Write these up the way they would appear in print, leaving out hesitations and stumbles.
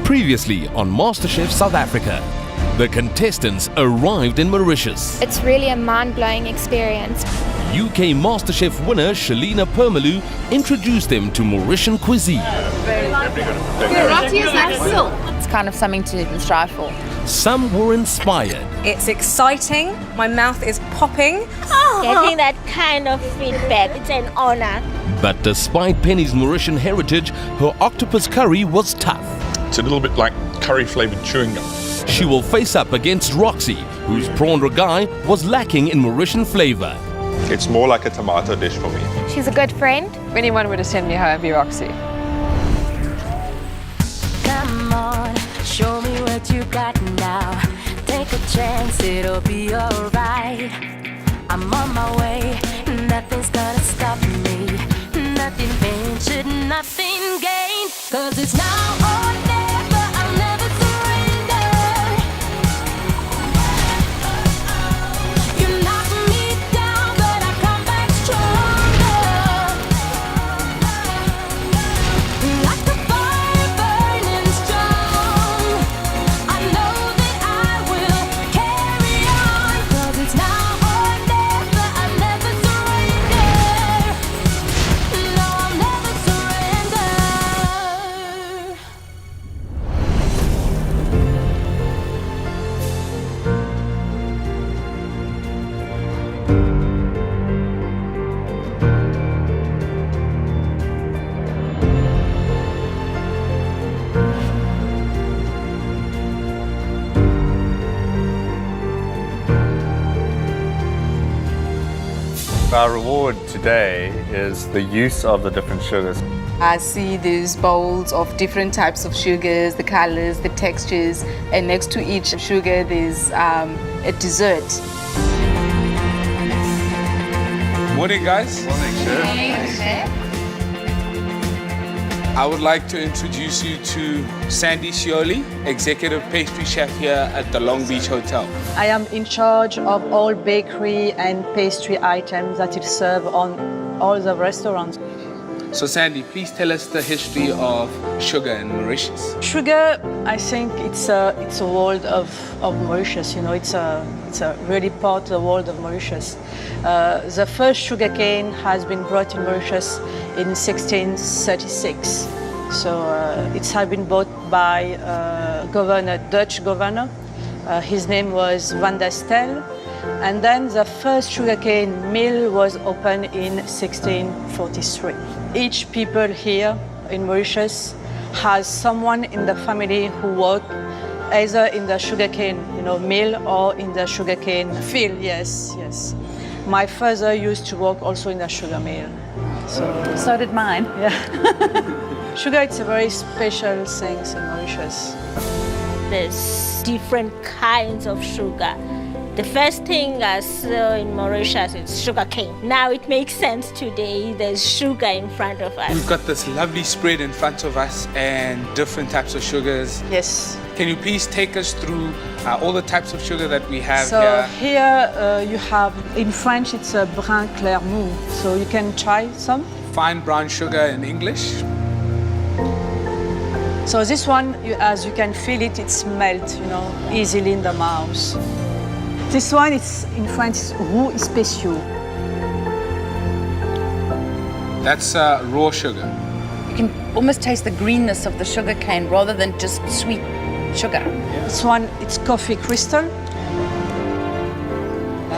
Previously on MasterChef South Africa, the contestants arrived in Mauritius. It's really a mind-blowing experience. UK MasterChef winner Shalina Permalu introduced them to Mauritian cuisine. Roti is like silk. It's kind of something to strive for. Some were inspired. It's exciting. My mouth is popping. Getting that kind of feedback, it's an honor. But despite Penny's Mauritian heritage, her octopus curry was tough. It's a little bit like curry-flavoured chewing gum. She will face up against Roxy, whose prawn ragai was lacking in Mauritian flavour. It's more like a tomato dish for me. She's a good friend. If anyone were to send me home, it'd be Roxy. Come on, show me what you got now. Take a chance, it'll be alright. I'm on my way, nothing's gonna stop me. Nothing ventured, nothing gained. 'Cause it's now or never, I'll never surrender. You knock me down, but I come back stronger. Like the fire burning strong, I know that I will carry on. 'Cause it's now or never, I'll never surrender. No, I'll never surrender. Our reward today is the use of the different sugars. I see these bowls of different types of sugars, the colors, the textures, and next to each sugar there's a dessert. Morning, guys. Morning, chef. I would like to introduce you to Sandy Shioli, Executive Pastry Chef here at the Long Beach Hotel. I am in charge of all bakery and pastry items that is served on all the restaurants. So Sandy, please tell us the history of sugar in Mauritius. Sugar, I think it's a world of Mauritius. You know, it's a really part of the world of Mauritius. The first sugar cane has been brought in Mauritius in 1636. So it had been bought by Dutch governor. His name was Van der Stel. And then the first sugarcane mill was opened in 1643. Each people here in Mauritius has someone in the family who worked either in the sugarcane, mill or in the sugarcane field. Yes, yes. My father used to work also in the sugar mill. So did mine. Yeah. Sugar, it's a very special thing in Mauritius. There's different kinds of sugar. The first thing I saw in Mauritius is sugar cane. Now it makes sense today. There's sugar in front of us. We've got this lovely spread in front of us and different types of sugars. Yes. Can you please take us through all the types of sugar that we have so here? Here you have, in French, it's a brun clair mou. So you can try some. Fine brown sugar in English. So this one, as you can feel it, it's melt, easily in the mouth. This one, it's in French, it's roux spéciaux. That's raw sugar. You can almost taste the greenness of the sugar cane rather than just sweet sugar. This one, it's coffee crystal.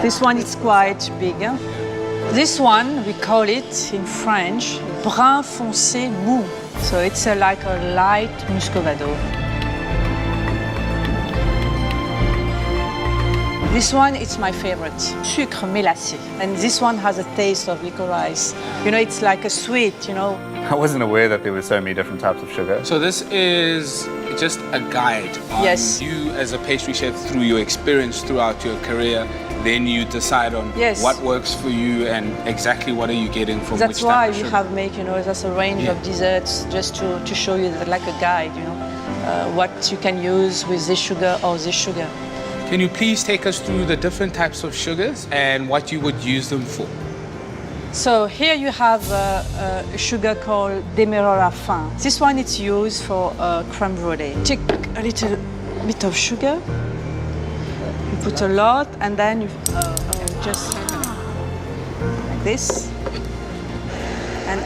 This one is quite big. This one, we call it in French, brun foncé mou. So it's like a light muscovado. This one, it's my favorite, sucre mélacé. And this one has a taste of licorice. It's like a sweet, I wasn't aware that there were so many different types of sugar. So this is just a guide on Yes. you as a pastry chef through your experience throughout your career. Then you decide on Yes. what works for you and exactly what are you getting from That's which why type of we sugar. have made, that's a range Yeah. of desserts just to show you that, like a guide, what you can use with this sugar or this sugar. Can you please take us through the different types of sugars and what you would use them for? So here you have a sugar called demerara fin. This one is used for creme brulee. Take a little bit of sugar. You put a lot, and then you just like this. And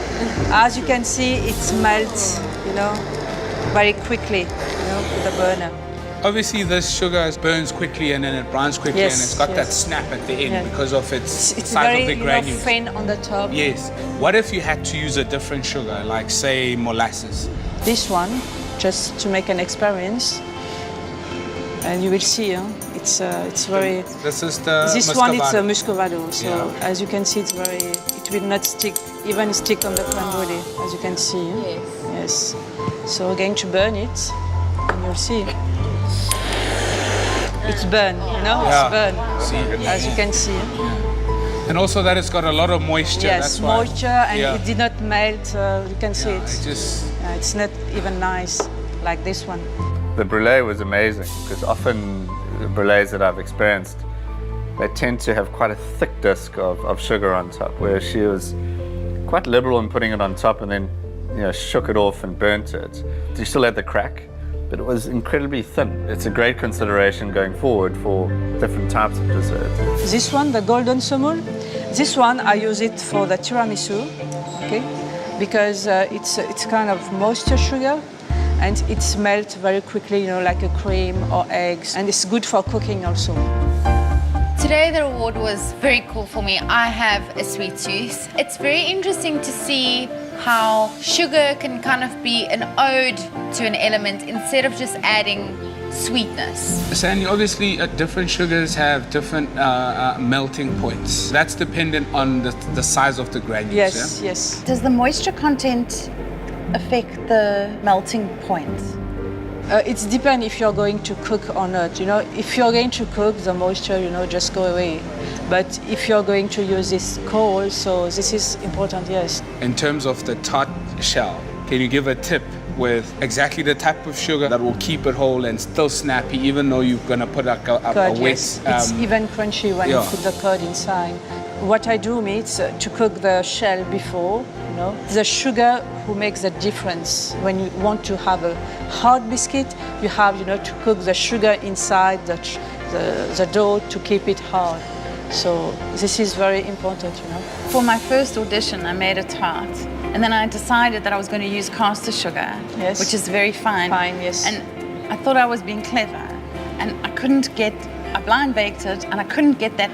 as you can see, it melts, very quickly, with the burner. Obviously, this sugar burns quickly and then it browns quickly, Yes, and it's got that yes. snap at the end because of its It's size very, of the granules. thin on the top. Yes. What if you had to use a different sugar, like say molasses? This one, just to make an experience, and you will see, it's very. This is the This one is a muscovado. muscovado, so Yeah. as you can see, it will not stick on the creme brulee, as you can see. Yes. So we're going to burn it, and you'll see. It's burned, Yeah. it's burned, See? as you can see. And also that it's got a lot of moisture. Yes, that's why. moisture, and Yeah. it did not melt. You can see it. It's It's not even nice like this one. The brulee was amazing because often the brulees that I've experienced, they tend to have quite a thick disc of sugar on top, whereas she was quite liberal in putting it on top and then shook it off and burnt it. You still had the crack, but it was incredibly thin. It's a great consideration going forward for different types of desserts. This one, the golden semoule, this one I use it for the tiramisu, okay? Because it's kind of moisture sugar, and it melts very quickly, like a cream or eggs, and it's good for cooking also. Today the reward was very cool for me. I have a sweet tooth. It's very interesting to see how sugar can kind of be an ode to an element instead of just adding sweetness. Sandy, obviously different sugars have different melting points. That's dependent on the size of the granules. Yes, yeah? yes. Does the moisture content affect the melting point? It depends if you're going to cook or not. If you're going to cook, the moisture, just go away. But if you're going to use this cold, so this is important, yes. In terms of the tart shell, can you give a tip with exactly the type of sugar that will keep it whole and still snappy, even though you're going to put a Curd, wet... yes. It's even crunchy when you put the curd inside. What I do is to cook the shell before, the sugar who makes the difference. When you want to have a hard biscuit, you have, to cook the sugar inside the dough to keep it hard. So this is very important, For my first audition, I made a tart, and then I decided that I was going to use caster sugar, Yes. which is very fine. Fine, yes. And I thought I was being clever, and I blind baked it, and I couldn't get that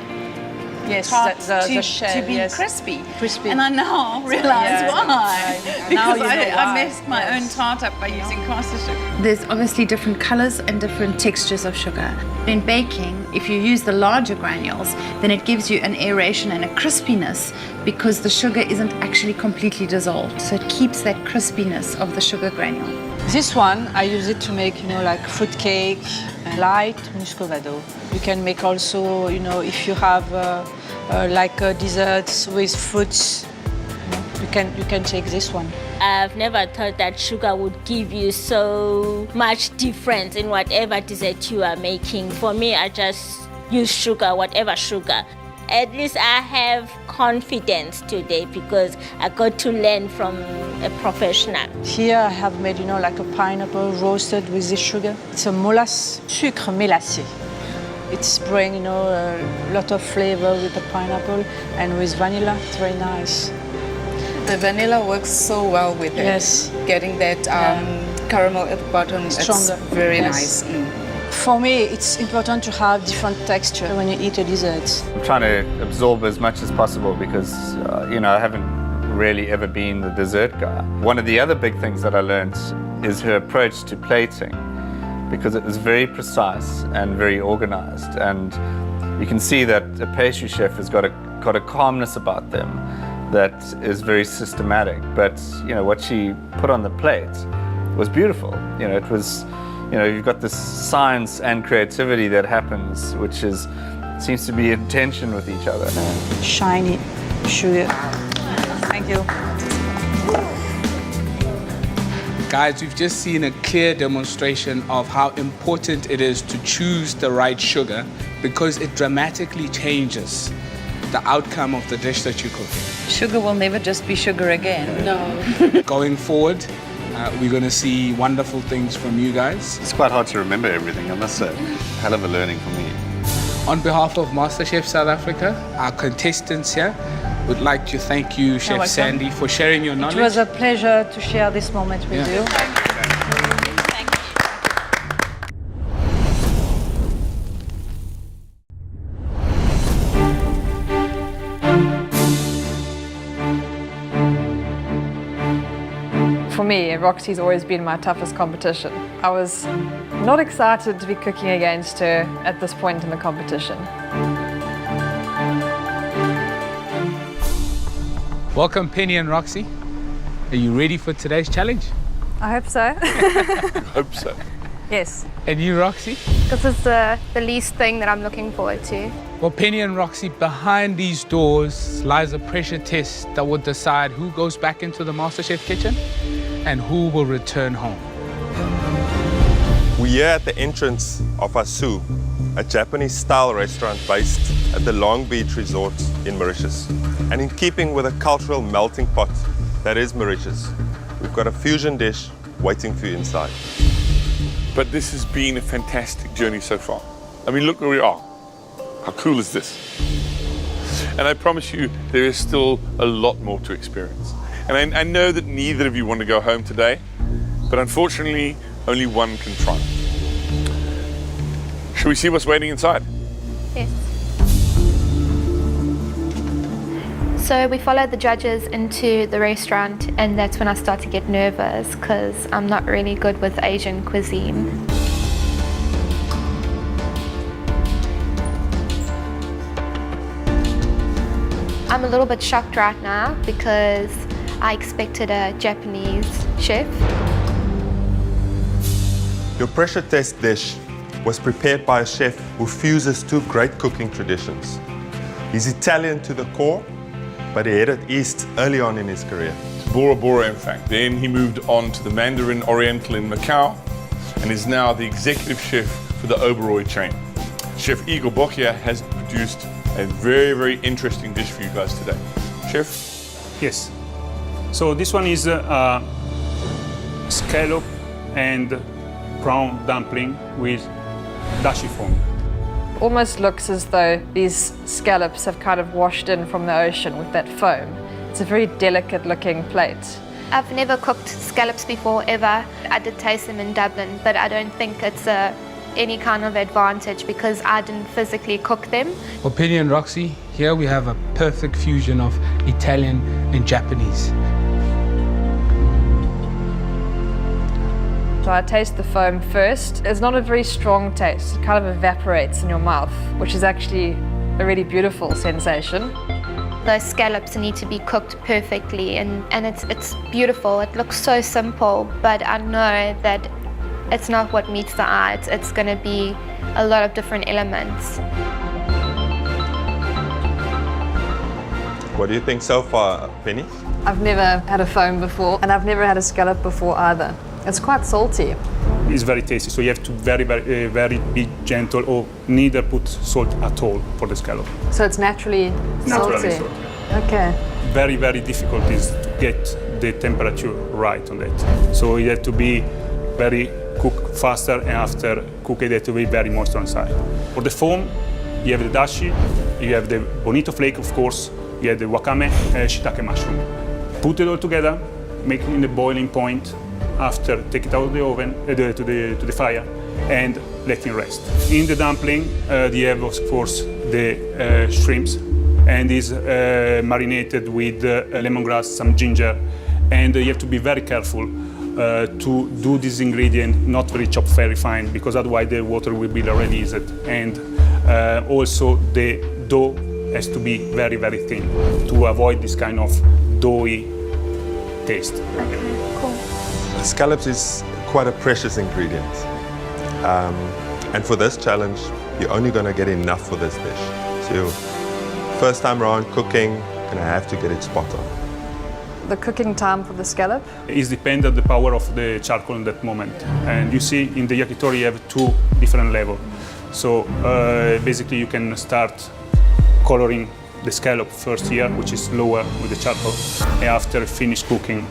tart the shell, to be yes. crispy. Crispy. And I now realize why. Now Because you know I why. messed my own tart up by using caster sugar. There's obviously different colors and different textures of sugar. In baking, if you use the larger granules, then it gives you an aeration and a crispiness because the sugar isn't actually completely dissolved. So it keeps that crispiness of the sugar granule. This one, I use it to make, like fruit cake, light muscovado. You can make also, if you have desserts with fruits, you can take this one. I've never thought that sugar would give you so much difference in whatever dessert you are making. For me, I just use sugar, whatever sugar. At least I have confidence today because I got to learn from a professional. Here I have made, like a pineapple roasted with this sugar. It's a molasses, sucre mélacé. It's bringing, a lot of flavor with the pineapple and with vanilla. It's very nice. The vanilla works so well with it. Yes. Getting that caramel at the bottom, Stronger. it's very Yes. nice. For me, it's important to have different texture when you eat a dessert. I'm trying to absorb as much as possible because, I haven't really ever been the dessert guy. One of the other big things that I learned is her approach to plating because it was very precise and very organized. And you can see that a pastry chef has got a calmness about them that is very systematic. But, what she put on the plate was beautiful. It was... you've got this science and creativity that happens, which seems to be in tension with each other. Shiny sugar. Thank you. Guys, we've just seen a clear demonstration of how important it is to choose the right sugar because it dramatically changes the outcome of the dish that you're cooking. Sugar will never just be sugar again. No. Going forward, we're going to see wonderful things from you guys. It's quite hard to remember everything, I must say. Hell of a learning for me. On behalf of MasterChef South Africa, our contestants here would like to thank you, Chef welcome. Sandy, for sharing your knowledge. It was a pleasure to share this moment with you. For me, Roxy's always been my toughest competition. I was not excited to be cooking against her at this point in the competition. Welcome, Penny and Roxy. Are you ready for today's challenge? I hope so. Hope so. Yes. And you, Roxy? This is the least thing that I'm looking forward to. Well, Penny and Roxy, behind these doors lies a pressure test that will decide who goes back into the MasterChef kitchen and who will return home. We're here at the entrance of Asu, a Japanese-style restaurant based at the Long Beach Resort in Mauritius. And in keeping with a cultural melting pot that is Mauritius, we've got a fusion dish waiting for you inside. But this has been a fantastic journey so far. I mean, look where we are. How cool is this? And I promise you, there is still a lot more to experience. And I know that neither of you want to go home today, but unfortunately, only one can try. Shall we see what's waiting inside? Yes. So we followed the judges into the restaurant, and that's when I start to get nervous because I'm not really good with Asian cuisine. I'm a little bit shocked right now because I expected a Japanese chef. Your pressure test dish was prepared by a chef who fuses two great cooking traditions. He's Italian to the core, but he headed east early on in his career. Bora Bora, in fact. Then he moved on to the Mandarin Oriental in Macau and is now the executive chef for the Oberoi chain. Chef Igor Bokia has produced a very, very interesting dish for you guys today. Chef? Yes. So this one is scallop and prawn dumpling with dashi foam. Almost looks as though these scallops have kind of washed in from the ocean with that foam. It's a very delicate looking plate. I've never cooked scallops before, ever. I did taste them in Dublin, but I don't think it's any kind of advantage because I didn't physically cook them. Well, Penny and Roxy, here we have a perfect fusion of Italian and Japanese. So I taste the foam first. It's not a very strong taste. It kind of evaporates in your mouth, which is actually a really beautiful sensation. Those scallops need to be cooked perfectly, and it's beautiful. It looks so simple, but I know that it's not what meets the eye. It's going to be a lot of different elements. What do you think so far, Penny? I've never had a foam before, and I've never had a scallop before either. It's quite salty. It's very tasty, so you have to very be gentle or neither put salt at all for the scallop. So it's naturally salty. Okay. Very, very difficult is to get the temperature right on that. So you have to be very cook faster, and after cook it have to be very moist on side. For the foam, you have the dashi, you have the bonito flake, of course, you have the wakame and shiitake mushroom. Put it all together, make it in the boiling point. After, take it out of the oven, to the fire, and let it rest. In the dumpling, you have, of course, the shrimps, and is marinated with lemongrass, some ginger, and you have to be very careful to do this ingredient not very chopped very fine, because otherwise the water will be released, and also the dough has to be very, very thin to avoid this kind of doughy taste. Okay, cool. Scallops is quite a precious ingredient. And for this challenge, you're only going to get enough for this dish. So first time around cooking, you're going to have to get it spot on. The cooking time for the scallop? It depends on the power of the charcoal in that moment. And you see in the yakitori you have two different levels. So basically you can start coloring the scallop first here, which is lower with the charcoal, and after finish cooking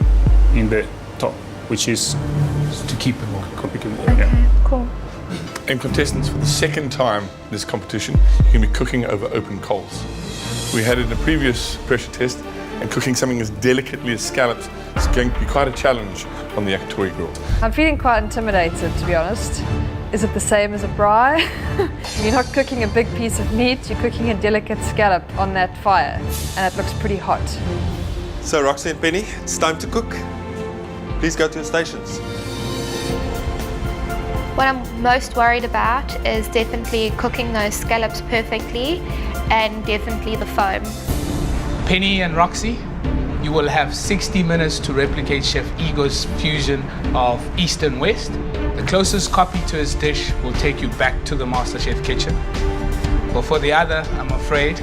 in the top, which is to keep it warm. Yeah. Cool. And contestants, for the second time in this competition, you're going to be cooking over open coals. We had it in a previous pressure test, and cooking something as delicately as scallops is going to be quite a challenge on the yakitori grill. I'm feeling quite intimidated, to be honest. Is it the same as a braai? You're not cooking a big piece of meat, you're cooking a delicate scallop on that fire, and it looks pretty hot. So Roxy and Penny, it's time to cook. Please go to your stations. What I'm most worried about is definitely cooking those scallops perfectly and definitely the foam. Penny and Roxy, you will have 60 minutes to replicate Chef Ego's fusion of East and West. The closest copy to his dish will take you back to the MasterChef kitchen. But for the other, I'm afraid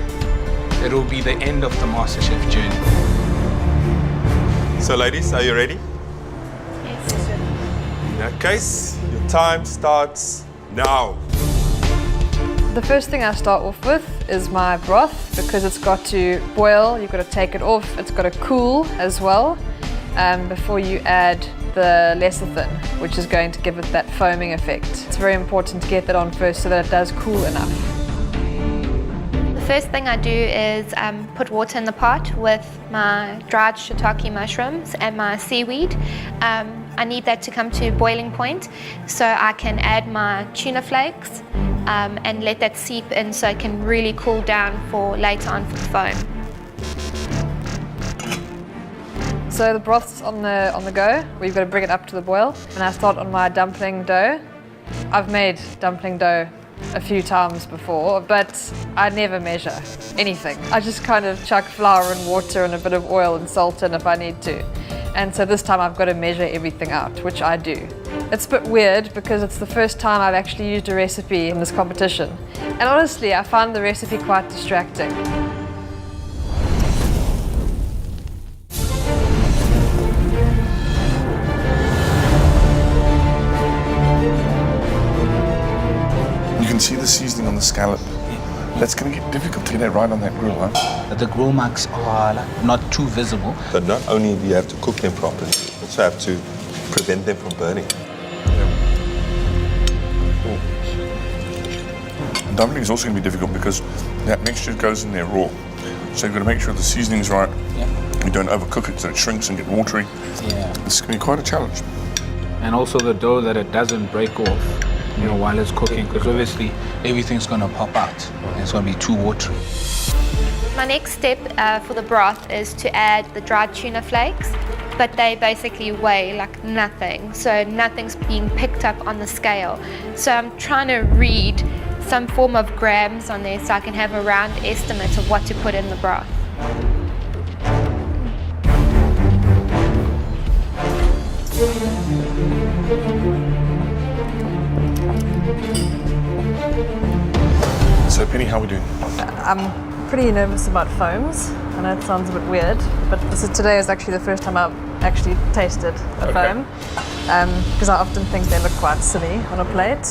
it will be the end of the MasterChef journey. So ladies, are you ready? Yes. In that case, your time starts now. The first thing I start off with is my broth, because it's got to boil, you've got to take it off, it's got to cool as well before you add the lecithin, which is going to give it that foaming effect. It's very important to get that on first so that it does cool enough. The first thing I do is put water in the pot with my dried shiitake mushrooms and my seaweed. I need that to come to boiling point so I can add my tuna flakes and let that seep in so it can really cool down for later on for the foam. So the broth's on the go, we've got to bring it up to the boil, and I start on my dumpling dough. I've made dumpling dough a few times before, but I never measure anything. I just kind of chuck flour and water and a bit of oil and salt in if I need to. And so this time I've got to measure everything out, which I do. It's a bit weird because it's the first time I've actually used a recipe in this competition. And honestly, I find the recipe quite distracting. You can see the seasoning on the scallop. That's going to get difficult to get it right on that grill, huh? The grill marks are not too visible. So not only do you have to cook them properly, you also have to prevent them from burning. And dumpling is also going to be difficult because that mixture goes in there raw. So you've got to make sure the seasoning's right. Yeah. You don't overcook it so it shrinks and get watery. Yeah. It's going to be quite a challenge. And also the dough, that it doesn't break off, you know, while it's cooking, because obviously everything's going to pop out and it's going to be too watery. My next step for the broth is to add the dried tuna flakes, but they basically weigh like nothing, so nothing's being picked up on the scale. So I'm trying to read some form of grams on there so I can have a round estimate of what to put in the broth. So Penny, how are we doing? I'm pretty nervous about foams. I know it sounds a bit weird, but today is actually the first time I've actually tasted a foam. Because I often think they look quite silly on a plate,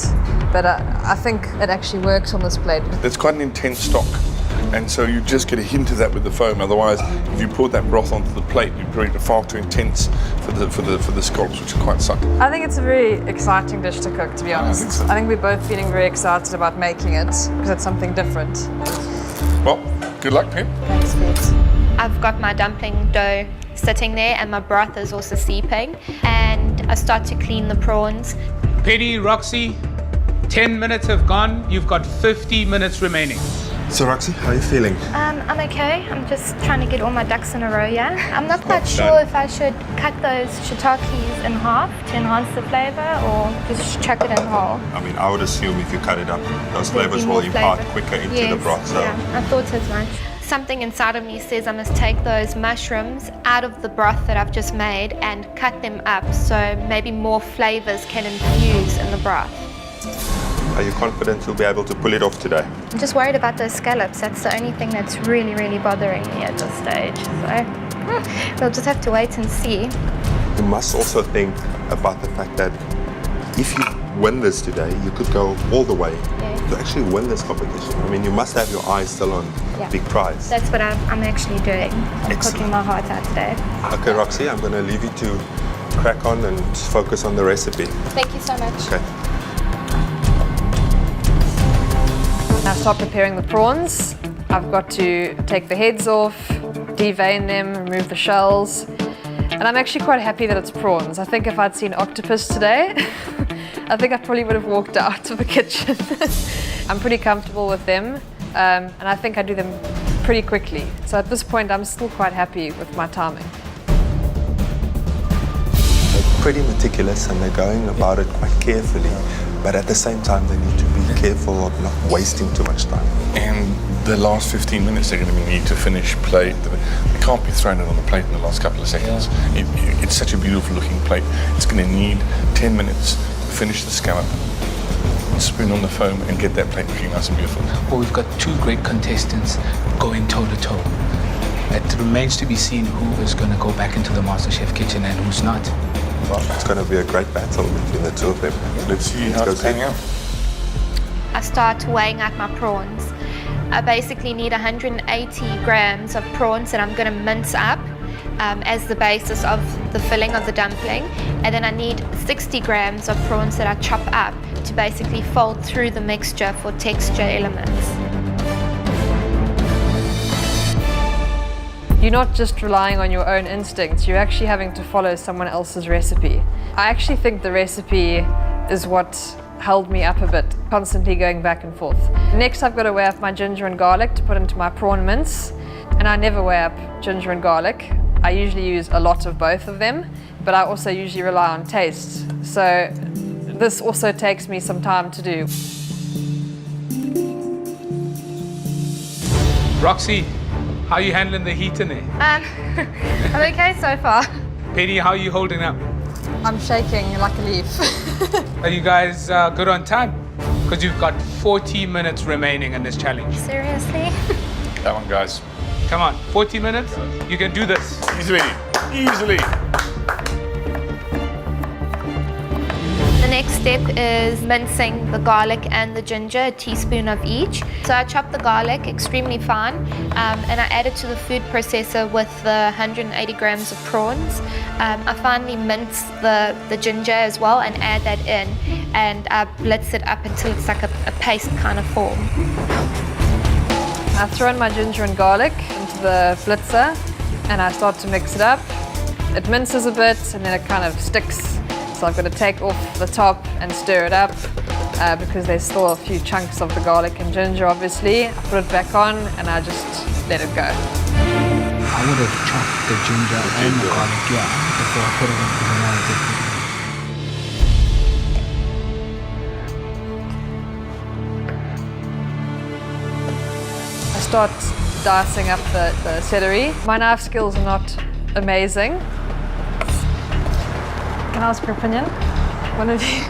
but I think it actually works on this plate. It's quite an intense stock, and so you just get a hint of that with the foam. Otherwise, if you poured that broth onto the plate, you'd bring it far too intense for the scallops, which are quite subtle. I think it's a very exciting dish to cook, to be honest. I think we're both feeling very excited about making it because it's something different. Well, good luck, Pen. Thanks, Pete. I've got my dumpling dough sitting there and my broth is also seeping, and I start to clean the prawns. Penny, Roxy, 10 minutes have gone. You've got 50 minutes remaining. So Roxy, how are you feeling? I'm okay. I'm just trying to get all my ducks in a row, yeah? I'm not quite sure if I should cut those shiitakes in half to enhance the flavour or just chuck it in whole. I mean, I would assume if you cut it up, those flavors will impart quicker into the broth. So. Yeah, I thought as much. Something inside of me says I must take those mushrooms out of the broth that I've just made and cut them up so maybe more flavours can infuse in the broth. Are you confident you'll be able to pull it off today? I'm just worried about those scallops. That's the only thing that's really, really bothering me at this stage. So we'll just have to wait and see. You must also think about the fact that if you win this today, you could go all the way to actually win this competition. I mean, you must have your eyes still on big prize. That's what I'm actually doing. I'm cooking my heart out today. Okay, Roxy, I'm going to leave you to crack on and focus on the recipe. Thank you so much. Okay. Now start preparing the prawns. I've got to take the heads off, devein them, remove the shells. And I'm actually quite happy that it's prawns. I think if I'd seen octopus today, I think I probably would have walked out of the kitchen. I'm pretty comfortable with them, and I think I do them pretty quickly. So at this point, I'm still quite happy with my timing. They're pretty meticulous and they're going about it quite carefully, but at the same time, they need to be careful of not wasting too much time. And the last 15 minutes they're going to need to finish plate. They can't be thrown it on the plate in the last couple of seconds. It's such a beautiful looking plate. It's going to need 10 minutes to finish the scallop, spoon on the foam and get that plate looking nice and beautiful. Well, we've got two great contestants going toe to toe. It remains to be seen who is going to go back into the MasterChef kitchen and who's not. Well, it's going to be a great battle between the two of them. Let's see how it's panning out. I start weighing out my prawns. I basically need 180 grams of prawns that I'm going to mince up as the basis of the filling of the dumpling. And then I need 60 grams of prawns that I chop up to basically fold through the mixture for texture elements. You're not just relying on your own instincts, you're actually having to follow someone else's recipe. I actually think the recipe is what held me up a bit, constantly going back and forth. Next, I've got to weigh up my ginger and garlic to put into my prawn mince. And I never weigh up ginger and garlic. I usually use a lot of both of them, but I also usually rely on taste. So this also takes me some time to do. Roxy, how are you handling the heat in there? I'm okay so far. Penny, how are you holding up? I'm shaking like a leaf. Are you guys good on time? Because you've got 40 minutes remaining in this challenge. Seriously? That one, guys. Come on, 40 minutes? You can do this. Easily, easily. The next step is mincing the garlic and the ginger, a teaspoon of each. So I chop the garlic extremely fine and I add it to the food processor with the 180 grams of prawns. I finally mince the ginger as well and add that in, and I blitz it up until it's like a paste kind of form. I throw in my ginger and garlic into the blitzer and I start to mix it up. It minces a bit and then it kind of sticks. So I've got to take off the top and stir it up because there's still a few chunks of the garlic and ginger, obviously. I put it back on and I just let it go. I would have chopped the ginger and the garlic, before I put it in the marinade. I start dicing up the celery. My knife skills are not amazing. Can I ask your opinion? One of you.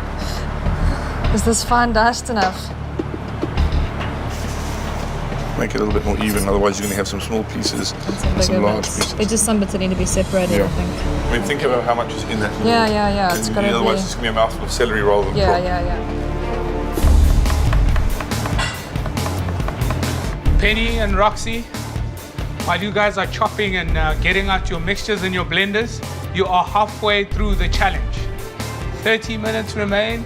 Is this fine diced enough? Make it a little bit more even, otherwise you're going to have some small pieces and some large pieces. There's just some bits that need to be separated, I think. I mean, think about how much is in that. Yeah. It's got to be. Otherwise, it's going to be a mouthful of celery rather than prawn. Yeah. Penny and Roxy, while you guys are chopping and getting out your mixtures and your blenders, you are halfway through the challenge. 30 minutes remain.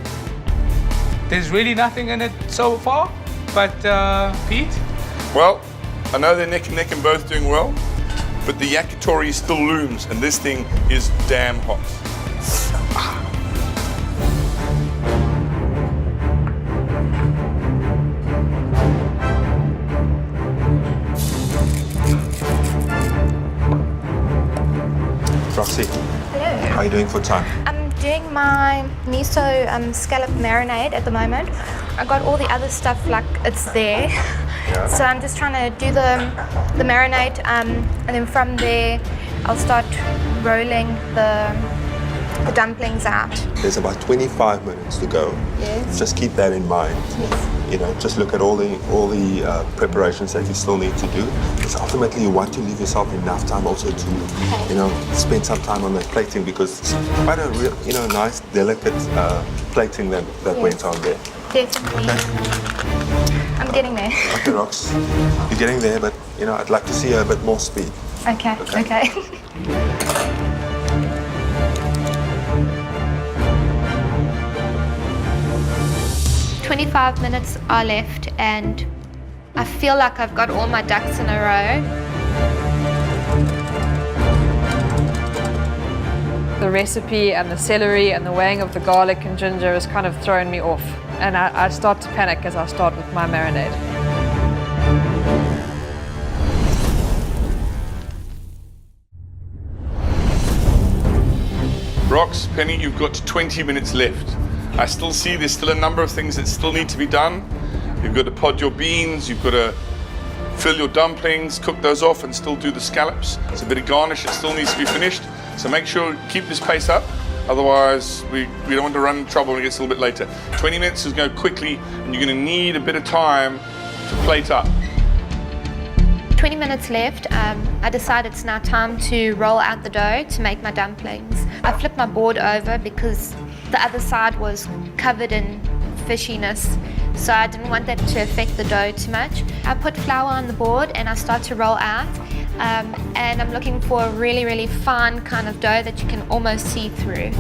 There's really nothing in it so far, but Pete? Well, I know they're neck and neck and both doing well, but the yakitori still looms, and this thing is damn hot. Roxy, Hello. how are you doing for time? I'm doing my miso scallop marinade at the moment. I got all the other stuff like it's there. So I'm just trying to do the marinade and then from there I'll start rolling the the dumplings out. There's about 25 minutes to go. Yes. Just keep that in mind. Yes. You know, just look at all the preparations that you still need to do. Because ultimately you want to leave yourself enough time also to, you know, spend some time on that plating, because it's quite a real, you know, nice, delicate plating that went on there. Definitely. Okay. I'm getting there. Okay, Rox, you're getting there, but you know, I'd like to see a bit more speed. Okay. Okay. 25 minutes are left and I feel like I've got all my ducks in a row. The recipe and the celery and the weighing of the garlic and ginger has kind of thrown me off. And I start to panic as I start with my marinade. Rox, Penny, you've got 20 minutes left. I still see there's still a number of things that still need to be done. You've got to pod your beans, you've got to fill your dumplings, cook those off and still do the scallops. There's a bit of garnish that still needs to be finished. So make sure, keep this pace up. Otherwise, we don't want to run into trouble when it gets a little bit later. 20 minutes is going to go quickly and you're going to need a bit of time to plate up. 20 minutes left. I decided it's now time to roll out the dough to make my dumplings. I flipped my board over because the other side was covered in fishiness, so I didn't want that to affect the dough too much. I put flour on the board and I start to roll out, and I'm looking for a really, really fine kind of dough that you can almost see through.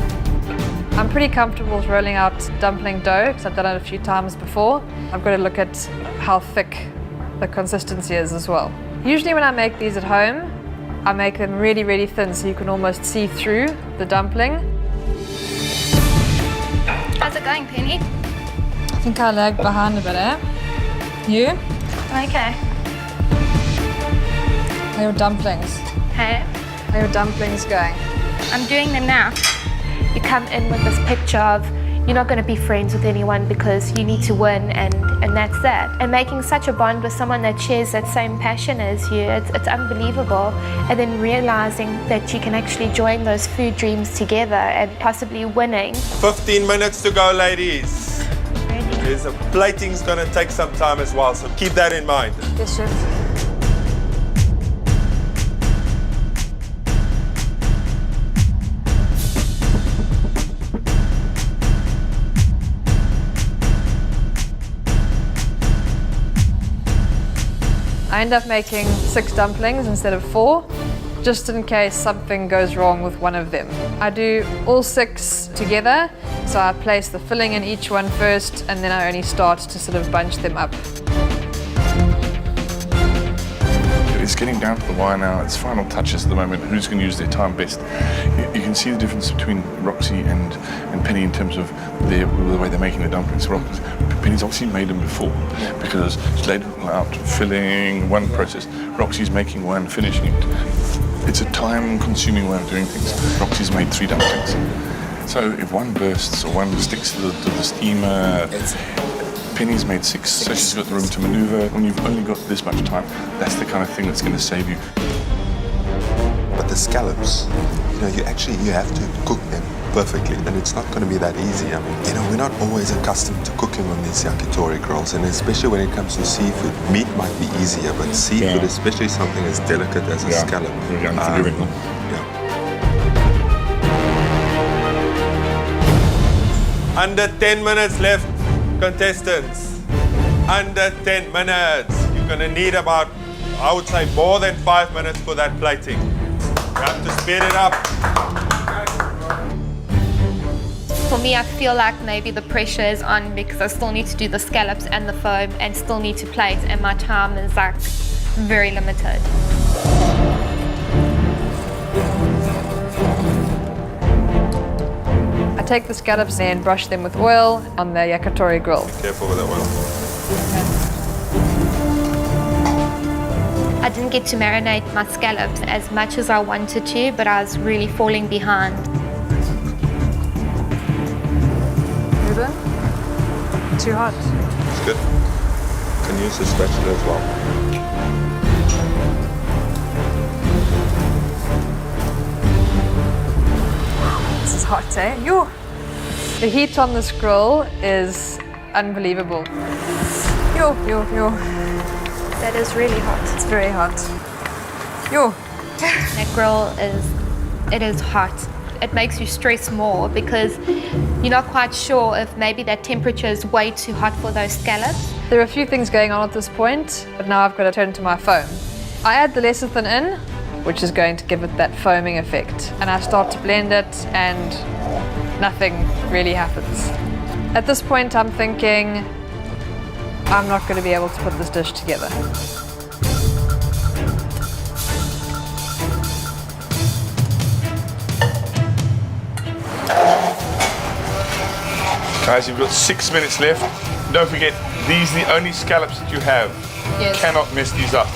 I'm pretty comfortable with rolling out dumpling dough because I've done it a few times before. I've got to look at how thick the consistency is as well. Usually when I make these at home, I make them really, really thin so you can almost see through the dumpling. How's it going, Penny? I think I lag behind a bit, eh? You? Okay. How are your dumplings? Hey? How are your dumplings going? I'm doing them now. You come in with this picture of you're not going to be friends with anyone because you need to win, and that's that. And making such a bond with someone that shares that same passion as you, it's unbelievable. And then realizing that you can actually join those food dreams together and possibly winning. 15 minutes to go, ladies. The plating's going to take some time as well, so keep that in mind. Yes, chef. I end up making 6 dumplings instead of 4, just in case something goes wrong with one of them. I do all 6 together, so I place the filling in each one first, and then I only start to sort of bunch them up. It's getting down to the wire now. It's final touches at the moment. Who's going to use their time best? You can see the difference between Roxy and Penny in terms of the way they're making the dumplings. Penny's obviously made them before because she's laid them out, filling one process. Roxy's making one, finishing it. It's a time-consuming way of doing things. Roxy's made 3 dumplings. So if one bursts or one sticks to the steamer, Penny's made 6, so she's got the room to maneuver. When you've only got this much time, that's the kind of thing that's going to save you. But the scallops, you know, you have to cook them perfectly, and it's not going to be that easy. I mean, you know, we're not always accustomed to cooking on these yakitori grills, and especially when it comes to seafood. Meat might be easier, but seafood, especially something as delicate as a scallop. Really unforgiving. Under 10 minutes left, contestants. Under 10 minutes. You're going to need about, I would say, more than 5 minutes for that plating. You have to speed it up. For me, I feel like maybe the pressure is on because I still need to do the scallops and the foam and still need to plate, and my time is like very limited. I take the scallops and brush them with oil on the yakitori grill. Careful with the oil. I didn't get to marinate my scallops as much as I wanted to, but I was really falling behind. Ruben? Too hot. It's good. You can use the spatula as well. This is hot, eh? Yo. The heat on this grill is unbelievable. Yo. That is really hot. It's very hot. Yo. That grill is hot. It makes you stress more because you're not quite sure if maybe that temperature is way too hot for those scallops. There are a few things going on at this point, but now I've got to turn to my foam. I add the lecithin in, which is going to give it that foaming effect. And I start to blend it and nothing really happens. At this point I'm thinking, I'm not going to be able to put this dish together. Guys, you've got 6 minutes left. Don't forget, these are the only scallops that you have. Yes. You cannot mess these up.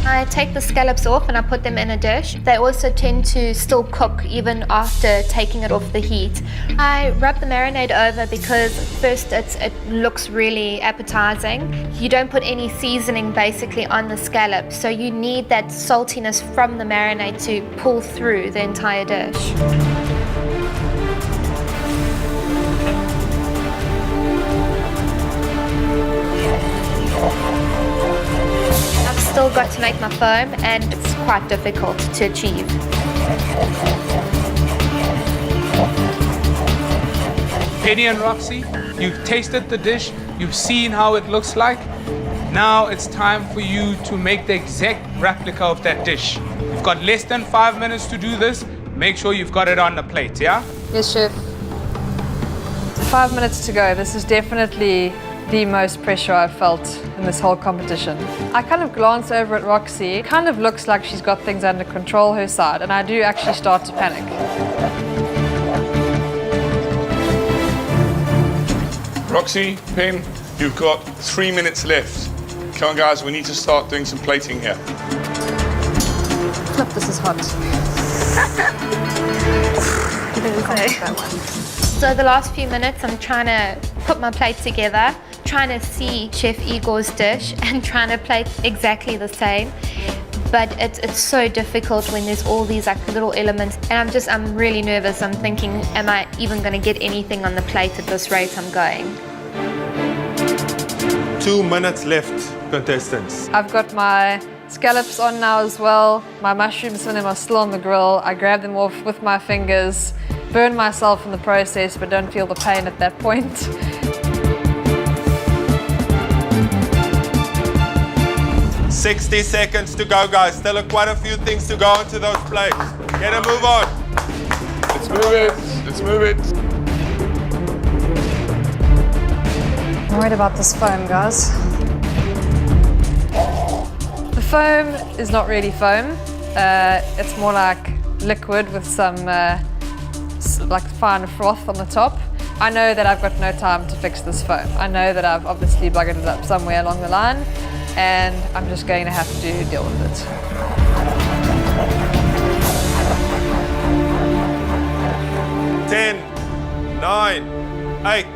I take the scallops off and I put them in a dish. They also tend to still cook even after taking it off the heat. I rub the marinade over because first it looks really appetizing. You don't put any seasoning basically on the scallop, so you need that saltiness from the marinade to pull through the entire dish. Still got to make my foam and it's quite difficult to achieve. Penny and Roxy, you've tasted the dish, you've seen how it looks like. Now it's time for you to make the exact replica of that dish. You've got less than 5 minutes to do this. Make sure you've got it on the plate, yeah? Yes, chef. 5 minutes to go. This is definitely the most pressure I've felt in this whole competition. I kind of glance over at Roxy. It kind of looks like she's got things under control her side, and I do actually start to panic. Roxy, Pen, you've got 3 minutes left. Come on, guys, we need to start doing some plating here. Flip, this is hot. So the last few minutes I'm trying to put my plate together, trying to see Chef Igor's dish and trying to plate exactly the same. But it's so difficult when there's all these like little elements, and I'm really nervous. I'm thinking, am I even going to get anything on the plate at this rate I'm going? 2 minutes left, contestants. I've got my scallops on now as well. My mushrooms and them are still on the grill. I grab them off with my fingers, burn myself in the process, but don't feel the pain at that point. "60 seconds to go, guys. Still quite a few things to go onto those plates. Get a move on. Let's move it. Let's move it. I'm worried about this foam, guys. The foam is not really foam. It's more like liquid with some like fine froth on the top. I know that I've got no time to fix this foam. I know that I've obviously buggered it up somewhere along the line, and I'm just going to have to deal with it. Ten, 9, 8,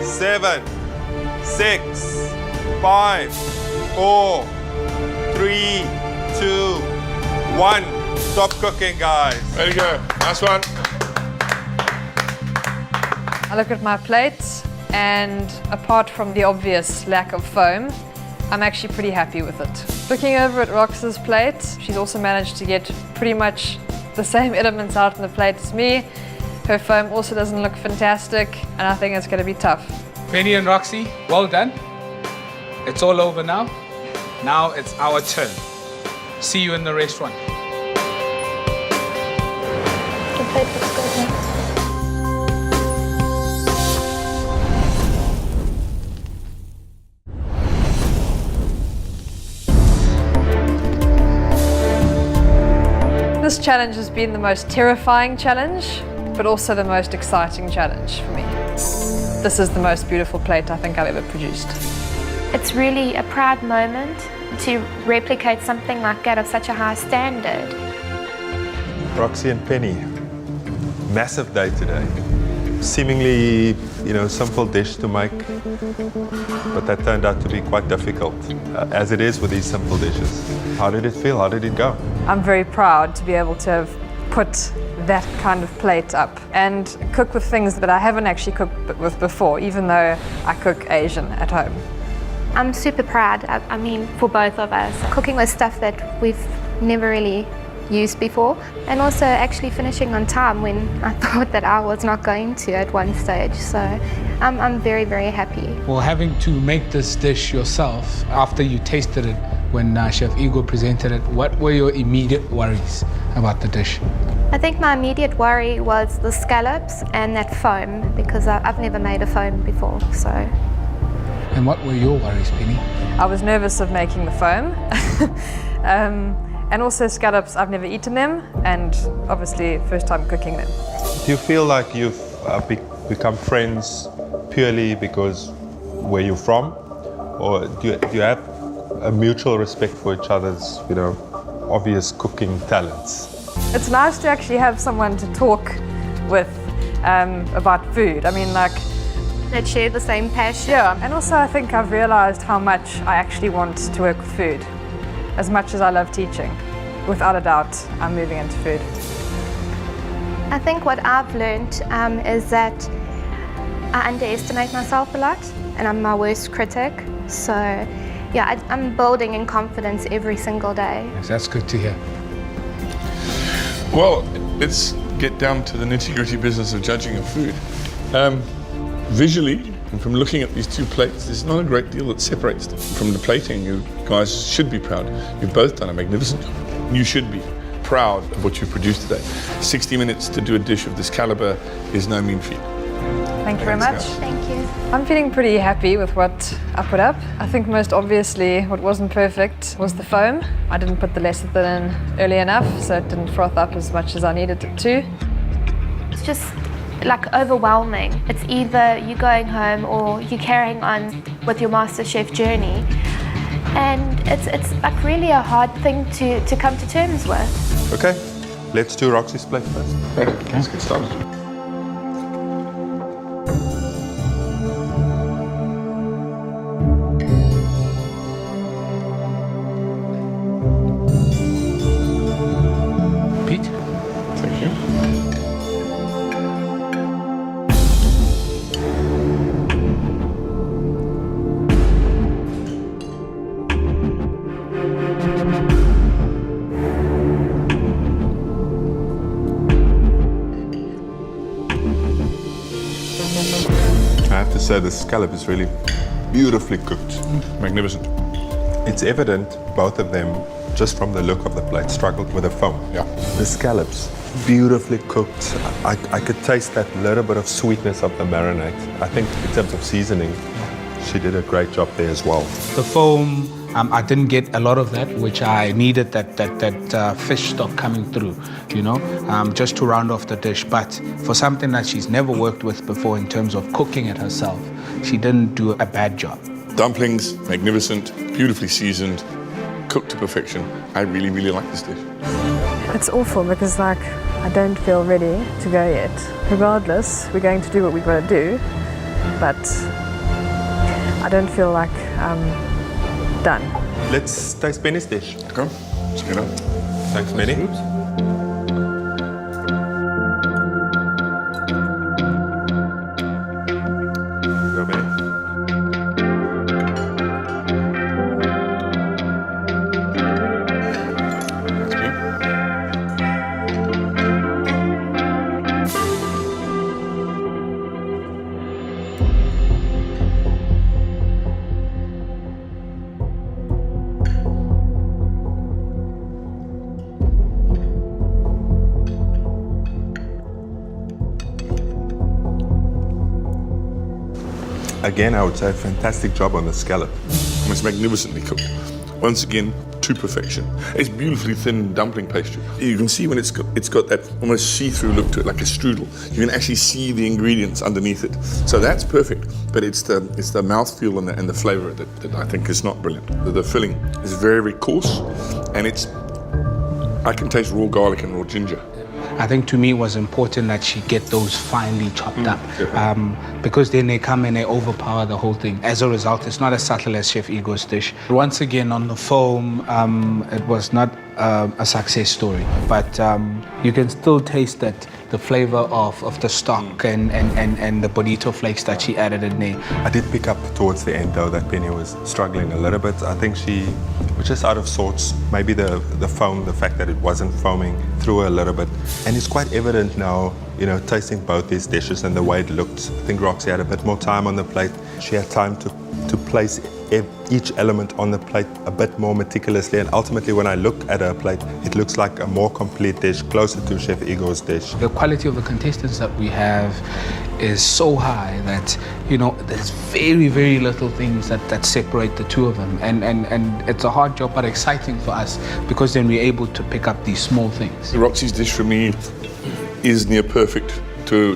7, 6, 5, 4, 3, 2, 1. Stop cooking, guys. There you go. Nice one. I look at my plate, and apart from the obvious lack of foam, I'm actually pretty happy with it. Looking over at Rox's plate, she's also managed to get pretty much the same elements out on the plate as me. Her foam also doesn't look fantastic, and I think it's going to be tough. Penny and Roxy, well done. It's all over now. Now it's our turn. See you in the restaurant. The plate looks good, huh? This challenge has been the most terrifying challenge, but also the most exciting challenge for me. This is the most beautiful plate I think I've ever produced. It's really a proud moment to replicate something like that of such a high standard. Roxy and Penny, massive day today. Seemingly, simple dish to make, but that turned out to be quite difficult, as it is with these simple dishes. How did it feel? How did it go? I'm very proud to be able to have put that kind of plate up and cook with things that I haven't actually cooked with before, even though I cook Asian at home. I'm super proud, I mean, for both of us. Cooking with stuff that we've never really used before, and also actually finishing on time when I thought that I was not going to at one stage. So I'm very, very happy. Well, having to make this dish yourself after you tasted it when Chef Igor presented it, what were your immediate worries about the dish? I think my immediate worry was the scallops and that foam, because I've never made a foam before. So. And what were your worries, Penny? I was nervous of making the foam. And also scallops, I've never eaten them, and obviously first time cooking them. Do you feel like you've become friends purely because where you're from? Or do you have a mutual respect for each other's, obvious cooking talents? It's nice to actually have someone to talk with about food. I mean, like, that share the same passion. Yeah, and also I think I've realized how much I actually want to work with food. As much as I love teaching, without a doubt, I'm moving into food. I think what I've learned is that I underestimate myself a lot, and I'm my worst critic. So, yeah, I'm building in confidence every single day. Yes, that's good to hear. Well, let's get down to the nitty-gritty business of judging of food. Visually, and from looking at these two plates, there's not a great deal that separates them. From the plating, you guys should be proud. You've both done a magnificent job. You should be proud of what you've produced today. 60 minutes to do a dish of this caliber is no mean feat. Thank you very much. Thank you. I'm feeling pretty happy with what I put up. I think most obviously what wasn't perfect was the foam. I didn't put the lecithin in early enough, so it didn't froth up as much as I needed it to. It's just like overwhelming. It's either you going home or you carrying on with your MasterChef journey. And it's like really a hard thing to come to terms with. Okay, let's do Roxy's plate first. Okay, let's get started. Pete? Thank you. I have to say the scallop is really beautifully cooked. Magnificent. It's evident, both of them, just from the look of the plate, struggled with the foam. Yeah. The scallops, beautifully cooked. I could taste that little bit of sweetness of the marinade. I think in terms of seasoning, she did a great job there as well. The foam, I didn't get a lot of that, which I needed that fish stock coming through, just to round off the dish. But for something that she's never worked with before in terms of cooking it herself, she didn't do a bad job. Dumplings, magnificent, beautifully seasoned, cooked to perfection. I really, really like this dish. It's awful because I don't feel ready to go yet. Regardless, we're going to do what we've got to do, but I don't feel like I'm done. Let's taste Penny's dish. Okay, let's get on. Thanks, Penny. Go, Penny. Again, I would say a fantastic job on the scallop. It's magnificently cooked. Once again, to perfection. It's beautifully thin dumpling pastry. You can see when it's got that almost see-through look to it, like a strudel. You can actually see the ingredients underneath it. So that's perfect. But it's the mouthfeel and the flavour that I think is not brilliant. The filling is very, very coarse, and I can taste raw garlic and raw ginger. I think to me it was important that she get those finely chopped up, because then they come and they overpower the whole thing. As a result, it's not as subtle as Chef Ego's dish. Once again, on the foam, it was not a success story, but you can still taste that the flavor of the stock and the bonito flakes that she added in there. I did pick up towards the end though that Penny was struggling a little bit. I think she was just out of sorts. Maybe the foam, the fact that it wasn't foaming, threw her a little bit. And it's quite evident now, you know, tasting both these dishes and the way it looked. I think Roxy had a bit more time on the plate. She had time to place each element on the plate a bit more meticulously, and ultimately when I look at her plate, it looks like a more complete dish, closer to Chef Ego's dish. The quality of the contestants that we have is so high that, you know, there's very, very little things that separate the two of them, and it's a hard job but exciting for us, because then we're able to pick up these small things. Roxy's dish for me is near perfect to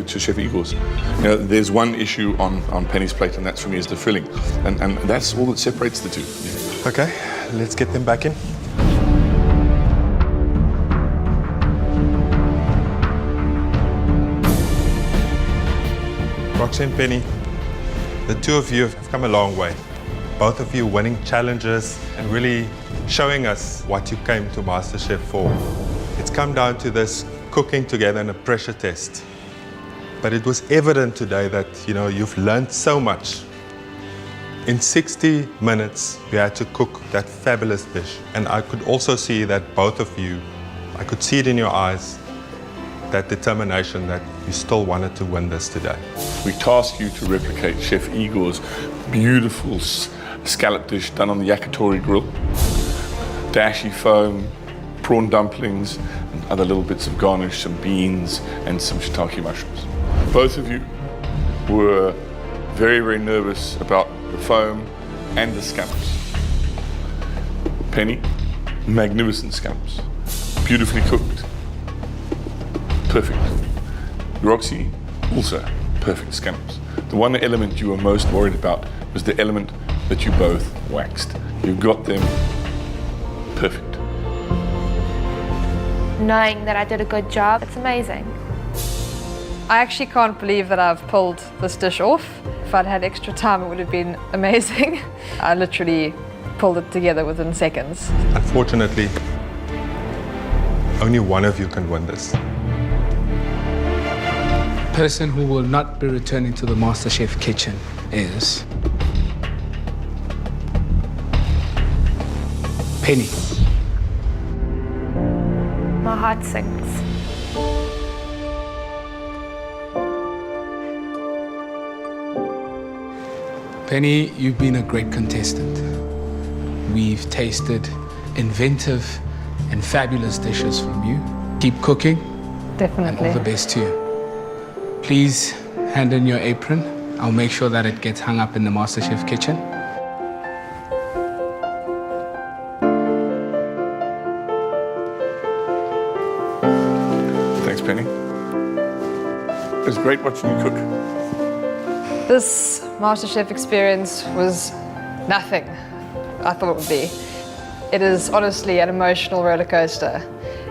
Chef Ego's. You know, there's one issue on Penny's plate, and that's for me is the filling, and that's all that separates the two. Yeah. Okay, let's get them back in. Roxy and Penny, the two of you have come a long way. Both of you winning challenges and really showing us what you came to MasterChef for. It's come down to this cooking together in a pressure test. But it was evident today that, you know, you've learned so much. In 60 minutes, you had to cook that fabulous dish. And I could also see that both of you, I could see it in your eyes, that determination that you still wanted to win this today. We task you to replicate Chef Ego's beautiful scallop dish done on the yakitori grill. Dashi foam, prawn dumplings, and other little bits of garnish, some beans, and some shiitake mushrooms. Both of you were very, very nervous about the foam and the scallops. Penny, magnificent scallops, beautifully cooked, perfect. Roxy, also perfect scallops. The one element you were most worried about was the element that you both waxed. You got them perfect. Knowing that I did a good job, it's amazing. I actually can't believe that I've pulled this dish off. If I'd had extra time, it would have been amazing. I literally pulled it together within seconds. Unfortunately, only one of you can win this. Person who will not be returning to the MasterChef kitchen is Penny. My heart sinks. Penny, you've been a great contestant. We've tasted inventive and fabulous dishes from you. Keep cooking. Definitely. And all the best to you. Please hand in your apron. I'll make sure that it gets hung up in the MasterChef kitchen. Thanks, Penny. It was great watching you cook. This MasterChef experience was nothing I thought it would be. It is honestly an emotional roller coaster.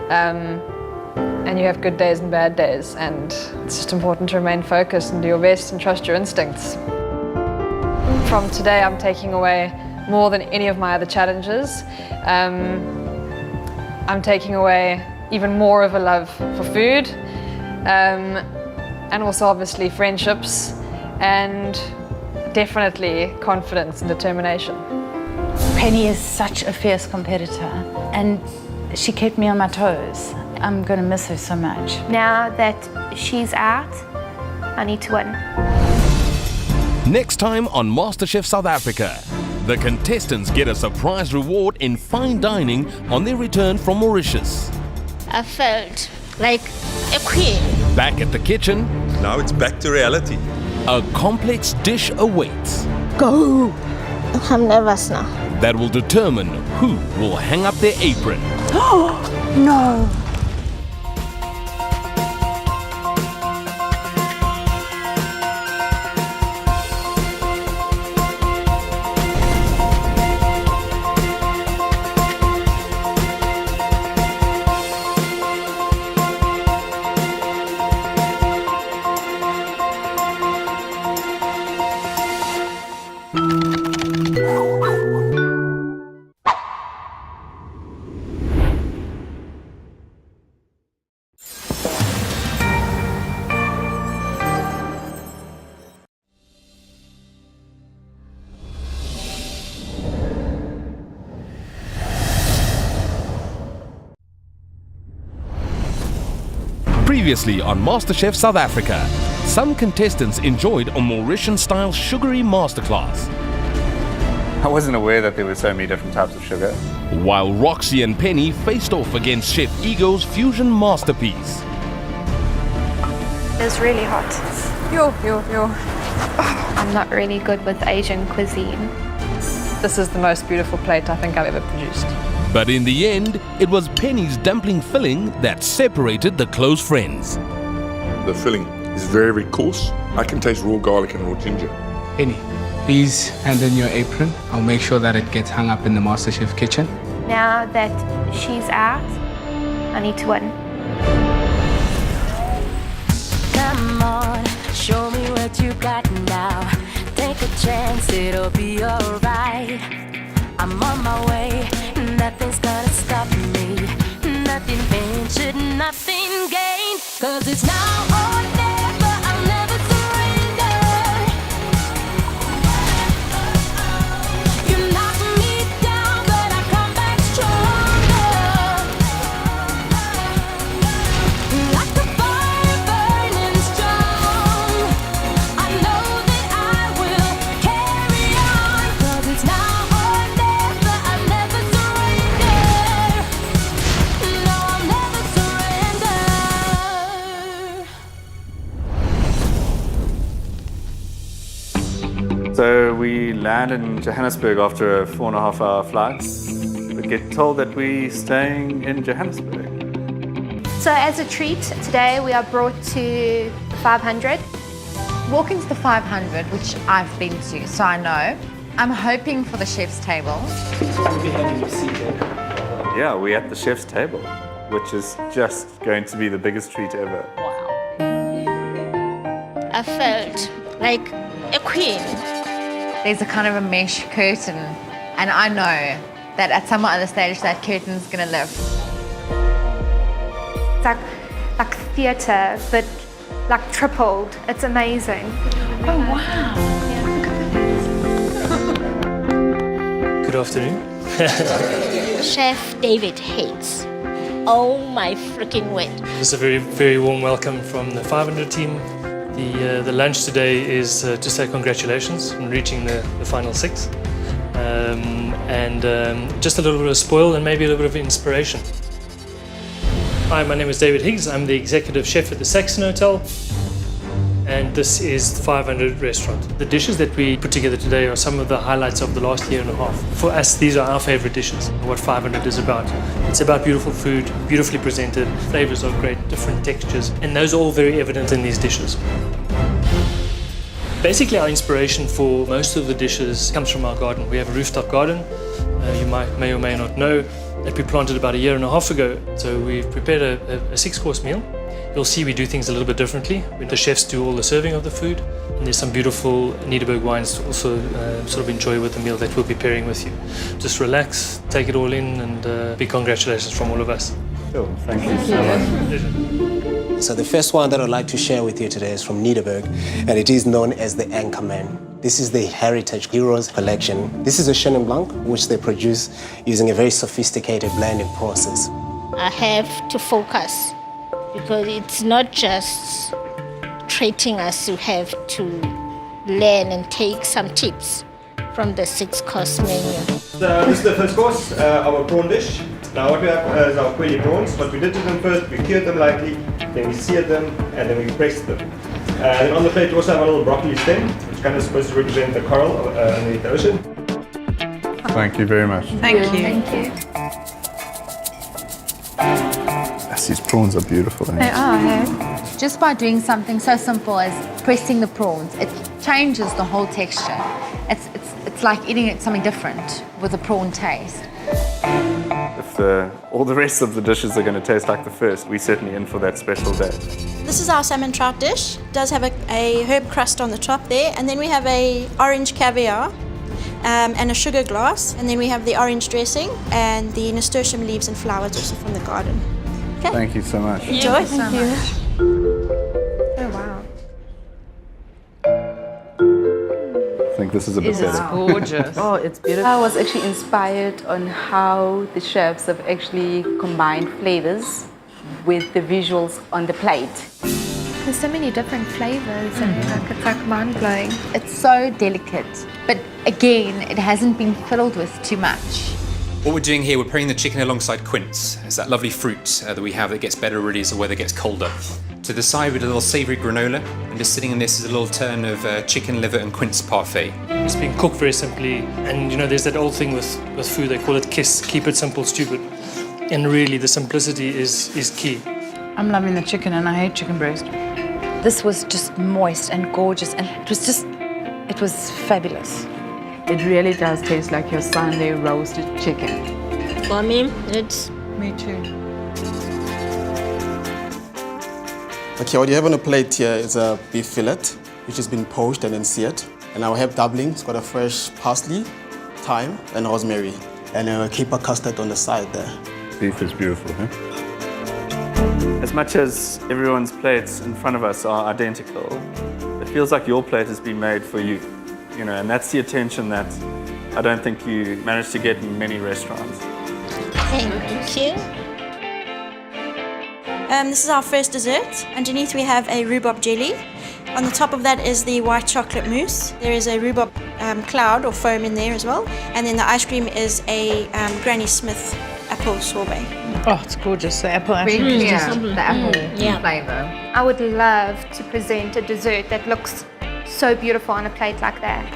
And you have good days and bad days, and it's just important to remain focused and do your best and trust your instincts. From today, I'm taking away more than any of my other challenges. I'm taking away even more of a love for food, and also obviously friendships, and definitely confidence and determination. Penny is such a fierce competitor, and she kept me on my toes. I'm going to miss her so much. Now that she's out, I need to win. Next time on MasterChef South Africa, the contestants get a surprise reward in fine dining on their return from Mauritius. I felt like a queen. Back at the kitchen, now it's back to reality. A complex dish awaits. Go! I'm nervous now. That will determine who will hang up their apron. No! Previously on MasterChef South Africa, some contestants enjoyed a Mauritian-style sugary masterclass, I wasn't aware that there were so many different types of sugar. while Roxy and Penny faced off against Chef Ego's fusion masterpiece. It's really hot. Yo. I'm not really good with Asian cuisine. This is the most beautiful plate I think I've ever produced. But in the end, it was Penny's dumpling filling that separated the close friends. The filling is very, very coarse. I can taste raw garlic and raw ginger. Penny, please hand in your apron. I'll make sure that it gets hung up in the MasterChef kitchen. Now that she's out, I need to win. Come on, show me what you got now. Take a chance, it'll be alright. I'm on my way, nothing's gonna stop me. Nothing ventured, nothing gained. 'Cause it's now or never, I'll never surrender. You knock me down, but I come back stronger. Like a fire burning strong, I know that I will carry on. 'Cause it's now or never, I'll never surrender. No, I'll never surrender. So we land in Johannesburg after a 4.5-hour flight. We get told that we're staying in Johannesburg. So as a treat, today we are brought to 500. Walking to the 500, which I've been to, so I know. I'm hoping for the chef's table. Yeah, we're at the chef's table, which is just going to be the biggest treat ever. I felt like a queen. There's a kind of a mesh curtain, and I know that at some other stage that curtain's gonna live. It's like theatre, but like tripled. It's amazing. Oh wow! Good afternoon. Chef David hates. Oh my freaking word. It's a very, very warm welcome from the 500 team. The lunch today is to say congratulations on reaching the final 6. And just a little bit of spoil and maybe a little bit of inspiration. Hi, my name is David Higgs. I'm the executive chef at the Saxon Hotel. And this is the 500 restaurant. The dishes that we put together today are some of the highlights of the last year and a half. For us, these are our favorite dishes, what 500 is about. It's about beautiful food, beautifully presented, flavors are great, different textures, and those are all very evident in these dishes. Basically, our inspiration for most of the dishes comes from our garden. We have a rooftop garden. You may or may not know that we planted about a year and a half ago. So we've prepared a 6-course meal. You'll see we do things a little bit differently. The chefs do all the serving of the food. And there's some beautiful Nederburg wines to also sort of enjoy with the meal that we'll be pairing with you. Just relax, take it all in, and big congratulations from all of us. Cool. Thank you so much. So the first one that I'd like to share with you today is from Nederburg, and it is known as the Anchorman. This is the Heritage Heroes collection. This is a Chenin Blanc, which they produce using a very sophisticated blending process. I have to focus because it's not just treating us. You have to learn and take some tips from the 6-course menu. So this is the first course, our prawn dish. Now what we have is our quail prawns. What we did to them first, we cured them lightly, then we seared them, and then we pressed them. And on the plate we also have a little broccoli stem, which kind of supposed to represent the coral underneath the ocean. Thank you very much. Thank you. Thank you. Yes, these prawns are beautiful. They are, hey? Just by doing something so simple as pressing the prawns, it changes the whole texture. It's like eating something different with a prawn taste. If all the rest of the dishes are going to taste like the first, we're certainly in for that special day. This is our salmon trout dish. It does have a herb crust on the top there, and then we have a orange caviar and a sugar glass, and then we have the orange dressing and the nasturtium leaves and flowers also from the garden. Okay. Thank you so much. Enjoy. Thank you. Oh wow. I think this is a bit It's better. gorgeous. Oh, it's beautiful. I was actually inspired on how the chefs have actually combined flavors with the visuals on the plate. There's so many different flavors and it's like mind-blowing. It's so delicate, but again, it hasn't been fiddled with too much. What we're doing here, we're pairing the chicken alongside quince. It's that lovely fruit that we have that gets better really as the weather gets colder. To the side with a little savoury granola, and just sitting in this is a little turn of chicken liver and quince parfait. It's been cooked very simply, and you know, there's that old thing with food, they call it KISS, keep it simple, stupid. And really, the simplicity is key. I'm loving the chicken and I hate chicken breast. This was just moist and gorgeous and it was fabulous. It really does taste like your Sunday roasted chicken. For me, it's... Me too. Okay, what you have on the plate here is a beef fillet, which has been poached and then seared. And I have dumpling. It's got a fresh parsley, thyme, and rosemary. And a caper custard on the side there. Beef is beautiful, huh? As much as everyone's plates in front of us are identical, it feels like your plate has been made for you. You know, and that's the attention that I don't think you manage to get in many restaurants. Thank you. This is our first dessert. Underneath we have a rhubarb jelly. On the top of that is the white chocolate mousse. There is a rhubarb cloud or foam in there as well. And then the ice cream is a Granny Smith apple sorbet. Oh, it's gorgeous. The apple Very actually clear, is just... the apple flavor. I would love to present a dessert that looks so beautiful on a plate like that.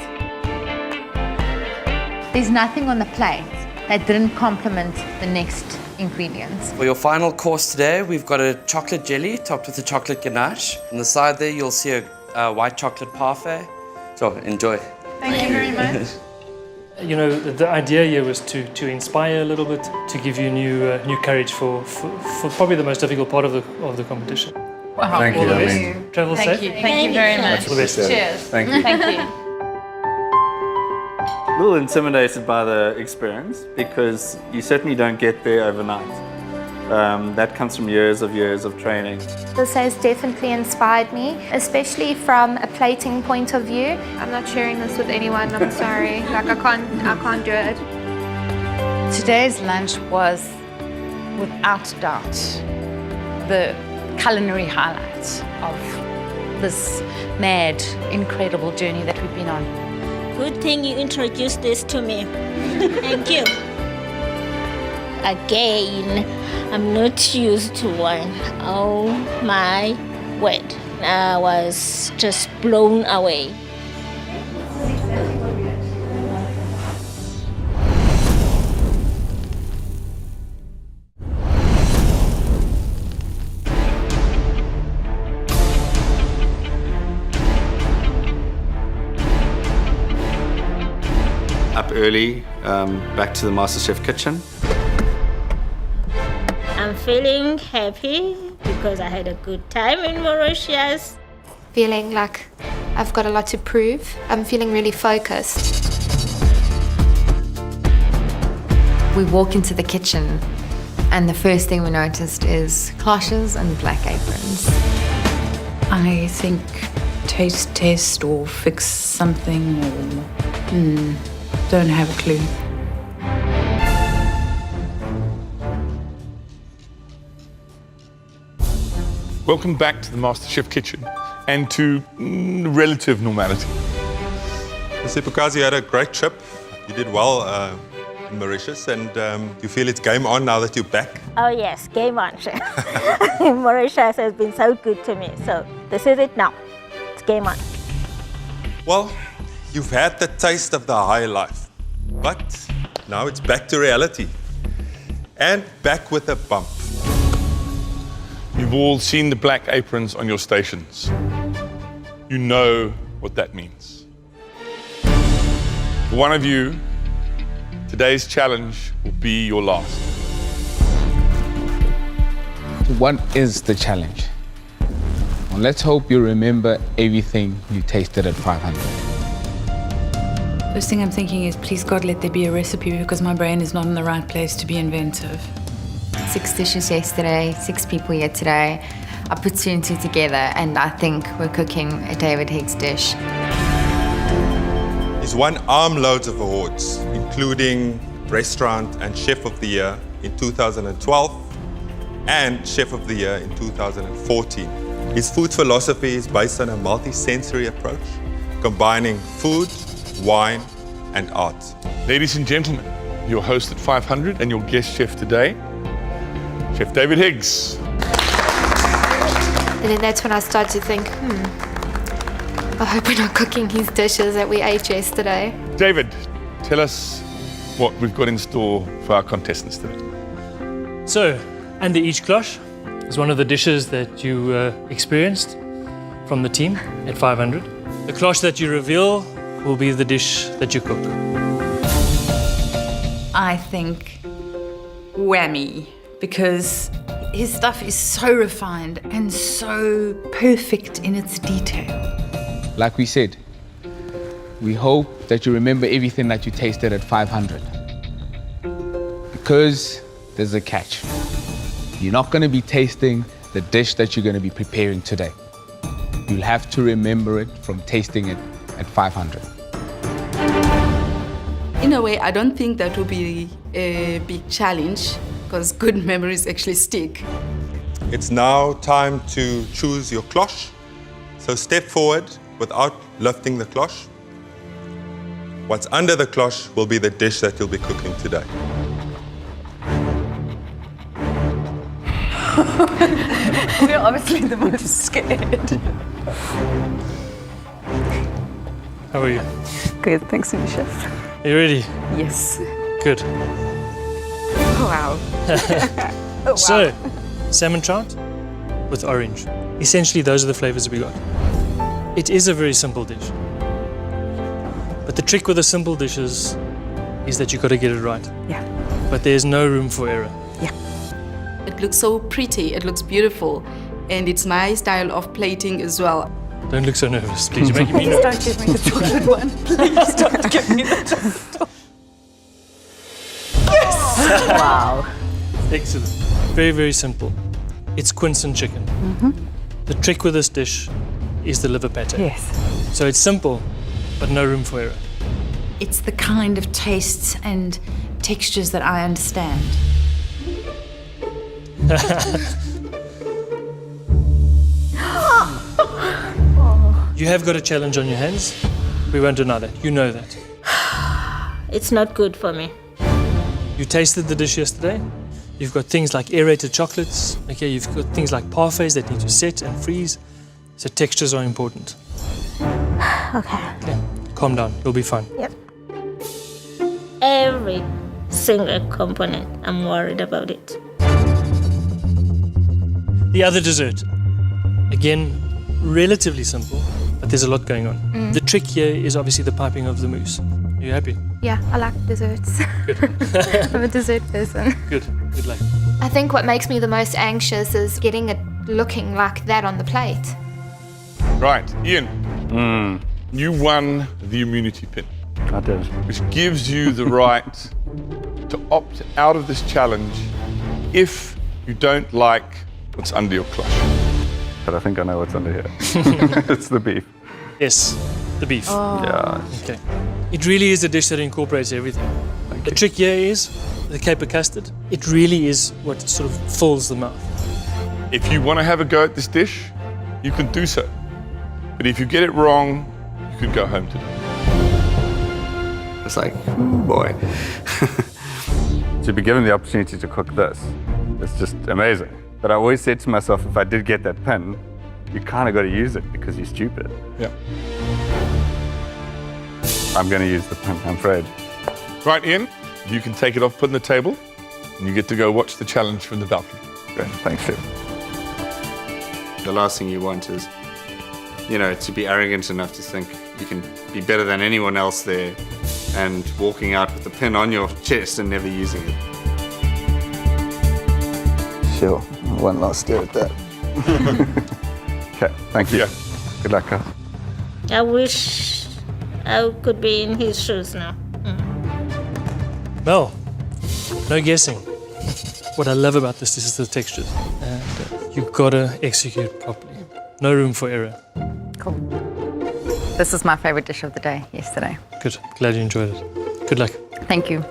There's nothing on the plate that didn't complement the next ingredients. For your final course today, we've got a chocolate jelly topped with a chocolate ganache. On the side there, you'll see a white chocolate parfait. So enjoy. Thank you very much. You know, the idea here was to inspire a little bit, to give you new courage for probably the most difficult part of the competition. Wow. Thank you. I mean, travel safe. Thank you very much. All the best. Cheers. Thank you. Thank you. A little intimidated by the experience because you certainly don't get there overnight. That comes from years of training. This has definitely inspired me, especially from a plating point of view. I'm not sharing this with anyone, I'm sorry. Like I can't do it. Today's lunch was, without doubt, the culinary highlight of this mad, incredible journey that we've been on. Good thing you introduced this to me. Thank you. Again, I'm not used to wine. Oh my word. I was just blown away. Up early, back to the MasterChef kitchen. I'm feeling happy because I had a good time in Mauritius. Feeling like I've got a lot to prove. I'm feeling really focused. We walk into the kitchen and the first thing we noticed is cloches and black aprons. I think taste or fix something or... don't have a clue. Welcome back to the MasterChef kitchen and to relative normality. Mr. Pukazi, you had a great trip. You did well in Mauritius, and you feel it's game on now that you're back? Oh yes, game on. Mauritius has been so good to me, so this is it now. It's game on. Well, you've had the taste of the high life, but now it's back to reality. And back with a bump. You've all seen the black aprons on your stations. You know what that means. For one of you, today's challenge will be your last. What is the challenge? Well, let's hope you remember everything you tasted at 500. First thing I'm thinking is, please God, let there be a recipe because my brain is not in the right place to be inventive. 6 dishes yesterday, 6 people here today. I put 2 and 2 together and I think we're cooking a David Hicks dish. He's won armloads of awards, including Restaurant and Chef of the Year in 2012, and Chef of the Year in 2014. His food philosophy is based on a multi-sensory approach, combining food, wine, and art. Ladies and gentlemen, your host at 500 and your guest chef today, Chef David Higgs. And then that's when I started to think, I hope we're not cooking his dishes that we ate yesterday. David, tell us what we've got in store for our contestants today. So, under each cloche is one of the dishes that you experienced from the team at 500. The cloche that you reveal will be the dish that you cook. I think whammy, because his stuff is so refined and so perfect in its detail. Like we said, we hope that you remember everything that you tasted at 500. Because there's a catch. You're not going to be tasting the dish that you're going to be preparing today. You'll have to remember it from tasting it at 500. In a way, I don't think that will be a big challenge because good memories actually stick. It's now time to choose your cloche. So step forward without lifting the cloche. What's under the cloche will be the dish that you'll be cooking today. We're obviously the most scared. How are you? Good, thanks to the chef. Are you ready? Yes. Good. Oh, wow. Oh, wow. So, salmon trout with orange. Essentially, those are the flavors we got. It is a very simple dish. But the trick with the simple dishes is that you got to get it right. Yeah. But there's no room for error. It looks so pretty, it looks beautiful, and it's my style of plating as well. Don't look so nervous, please. You're making me Please nervous. don't give me the chocolate one. Please don't give me the chocolate. Yes! Wow. Excellent. Very, very simple. It's quince and chicken. The trick with this dish is the liver pate. Yes. So it's simple, but no room for error. It's the kind of tastes and textures that I understand. You have got a challenge on your hands. We won't deny that. You know that. It's not good for me. You tasted the dish yesterday. You've got things like aerated chocolates. Okay, you've got things like parfaits that need to set and freeze. So textures are important. Okay. Calm down. You'll be fine. Yep. Every single component, I'm worried about it. The other dessert. Again, relatively simple, but there's a lot going on. The trick here is obviously the piping of the mousse. Are you happy? Yeah, I like desserts. Good. I'm a dessert person. Good. Good luck. I think what makes me the most anxious is getting it looking like that on the plate. Right, Ian. You won the immunity pin. I did. Which gives you the right to opt out of this challenge if you don't like what's under your cloche. But I think I know what's under here. It's the beef. Yes, the beef. Yeah. Okay. It really is a dish that incorporates everything. The trick here is the caper custard. It really is what sort of fills the mouth. If you want to have a go at this dish, you can do so. But if you get it wrong, you can go home today. It's like, ooh, boy. To be given the opportunity to cook this, it's just amazing. But I always said to myself, if I did get that pin, you kind of got to use it because you're stupid. Yeah. I'm going to use the pin, I'm afraid. Right, Ian, you can take it off, put it on the table, and you get to go watch the challenge from the balcony. Great, thanks, Chef. The last thing you want is, you know, to be arrogant enough to think you can be better than anyone else there and walking out with the pin on your chest and never using it. Sure, one last stir at that. Okay, thank you. Good luck, guys. I wish I could be in his shoes now. Well, no guessing. What I love about this is the textures. And you've got to execute properly. No room for error. Cool. This is my favorite dish of the day yesterday. Good. Glad you enjoyed it. Good luck. Thank you.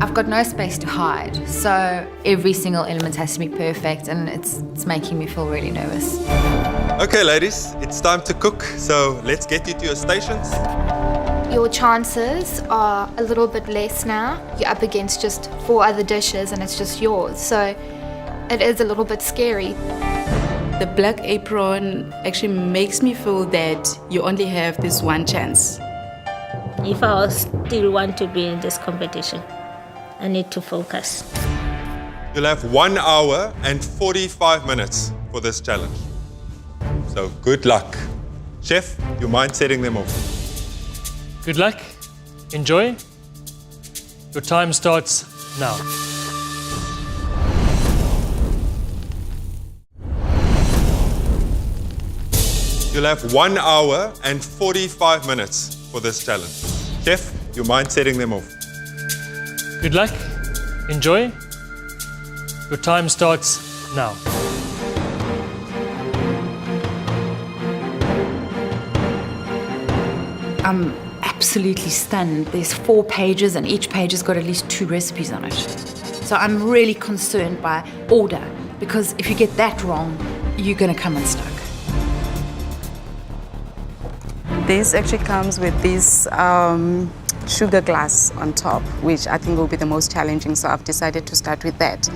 I've got no space to hide. So every single element has to be perfect, and it's making me feel really nervous. Okay, ladies, it's time to cook. So let's get you to your stations. Your chances are a little bit less now. You're up against just 4 other dishes and it's just yours. So it is a little bit scary. The black apron actually makes me feel that you only have this one chance. If I still want to be in this competition, I need to focus. You'll have 1 hour and 45 minutes for this challenge. So good luck. Chef, you mind setting them off? Good luck. Enjoy. Your time starts now. You'll have 1 hour and 45 minutes for this challenge. Chef, you mind setting them off? Good luck. Enjoy. Your time starts now. I'm absolutely stunned. There's 4 pages and each page has got at least 2 recipes on it. So I'm really concerned by order, because if you get that wrong, you're going to come unstuck. This actually comes with this sugar glass on top, which I think will be the most challenging, so I've decided to start with that.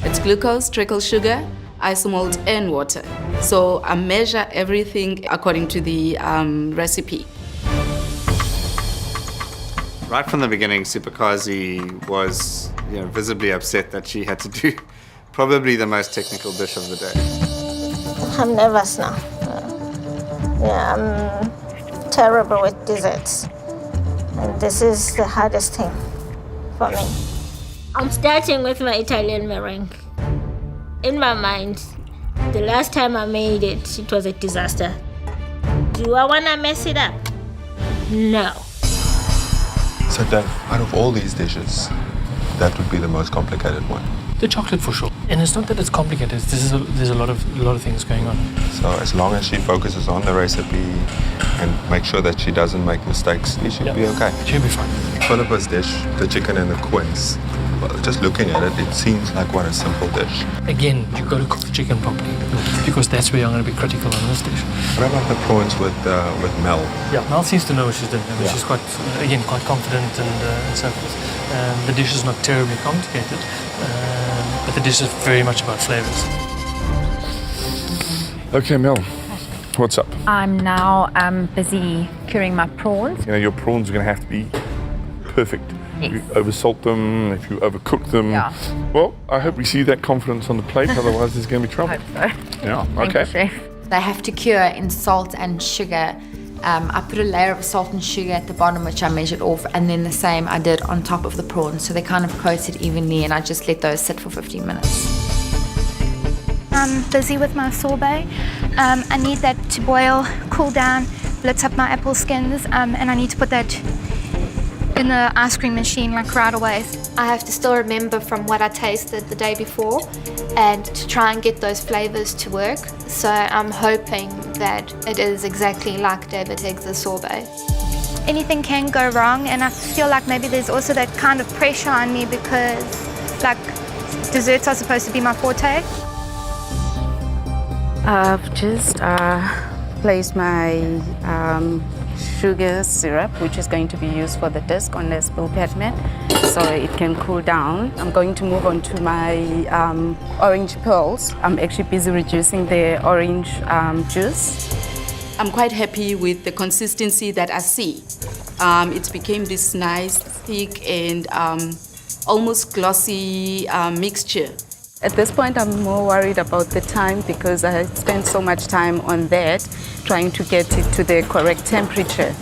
It's glucose, treacle sugar, isomalt and water. So I measure everything according to the recipe. Right from the beginning, Superkazi was visibly upset that she had to do probably the most technical dish of the day. I'm nervous now. Yeah, I'm terrible with desserts. And this is the hardest thing for me. I'm starting with my Italian meringue. In my mind, the last time I made it, it was a disaster. Do I want to mess it up? No. So Dave, out of all these dishes, that would be the most complicated one. The chocolate for sure. And it's not that it's complicated. There's a lot of things going on. So as long as she focuses on the recipe and make sure that she doesn't make mistakes, she should be okay. She'll be fine. Philippa's dish, the chicken and the quince, well, just looking at it, it seems like what a simple dish. Again, you've got to cook the chicken properly, because that's where I'm going to be critical on this dish. What about the prawns with Mel? Yeah, Mel seems to know what she's doing. I mean, she's quite confident and so forth. The dish is not terribly complicated, but the dish is very much about flavours. Okay, Mel, what's up? I'm now busy curing my prawns. Your prawns are going to have to be perfect. Yes. If you oversalt them, if you overcook them. Yeah. Well, I hope we see that confidence on the plate, otherwise there's going to be trouble. I hope so. Yeah, Thank okay. you, Chef. They have to cure in salt and sugar. I put a layer of salt and sugar at the bottom, which I measured off, and then the same I did on top of the prawns. So they kind of coated evenly, and I just let those sit for 15 minutes. I'm busy with my sorbet. I need that to boil, cool down, blitz up my apple skins, and I need to put that in the ice cream machine like right away. I have to still remember from what I tasted the day before and to try and get those flavors to work. So I'm hoping that it is exactly like David Higgs' sorbet. Anything can go wrong, and I feel like maybe there's also that kind of pressure on me because like desserts are supposed to be my forte. I've just placed my sugar syrup, which is going to be used for the disc on the spill parchment, so it can cool down. I'm going to move on to my orange pearls. I'm actually busy reducing the orange juice. I'm quite happy with the consistency that I see. It became this nice, thick and almost glossy mixture. At this point, I'm more worried about the time because I spent so much time on that, trying to get it to the correct temperature.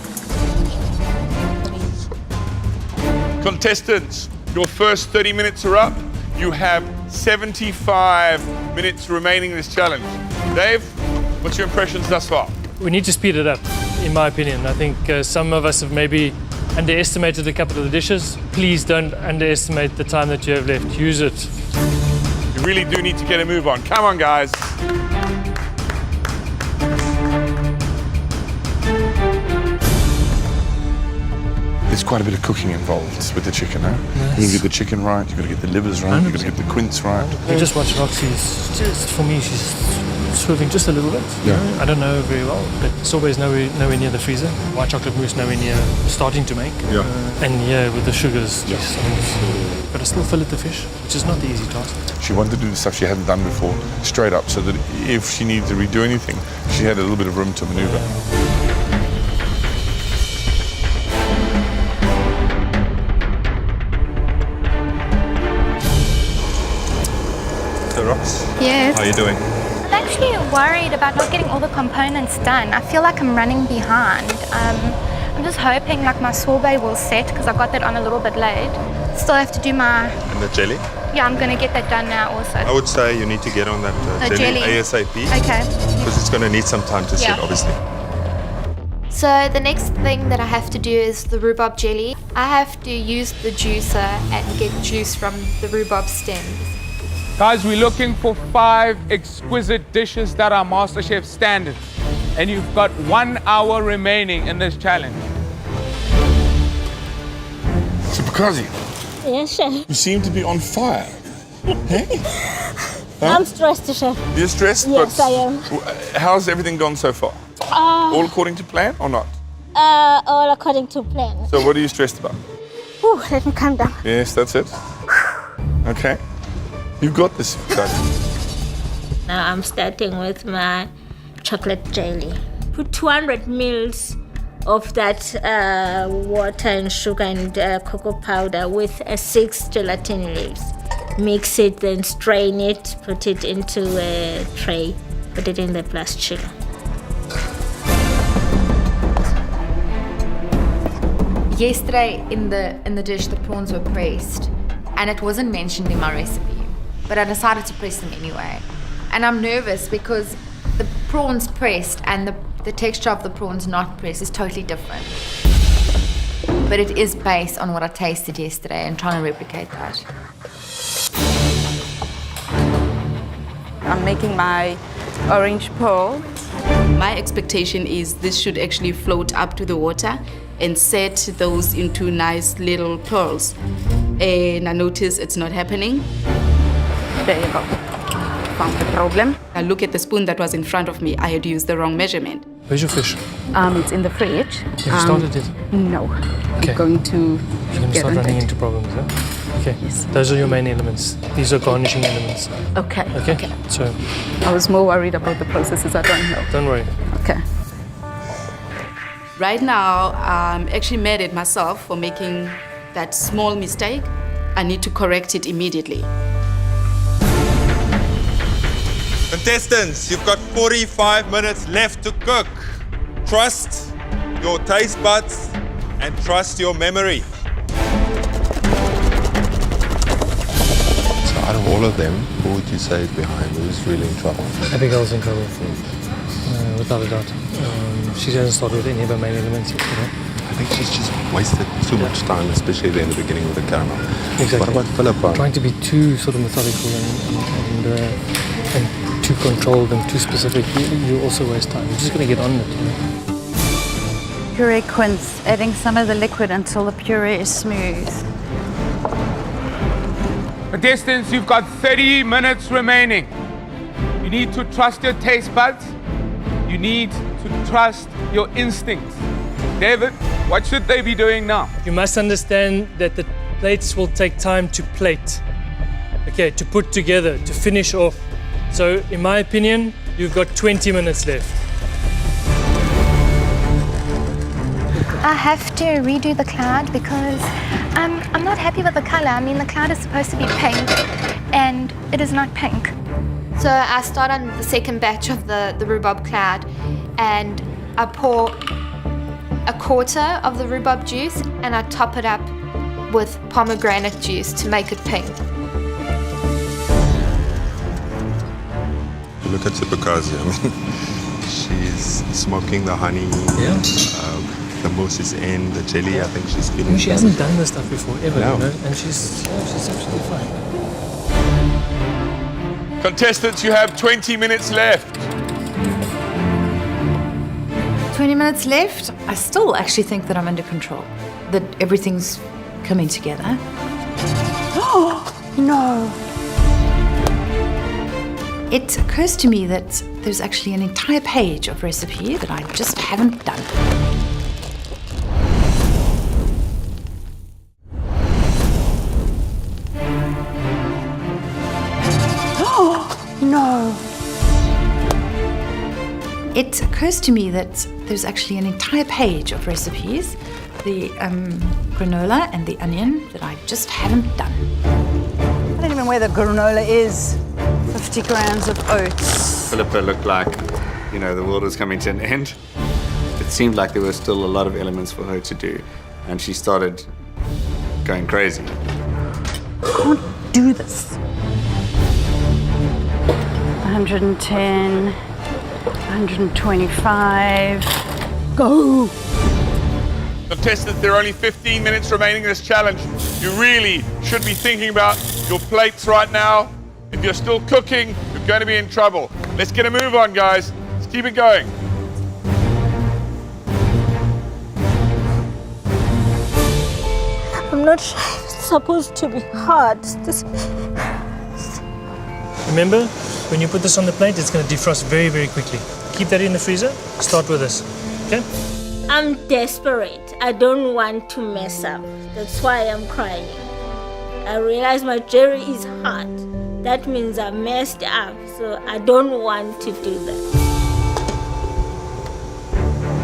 Contestants, your first 30 minutes are up. You have 75 minutes remaining in this challenge. Dave, what's your impressions thus far? We need to speed it up, in my opinion. I think some of us have maybe underestimated a couple of the dishes. Please don't underestimate the time that you have left. Use it. You really do need to get a move on. Come on, guys. There's quite a bit of cooking involved with the chicken, huh? Yes. You can get the chicken right, you've got to get the livers right, you've got to get the quince right. You just watch Roxy's, just for me, she's swerving just a little bit. You know? I don't know very well, but sorbet's nowhere near the freezer. White chocolate mousse nowhere near starting to make. Yeah. And yeah, with the sugars, but I still fillet the fish, which is not the easy task. She wanted to do the stuff she hadn't done before, straight up, so that if she needed to redo anything, she had a little bit of room to maneuver. So Rox, Yes. how are you doing? I'm actually worried about not getting all the components done. I feel like I'm running behind. I'm just hoping like my sorbet will set because I got that on a little bit late. Still have to do my... And the jelly? Yeah, I'm going to get that done now also. I would say you need to get on that The jelly jelly. ASAP. Okay. Because it's going to need some time to Yeah. set, obviously. So the next thing that I have to do is the rhubarb jelly. I have to use the juicer and get juice from the rhubarb stems. Guys, we're looking for 5 exquisite dishes that are MasterChef standards. And you've got 1 hour remaining in this challenge. So Bukazi, Yes, chef. you seem to be on fire. Hey? I'm stressed, chef. You're stressed? Yes, but I am. How's everything gone so far? All according to plan or not? All according to plan. So what are you stressed about? Whew, let me calm down. Yes, that's it. Okay. You've got this, Bukazi. Now I'm starting with my chocolate jelly. Put 200 mils of that water and sugar and cocoa powder with 6 gelatin leaves. Mix it, then strain it, put it into a tray, put it in the plus chiller. Yesterday in the dish, the prawns were pressed, and it wasn't mentioned in my recipe, but I decided to press them anyway. And I'm nervous because the prawns pressed and the texture of the prawns not pressed is totally different. But it is based on what I tasted yesterday and trying to replicate that. I'm making my orange pearl. My expectation is this should actually float up to the water and set those into nice little pearls. And I notice it's not happening. There you go. Found the problem. I look at the spoon that was in front of me. I had used the wrong measurement. Where's your fish? It's in the fridge. Have you started it? No. Okay. I'm going to You're going to get start on running it. into problems, yeah? Okay. Yes. Those are your main elements. These are garnishing elements. Okay. Okay? So, I was more worried about the processes. I don't know. don't worry. Okay. Right now, I'm actually mad at myself for making that small mistake. I need to correct it immediately. Contestants, you've got 45 minutes left to cook. Trust your taste buds and trust your memory. So out of all of them, who would you say is behind? Who's really in trouble? Abigail's in trouble, without a doubt. She hasn't started with any of her main elements yet, you know? I think she's just wasted too much time, especially in the beginning with the caramel. Exactly. What about Philippa? Trying to be too sort of methodical and too controlled and too specific, you also waste time. You're just going to get on it, you know? Puree quince, adding some of the liquid until the puree is smooth. Contestants, you've got 30 minutes remaining. You need to trust your taste buds. You need to trust your instincts. David, what should they be doing now? You must understand that the plates will take time to plate. Okay, to put together, to finish off. So, in my opinion, you've got 20 minutes left. I have to redo the cloud because I'm not happy with the color. I mean, the cloud is supposed to be pink and it is not pink. So I start on the second batch of the rhubarb cloud and I pour a quarter of the rhubarb juice and I top it up with pomegranate juice to make it pink. Look at Bukazi. I mean, she's smoking the honey. Yeah. The mousse is in, the jelly, I think she's feeling. She hasn't done this stuff before, ever, No. you know? And she's absolutely fine. Contestants, you have 20 minutes left. 20 minutes left. I still actually think that I'm under control. that everything's coming together. Oh, no. It occurs to me that there's actually an entire page of recipe that I just haven't done. Oh, no. It occurs to me that there's actually an entire page of recipes, the granola and the onion, that I just haven't done. I don't even know where the granola is. 50 grams of oats. Philippa looked like, you know, the world was coming to an end. It seemed like there were still a lot of elements for her to do, and she started going crazy. I can't do this. 110, 125, go! Contestants, there are only 15 minutes remaining in this challenge. You really should be thinking about your plates right now. If you're still cooking, you're going to be in trouble. Let's get a move on, guys. Let's keep it going. I'm not sure it's supposed to be hard. Remember, when you put this on the plate, it's going to defrost very, very quickly. Keep that in the freezer. Start with this, okay? I'm desperate. I don't want to mess up. That's why I'm crying. I realize my jelly is hard. That means I messed up, so I don't want to do that.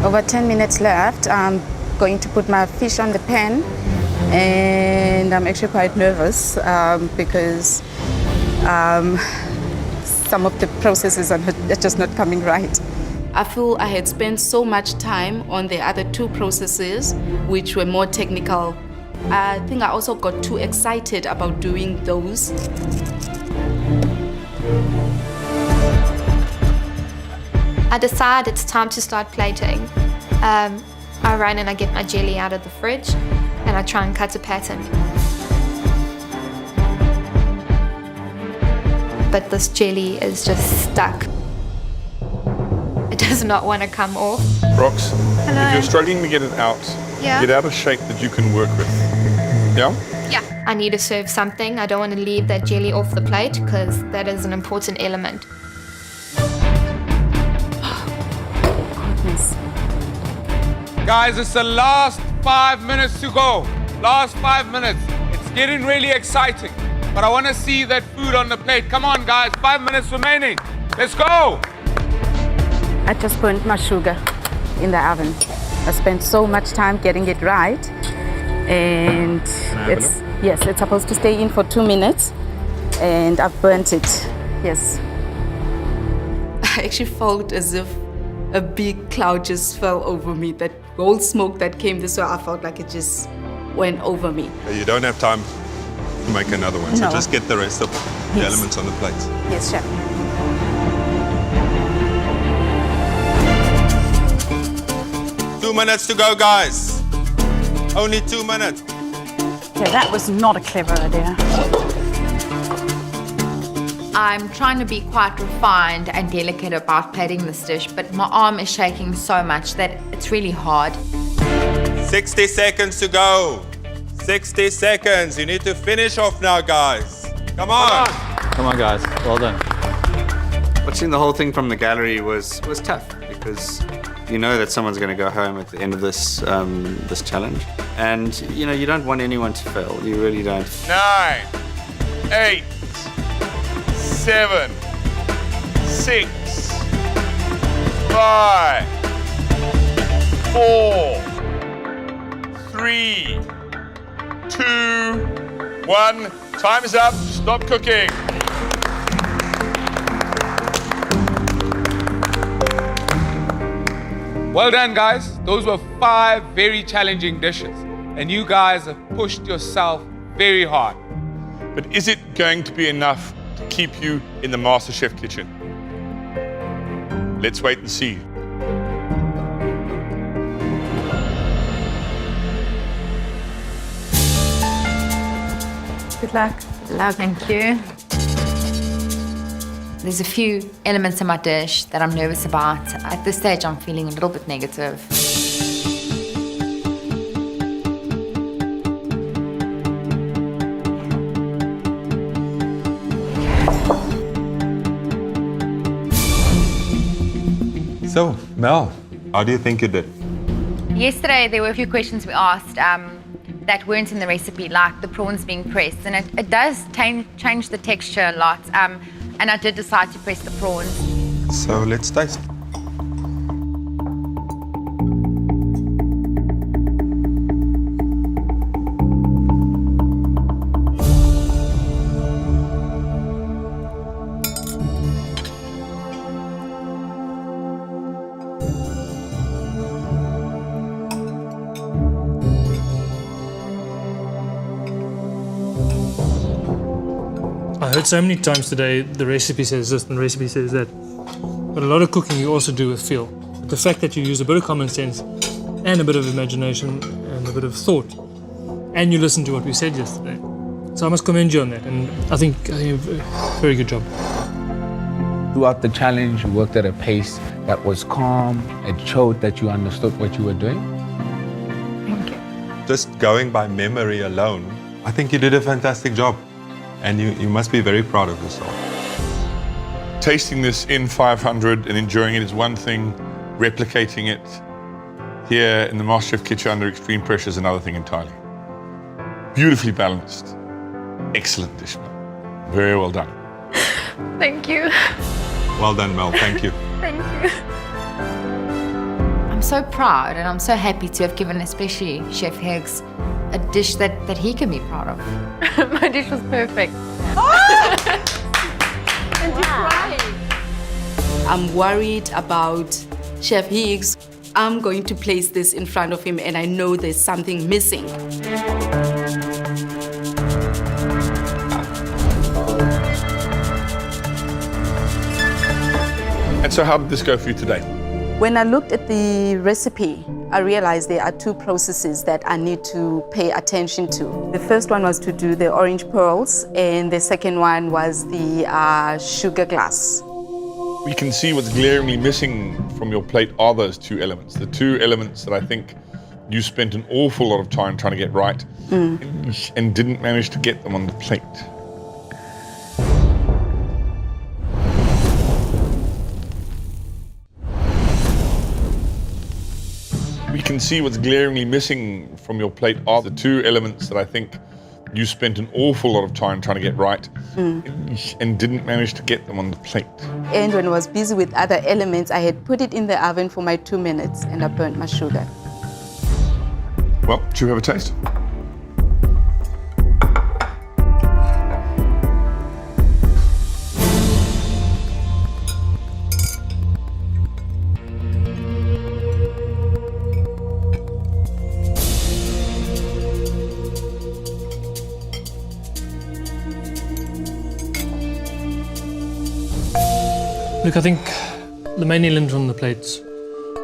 Over 10 minutes left. I'm going to put my fish on the pan, and I'm actually quite nervous because some of the processes are just not coming right. I feel I had spent so much time on the other two processes, which were more technical. I think I also got too excited about doing those. I decide it's time to start plating. I run and I get my jelly out of the fridge and I try and cut a pattern. But this jelly is just stuck. It does not want to come off. Rox, if you're struggling to get it out, Yeah. get out a shape that you can work with. Yeah? Yeah. I need to serve something. I don't want to leave that jelly off the plate because that is an important element. Guys, it's the last 5 minutes to go. Last 5 minutes. It's getting really exciting. But I want to see that food on the plate. Come on, guys. 5 minutes remaining. Let's go. I just burnt my sugar in the oven. I spent so much time getting it right, and it's supposed to stay in for 2 minutes, and I've burnt it. Yes. I actually felt as if a big cloud just fell over me. That gold smoke that came this way, I felt like it just went over me. You don't have time to make another one, so No. just get the rest of the elements on the plate. Yes, chef. 2 minutes to go, guys. Only 2 minutes. Yeah, that was not a clever idea. I'm trying to be quite refined and delicate about plating this dish, but my arm is shaking so much that it's really hard. 60 seconds to go. 60 seconds. You need to finish off now, guys. Come on. Come on, guys. Well done. Watching the whole thing from the gallery was tough because you know that someone's going to go home at the end of this this challenge, and you know you don't want anyone to fail. You really don't. 9, 8, 7, 6, 5, 4, 3, 2, 1. Time is up. Stop cooking. Well done, guys. Those were 5 very challenging dishes, and you guys have pushed yourself very hard. But is it going to be enough to keep you in the MasterChef kitchen? Let's wait and see. Good luck. Good luck. Thank you. There's a few elements in my dish that I'm nervous about. At this stage, I'm feeling a little bit negative. So, Mel, how do you think you did? Yesterday, there were a few questions we asked that weren't in the recipe, like the prawns being pressed, and it does change the texture a lot. And I did decide to press the prawns. So let's taste. I heard so many times today the recipe says this and the recipe says that. But a lot of cooking you also do with feel. But the fact that you use a bit of common sense and a bit of imagination and a bit of thought, and you listen to what we said yesterday. So I must commend you on that, and I think very good job. Throughout the challenge, you worked at a pace that was calm. It showed that you understood what you were doing. Thank you. Just going by memory alone, I think you did a fantastic job. And you must be very proud of yourself. Tasting this in 500 and enjoying it is one thing. Replicating it here in the MasterChef kitchen under extreme pressure is another thing entirely. Beautifully balanced. Excellent dish, Mel. Very well done. Thank you. Well done, Mel. Thank you. Thank you. I'm so proud and I'm so happy to have given especially Chef Higgs a dish that he can be proud of. My dish was perfect. And you cried. I'm worried about Chef Higgs. I'm going to place this in front of him and I know there's something missing. And so how did this go for you today? When I looked at the recipe, I realized there are two processes that I need to pay attention to. The first one was to do the orange pearls, and the second one was the sugar glass. We can see what's glaringly missing from your plate are those two elements. The two elements that I think you spent an awful lot of time trying to get right and didn't manage to get them on the plate. We can see what's glaringly missing from your plate are the two elements that I think you spent an awful lot of time trying to get right and didn't manage to get them on the plate. And when I was busy with other elements, I had put it in the oven for my 2 minutes and I burnt my sugar. Well, should we have a taste? Look, I think the main element on the plates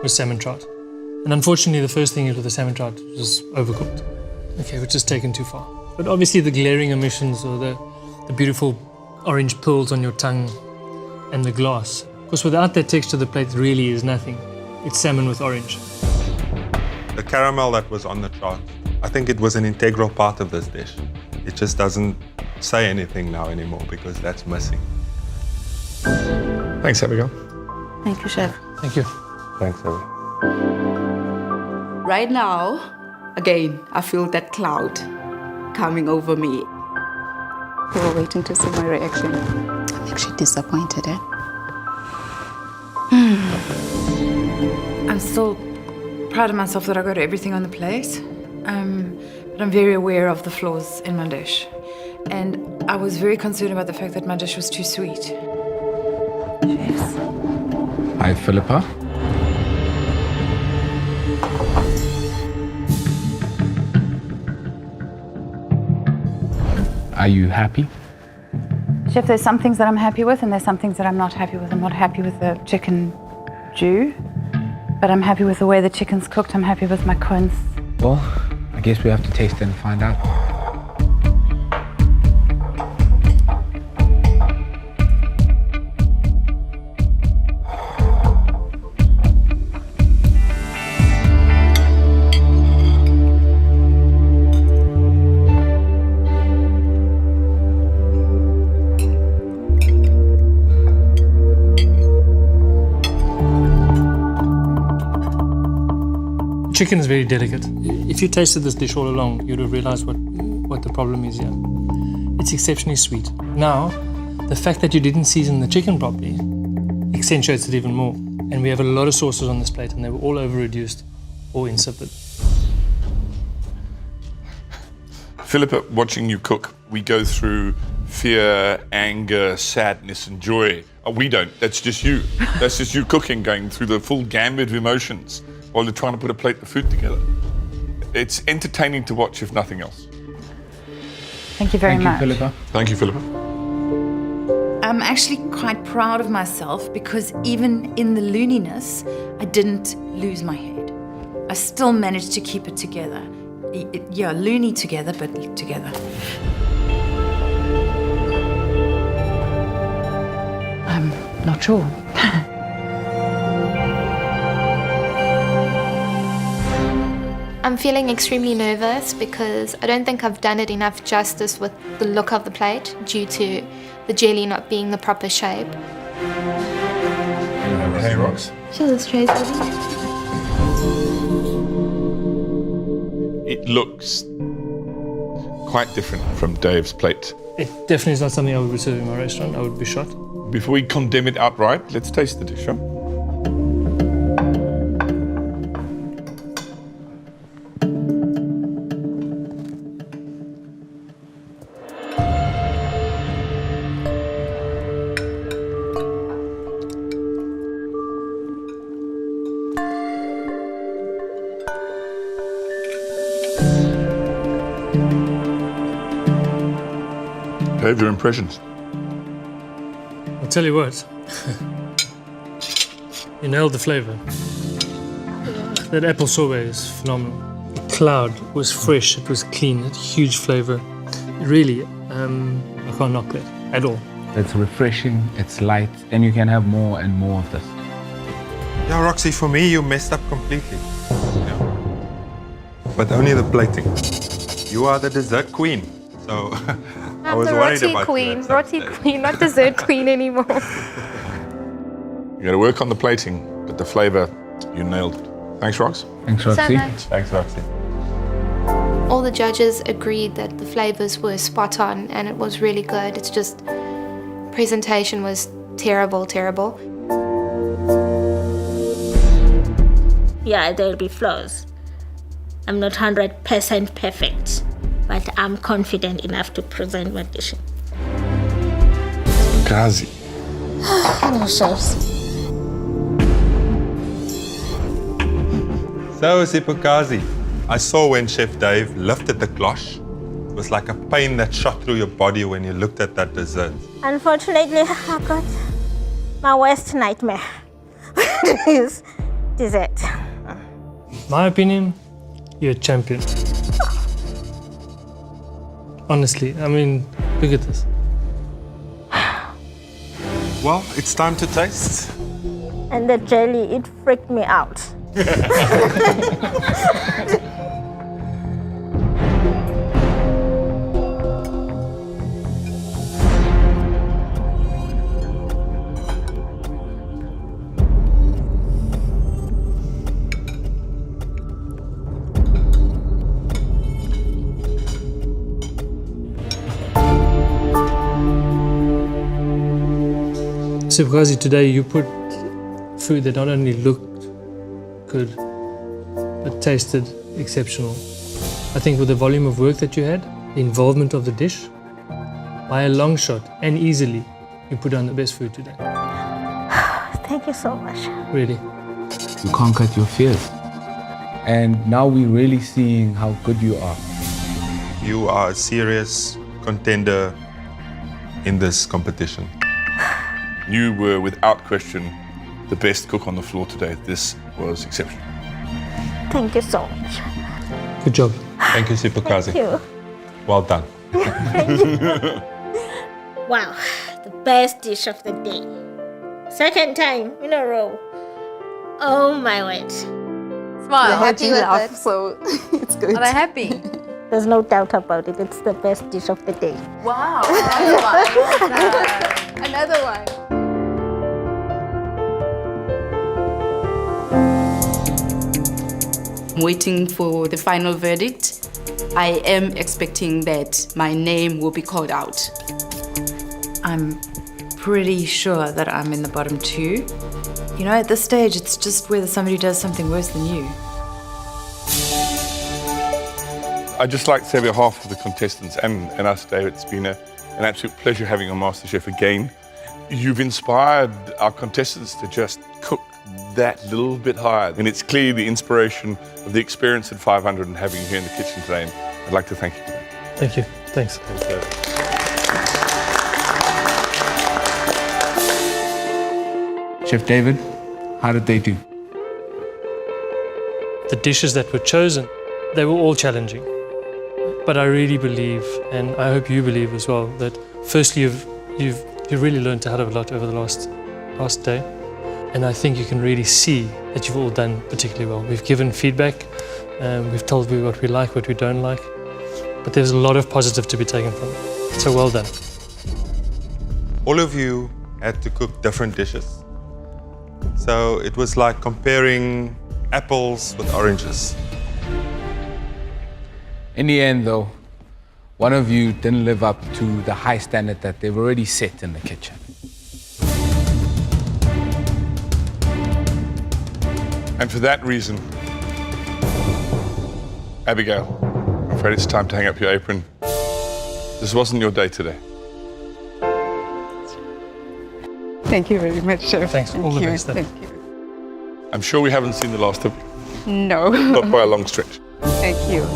was salmon trout. And unfortunately, the first thing with the salmon trout was overcooked. Okay, which is taken too far. But obviously the glaring omissions or the beautiful orange pearls on your tongue and the glass. Because without that texture, the plate really is nothing. It's salmon with orange. The caramel that was on the trout, I think it was an integral part of this dish. It just doesn't say anything now anymore because that's missing. Thanks, Abigail. Thank you, Chef. Thank you. Thanks, Abby. Right now, again, I feel that cloud coming over me. We were waiting to see my reaction. I'm actually disappointed, eh? I'm still proud of myself that I got everything on the plate. But I'm very aware of the flaws in my dish. And I was very concerned about the fact that my dish was too sweet. Chefs. Hi, Philippa. Are you happy? Chef, there's some things that I'm happy with and there's some things that I'm not happy with. I'm not happy with the chicken jus, but I'm happy with the way the chicken's cooked. I'm happy with my quince. Well, I guess we have to taste it and find out. chicken is very delicate. If you tasted this dish all along, you'd have realized what the problem is here. It's exceptionally sweet. Now, the fact that you didn't season the chicken properly accentuates it even more. And we have a lot of sauces on this plate, and they were all over-reduced or insipid. Philippa, watching you cook, we go through fear, anger, sadness, and joy. Oh, we don't. That's just you. That's just you cooking, going through the full gambit of emotions while you're trying to put a plate of food together. It's entertaining to watch, if nothing else. Thank you very much. Thank you, Philippa. Thank you, Philippa. I'm actually quite proud of myself because even in the looniness, I didn't lose my head. I still managed to keep it together. Yeah, loony together, but together. I'm not sure. I'm feeling extremely nervous because I don't think I've done it enough justice with the look of the plate due to the jelly not being the proper shape. Hey, Rox. Sure, this tray's ready. It looks quite different from Dave's plate. It definitely is not something I would be serving in my restaurant. I would be shocked. Before we condemn it outright, let's taste the dish, huh? Dave, your impressions? I'll tell you what. You nailed the flavour. That apple sorbet is phenomenal. The cloud was fresh, it was clean, it had huge flavour. Really, I can't knock that at all. It's refreshing, it's light, and you can have more and more of this. Yeah, Roxy, for me, you messed up completely. Yeah. But only the plating. You are the dessert queen, so I was worried about you. Roti queen, not dessert queen anymore. You got to work on the plating, but the flavour, you nailed it. Thanks, Rox. Thanks, Roxy. So much. Thanks, Roxy. All the judges agreed that the flavours were spot on and it was really good. It's just presentation was terrible. Yeah, there'll be flaws. I'm not 100% perfect, but I'm confident enough to present my dish. Kazi. Hello, chefs. So, Sipukazi, I saw when Chef Dave lifted the cloche. It was like a pain that shot through your body when you looked at that dessert. Unfortunately, I got my worst nightmare. Is dessert. My opinion, you're a champion. Honestly, I mean, look at this. Well, it's time to taste. And the jelly, it freaked me out. Sipukazi, today you put food that not only looked good, but tasted exceptional. I think with the volume of work that you had, the involvement of the dish, by a long shot and easily, you put on the best food today. Thank you so much. Really. You conquered your fears. And now we're really seeing how good you are. You are a serious contender in this competition. You were, without question, the best cook on the floor today. This was exceptional. Thank you so much. Good job. Thank you, Sipukazi. Thank you. Well done. Wow, the best dish of the day. Second time in a row. Oh my word. Smile, happy with it. So it's good. Are they happy? There's no doubt about it. It's the best dish of the day. Wow. Another one. waiting for the final verdict. I am expecting that my name will be called out. I'm pretty sure that I'm in the bottom 2. You know, at this stage, it's just whether somebody does something worse than you. I'd just like to say on behalf of the contestants and us, David, it's been an absolute pleasure having you on MasterChef again. You've inspired our contestants to just cook that little bit higher. And it's clearly the inspiration of the experience at 500 and having you here in the kitchen today. And I'd like to thank you for that. Thank you. Thanks. Thanks, David. Chef David, how did they do? The dishes that were chosen, they were all challenging. But I really believe, and I hope you believe as well, that firstly you've really learned a hell of a lot over the last day. And I think you can really see that you've all done particularly well. We've given feedback, we've told you what we like, what we don't like, but there's a lot of positive to be taken from it. So well done. All of you had to cook different dishes. So it was like comparing apples with oranges. In the end, though, one of you didn't live up to the high standard that they've already set in the kitchen. And for that reason, Abigail, I'm afraid it's time to hang up your apron. This wasn't your day today. Thank you very much, Chef. Thanks. All the best. Thank you. I'm sure we haven't seen the last of you. No. Not by a long stretch. Thank you.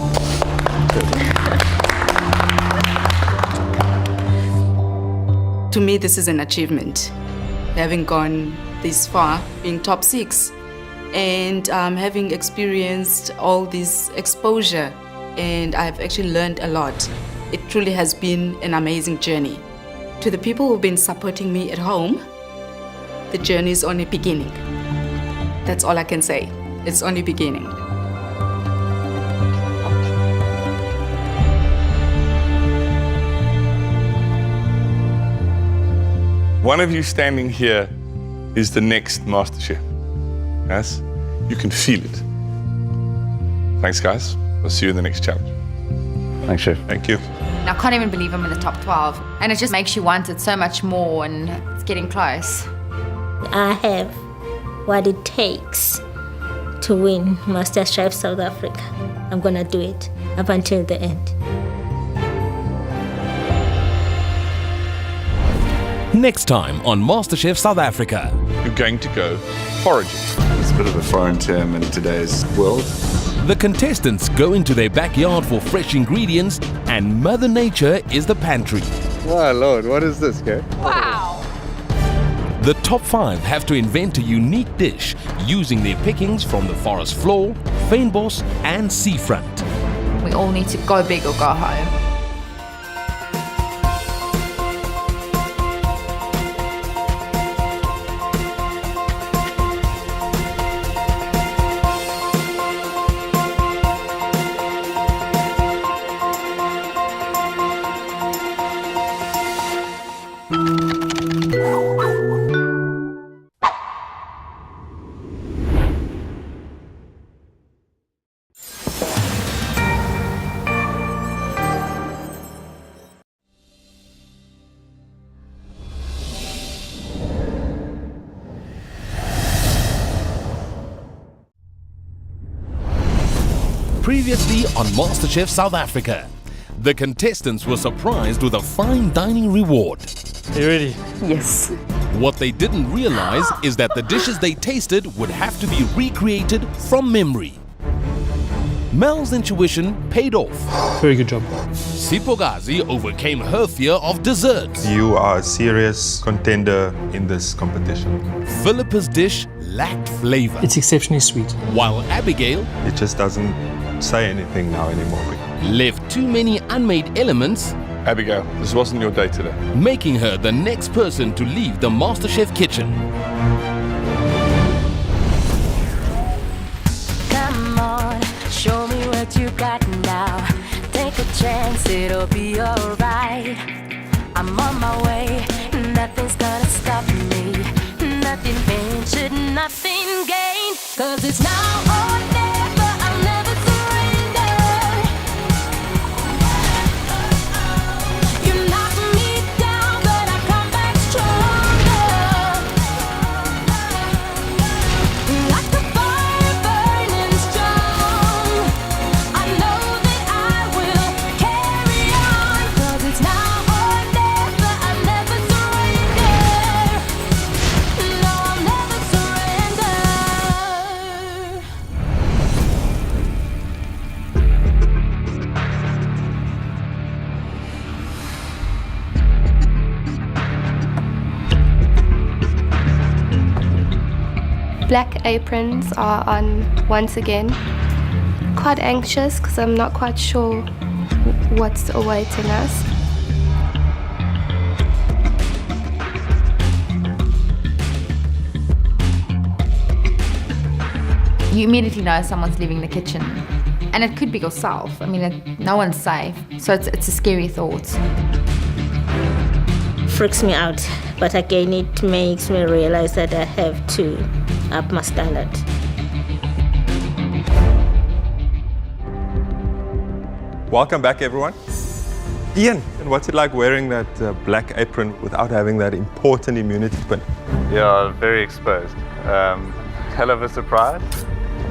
To me, this is an achievement. Having gone this far, being top 6, and having experienced all this exposure, and I've actually learned a lot. It truly has been an amazing journey. To the people who've been supporting me at home, the journey is only beginning. That's all I can say. It's only beginning. One of you standing here is the next MasterChef. Yes? You can feel it. Thanks, guys. We'll see you in the next challenge. Thanks, Chef. Thank you. I can't even believe I'm in the top 12. And it just makes you want it so much more, and it's getting close. I have what it takes to win MasterChef South Africa. I'm gonna do it up until the end. Next time on MasterChef South Africa. You're going to go foraging. It's a bit of a foreign term in today's world. The contestants go into their backyard for fresh ingredients, and Mother Nature is the pantry. Oh, Lord, what is this, guy? Wow! The top 5 have to invent a unique dish using their pickings from the forest floor, fynbos, and seafront. We all need to go big or go home. Previously on MasterChef South Africa, the contestants were surprised with a fine dining reward. Are you ready? Yes. What they didn't realize is that the dishes they tasted would have to be recreated from memory. Mel's intuition paid off. Very good job. Sipogazi overcame her fear of desserts. You are a serious contender in this competition. Philippa's dish lacked flavor. It's exceptionally sweet. While Abigail, It just doesn't say anything now anymore. left too many unmade elements, Abigail, this wasn't your day today. making her the next person to leave the MasterChef kitchen. Come on, show me what you got now. Take a chance, it'll be alright. I'm on my way, nothing's gonna stop me. Nothing ventured, nothing gained. 'Cause it's now or never, I'll never Black aprons are on once again. Quite anxious because I'm not quite sure what's awaiting us. You immediately know someone's leaving the kitchen. And it could be yourself. I mean, no one's safe. So it's a scary thought. Freaks me out, but again it makes me realize that I have to up my standard. Welcome back, everyone. Ian, and what's it like wearing that black apron without having that important immunity pin? Yeah, very exposed. Hell of a surprise.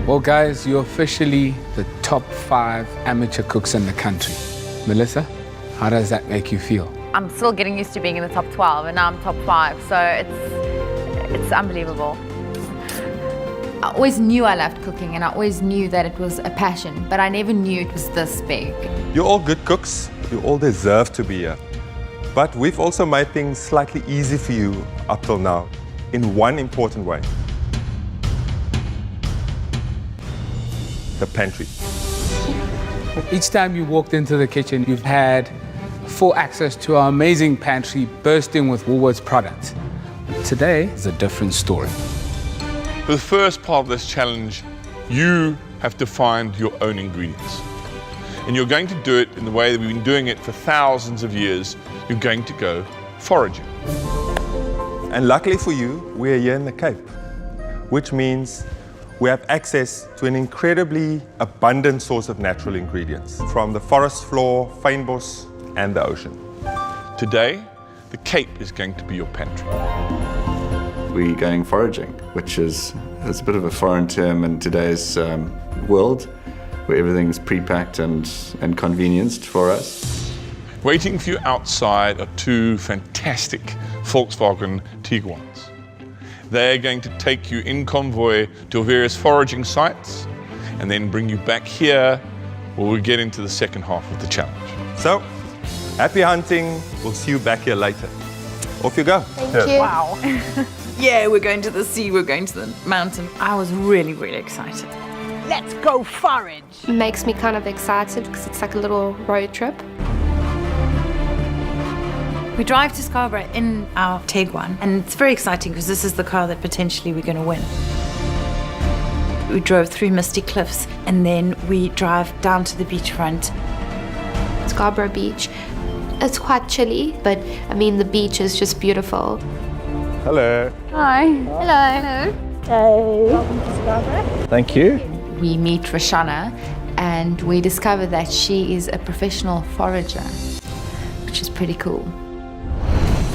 Well, guys, you're officially the top 5 amateur cooks in the country. Melissa, how does that make you feel? I'm still getting used to being in the top 12 and now I'm top 5, so it's unbelievable. I always knew I loved cooking and I always knew that it was a passion, but I never knew it was this big. You're all good cooks. You all deserve to be here. But we've also made things slightly easy for you up till now in one important way. The pantry. Each time you walked into the kitchen, you've had full access to our amazing pantry bursting with Woolworths products. But today is a different story. For the first part of this challenge, you have to find your own ingredients. And you're going to do it in the way that we've been doing it for thousands of years. You're going to go foraging. And luckily for you, we're here in the Cape, which means we have access to an incredibly abundant source of natural ingredients from the forest floor, fynbos, and the ocean. Today, the Cape is going to be your pantry. We're going foraging, which is a bit of a foreign term in today's world, where everything's pre-packed and convenienced for us. Waiting for you outside are 2 fantastic Volkswagen Tiguans. They're going to take you in convoy to various foraging sites and then bring you back here where we get into the second half of the challenge. So, happy hunting. We'll see you back here later. Off you go. Thank you. Wow. Yeah, we're going to the sea, we're going to the mountain. I was really, really excited. Let's go forage. Makes me kind of excited because it's like a little road trip. We drive to Scarborough in our Tiguan, and it's very exciting because this is the car that potentially we're going to win. We drove through Misty Cliffs, and then we drive down to the beachfront. Scarborough Beach. It's quite chilly, but I mean the beach is just beautiful. Hello. Hi. Hello. Hey. Welcome to Scarborough. Thank you. We meet Roshana and we discover that she is a professional forager, which is pretty cool.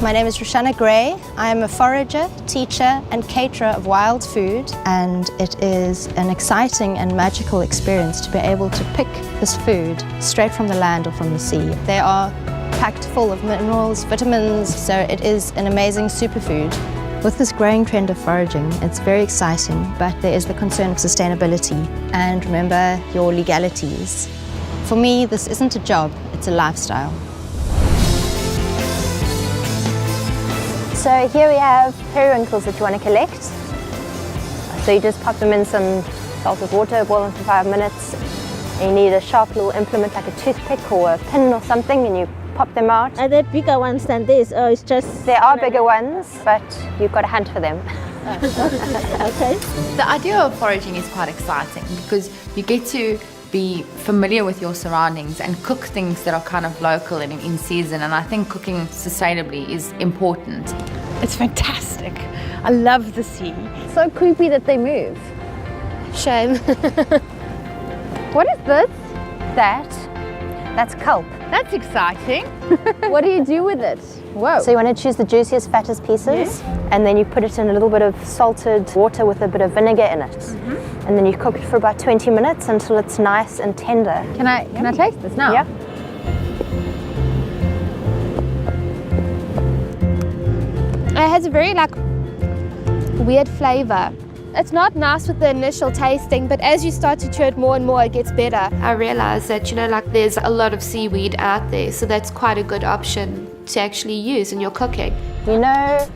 My name is Roshana Gray. I am a forager, teacher and caterer of wild food, and it is an exciting and magical experience to be able to pick this food straight from the land or from the sea. They are packed full of minerals, vitamins, so it is an amazing superfood. With this growing trend of foraging, it's very exciting, but there is the concern of sustainability and remember your legalities. For me, this isn't a job, it's a lifestyle. So here we have periwinkles that you want to collect. So you just pop them in some salted water, boil them for 5 minutes. And you need a sharp little implement like a toothpick or a pin or something, and you pop them out. Are there bigger ones than this, or it's just... There are bigger ones, but you've got to hunt for them. Okay. The idea of foraging is quite exciting because you get to be familiar with your surroundings and cook things that are kind of local and in season, and I think cooking sustainably is important. It's fantastic. I love the sea. So creepy that they move. Shame. What is this? That's kelp. That's exciting. What do you do with it? Whoa. So you want to choose the juiciest, fattest pieces, and then you put it in a little bit of salted water with a bit of vinegar in it. And then you cook it for about 20 minutes until it's nice and tender. Can I taste this now? Yeah. It has a very weird flavor. It's not nice with the initial tasting, but as you start to chew it more and more, it gets better. I realize that, there's a lot of seaweed out there, so that's quite a good option to actually use in your cooking. You know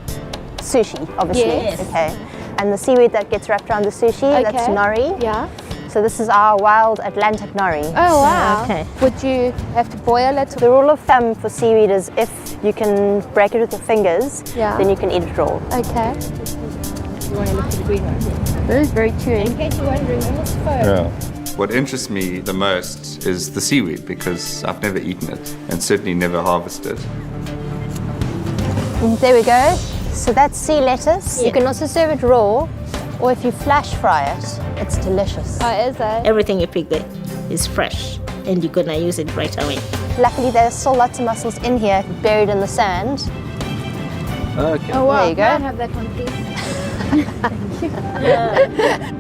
sushi, obviously. Yes. Okay. And the seaweed that gets wrapped around the sushi, that's nori. Yeah. So this is our wild Atlantic nori. Oh, wow. Okay. Would you have to boil it? The rule of thumb for seaweed is if you can break it with your fingers, then you can eat it raw. Okay. You want to look at the green one? It is very chewy. In case you're wondering, almost foam. Yeah. What interests me the most is the seaweed because I've never eaten it and certainly never harvested. And there we go. So that's sea lettuce. You can also serve it raw, or if you flash fry it, it's delicious. Oh, is it? Everything you pick there is fresh and you're gonna use it right away. Luckily, there's still lots of mussels in here, buried in the sand. Okay. Oh, wow. There you go. Can I have that one, please?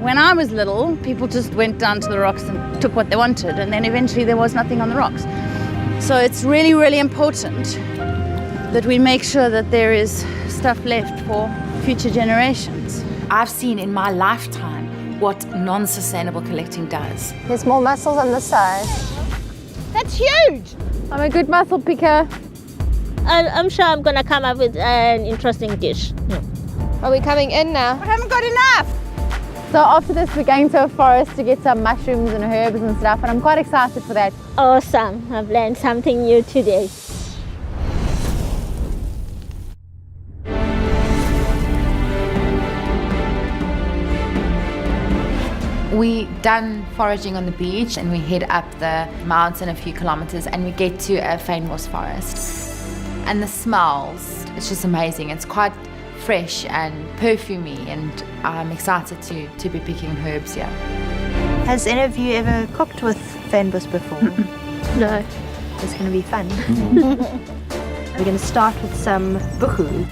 When I was little, people just went down to the rocks and took what they wanted, and then eventually there was nothing on the rocks. So it's really, really important that we make sure that there is stuff left for future generations. I've seen in my lifetime what non-sustainable collecting does. There's more mussels on the side. That's huge! I'm a good mussel picker. I'm sure I'm gonna come up with an interesting dish. Are we coming in now? We haven't got enough! So after this, we're going to a forest to get some mushrooms and herbs and stuff, and I'm quite excited for that. Awesome, I've learned something new today. We done foraging on the beach and we head up the mountain a few kilometers and we get to a fynbos forest. And the smells, it's just amazing. It's quite fresh and perfumey, and I'm excited to be picking herbs here. Has any of you ever cooked with fynbos before? No. It's going to be fun. We're going to start with some buchu.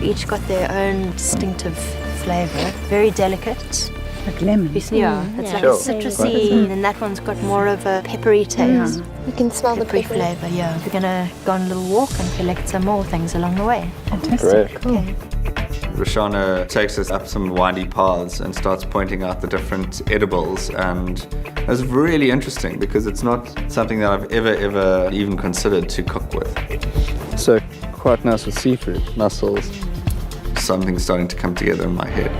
Each got their own distinctive flavour, very delicate. Like lemon. Yeah, it's like a citrusy, and then that one's got more of a peppery taste. You can smell the Peppery pepper. flavour, yeah. We're going to go on a little walk and collect some more things along the way. Great. Cool. Okay. Roshana takes us up some windy paths and starts pointing out the different edibles, and it's really interesting because it's not something that I've ever even considered to cook with. So quite nice with seafood, mussels. Something's starting to come together in my head.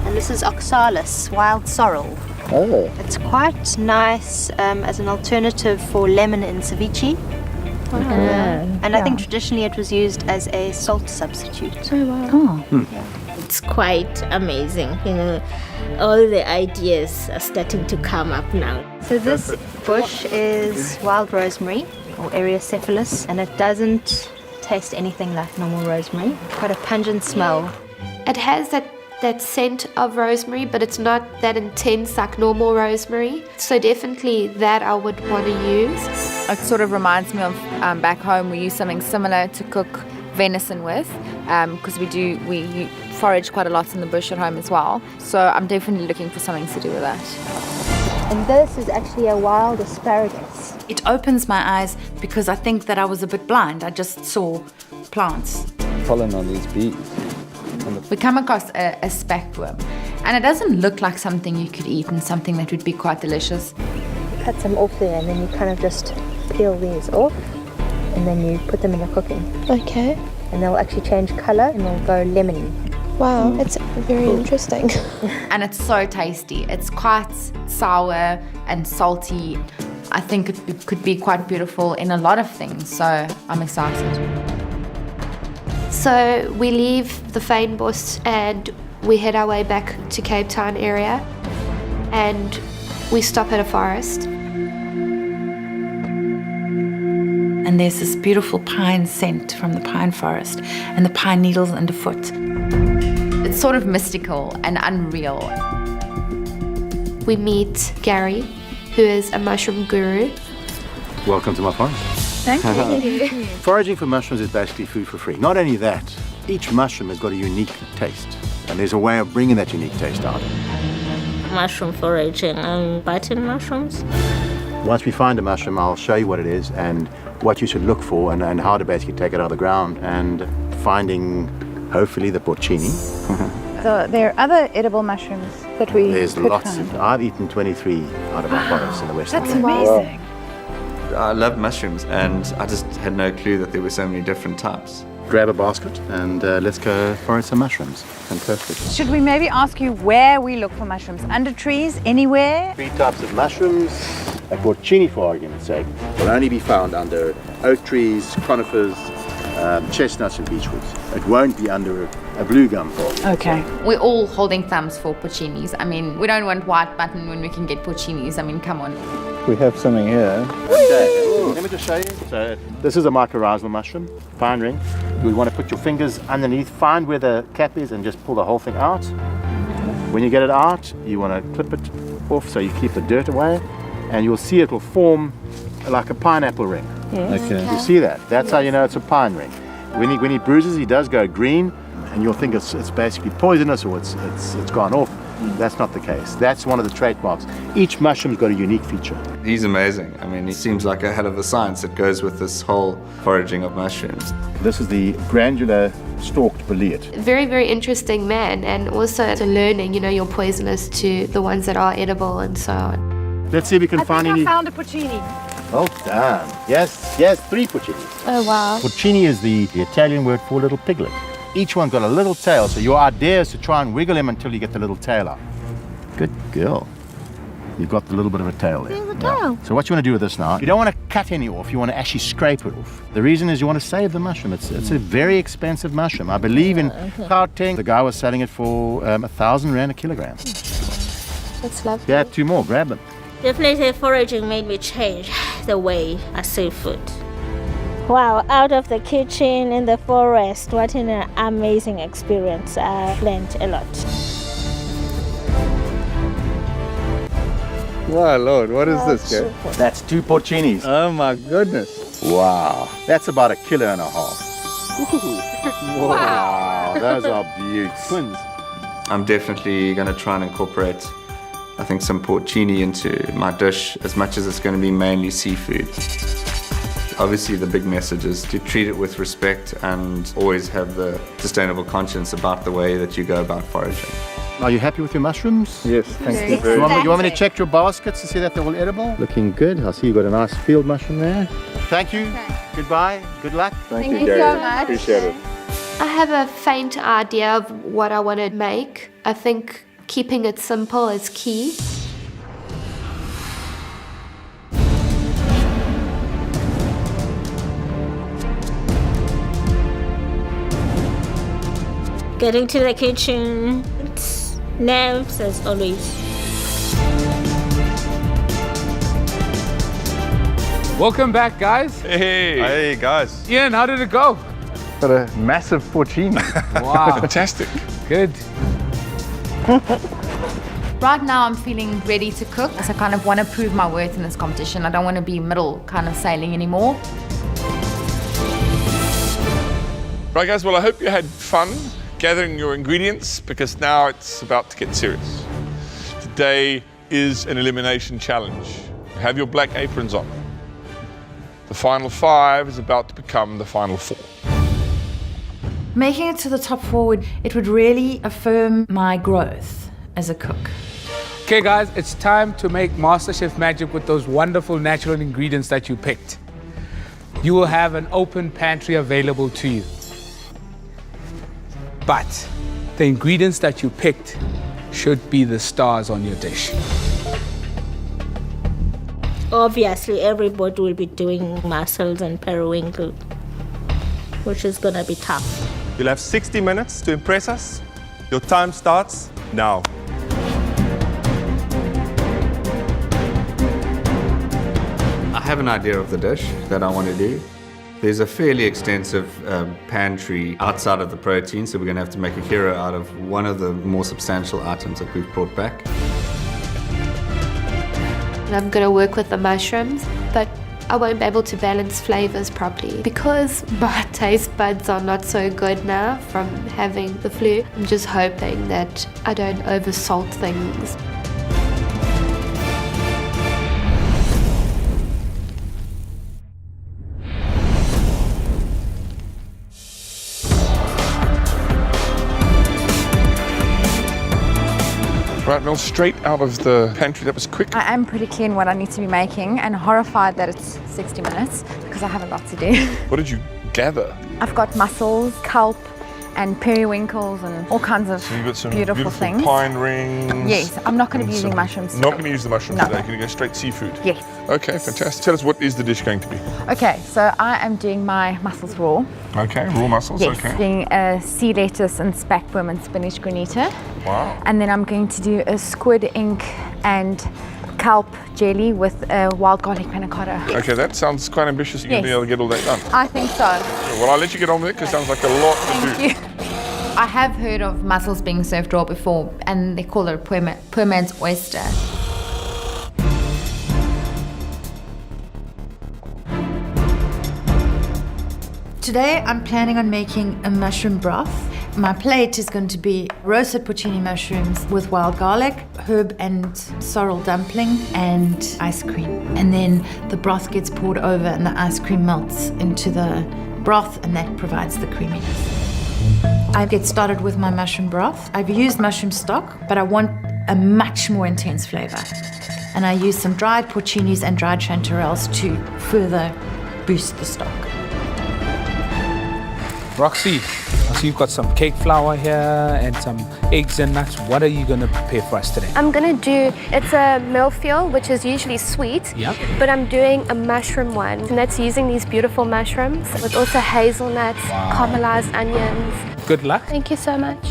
And this is oxalis, wild sorrel. Oh. It's quite nice as an alternative for lemon in ceviche. And I think traditionally it was used as a salt substitute. Oh, wow. It's quite amazing, you know, all the ideas are starting to come up now. So this bush is wild rosemary, or Eriocephalus, and it doesn't taste anything like normal rosemary. Quite a pungent smell. It has that scent of rosemary, but it's not that intense like normal rosemary. So definitely that I would want to use. It sort of reminds me of back home we use something similar to cook venison with, because we forage quite a lot in the bush at home as well. So I'm definitely looking for something to do with that. And this is actually a wild asparagus. It opens my eyes because I think that I was a bit blind. I just saw plants. Pollen on these bees. We come across a spackworm, and it doesn't look like something you could eat and something that would be quite delicious. You cut some off there and then you kind of just peel these off and then you put them in your cooking. Okay. And they'll actually change colour and they'll go lemony. Wow, it's very interesting. And it's so tasty. It's quite sour and salty. I think it could be quite beautiful in a lot of things, so I'm excited. So we leave the fynbos and we head our way back to Cape Town area, and we stop at a forest. And there's this beautiful pine scent from the pine forest and the pine needles underfoot. It's sort of mystical and unreal. We meet Gary, who is a mushroom guru. Welcome to my farm. Thank you. Foraging for mushrooms is basically food for free. Not only that, each mushroom has got a unique taste, and there's a way of bringing that unique taste out. Mushroom foraging and button mushrooms. Once we find a mushroom, I'll show you what it is and what you should look for and how to basically take it out of the ground, and finding, hopefully, the porcini. So there are other edible mushrooms that we There's could lots. find. I've eaten 23 out of our forests in the Western That's Cape. amazing. I love mushrooms, and I just had no clue that there were so many different types. grab a basket and let's go forage some mushrooms. Fantastic. Should we maybe ask you where we look for mushrooms? Under trees, anywhere? 3 types of mushrooms. A porcini, for argument's sake, will only be found under oak trees, conifers, chestnuts and beechwoods. It won't be under a blue gum forest. Okay. We're all holding thumbs for porcinis. I mean, we don't want white button when we can get porcinis. I mean, come on. We have something here. Okay, let me just show you. So this is a mycorrhizal mushroom, fine ring. You want to put your fingers underneath, find where the cap is and just pull the whole thing out. When you get it out, you want to clip it off so you keep the dirt away, and you'll see it will form like a pineapple ring. Yes. Okay. You see that? That's how you know it's a pine ring. When he bruises, he does go green, and you'll think it's basically poisonous or it's gone off. That's not the case. That's one of the trademarks. Each mushroom's got a unique feature. He's amazing. I mean, he seems like a hell of a science that goes with this whole foraging of mushrooms. This is the granular stalked bolete. Very, very interesting man, and also to learning, you know, you're poisonous to the ones that are edible and so on. Let's see if we can find any. I found a porcini. Well done. Yes, 3 porcinis. Oh, wow. Porcini is the Italian word for little piglet. Each one's got a little tail, so your idea is to try and wiggle him until you get the little tail out. Good girl. You've got the little bit of a tail there. There's a tail. So what you want to do with this now, you don't want to cut any off, you want to actually scrape it off. The reason is you want to save the mushroom. It's a very expensive mushroom. I believe in Gauteng, the guy was selling it for 1,000 Rand a kilogram. That's lovely. Yeah, 2 more, grab them. Definitely foraging made me change the way I see food. Wow, out of the kitchen in the forest, what an amazing experience. I learned a lot. Wow, Lord, what is this, guy? That's 2 porcinis. Oh my goodness. Wow. That's about 1.5 kilos. Wow, those are beauties. Twins. I'm definitely going to try and incorporate, I think, some porcini into my dish as much as it's going to be mainly seafood. Obviously, the big message is to treat it with respect and always have the sustainable conscience about the way that you go about foraging. Are you happy with your mushrooms? Yes, thank you very much. You want me to check your baskets to see that they're all edible? Looking good. I see you've got a nice field mushroom there. Thank you. Goodbye. Good luck. Thank you, Gary. so much. Appreciate it. I have a faint idea of what I want to make. I think keeping it simple is key. Getting to the kitchen, it's nerves as always. Welcome back, guys. Hey, guys. Ian, how did it go? Got a massive porcini. Wow. Fantastic. Good. Right now I'm feeling ready to cook, so I kind of want to prove my worth in this competition. I don't want to be middle kind of sailing anymore. Right, guys, well, I hope you had fun gathering your ingredients, because now it's about to get serious. Today is an elimination challenge. Have your black aprons on. The final 5 is about to become the final 4. Making it to the top 4 it would really affirm my growth as a cook. Okay, guys, it's time to make MasterChef magic with those wonderful natural ingredients that you picked. You will have an open pantry available to you. But the ingredients that you picked should be the stars on your dish. Obviously, everybody will be doing mussels and periwinkle, which is gonna be tough. You'll have 60 minutes to impress us. Your time starts now. I have an idea of the dish that I want to do. There's a fairly extensive pantry outside of the protein, so we're going to have to make a hero out of one of the more substantial items that we've brought back. And I'm going to work with the mushrooms, but I won't be able to balance flavors properly because my taste buds are not so good now from having the flu. I'm just hoping that I don't oversalt things. Right, Mel, straight out of the pantry. That was quick. I am pretty keen what I need to be making and horrified that it's 60 minutes because I have a lot to do. What did you gather? I've got mussels, kelp, and periwinkles and all kinds of So you've got some beautiful things. pine rings. Yes, I'm not going to and be using some- mushrooms. Not going to use the mushrooms No. today. Can you go straight seafood? Yes. Okay, fantastic. Tell us, what is the dish going to be? Okay, so I am doing my mussels raw. Okay, raw mussels. Yes, Okay. doing a sea lettuce and speckworm and spinach granita. Wow. And then I'm going to do a squid ink and kelp jelly with a wild garlic panna cotta. Okay, that sounds quite ambitious. You're going to be Yes. able to get all that done. I think so. Well, I'll let you get on with it because it sounds like a lot to do. Thank you. I have heard of mussels being served raw before, and they call it a poor man's oyster. Today I'm planning on making a mushroom broth. My plate is going to be roasted porcini mushrooms with wild garlic, herb and sorrel dumpling, and ice cream. And then the broth gets poured over and the ice cream melts into the broth, and that provides the creaminess. I get started with my mushroom broth. I've used mushroom stock, but I want a much more intense flavor. And I use some dried porcinis and dried chanterelles to further boost the stock. Roxy, so you've got some cake flour here and some eggs and nuts. What are you going to prepare for us today? I'm gonna do, it's a millefeuille, which is usually sweet, Yep. but I'm doing a mushroom one, and that's using these beautiful mushrooms with also hazelnuts, caramelized onions. Good luck. Thank you so much.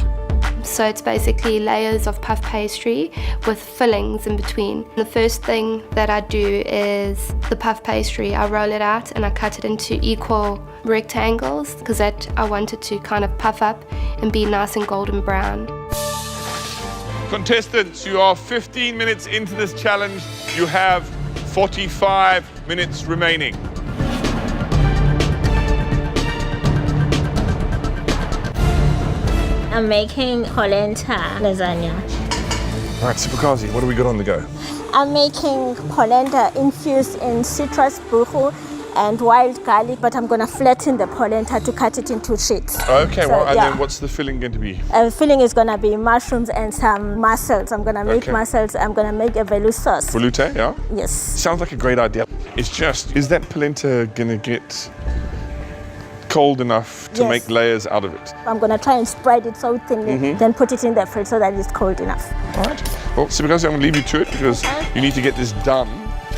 So it's basically layers of puff pastry with fillings in between. The first thing that I do is the puff pastry. I roll it out and I cut it into equal rectangles because that I want it to kind of puff up and be nice and golden brown. Contestants, you are 15 minutes into this challenge. You have 45 minutes remaining. I'm making polenta lasagna. All right, Sipakazi, what do we got on the go? I'm making polenta infused in citrus, buchu, and wild garlic, but I'm gonna flatten the polenta to cut it into sheets. Okay, So, well, and yeah. then what's the filling going to be? Filling is gonna be mushrooms and some mussels. I'm gonna make Okay. mussels. I'm gonna make a velouté sauce. Velouté, yeah? Yes. Sounds like a great idea. It's just, is that polenta going to get cold enough to Yes. make layers out of it? I'm gonna try and spread it so thinly, Mhm. then put it in the fridge so that it's cold enough. All right. Well, Sipakazi, I'm going to leave you to it because you need to get this done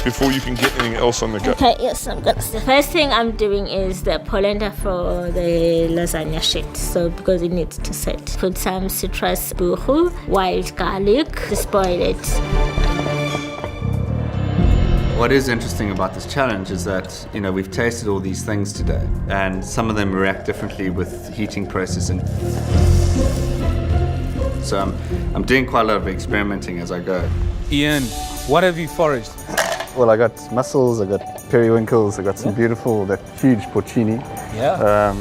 before you can get anything else on the go. Okay, yes, I'm gonna. The first thing I'm doing is the polenta for the lasagna sheet. So because it needs to set, put some citrus, buchu, wild garlic to spoil it. What is interesting about this challenge is that, you know, we've tasted all these things today, and some of them react differently with heating processing. So I'm doing quite a lot of experimenting as I go. Ian, what have you foraged? Well, I got mussels, I got periwinkles, I got some beautiful, that huge porcini. Yeah. Yeah,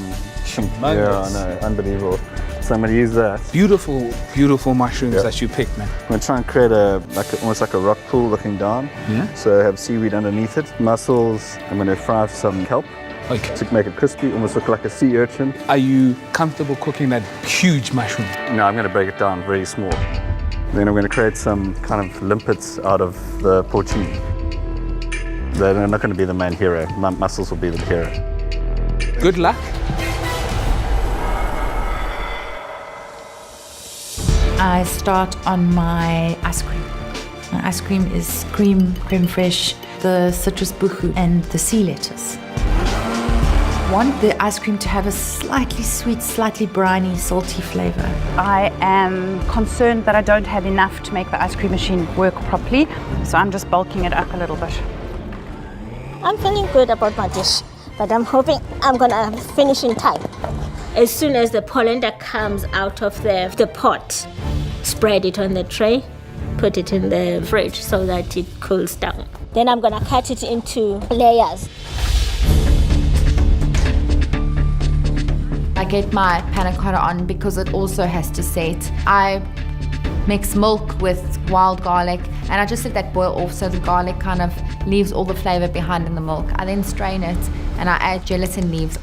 Humongous. I know, unbelievable. So I'm going to use that. Beautiful, beautiful mushrooms Yeah. that you picked, man. I'm going to try and create almost like a rock pool looking down. Yeah. So I have seaweed underneath it, mussels. I'm going to fry some kelp to make it crispy, almost look like a sea urchin. Are you comfortable cooking that huge mushroom? No, I'm going to break it down very small. Then I'm going to create some kind of limpets out of the porcini. They're not going to be the main hero. My mussels will be the hero. Good luck. I start on my ice cream. My ice cream is cream, creme fraiche, the citrus buchu, and the sea lettuce. I want the ice cream to have a slightly sweet, slightly briny, salty flavor. I am concerned that I don't have enough to make the ice cream machine work properly, so I'm just bulking it up a little bit. I'm feeling good about my dish, but I'm hoping I'm gonna finish in time. As soon as the polenta comes out of the pot, spread it on the tray, put it in the fridge so that it cools down. Then I'm gonna cut it into layers. I get my panna cotta on because it also has to set. I mix milk with wild garlic and I just let that boil off so the garlic kind of leaves all the flavor behind in the milk. I then strain it and I add gelatin leaves.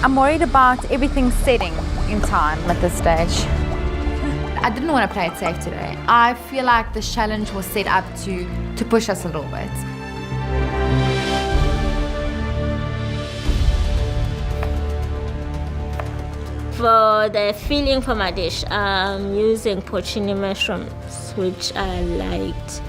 I'm worried about everything setting in time at this stage. I didn't want to play it safe today. I feel like this challenge was set up to push us a little bit. For the filling for my dish, I'm using porcini mushrooms, which I liked.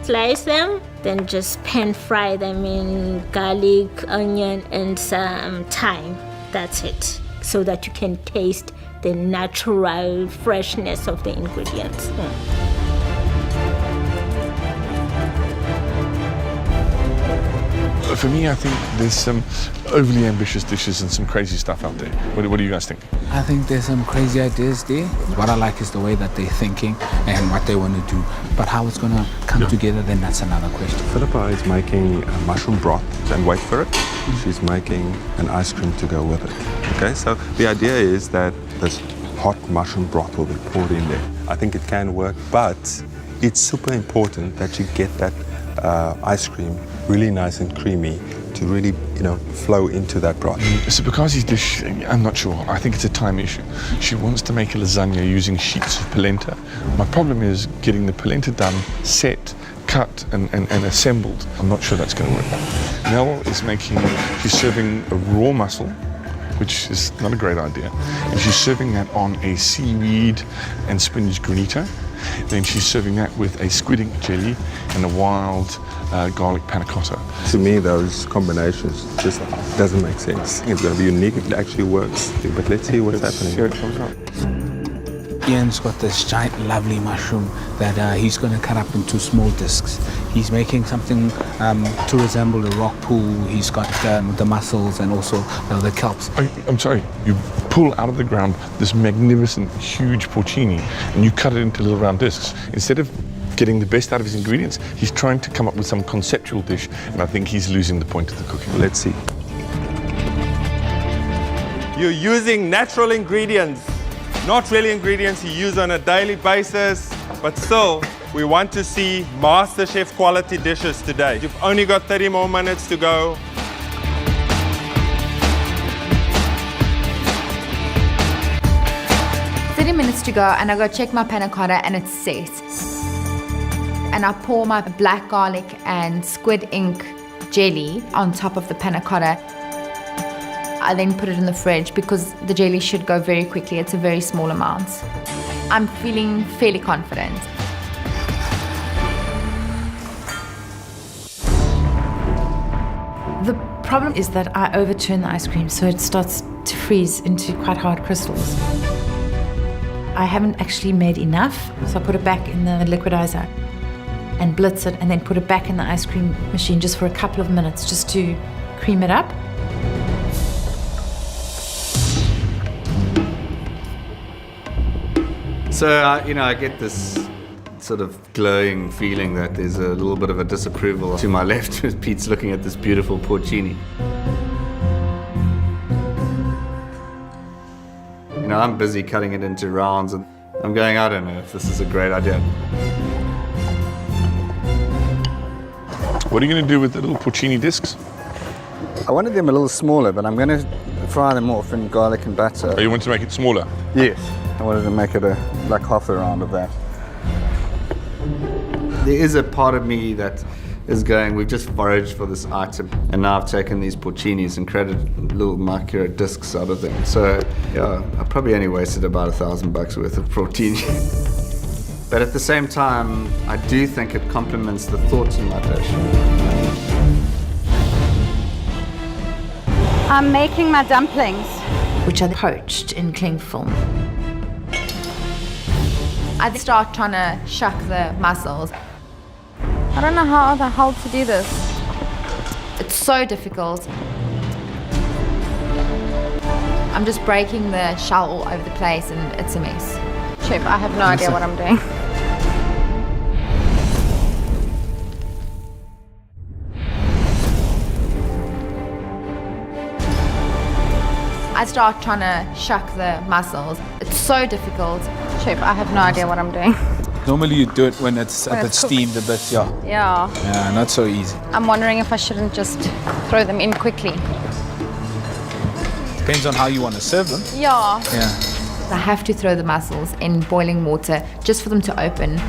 Slice them, then just pan fry them in garlic, onion, and some thyme. That's it. So that you can taste the natural freshness of the ingredients. For me, I think there's some overly ambitious dishes and some crazy stuff out there. What do you guys think? I think there's some crazy ideas there. What I like is the way that they're thinking and what they want to do. But how it's going to come together, then that's another question. Philippa is making a mushroom broth, and wait for it, she's making an ice cream to go with it. Okay, so the idea is that this hot mushroom broth will be poured in there. I think it can work, but it's super important that you get that ice cream really nice and creamy to really, flow into that broth. So Bukasi's dish, I'm not sure. I think it's a time issue. She wants to make a lasagna using sheets of polenta. My problem is getting the polenta done, set, cut and assembled. I'm not sure that's going to work. Mel is she's serving a raw mussel, which is not a great idea. And she's serving that on a seaweed and spinach granito. Then she's serving that with a squid ink jelly and a wild garlic panna cotta. To me, those combinations just doesn't make sense. It's going to be unique if it actually works. But let's see what's happening. Here it comes up. Ian's got this giant, lovely mushroom that he's going to cut up into small discs. He's making something to resemble a rock pool. He's got the mussels and also the kelps. I'm sorry, you pull out of the ground this magnificent, huge porcini and you cut it into little round discs. Instead of getting the best out of his ingredients, he's trying to come up with some conceptual dish, and I think he's losing the point of the cooking. Let's see. You're using natural ingredients. Not really ingredients you use on a daily basis, but still, we want to see MasterChef quality dishes today. You've only got 30 more minutes to go. Minutes to go, and I go check my panna cotta and it's set. And I pour my black garlic and squid ink jelly on top of the panna cotta. I then put it in the fridge because the jelly should go very quickly. It's a very small amount. I'm feeling fairly confident. The problem is that I overturn the ice cream, so it starts to freeze into quite hard crystals. I haven't actually made enough, so I put it back in the liquidizer and blitz it and then put it back in the ice cream machine just for a couple of minutes just to cream it up. So, I get this sort of glowing feeling that there's a little bit of a disapproval to my left as Pete's looking at this beautiful porcini. I'm busy cutting it into rounds and I'm going, I don't know if this is a great idea. What are you going to do with the little porcini discs? I wanted them a little smaller, but I'm going to fry them off in garlic and butter. Oh, you want to make it smaller? Yes. I wanted to make it like half a round of that. There is a part of me that is going, we've just foraged for this item and now I've taken these porcinis and created little micro discs out of them. So yeah, I probably only wasted about $1,000 worth of porcini. But at the same time, I do think it complements the thoughts in my dish. I'm making my dumplings, which are poached in cling film. I start trying to shuck the mussels. I don't know how the hell to do this. It's so difficult. I'm just breaking the shell all over the place and it's a mess. Chef, I have no idea what I'm doing. I start trying to shuck the mussels. It's so difficult. Chef, I have no idea what I'm doing. Normally you do it when it's a bit steamed, a bit, yeah. Yeah. Not so easy. I'm wondering if I shouldn't just throw them in quickly. Depends on how you want to serve them. Yeah. I have to throw the mussels in boiling water just for them to open.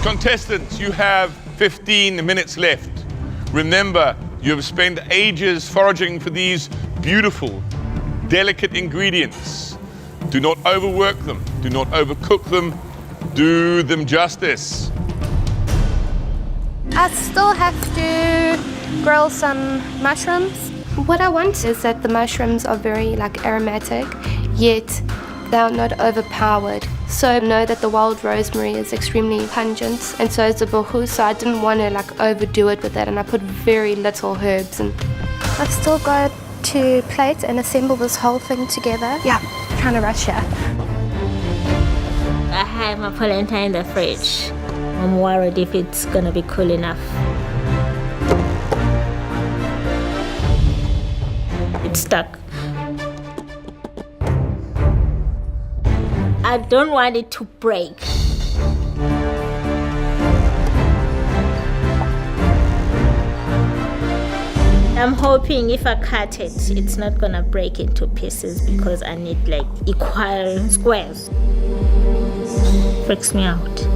Contestants, you have 15 minutes left. Remember, you have spent ages foraging for these beautiful, delicate ingredients. Do not overwork them. Do not overcook them. Do them justice. I still have to grill some mushrooms. What I want is that the mushrooms are very aromatic, yet they're not overpowered. So I know that the wild rosemary is extremely pungent, and so is the bohu, so I didn't want to overdo it with that, and I put very little herbs. And I've still got to plate and assemble this whole thing together. Yeah, trying to rush here. I have my polenta in the fridge. I'm worried if it's gonna be cool enough. It's stuck. I don't want it to break. I'm hoping if I cut it, it's not gonna break into pieces because I need equal squares. Freaks me out.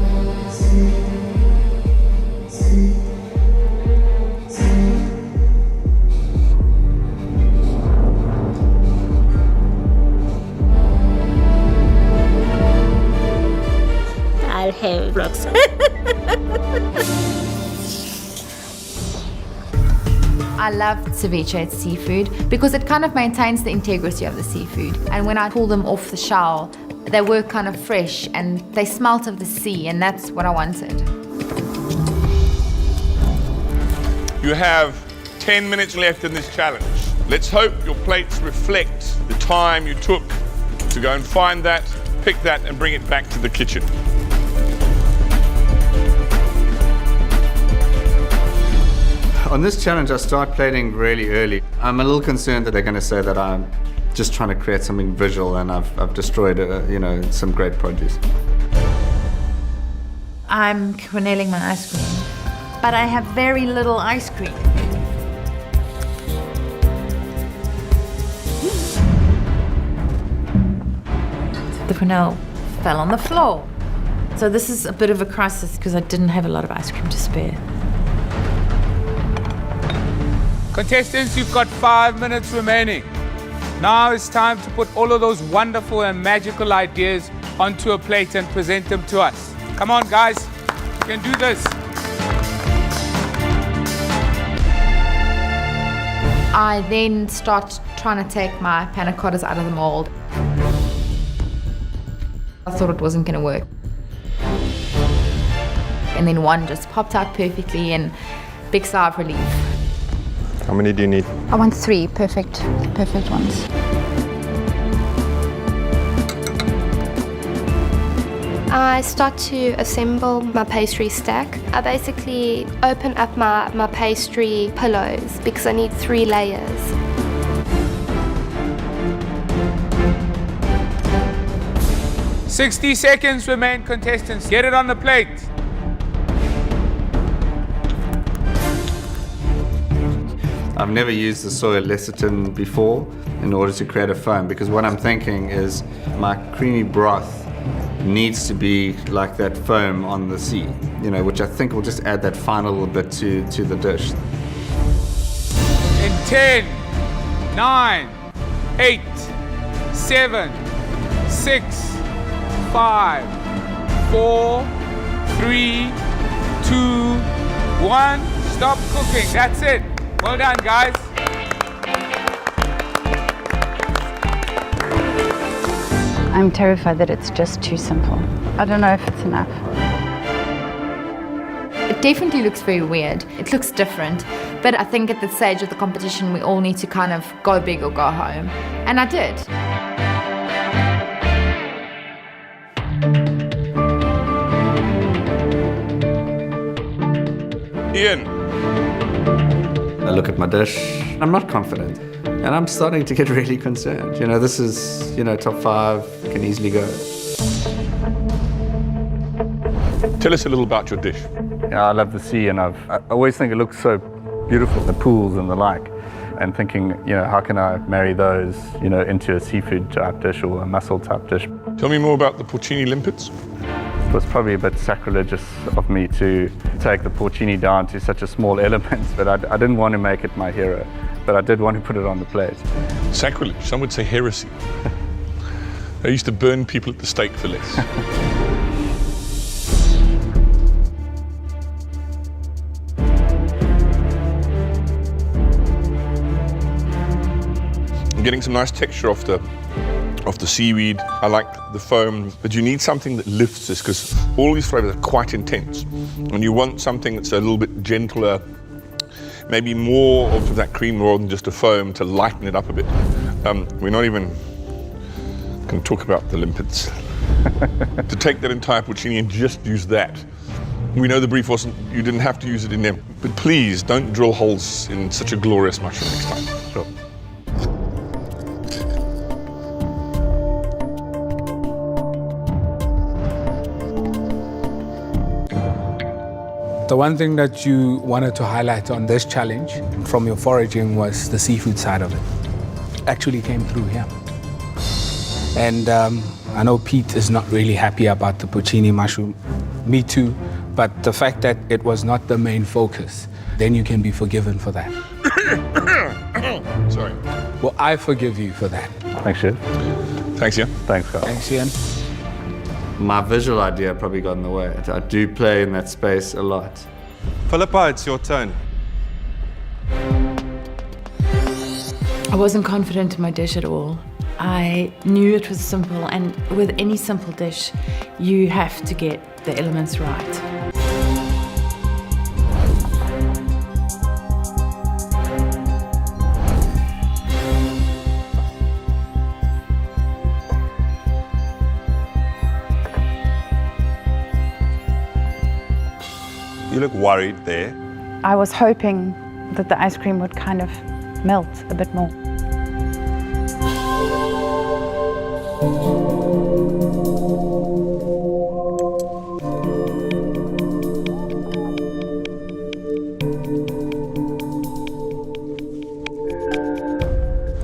I'll have blocks. I love ceviche seafood because it kind of maintains the integrity of the seafood. And when I pull them off the shell, they were kind of fresh and they smelt of the sea, and that's what I wanted. You have 10 minutes left in this challenge. Let's hope your plates reflect the time you took to go and find that, pick that, and bring it back to the kitchen. On this challenge, I start plating really early. I'm a little concerned that they're going to say that I'm just trying to create something visual and I've destroyed, some great produce. I'm quenelling my ice cream, but I have very little ice cream. The quenelle fell on the floor. So this is a bit of a crisis because I didn't have a lot of ice cream to spare. Contestants, you've got 5 minutes remaining. Now it's time to put all of those wonderful and magical ideas onto a plate and present them to us. Come on, guys. You can do this. I then start trying to take my panna cottas out of the mold. I thought it wasn't going to work. And then one just popped out perfectly and big sigh of relief. How many do you need? I want 3 perfect ones. I start to assemble my pastry stack. I basically open up my pastry pillows because I need 3 layers. "60 seconds remain, contestants. Get it on the plate." I've never used the soy lecithin before in order to create a foam because what I'm thinking is my creamy broth needs to be like that foam on the sea, which I think will just add that final little bit to the dish. In 10, 9, 8, 7, 6, 5, 4, 3, 2, 1. Stop cooking. That's it. Well done, guys. I'm terrified that it's just too simple. I don't know if it's enough. It definitely looks very weird. It looks different. But I think at the stage of the competition, we all need to kind of go big or go home. And I did. Ian. I look at my dish, I'm not confident. And I'm starting to get really concerned. This is, top 5, can easily go. Tell us a little about your dish. I love the sea, and I always think it looks so beautiful, the pools and the like. And thinking, how can I marry those, into a seafood type dish or a mussel type dish. Tell me more about the porcini limpets. It was probably a bit sacrilegious of me to take the porcini down to such a small element, but I didn't want to make it my hero, but I did want to put it on the plate. Sacrilege, some would say heresy. I used to burn people at the stake for less. I'm getting some nice texture off the seaweed. I like the foam, but you need something that lifts this because all these flavors are quite intense. And you want something that's a little bit gentler, maybe more of that cream rather than just a foam to lighten it up a bit. We're not even going to talk about the limpets. To take that entire porcini and just use that. We know the brief wasn't, you didn't have to use it in there, but please don't drill holes in such a glorious mushroom next time. Sure. The one thing that you wanted to highlight on this challenge from your foraging was the seafood side of it. Actually came through here. And I know Pete is not really happy about the porcini mushroom. Me too. But the fact that it was not the main focus, then you can be forgiven for that. Sorry. Well, I forgive you for that. Thanks, Chef. Thanks, Ian. Thanks, Carl. Thanks, Ian. My visual idea probably got in the way. I do play in that space a lot. Philippa, it's your turn. I wasn't confident in my dish at all. I knew it was simple, and with any simple dish, you have to get the elements right. You look worried there. I was hoping that the ice cream would kind of melt a bit more.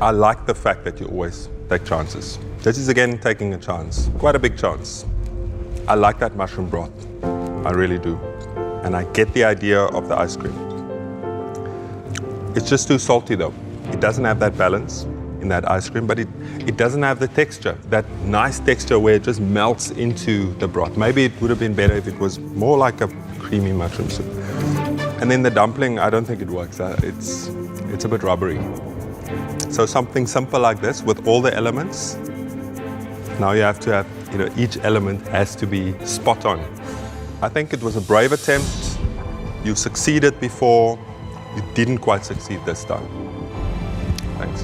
I like the fact that you always take chances. This is again taking a chance, quite a big chance. I like that mushroom broth, I really do. And I get the idea of the ice cream. It's just too salty though. It doesn't have that balance in that ice cream, but it doesn't have the texture, that nice texture where it just melts into the broth. Maybe it would have been better if it was more like a creamy mushroom soup. And then the dumpling, I don't think it works. It's a bit rubbery. So something simple like this with all the elements, now you have to have, each element has to be spot on. I think it was a brave attempt. You succeeded before. You didn't quite succeed this time. Thanks.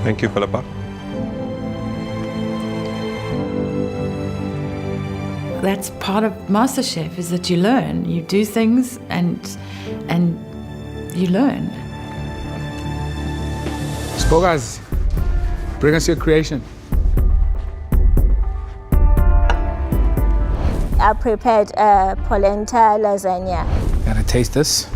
Thank you, Philippa. That's part of MasterChef, is that you learn. You do things and you learn. Spogas, bring us your creation. I prepared polenta lasagna. Gotta taste this.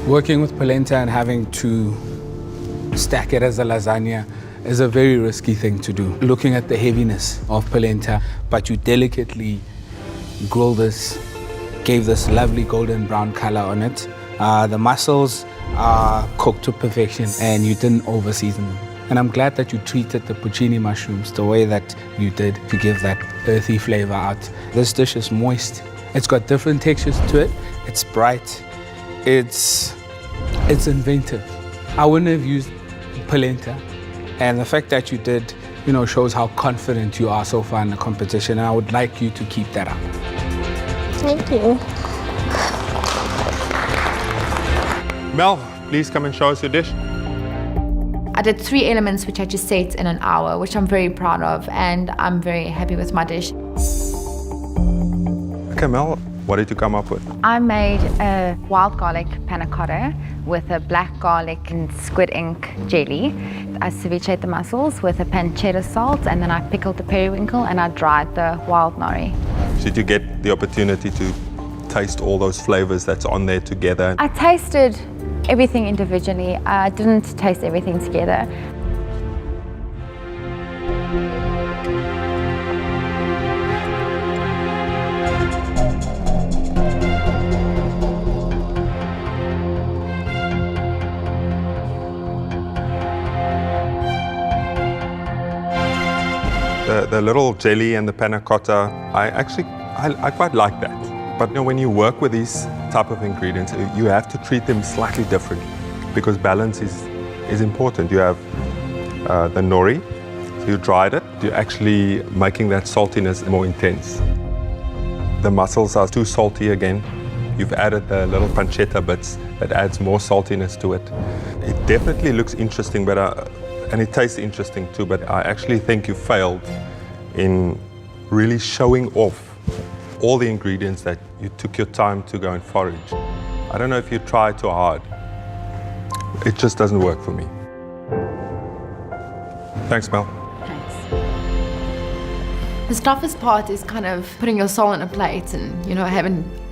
Working with polenta and having to stack it as a lasagna is a very risky thing to do. Looking at the heaviness of polenta, but you delicately grill this, gave this lovely golden brown color on it. The mussels are cooked to perfection and you didn't over-season them. And I'm glad that you treated the porcini mushrooms the way that you did to give that earthy flavor out. This dish is moist. It's got different textures to it. It's bright. It's inventive. I wouldn't have used polenta. And the fact that you did, shows how confident you are so far in the competition. And I would like you to keep that up. Thank you. Mel, please come and show us your dish. I did 3 elements which I just set in an hour, which I'm very proud of, and I'm very happy with my dish. Okay, Mel, what did you come up with? I made a wild garlic panna cotta with a black garlic and squid ink jelly. I cevicheed the mussels with a pancetta salt, and then I pickled the periwinkle and I dried the wild nori. Did you get the opportunity to taste all those flavors that's on there together? I tasted everything individually. I didn't taste everything together. The little jelly and the panna cotta, I quite like that. But when you work with these type of ingredients, you have to treat them slightly differently because balance is important. You have the nori, so you dried it. You're actually making that saltiness more intense. The mussels are too salty again. You've added the little pancetta bits that adds more saltiness to it. It definitely looks interesting, and it tastes interesting too, but I actually think you failed in really showing off all the ingredients that you took your time to go and forage. I don't know if you try too hard. It just doesn't work for me. Thanks, Mel. The toughest part is kind of putting your soul on a plate and,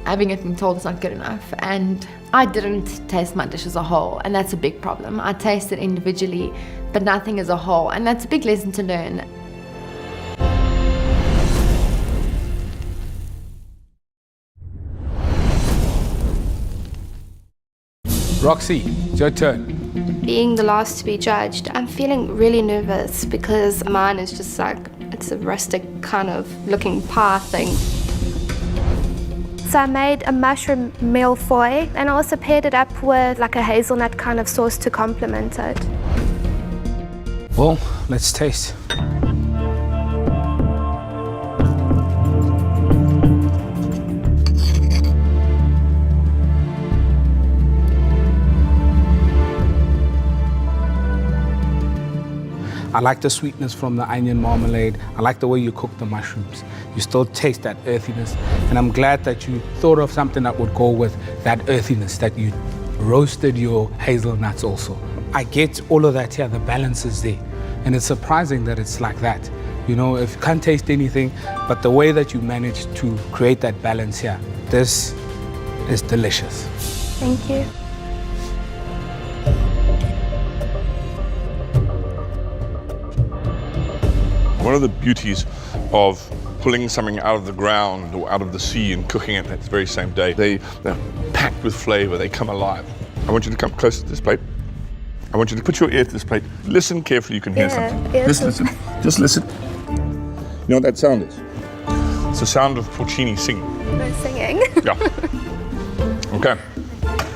having it been told it's not good enough. And I didn't taste my dish as a whole, and that's a big problem. I tasted individually, but nothing as a whole, and that's a big lesson to learn. Roxy, it's your turn. Being the last to be judged, I'm feeling really nervous because mine is just it's a rustic kind of looking pie thing. So I made a mushroom mille-feuille and I also paired it up with a hazelnut kind of sauce to complement it. Well, let's taste. I like the sweetness from the onion marmalade. I like the way you cook the mushrooms. You still taste that earthiness. And I'm glad that you thought of something that would go with that earthiness, that you roasted your hazelnuts also. I get all of that here, the balance is there. And it's surprising that it's like that. If you can't taste anything, but the way that you managed to create that balance here, this is delicious. Thank you. One of the beauties of pulling something out of the ground or out of the sea and cooking it that very same day, they're packed with flavour, they come alive. I want you to come close to this plate. I want you to put your ear to this plate. Listen carefully, you can hear something. Just listen, just listen. You know what that sound is? It's the sound of porcini singing. No singing. Yeah. Okay.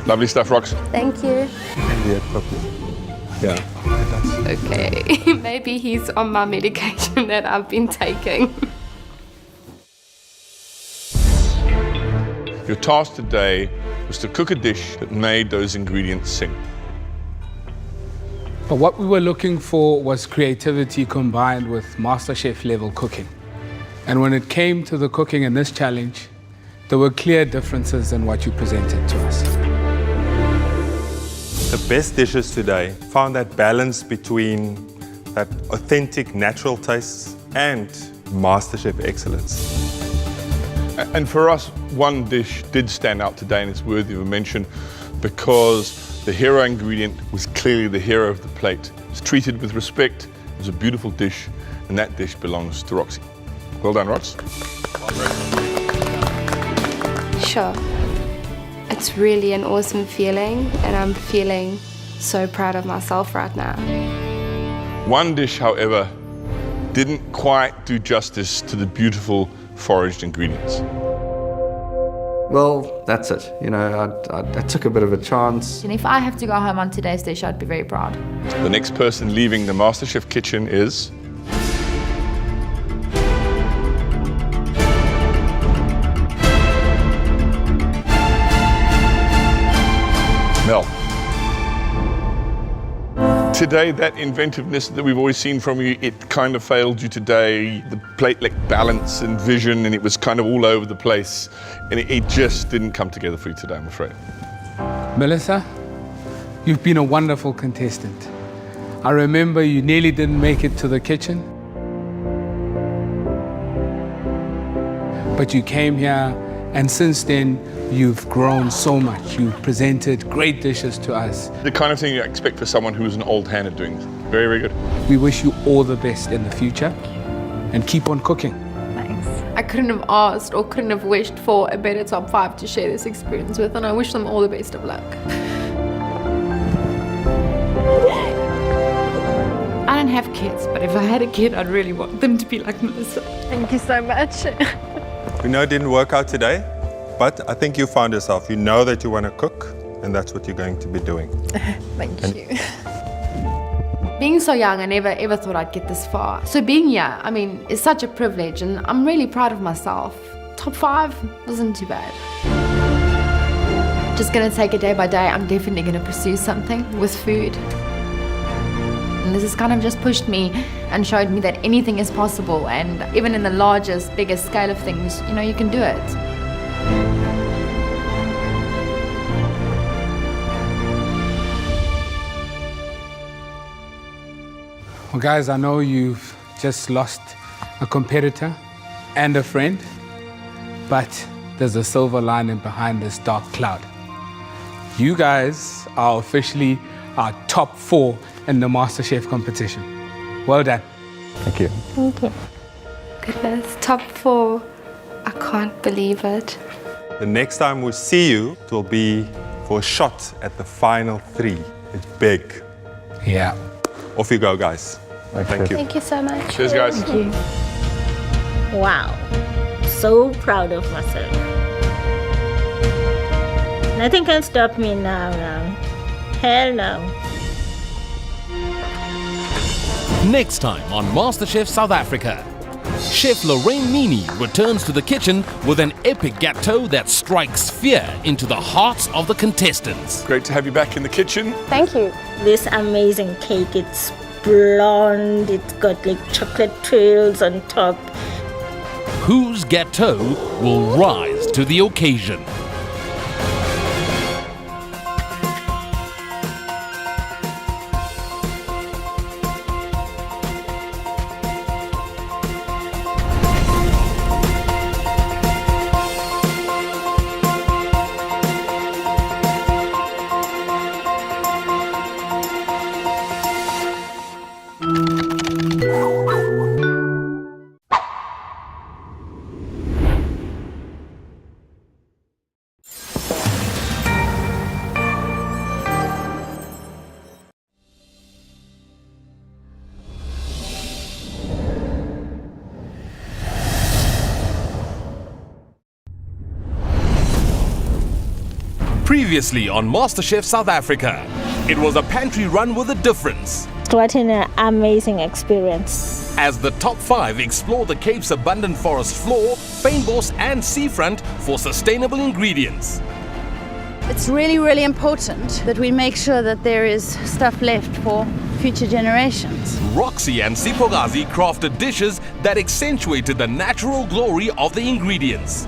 Lovely stuff, Rox. Thank you. Yeah. Okay, maybe he's on my medication that I've been taking. Your task today was to cook a dish that made those ingredients sing. But what we were looking for was creativity combined with MasterChef level cooking. And when it came to the cooking in this challenge, there were clear differences in what you presented to us. The best dishes today found that balance between that authentic natural tastes and MasterChef excellence. And for us, one dish did stand out today and it's worthy of a mention because the hero ingredient was clearly the hero of the plate. It was treated with respect, it was a beautiful dish, and that dish belongs to Roxy. Well done, Rox. Sure. It's really an awesome feeling, and I'm feeling so proud of myself right now. One dish, however, didn't quite do justice to the beautiful foraged ingredients. Well, that's it. I took a bit of a chance. And if I have to go home on today's dish, I'd be very proud. The next person leaving the MasterChef kitchen is... Mel. Today, that inventiveness that we've always seen from you, it kind of failed you today. The plate lacked balance and vision, and it was kind of all over the place. And it just didn't come together for you today, I'm afraid. Melissa, you've been a wonderful contestant. I remember you nearly didn't make it to the kitchen, but you came here, and since then, you've grown so much. You've presented great dishes to us. The kind of thing you expect for someone who is an old hand at doing this. Very, very good. We wish you all the best in the future, and keep on cooking. Thanks. I couldn't have asked or couldn't have wished for a better top 5 to share this experience with, and I wish them all the best of luck. I don't have kids, but if I had a kid, I'd really want them to be like Melissa. Thank you so much. We know it didn't work out today, but I think you found yourself. You know that you want to cook, and that's what you're going to be doing. Thank you. Being so young, I never ever thought I'd get this far. So being here, I mean, is such a privilege, and I'm really proud of myself. Top 5 wasn't too bad. Just gonna take it day by day. I'm definitely gonna pursue something with food. And this has kind of just pushed me and showed me that anything is possible, and even in the largest, biggest scale of things, you know, you can do it. Well, guys, I know you've just lost a competitor and a friend, but there's a silver lining behind this dark cloud. You guys are officially our top 4 in the MasterChef competition. Well done. Thank you. Thank you. Goodness, top 4. I can't believe it. The next time we see you, it will be for a shot at the final 3. It's big. Yeah. Off you go, guys. Thank you. Thank you so much. Cheers, guys. Thank you. Wow. So proud of myself. Nothing can stop me now. Hell no. Next time on MasterChef South Africa, Chef Lorraine Meany returns to the kitchen with an epic gâteau that strikes fear into the hearts of the contestants. Great to have you back in the kitchen. Thank you. This amazing cake, it's blonde, it's got like chocolate trails on top. Whose gâteau will rise to the occasion? Previously on MasterChef South Africa, it was a pantry run with a difference. What an amazing experience. As the top 5 explore the Cape's abundant forest floor, fynbos and seafront for sustainable ingredients. It's really, really important that we make sure that there is stuff left for future generations. Roxy and Sipogazi crafted dishes that accentuated the natural glory of the ingredients.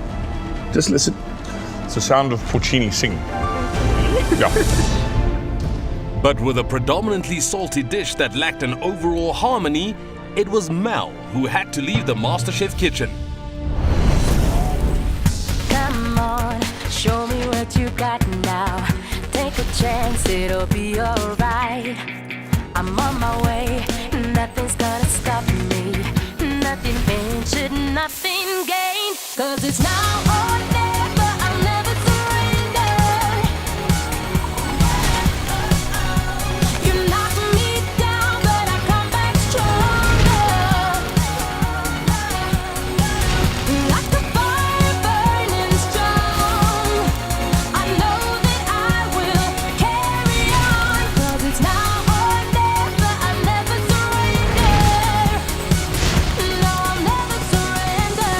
Just listen. It's the sound of Porcini singing. Yeah. But with a predominantly salty dish that lacked an overall harmony, it was Mel who had to leave the MasterChef kitchen. Come on, show me what you got now. Take a chance, it'll be alright. I'm on my way, nothing's gonna stop me. Nothing ventured, nothing gained. Cause it's now or never, I'll never surrender. You knock me down, but I come back stronger. Like the fire burning strong, I know that I will carry on. Cause it's now or never, I'll never surrender. No, I'll never surrender.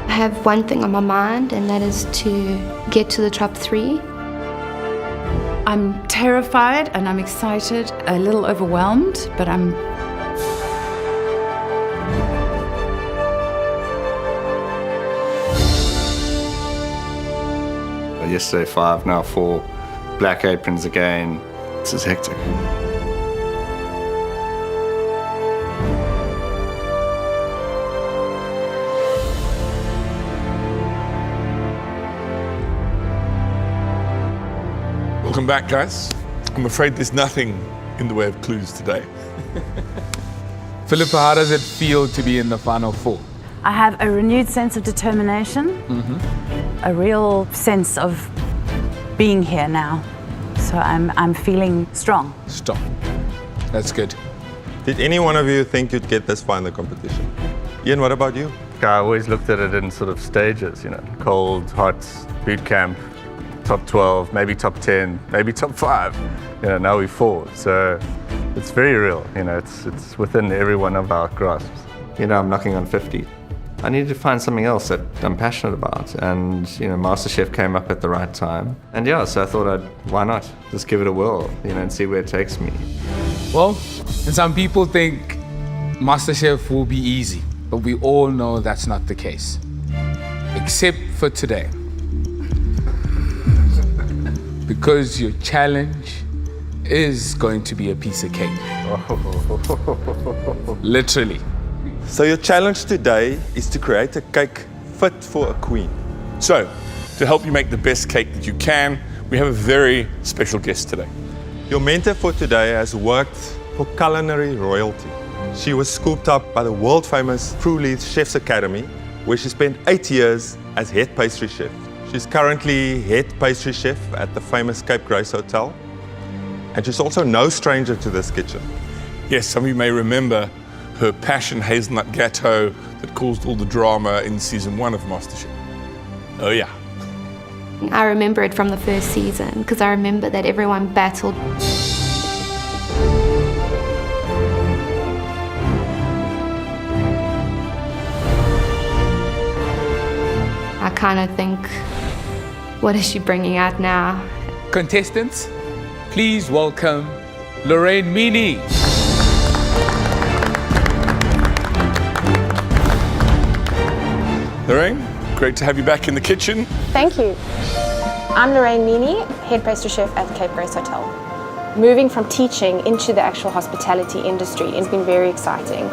I have one thing on my mind, and that is to get to the top 3. I'm terrified and I'm excited, a little overwhelmed, but I'm Yesterday 5, now 4. Black aprons again. This is hectic. Welcome back, guys. I'm afraid there's nothing in the way of clues today. Philippa, how does it feel to be in the final four? I have a renewed sense of determination, a real sense of being here now. So I'm feeling strong. Strong. That's good. Did any one of you think you'd get this far in the competition? Ian, what about you? I always looked at it in sort of stages, you know, cold, hot, boot camp, top 12, maybe top 10, maybe top 5. You know, now we're 4. So it's very real, you know, it's within every one of our grasps. You know, I'm knocking on 50. I needed to find something else that I'm passionate about, and you know, MasterChef came up at the right time. And yeah, so I thought why not? Just give it a whirl, you know, and see where it takes me. Well, and some people think MasterChef will be easy, but we all know that's not the case. Except for today. Because your challenge is going to be a piece of cake. Literally. So your challenge today is to create a cake fit for a queen. So, to help you make the best cake that you can, we have a very special guest today. Your mentor for today has worked for culinary royalty. She was scooped up by the world-famous Fruleith Chef's Academy, where she spent 8 years as head pastry chef. She's currently head pastry chef at the famous Cape Grace Hotel, and she's also no stranger to this kitchen. Yes, some of you may remember her passion hazelnut gâteau that caused all the drama in season 1 of MasterChef. Oh yeah. I remember it from the first season because I remember that everyone battled. I kind of think, what is she bringing out now? Contestants, please welcome Lorraine Meany. Lorraine, great to have you back in the kitchen. Thank you. I'm Lorraine Meany, head pastry chef at the Cape Grace Hotel. Moving from teaching into the actual hospitality industry has been very exciting.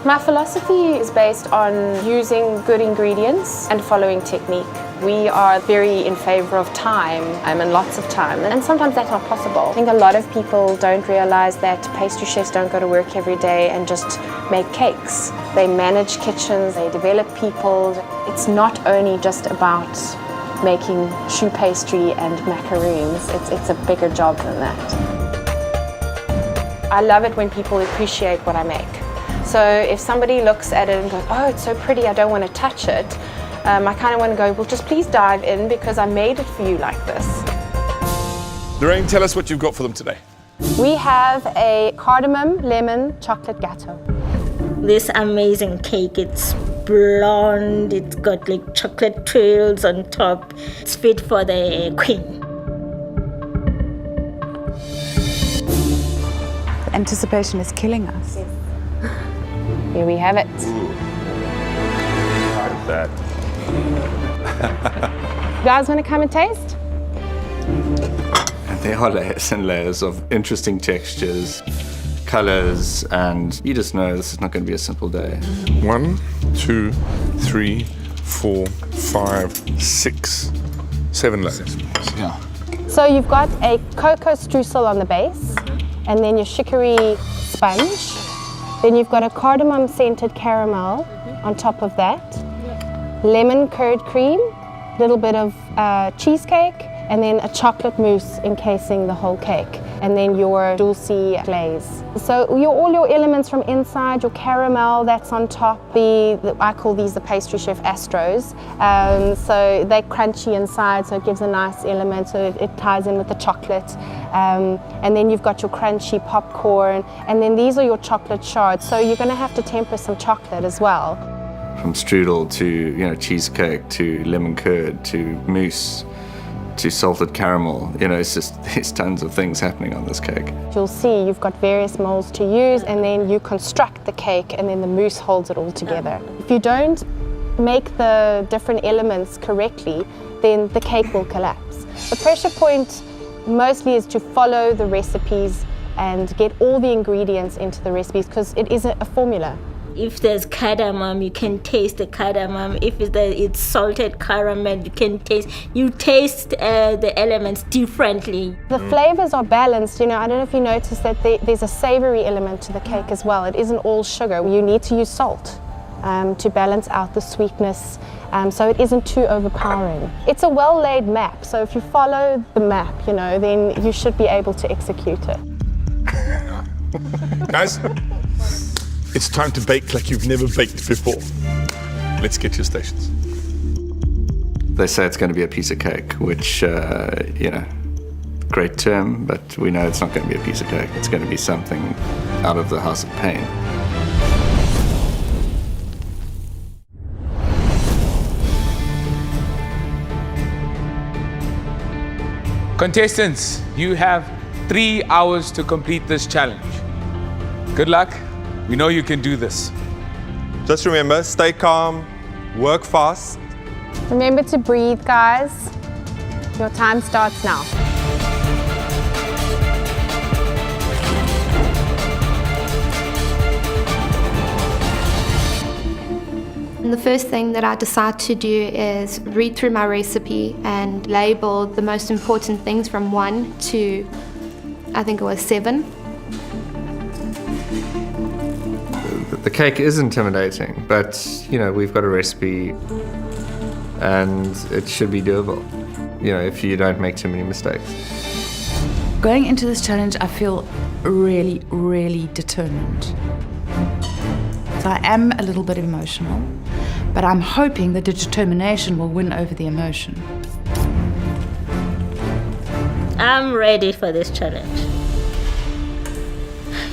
My philosophy is based on using good ingredients and following technique. We are very in favor of time and lots of time, and sometimes that's not possible. I think a lot of people don't realize that pastry chefs don't go to work every day and just make cakes. They manage kitchens, they develop people. It's not only just about making choux pastry and macaroons, it's a bigger job than that. I love it when people appreciate what I make. So if somebody looks at it and goes, oh, it's so pretty, I don't want to touch it, I kind of want to go, well, just please dive in because I made it for you like this. Lorraine, tell us what you've got for them today. We have a cardamom lemon chocolate gâteau. This amazing cake, it's blonde, it's got like chocolate trails on top. It's fit for the queen. The anticipation is killing us. Yes. Here we have it. That. You guys want to come and taste? And there are layers and layers of interesting textures, colors, and you just know this is not going to be a simple day. 1, 2, 3, 4, 5, 6, 7 layers. Yeah. So you've got a cocoa streusel on the base, and then your chicory sponge. Then you've got a cardamom scented caramel on top of that. Lemon curd cream, a little bit of cheesecake, and then a chocolate mousse encasing the whole cake, and then your dulce glaze. So all your elements from inside, your caramel that's on top, I call these the pastry chef Astros. So they're crunchy inside, so it gives a nice element, so it ties in with the chocolate. And then you've got your crunchy popcorn, and then these are your chocolate shards, so you're going to have to temper some chocolate as well. From strudel to cheesecake to lemon curd to mousse to salted caramel, it's just there's tons of things happening on this cake. You'll see you've got various molds to use, and then you construct the cake, and then the mousse holds it all together. If you don't make the different elements correctly, then the cake will collapse. The pressure point mostly is to follow the recipes and get all the ingredients into the recipes because it isn't a formula. If there's cardamom, you can taste the cardamom. If it's salted caramel, you taste the elements differently. The flavors are balanced. I don't know if you noticed that there's a savory element to the cake as well. It isn't all sugar. You need to use salt to balance out the sweetness, so it isn't too overpowering. It's a well-laid map, so if you follow the map, then you should be able to execute it. Guys, it's time to bake like you've never baked before. Let's get to your stations. They say it's going to be a piece of cake, which, great term, but we know it's not going to be a piece of cake. It's going to be something out of the House of Pain. Contestants, you have 3 hours to complete this challenge. Good luck. We know you can do this. Just remember, stay calm, work fast. Remember to breathe, guys. Your time starts now. And the first thing that I decide to do is read through my recipe and label the most important things from 1 to, I think it was 7. The cake is intimidating, but, we've got a recipe and it should be doable, if you don't make too many mistakes. Going into this challenge, I feel really, really determined. So I am a little bit emotional, but I'm hoping that the determination will win over the emotion. I'm ready for this challenge.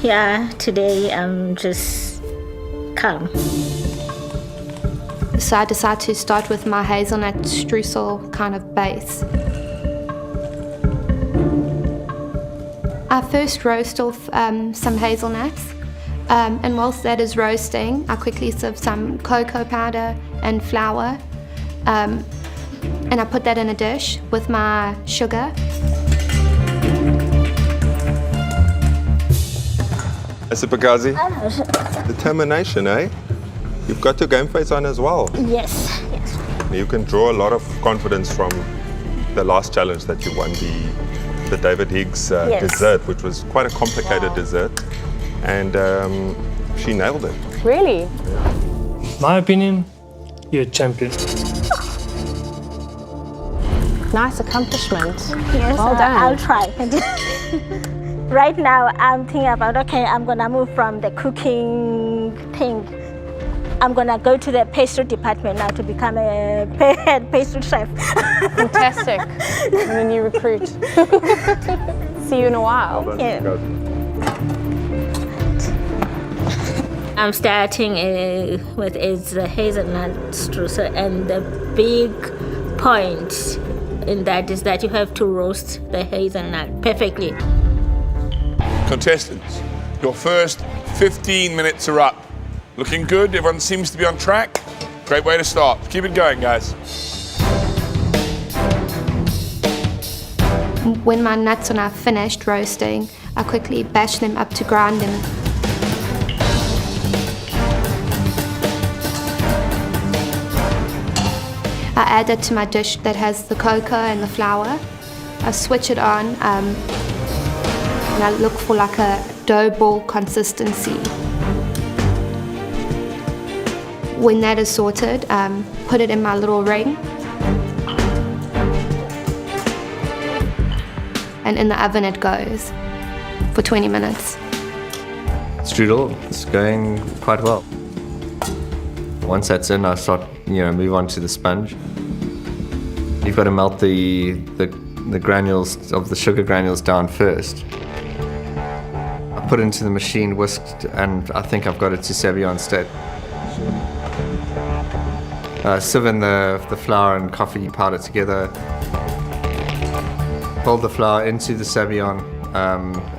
Yeah, today I'm just calm. So I decided to start with my hazelnut streusel kind of base. I first roast off some hazelnuts, and whilst that is roasting, I quickly sieve some cocoa powder and flour, and I put that in a dish with my sugar. Pagazi, determination, eh? You've got your game face on as well. Yes. You can draw a lot of confidence from the last challenge that you won, the David Higgs dessert, which was quite a complicated dessert, and she nailed it. Really? My opinion, you're a champion. Nice accomplishment. Yes, well done. I'll try. Right now, I'm thinking about, I'm gonna move from the cooking thing. I'm gonna go to the pastry department now to become a head pastry chef. Fantastic. I'm a new recruit. See you in a while. Yeah. I'm starting with the hazelnut streusel, and the big point in that is that you have to roast the hazelnut perfectly. Contestants, your first 15 minutes are up. Looking good, everyone seems to be on track. Great way to start. Keep it going, guys. When my nuts are now finished roasting, I quickly bash them up to grinding. I add it to my dish that has the cocoa and the flour. I switch it on, and I look for like a dough ball consistency. When that is sorted, put it in my little ring. And in the oven it goes for 20 minutes. Strudel, it's going quite well. Once that's in, I start, move on to the sponge. You've got to melt the granules of the sugar granules down first. I put it into the machine, whisked, and I think I've got it to Savion state. Sieve in the flour and coffee powder together. Fold the flour into the Savion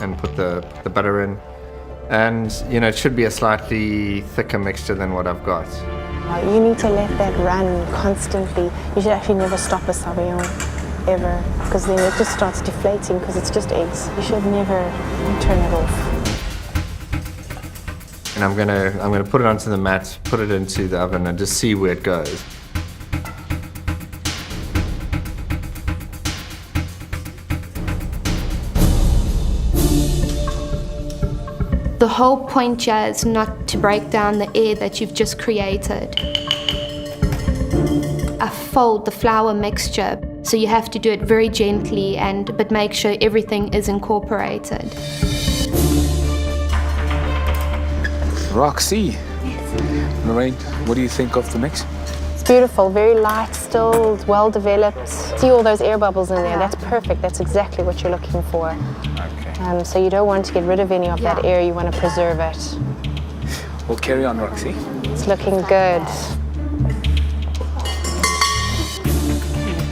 and put the butter in. And, it should be a slightly thicker mixture than what I've got. You need to let that run constantly. You should actually never stop a Savion, ever, because then it just starts deflating because it's just eggs. You should never turn it off. And I'm gonna put it onto the mat, put it into the oven, and just see where it goes. The whole point here is not to break down the air that you've just created. I fold the flour mixture, so you have to do it very gently but make sure everything is incorporated. Roxy. Lorraine, what do you think of the mix? It's beautiful, very light, still, well developed. See all those air bubbles in there? That's perfect. That's exactly what you're looking for. Okay. So you don't want to get rid of any of that air. You want to preserve it. We'll carry on, Roxy. It's looking good.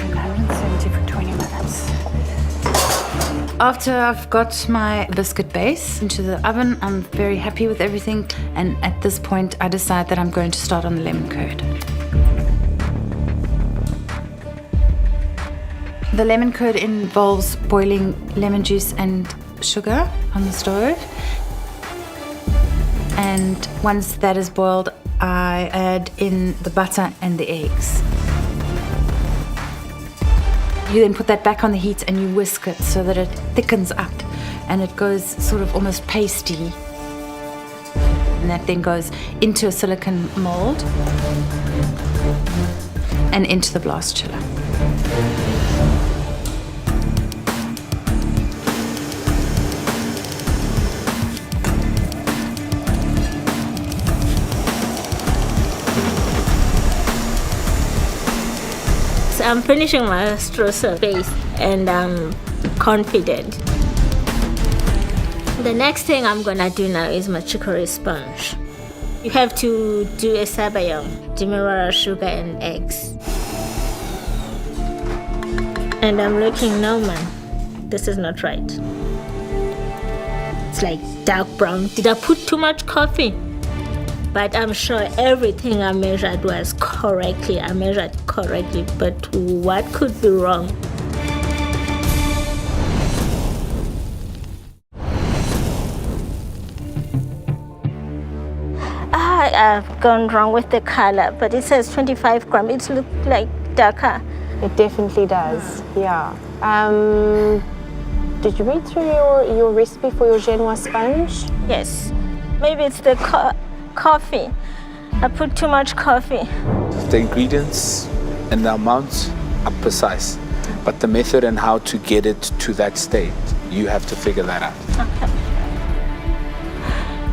170 for 20 minutes. After I've got my biscuit base into the oven, I'm very happy with everything. And at this point, I decide that I'm going to start on the lemon curd. The lemon curd involves boiling lemon juice and sugar on the stove. And once that is boiled, I add in the butter and the eggs. You then put that back on the heat and you whisk it so that it thickens up and it goes sort of almost pasty. And that then goes into a silicone mold and into the blast chiller. I'm finishing my streusel base and I'm confident. The next thing I'm gonna do now is my chicory sponge. You have to do a sabayon, demerara, sugar and eggs. And I'm looking, no man, this is not right. It's like dark brown. Did I put too much coffee? But I'm sure everything I measured was correctly. I measured correctly, but what could be wrong? I've gone wrong with the color, but it says 25 grams. It looks like darker. It definitely does, yeah. Did you read through your recipe for your Genoa sponge? Yes. Maybe it's the coffee. I put too much coffee. The ingredients and the amounts are precise, but the method and how to get it to that state, you have to figure that out.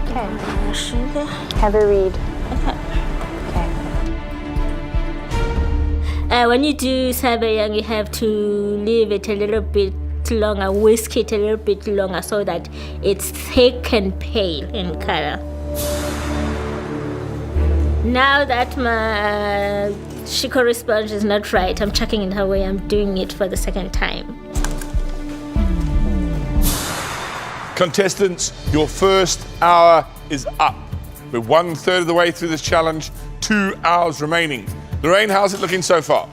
Okay. Sugar. Have a read. Okay. When you do sabayon, you have to leave it a little bit longer, whisk it a little bit longer so that it's thick and pale in color. Now that my chicory sponge is not right, I'm chucking it away. I'm doing it for the second time. Contestants, your first hour is up. We're 1/3 of the way through this challenge, 2 hours remaining. Lorraine, how's it looking so far?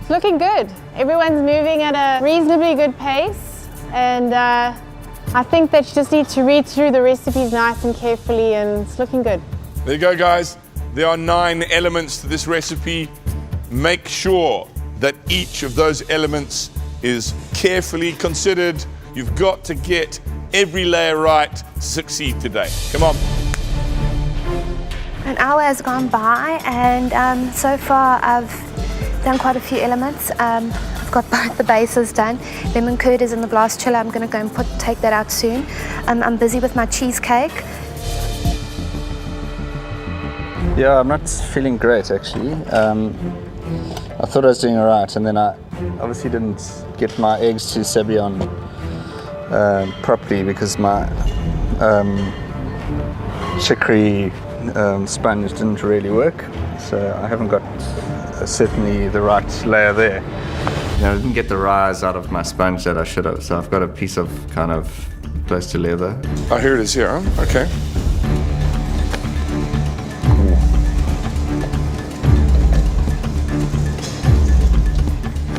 It's looking good. Everyone's moving at a reasonably good pace, and I think that you just need to read through the recipes nice and carefully, and it's looking good. There you go, guys. There are 9 elements to this recipe. Make sure that each of those elements is carefully considered. You've got to get every layer right to succeed today. Come on. An hour has gone by, and so far I've done quite a few elements. I've got both the bases done. Lemon curd is in the blast chiller. I'm going to go and take that out soon. I'm busy with my cheesecake. Yeah, I'm not feeling great actually. I thought I was doing all right, and then I obviously didn't get my eggs to sabayon properly because my chicory sponge didn't really work. So I haven't got certainly the right layer there. I didn't get the rise out of my sponge that I should have, so I've got a piece of kind of close to leather. Oh, here it is here, huh? Okay.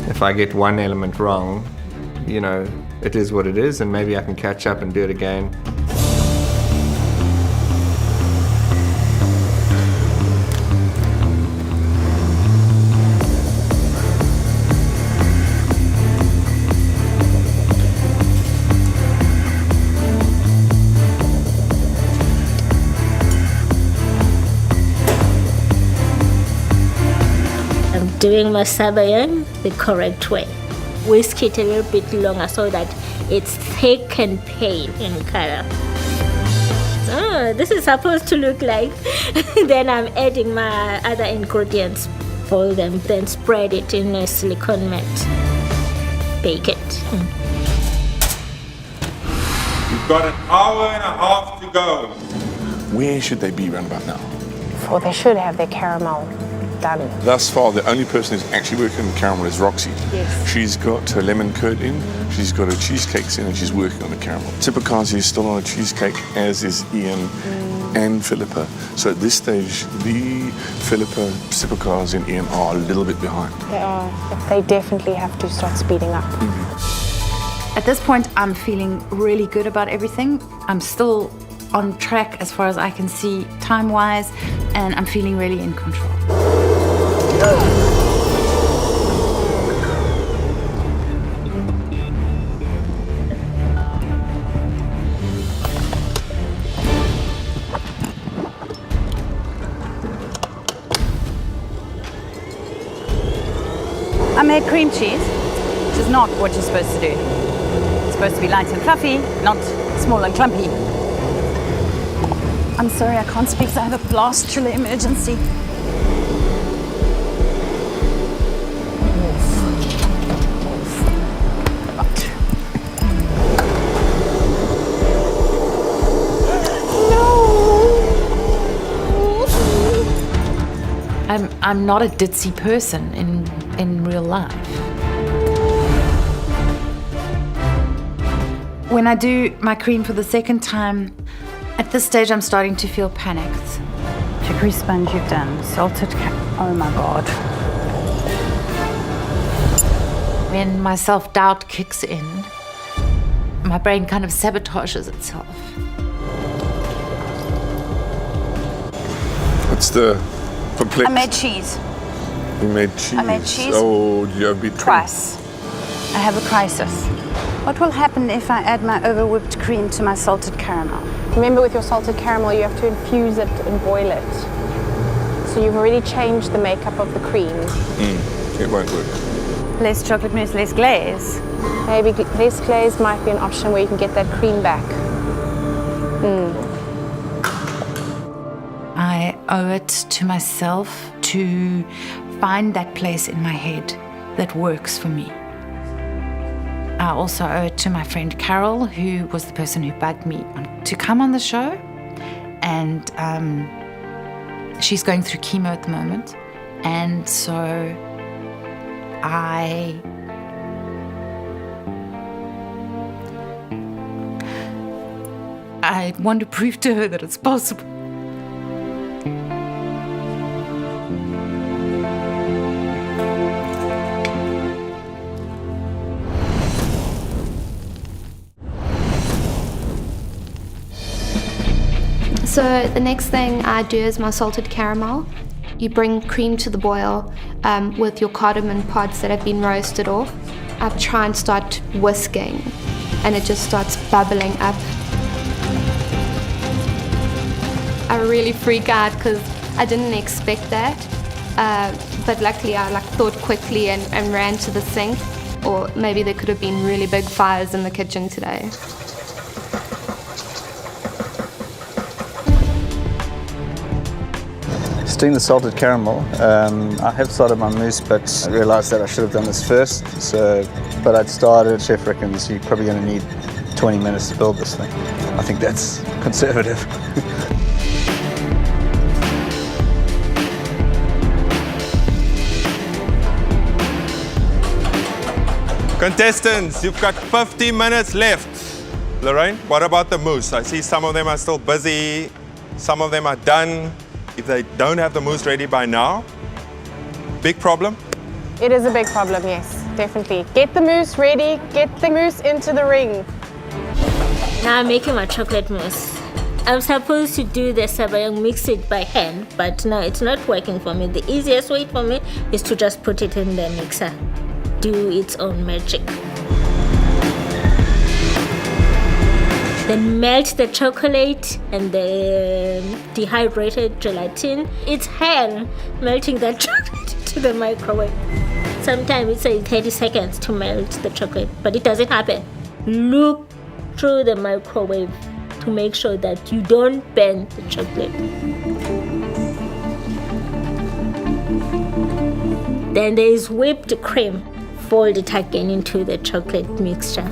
If I get one element wrong, you know, it is what it is, and maybe I can catch up and do it again. doing my sabayon the correct way. Whisk it a little bit longer so that it's thick and pale in color. So this is supposed to look like. Then I'm adding my other ingredients, fold them, then spread it in a silicone mat. Bake it. You've got an hour and a half to go. Where should they be round about now? Well, they should have their caramel done. Thus far, the only person who's actually working on the caramel is Roxy. Yes. She's got her lemon curd in, she's got her cheesecakes in, and she's working on the caramel. Tipakazi is still on a cheesecake, as is Ian and Philippa. So at this stage, the Philippa, Tipakazi, and Ian are a little bit behind. They are. They definitely have to start speeding up. At this point, I'm feeling really good about everything. I'm still on track as far as I can see time-wise, and I'm feeling really in control. I made cream cheese, which is not what you're supposed to do. It's supposed to be light and fluffy, not small and clumpy. I'm sorry, I can't speak because I have a blast chiller emergency. I'm not a ditzy person in real life. When I do my cream for the second time, at this stage I'm starting to feel panicked. Chicory sponge you've done, salted oh my God. When my self-doubt kicks in, my brain kind of sabotages itself. What's the perplexity? I made cheese. You made cheese? I made cheese. Oh, you have been Twice. I have a crisis. What will happen if I add my over-whipped cream to my salted caramel? Remember, with your salted caramel, you have to infuse it and boil it. So you've already changed the makeup of the cream. It won't work. Less chocolate mousse, less glaze. Maybe less glaze might be an option where you can get that cream back. I owe it to myself to find that place in my head that works for me. I also owe it to my friend Carol, who was the person who bugged me to come on the show. And she's going through chemo at the moment. And so I want to prove to her that it's possible. So the next thing I do is my salted caramel. You bring cream to the boil with your cardamom pods that have been roasted off. I try and start whisking and it just starts bubbling up. I really freak out because I didn't expect that. But luckily I thought quickly and ran to the sink, or maybe there could have been really big fires in the kitchen today. Doing the salted caramel, I have started my mousse, but I realised that I should have done this first. But I'd started. Chef reckons you're probably going to need 20 minutes to build this thing. I think that's conservative. Contestants, you've got 50 minutes left. Lorraine, what about the mousse? I see some of them are still busy, some of them are done. If they don't have the mousse ready by now, big problem? It is a big problem, yes, definitely. Get the mousse ready, get the mousse into the ring. Now I'm making my chocolate mousse. I'm supposed to do the sabayon, mix it by hand, but no, it's not working for me. The easiest way for me is to just put it in the mixer, do its own magic. Then melt the chocolate and the dehydrated gelatin. It's hell melting that chocolate. into the microwave. Sometimes it says 30 seconds to melt the chocolate, but it doesn't happen. Look through the microwave to make sure that you don't burn the chocolate. Then there is whipped cream. Fold it again into the chocolate mixture.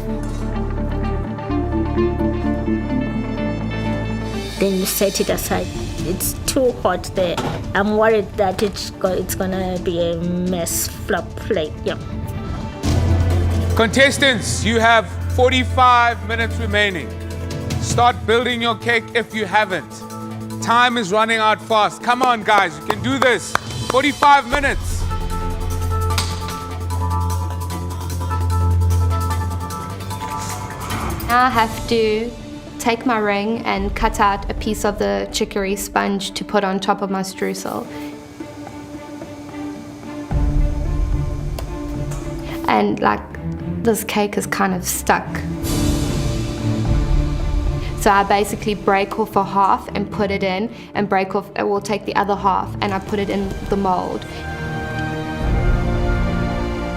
Then you set it aside. It's too hot there. I'm worried that it's gonna be a mess, flop plate. Yeah. Contestants, you have 45 minutes remaining. Start building your cake if you haven't. Time is running out fast. Come on, guys, you can do this. 45 minutes. Now I have to take my ring and cut out a piece of the chicory sponge to put on top of my streusel. And like, this cake is kind of stuck. So I basically break off a half and put it in, and break off, I will take the other half and I put it in the mold.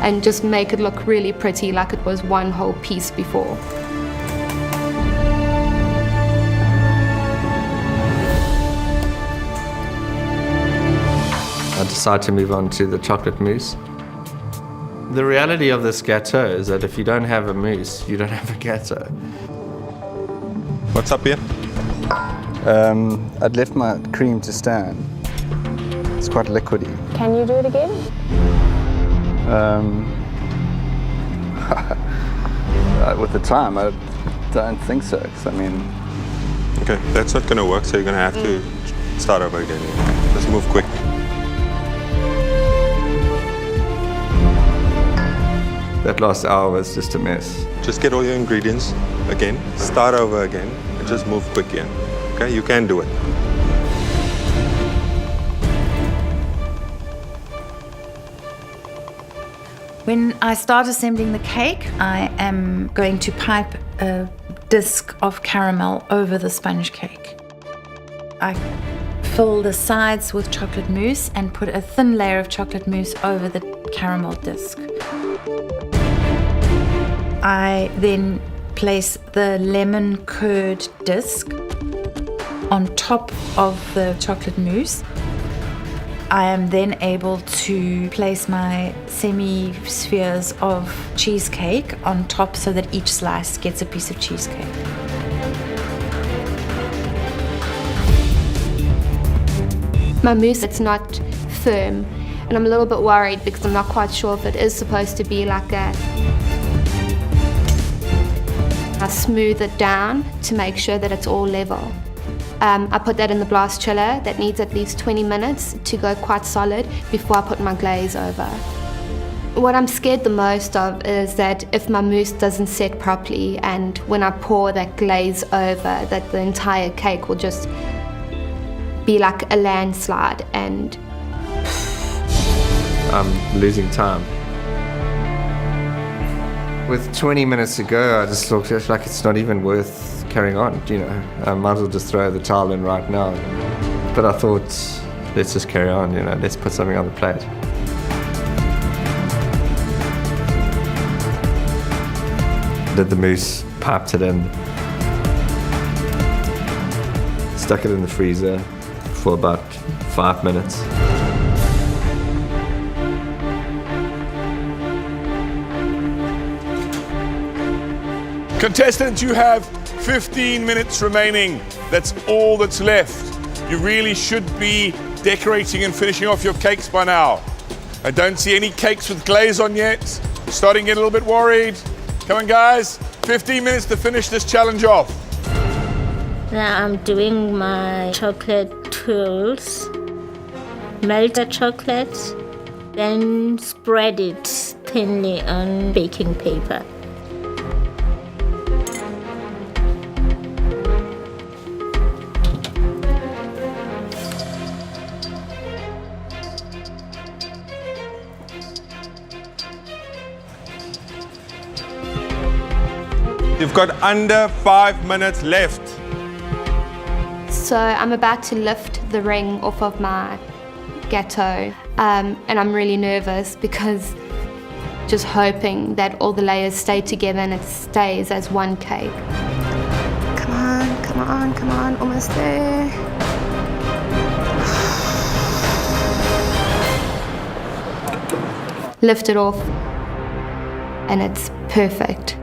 And just make it look really pretty, like it was one whole piece before. I decided to move on to the chocolate mousse. The reality of this gâteau is that if you don't have a mousse, you don't have a gâteau. What's up here? I'd left my cream to stand. It's quite liquidy. Can you do it again? With the time, I don't think so. 'Cause I mean, Okay, that's not going to work, so you're going to have to start over again. Just move quick. that last hour was just a mess. Just get all your ingredients again, start over again, and just move quick here. Okay, you can do it. When I start assembling the cake, I am going to pipe a disc of caramel over the sponge cake. I fill the sides with chocolate mousse and put a thin layer of chocolate mousse over the caramel disc. I then place the lemon curd disc on top of the chocolate mousse. I am then able to place my semi-spheres of cheesecake on top so that each slice gets a piece of cheesecake. My mousse, it's not firm, and I'm a little bit worried because I'm not quite sure if it is supposed to be like that. I smooth it down to make sure that it's all level. I put that in the blast chiller. That needs at least 20 minutes to go quite solid before I put my glaze over. What I'm scared the most of is that if my mousse doesn't set properly and when I pour that glaze over, that the entire cake will just be like a landslide and... I'm losing time. With 20 minutes to go, I just looked like it's not even worth carrying on, you know. I might as well just throw the towel in right now. But I thought, let's just carry on, you know, let's put something on the plate. Did the mousse, piped it in, stuck it in the freezer for about 5 minutes. Contestants, you have 15 minutes remaining. That's all that's left. You really should be decorating and finishing off your cakes by now. I don't see any cakes with glaze on yet. Starting to get a little bit worried. Come on, guys. 15 minutes to finish this challenge off. Now I'm doing my chocolate twirls. Melt the chocolate, then spread it thinly on baking paper. You've got under 5 minutes left. So I'm about to lift the ring off of my gâteau. and I'm really nervous because just hoping that all the layers stay together and it stays as one cake. Come on, come on, come on, almost there. Lift it off, and it's perfect.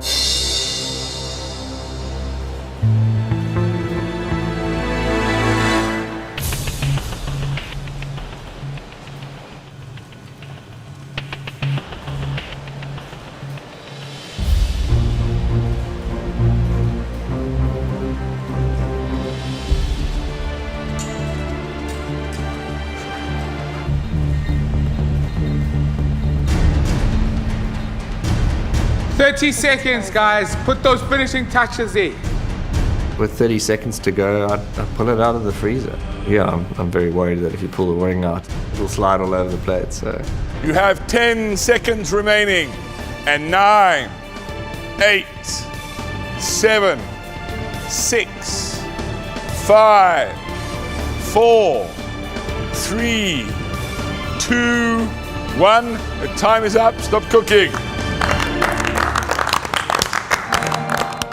Seconds, guys. Put those finishing touches in. With 30 seconds to go, I'd pull it out of the freezer. Yeah, I'm very worried that if you pull the wing out, it'll slide all over the plate, so. You have 10 seconds remaining. And 9, 8, 7, 6, 5, 4, 3, 2, 1. The time is up. Stop cooking.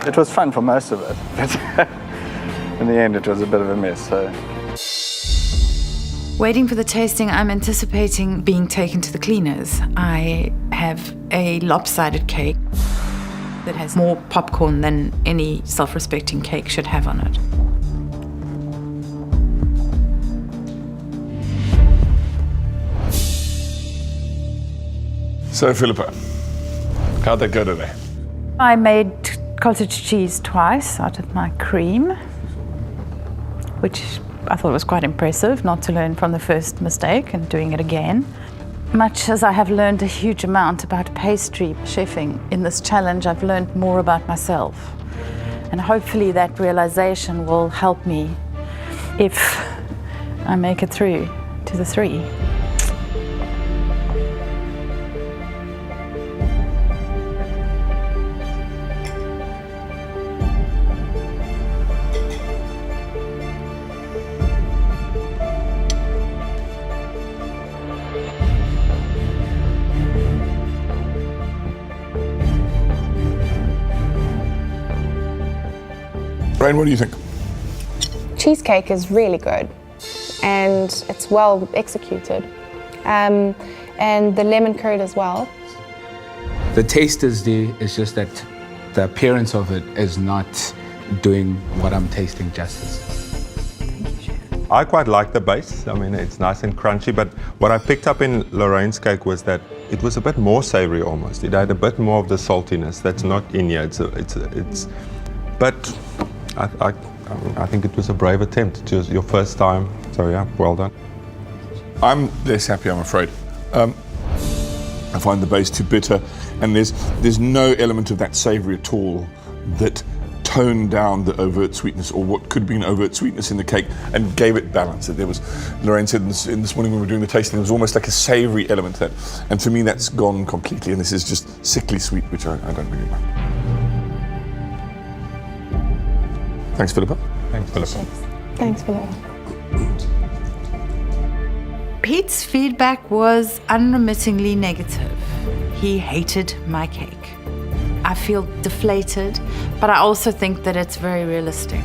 It was fun for most of it, but in the end it was a bit of a mess. So. Waiting for the tasting, I'm anticipating being taken to the cleaners. I have a lopsided cake that has more popcorn than any self-respecting cake should have on it. So, Philippa, how'd that go today? I made cottage cheese twice out of my cream, which I thought was quite impressive, not to learn from the first mistake and doing it again. Much as I have learned a huge amount about pastry chefing in this challenge, I've learned more about myself. And hopefully that realization will help me if I make it through to the 3. Rain, what do you think? Cheesecake is really good and it's well executed. And the lemon curd as well. The taste is there, it's just that the appearance of it is not doing what I'm tasting justice. I quite like the base. I mean, it's nice and crunchy, but what I picked up in Lorraine's cake was that it was a bit more savory almost. It had a bit more of the saltiness that's not in here. But I think it was a brave attempt. It was your first time, so yeah, well done. I'm less happy, I'm afraid. I find the base too bitter, and there's no element of that savoury at all that toned down the overt sweetness, or what could be an overt sweetness in the cake, and gave it balance. There was, Lorraine said this morning when we were doing the tasting, there was almost like a savoury element to that, and for me that's gone completely, and this is just sickly sweet, which I don't really like. Thanks, Philippa. Thanks, Philippa. Thanks, Philippa. Pete's feedback was unremittingly negative. He hated my cake. I feel deflated, but I also think that it's very realistic.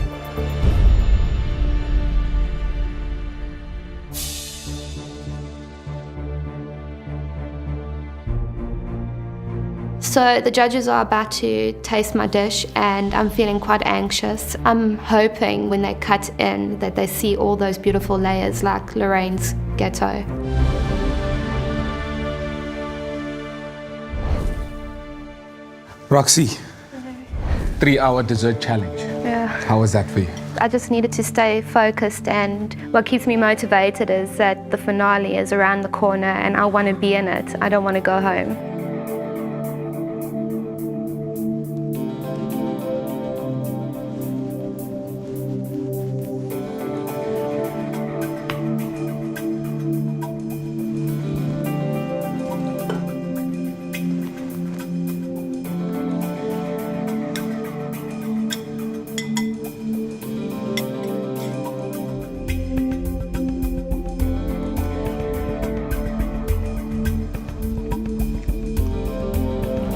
So the judges are about to taste my dish and I'm feeling quite anxious. I'm hoping when they cut in that they see all those beautiful layers like Lorraine's ghetto. Roxy, 3-hour dessert challenge. Yeah. How was that for you? I just needed to stay focused, and what keeps me motivated is that the finale is around the corner and I want to be in it. I don't want to go home.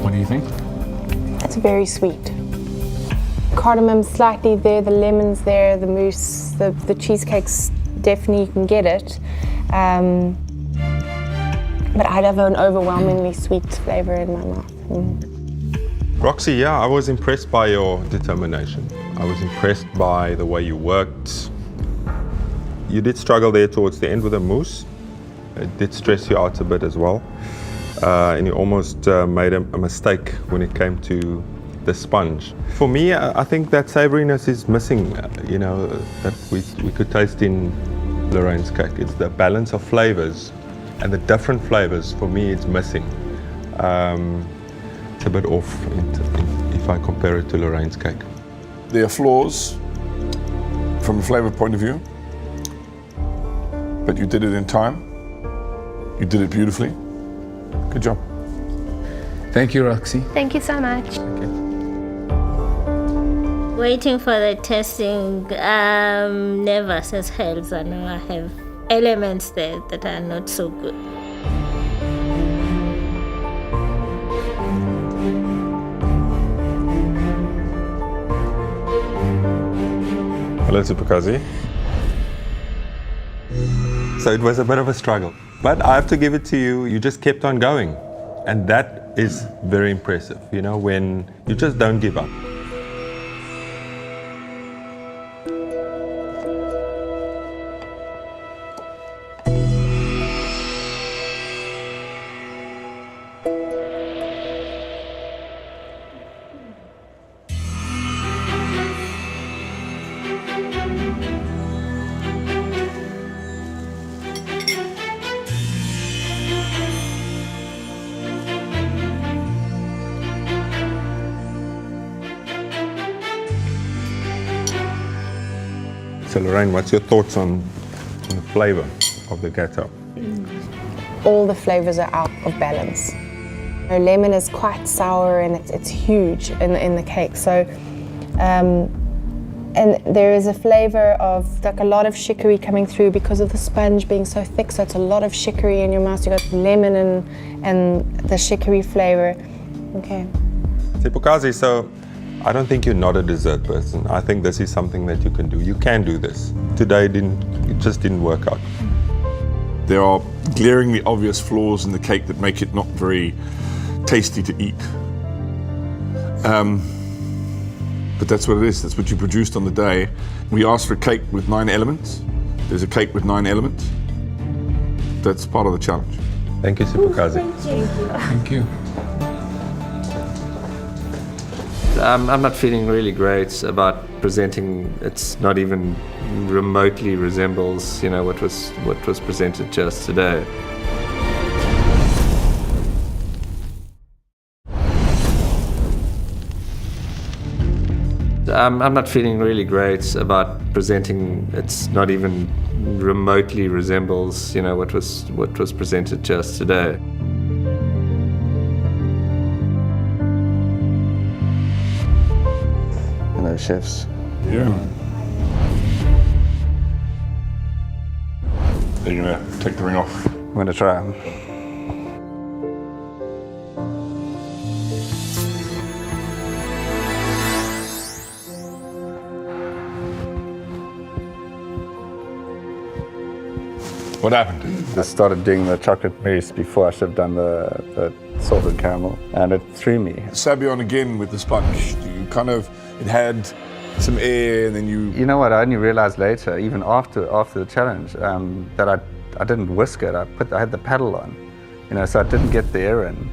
What do you think? It's very sweet. Cardamom slightly there, the lemon's there, the mousse, the cheesecake's definitely you can get it. But I'd have an overwhelmingly sweet flavour in my mouth. Roxy, yeah, I was impressed by your determination. I was impressed by the way you worked. You did struggle there towards the end with the mousse. It did stress you out a bit as well. And you almost made a mistake when it came to the sponge. For me, I think that savouriness is missing, you know, that we could taste in Lorraine's cake. It's the balance of flavours and the different flavours. For me, it's missing. It's a bit off if I compare it to Lorraine's cake. There are flaws from a flavour point of view, but you did it in time. You did it beautifully. Good job. Thank you, Roxy. Thank you so much. Waiting for the testing, nervous as hell. So I know I have elements there that are not so good. Hello, Superkazi. So it was a bit of a struggle, but I have to give it to you. You just kept on going, and that is very impressive. You know, when you just don't give up. So Lorraine, what's your thoughts on the flavour of the gâteau? All the flavours are out of balance. Lemon is quite sour and it's huge in the cake. So, and there is a flavour of like a lot of chicory coming through because of the sponge being so thick. So it's a lot of chicory in your mouth. You got lemon and the chicory flavour. Okay. Sipukazi, so I don't think you're not a dessert person. I think this is something that you can do. You can do this. Today it just didn't work out. There are glaringly obvious flaws in the cake that make it not very tasty to eat. But that's what it is. That's what you produced on the day. We asked for a cake with 9 elements. There's a cake with 9 elements. That's part of the challenge. Thank you, Sipukazi. Thank you. I'm not feeling really great about presenting. It's not even remotely resembles, you know, what was presented just today. I'm not feeling really great about presenting. It's not even remotely resembles, you know, what was presented just today. Hello, chefs. Yeah. Are you gonna take the ring off? I'm gonna try. What happened? I started doing the chocolate mousse before I should have done the salted caramel, and it threw me. Sabion again with the sponge. It had some air, and then you... You know what, I only realized later, even after the challenge, that I didn't whisk it. I had the paddle on, you know, so I didn't get the air in.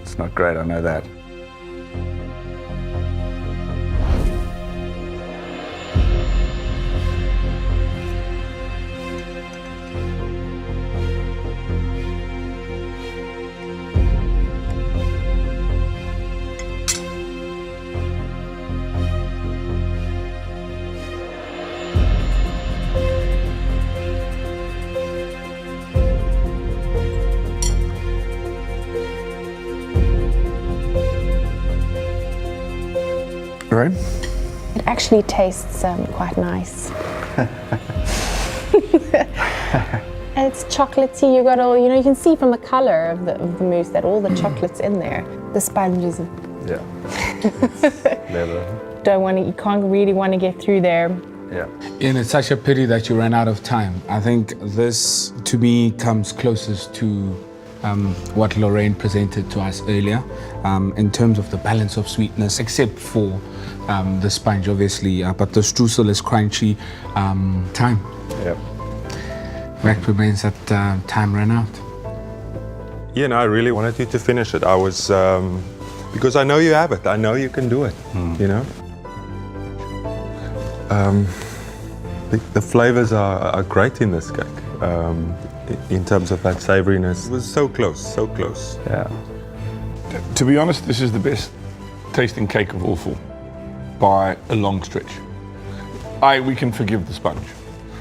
It's not great, I know that. Right? It actually tastes quite nice. And it's chocolatey. You got all, you can see from the color of the mousse that all the chocolate's in there. The sponge is. Yeah. Never. You can't really want to get through there. Yeah. And it's such a pity that you ran out of time. I think this, to me, comes closest to what Lorraine presented to us earlier in terms of the balance of sweetness, except for the sponge, obviously, but the streusel is crunchy. Time. Yeah. Fact remains that time ran out. Ian, I really wanted you to finish it. I was, because I know you have it. I know you can do it, you know? The flavors are great in this cake. In terms of that savoriness, it was so close, so close. Yeah. To be honest, this is the best tasting cake of all four, by a long stretch. We can forgive the sponge.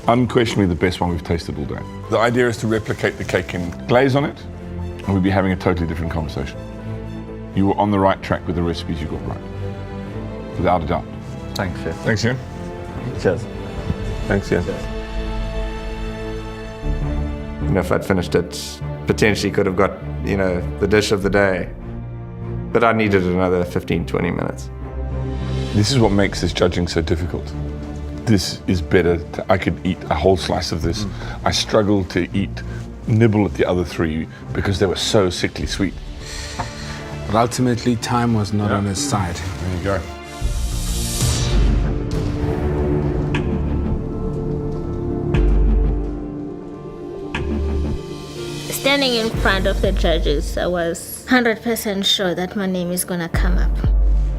Unquestionably the best one we've tasted all day. The idea is to replicate the cake and glaze on it, and we'd be having a totally different conversation. You were on the right track with the recipes you got right, without a doubt. Thanks, Chef. Thanks, Ian. Cheers. Thanks, Ian. If I'd finished it, potentially could have got, the dish of the day. But I needed another 15, 20 minutes. This is what makes this judging so difficult. This is better. I could eat a whole slice of this. I struggled to nibble at the other three because they were so sickly sweet. But ultimately, time was not on his side. There you go. Standing in front of the judges, I was 100% sure that my name is gonna come up.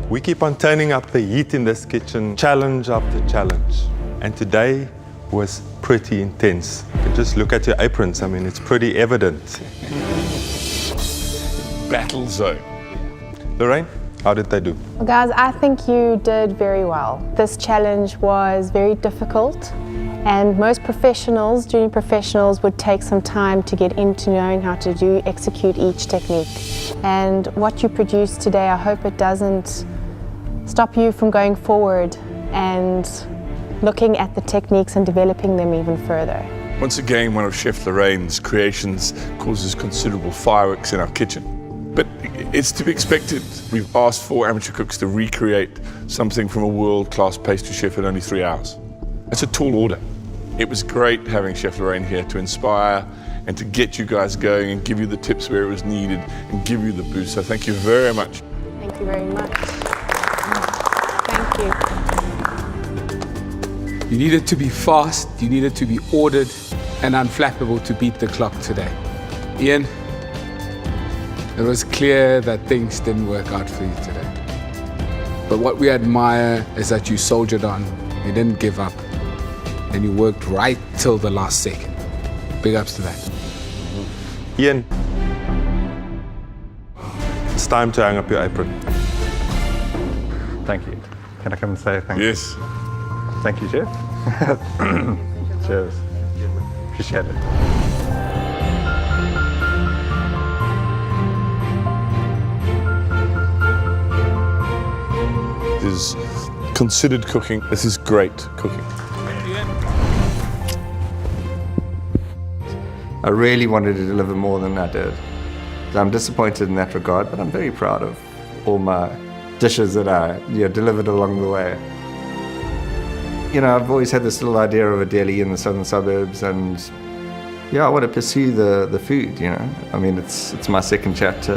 We keep on turning up the heat in this kitchen, challenge after challenge. And today was pretty intense. You can just look at your aprons. I mean, it's pretty evident. Battle zone. Lorraine, how did they do? Well, guys, I think you did very well. This challenge was very difficult, and most professionals, junior professionals, would take some time to get into knowing how to execute each technique. And what you produced today, I hope it doesn't stop you from going forward and looking at the techniques and developing them even further. Once again, one of Chef Lorraine's creations causes considerable fireworks in our kitchen. But it's to be expected. We've asked 4 amateur cooks to recreate something from a world-class pastry chef in only 3 hours. It's a tall order. It was great having Chef Lorraine here to inspire and to get you guys going and give you the tips where it was needed and give you the boost. So thank you very much. Thank you very much. Thank you. You needed to be fast, you needed to be ordered and unflappable to beat the clock today. Ian, it was clear that things didn't work out for you today. But what we admire is that you soldiered on, you didn't give up, and you worked right till the last second. Big ups to that. Ian, it's time to hang up your apron. Thank you. Can I come and say thank you? Yes. Thank you, Chef. Cheers. Appreciate it. This is considered cooking. This is great cooking. I really wanted to deliver more than I did. So I'm disappointed in that regard, but I'm very proud of all my dishes that I delivered along the way. I've always had this little idea of a deli in the southern suburbs, and I want to pursue the food, I mean, it's my second chapter.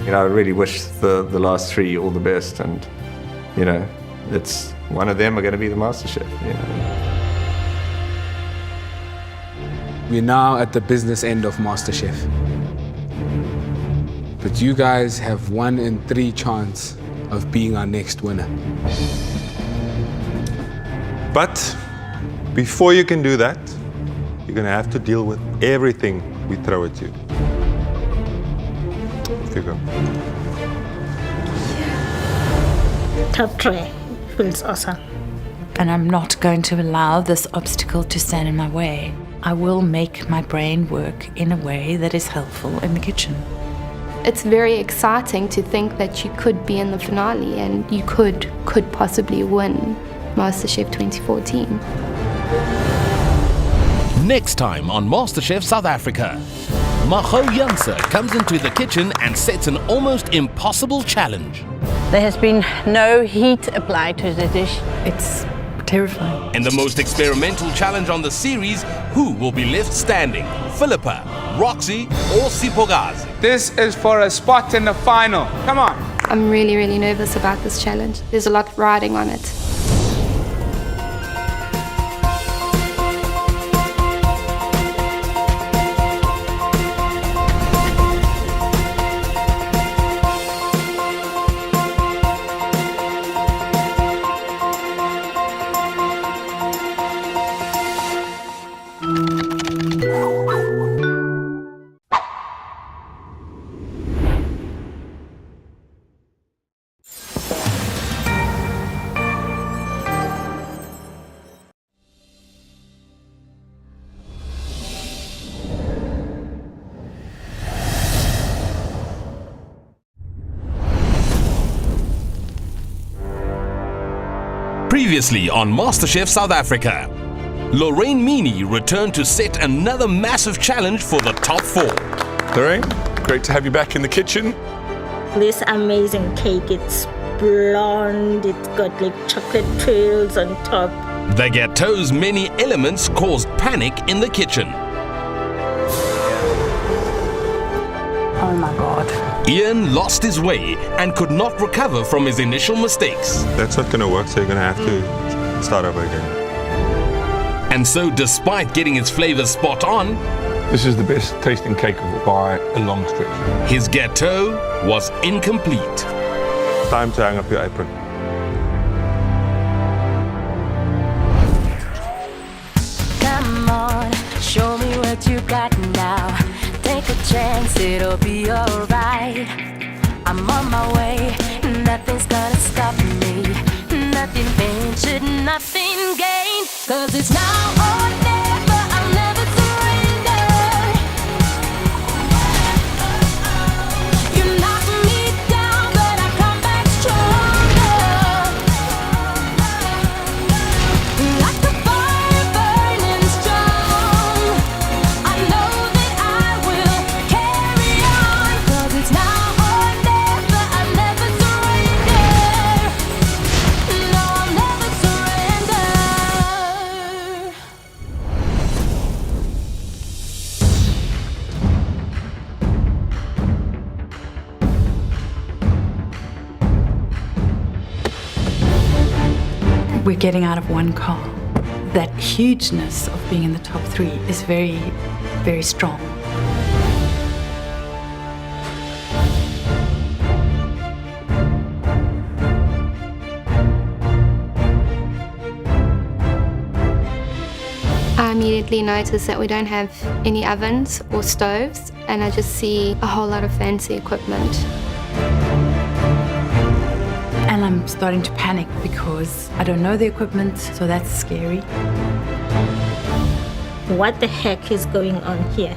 I really wish the last 3 all the best, and, it's one of them are going to be the MasterChef, We're now at the business end of MasterChef. But you guys have 1 in 3 chance of being our next winner. But before you can do that, you're going to have to deal with everything we throw at you. Off you go. Top tray feels awesome. And I'm not going to allow this obstacle to stand in my way. I will make my brain work in a way that is helpful in the kitchen. It's very exciting to think that you could be in the finale and you could possibly win MasterChef 2014. Next time on MasterChef South Africa, Maho Janse comes into the kitchen and sets an almost impossible challenge. There has been no heat applied to the dish. It's terrifying. In the most experimental challenge on the series, who will be left standing? Philippa, Roxy, or Sipogazi? This is for a spot in the final. Come on. I'm really, really nervous about this challenge. There's a lot riding on it. Previously on MasterChef South Africa, Lorraine Meany returned to set another massive challenge for the top 4. Lorraine, great to have you back in the kitchen. This amazing cake, it's blonde, it's got like chocolate pearls on top. The gâteau's many elements caused panic in the kitchen. Oh my God. Ian lost his way and could not recover from his initial mistakes. That's not going to work, so you're going to have to start over again. And so, despite getting his flavors spot on, this is the best tasting cake by a long stretch. His gâteau was incomplete. Time to hang up your apron. Come on, show me what you got now. Take a chance, it'll be alright. I'm on my way, nothing's gonna stop me. Nothing ventured, nothing gained. 'Cause it's now or never, I'll never surrender. You knock me down, but I come back stronger. Like the fire burning strong, I know that I will carry on. 'Cause it's now or never, I'll never surrender. No, I'll never surrender. We're getting out of one car. That hugeness of being in the top 3 is very, very strong. I immediately noticed that we don't have any ovens or stoves, and I just see a whole lot of fancy equipment. And I'm starting to panic because I don't know the equipment, so that's scary. What the heck is going on here?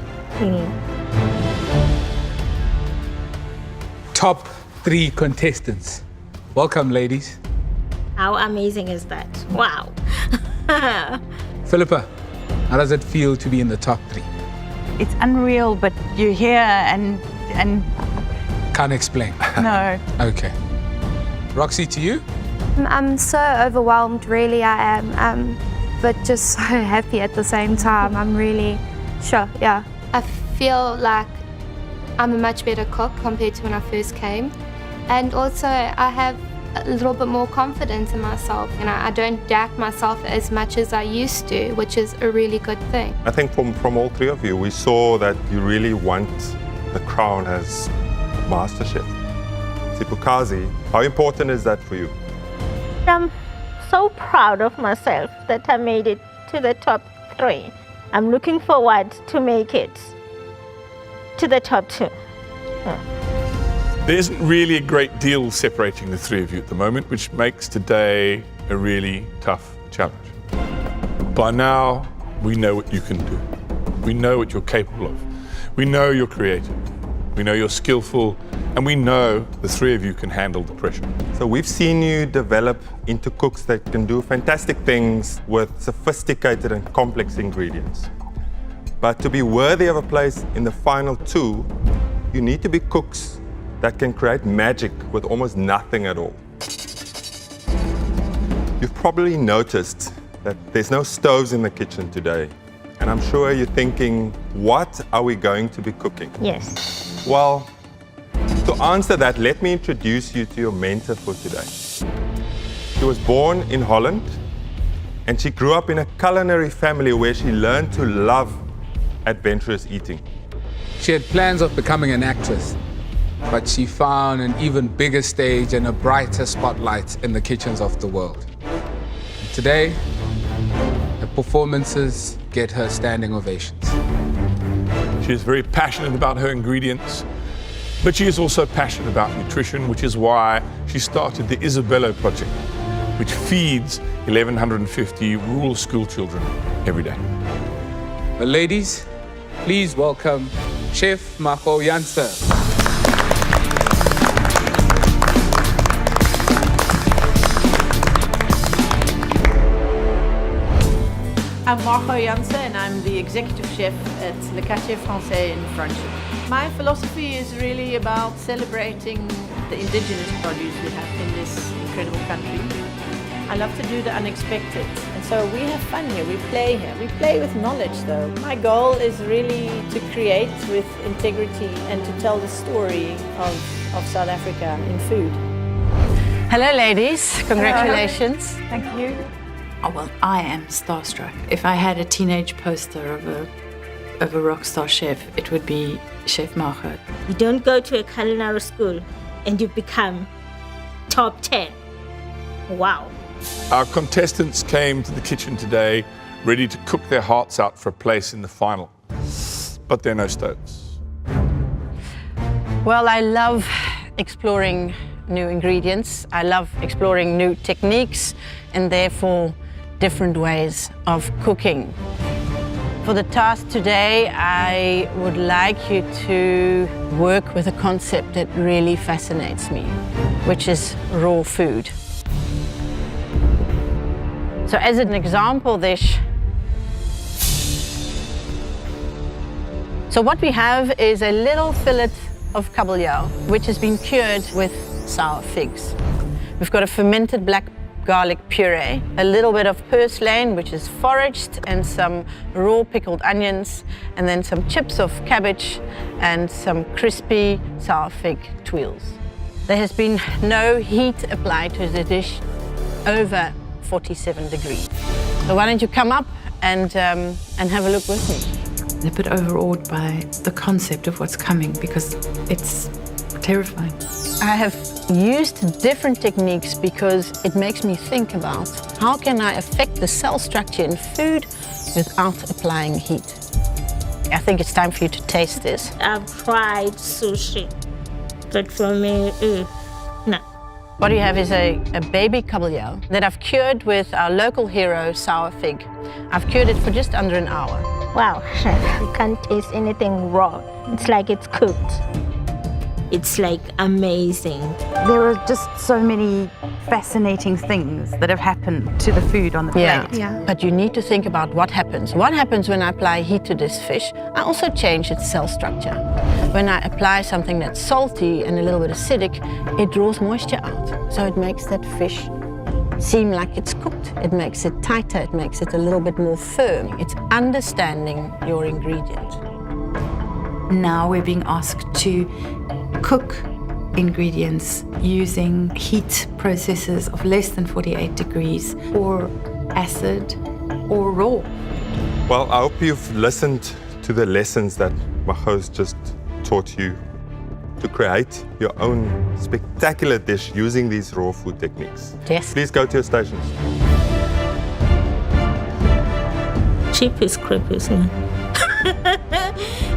Top 3 contestants. Welcome, ladies. How amazing is that? Wow. Philippa, how does it feel to be in the top 3? It's unreal, but you're here and Can't explain. no. Okay. Roxy, to you? I'm so overwhelmed, really I am, but just so happy at the same time. I'm really sure, yeah. I feel like I'm a much better cook compared to when I first came, and also I have a little bit more confidence in myself. You know, I don't doubt myself as much as I used to, which is a really good thing. I think from all 3 of you, we saw that you really want the crown as MasterChef. Sipogazi, how important is that for you? I'm so proud of myself that I made it to the top 3. I'm looking forward to make it to the top 2. There isn't really a great deal separating the 3 of you at the moment, which makes today a really tough challenge. By now, we know what you can do. We know what you're capable of. We know you're creative. We know you're skillful, and we know the 3 of you can handle the pressure. So we've seen you develop into cooks that can do fantastic things with sophisticated and complex ingredients. But to be worthy of a place in the final 2, you need to be cooks that can create magic with almost nothing at all. You've probably noticed that there's no stoves in the kitchen today. And I'm sure you're thinking, what are we going to be cooking? Yes. Well, to answer that, let me introduce you to your mentor for today. She was born in Holland, and she grew up in a culinary family where she learned to love adventurous eating. She had plans of becoming an actress, but she found an even bigger stage and a brighter spotlight in the kitchens of the world. Today, her performances get her standing ovations. She is very passionate about her ingredients, but she is also passionate about nutrition, which is why she started the Isabello Project, which feeds 1,150 rural school children every day. Well, ladies, please welcome Chef Marco Jansen. I'm Marco Jansen and I'm the executive chef at Le Quartier Français in Franschhoek. My philosophy is really about celebrating the indigenous produce we have in this incredible country. I love to do the unexpected, and so we have fun here, we play here. We play with knowledge though. My goal is really to create with integrity and to tell the story of South Africa in food. Hello ladies, congratulations. Hello. Thank you. Oh, well, I am starstruck. If I had a teenage poster of a rock star chef, it would be Chef Marco. You don't go to a culinary school and you become top 10. Wow. Our contestants came to the kitchen today ready to cook their hearts out for a place in the final, but there are no stoves. Well, I love exploring new ingredients. I love exploring new techniques and therefore different ways of cooking. For the task today, I would like you to work with a concept that really fascinates me, which is raw food. So as an example dish, so what we have is a little fillet of kabeljau, which has been cured with sour figs. We've got a fermented black garlic puree, a little bit of purslane, which is foraged, and some raw pickled onions, and then some chips of cabbage and some crispy sour fig tuiles. There has been no heat applied to the dish over 47 degrees. So why don't you come up and have a look with me? I'm a bit overawed by the concept of what's coming because it's terrifying. I have used different techniques because it makes me think about how can I affect the cell structure in food without applying heat. I think it's time for you to taste this. I've tried sushi, but for me, no. What you have is a baby kabeljau that I've cured with our local hero, sour fig. I've cured it for just under an hour. Wow, you can't taste anything raw. It's like it's cooked. It's like amazing. There are just so many fascinating things that have happened to the food on the plate. Yeah. But you need to think about what happens. What happens when I apply heat to this fish? I also change its cell structure. When I apply something that's salty and a little bit acidic, it draws moisture out. So it makes that fish seem like it's cooked. It makes it tighter, it makes it a little bit more firm. It's understanding your ingredient. Now we're being asked to cook ingredients using heat processes of less than 48 degrees or acid or raw. Well, I hope you've listened to the lessons that my host just taught you to create your own spectacular dish using these raw food techniques. Yes. Please go to your stations. Cheap is creepy, isn't it?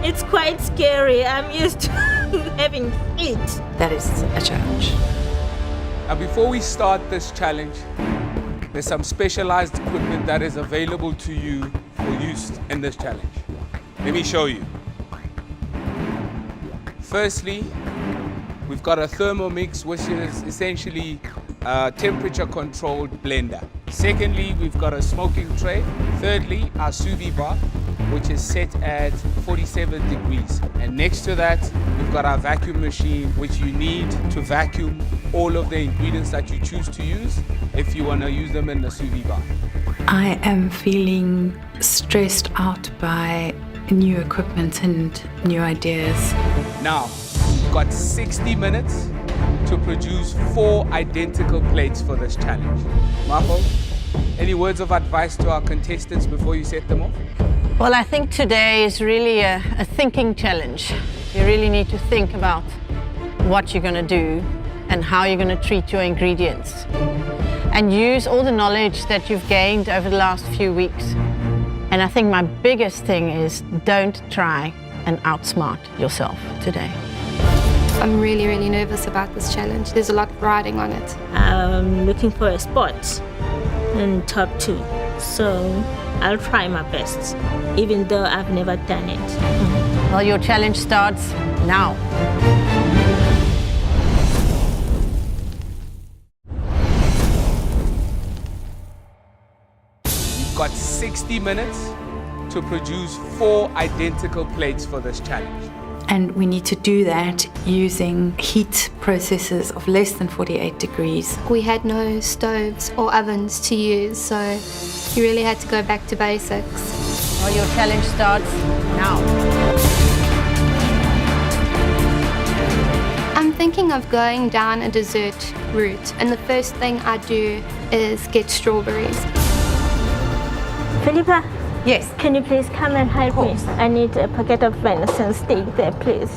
It's quite scary. I'm used to having heat. That is a challenge. Now, before we start this challenge, there's some specialized equipment that is available to you for use in this challenge. Let me show you. Firstly, we've got a Thermomix, which is essentially a temperature-controlled blender. Secondly, we've got a smoking tray. Thirdly, our sous vide bar. which is set at 47 degrees. And next to that, we've got our vacuum machine, which you need to vacuum all of the ingredients that you choose to use if you want to use them in the sous vide bar. I am feeling stressed out by new equipment and new ideas. Now, we've got 60 minutes to produce 4 identical plates for this challenge. Marco, any words of advice to our contestants before you set them off? Well, I think today is really a thinking challenge. You really need to think about what you're going to do and how you're going to treat your ingredients. And use all the knowledge that you've gained over the last few weeks. And I think my biggest thing is don't try and outsmart yourself today. I'm really, really nervous about this challenge. There's a lot riding on it. I'm looking for a spot in top 2. So I'll try my best, even though I've never done it. Well, your challenge starts now. You've got 60 minutes to produce 4 identical plates for this challenge. And we need to do that using heat processes of less than 48 degrees. We had no stoves or ovens to use, so you really had to go back to basics. Well, your challenge starts now. I'm thinking of going down a dessert route, and the first thing I do is get strawberries. Philippa? Yes. Can you please come and help me? I need a packet of venison steak there, please.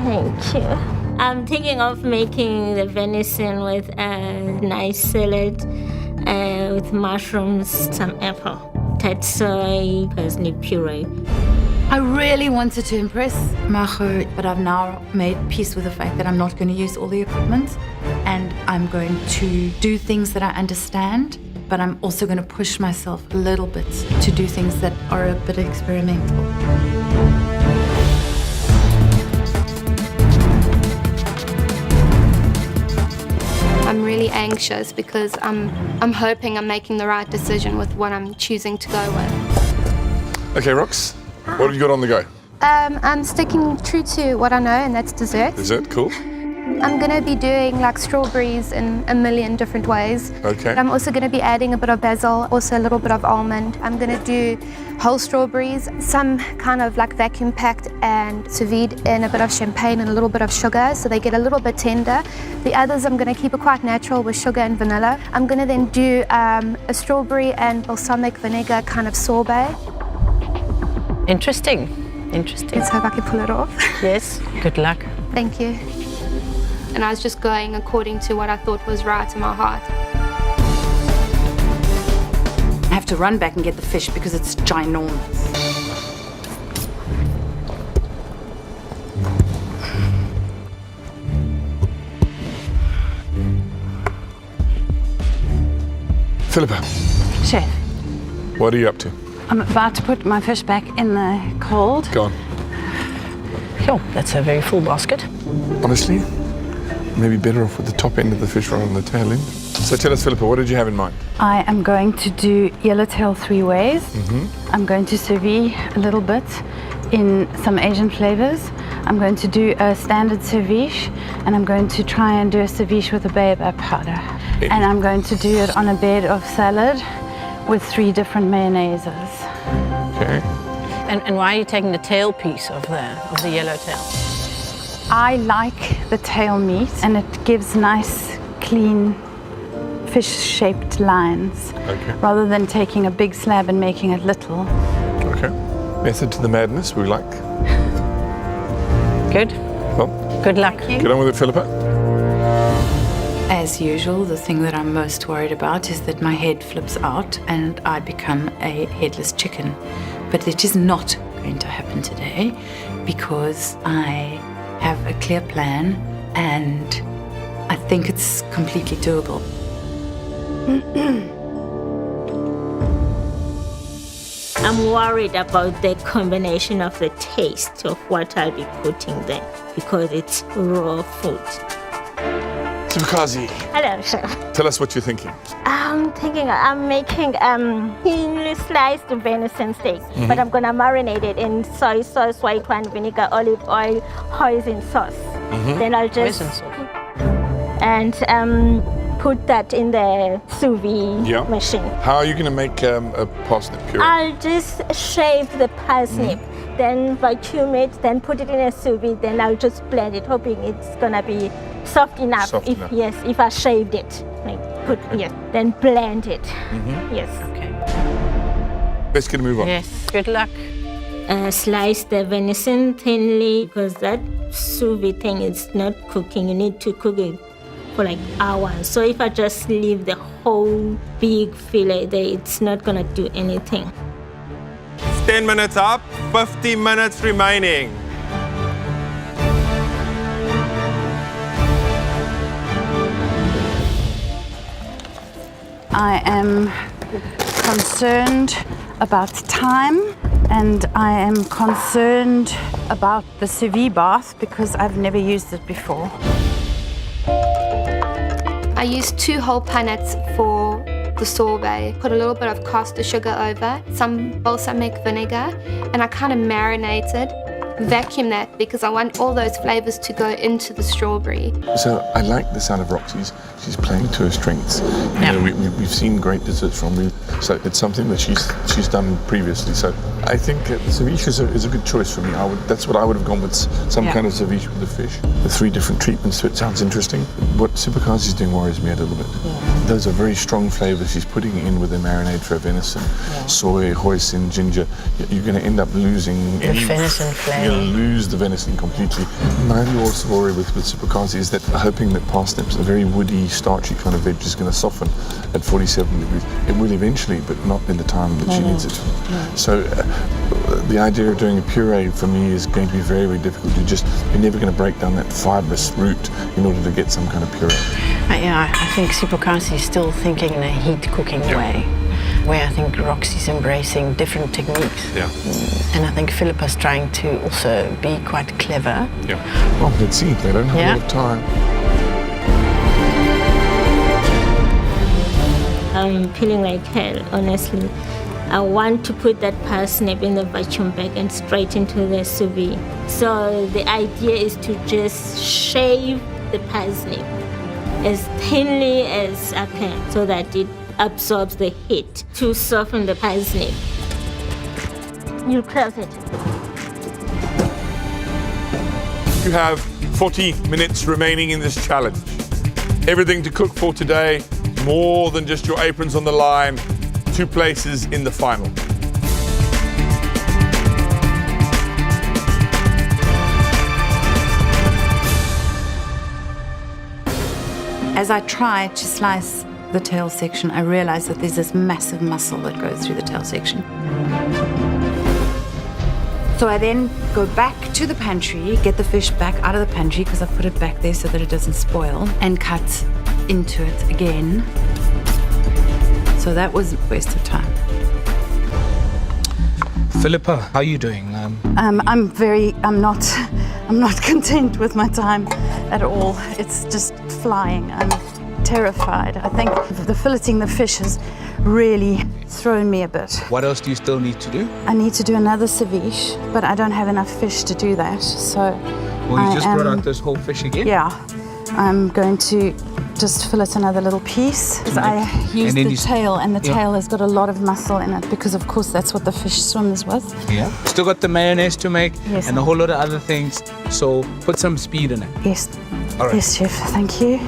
Thank you. I'm thinking of making the venison with a nice salad with mushrooms, some apple, tatsoi, parsley puree. I really wanted to impress Macho, but I've now made peace with the fact that I'm not going to use all the equipment, and I'm going to do things that I understand, but I'm also going to push myself a little bit to do things that are a bit experimental. I'm really anxious because I'm hoping I'm making the right decision with what I'm choosing to go with. Okay, Rox, what have you got on the go? I'm sticking true to what I know, and that's dessert. Dessert, cool. I'm going to be doing like strawberries in a million different ways. Okay. But I'm also going to be adding a bit of basil, also a little bit of almond. I'm going to do whole strawberries, some kind of like vacuum packed and sous vide in a bit of champagne and a little bit of sugar so they get a little bit tender. The others I'm going to keep it quite natural with sugar and vanilla. I'm going to then do a strawberry and balsamic vinegar kind of sorbet. Interesting. Interesting. Let's hope I can pull it off. Yes. Good luck. Thank you. And I was just going according to what I thought was right in my heart. I have to run back and get the fish because it's ginormous. Philippa, Chef, what are you up to? I'm about to put my fish back in the cold. Go on. Oh, that's a very full basket. Honestly, maybe better off with the top end of the fish rather than the tail end. So tell us, Philippa, what did you have in mind? I am going to do yellowtail 3 ways. I'm going to sous vide a little bit in some Asian flavors. I'm going to do a standard ceviche, and I'm going to try and do a ceviche with a baobab powder. And I'm going to do it on a bed of salad with 3 different mayonnaises. Okay. And why are you taking the tail piece of the yellowtail? I like the tail meat, and it gives nice, clean, fish-shaped lines, rather than taking a big slab and making it little. Okay. Method to the madness, we like. Good. Well, good luck. Get on with it, Philippa. As usual, the thing that I'm most worried about is that my head flips out and I become a headless chicken. But it is not going to happen today because I have a clear plan and I think it's completely doable. I'm worried about the combination of the taste of what I'll be putting there because it's raw food. Supakazi, Hello, chef. tell us what you're thinking. I'm making thinly sliced venison steak, but I'm gonna marinate it in soy sauce, white wine vinegar, olive oil, hoisin sauce. Then I'll just put that in the sous vide machine. How are you going to make a parsnip puree? I'll just shave the parsnip, then vacuum it, then put it in a sous vide, then I'll just blend it, hoping it's gonna be soft enough. If I shaved it, then blend it. Yes. Okay. Let's get a move on. Yes. Good luck. Slice the venison thinly because that sous vide thing is not cooking. You need to cook it for like hours. So if I just leave the whole big fillet there, it's not gonna do anything. 10 minutes up, 50 minutes remaining. I am concerned about time, and I am concerned about the sous vide bath because I've never used it before. I used 2 whole pine nuts for the sorbet. Put a little bit of caster sugar over, some balsamic vinegar, and I kind of marinated. Vacuum that because I want all those flavors to go into the strawberry. So I like the sound of Roxy's. She's playing to her strengths. You know, we've seen great desserts from her, so it's something that she's done previously. So I think the ceviche is a good choice for me. That's what I would have gone with, some kind of ceviche with the fish. The 3 different treatments to it sounds interesting. What Supakazi is doing worries me a little bit. Those are very strong flavors she's putting in with the marinade for venison, soy, hoisin, ginger. You're going to end up losing The venison flavour. You're going to lose the venison completely. My only also worry with Supakazi is that hoping that parsnips, a very woody, starchy kind of veg, is going to soften at 47 degrees. It will eventually, but not in the time that she needs it. So the idea of doing a puree for me is going to be very, very difficult. You're never going to break down that fibrous root in order to get some kind of puree. I think Supakazi is still thinking in a heat cooking way, where I think Roxy's embracing different techniques. And I think Philippa's trying to also be quite clever. Well, let's see. They don't have a lot of time. I'm feeling like hell, honestly. I want to put that parsnip in the vacuum bag and straight into the sous vide. So the idea is to just shave the parsnip as thinly as I can so that it absorbs the heat to soften the parsnip. You close it. You have 40 minutes remaining in this challenge. Everything to cook for today, more than just your aprons on the line, 2 places in the final. As I try to slice the tail section, I realize that there's this massive muscle that goes through the tail section. So I then go back to the pantry, get the fish back out of the pantry because I put it back there so that it doesn't spoil, and cut into it again. So that was a waste of time. Philippa, how are you doing? I'm not content with my time at all. It's just flying. I'm terrified. I think the filleting the fish has really thrown me a bit. What else do you still need to do? I need to do another ceviche, but I don't have enough fish to do that. So Well, you just brought out this whole fish again? Yeah. I'm going to just fillet another little piece. Because I used the tail, and the tail has got a lot of muscle in it because, of course, that's what the fish swims with. Yeah. Still got the mayonnaise to make Yes. and a whole lot of other things. So put some speed in it. Yes. All right. Yes, chef. Thank you.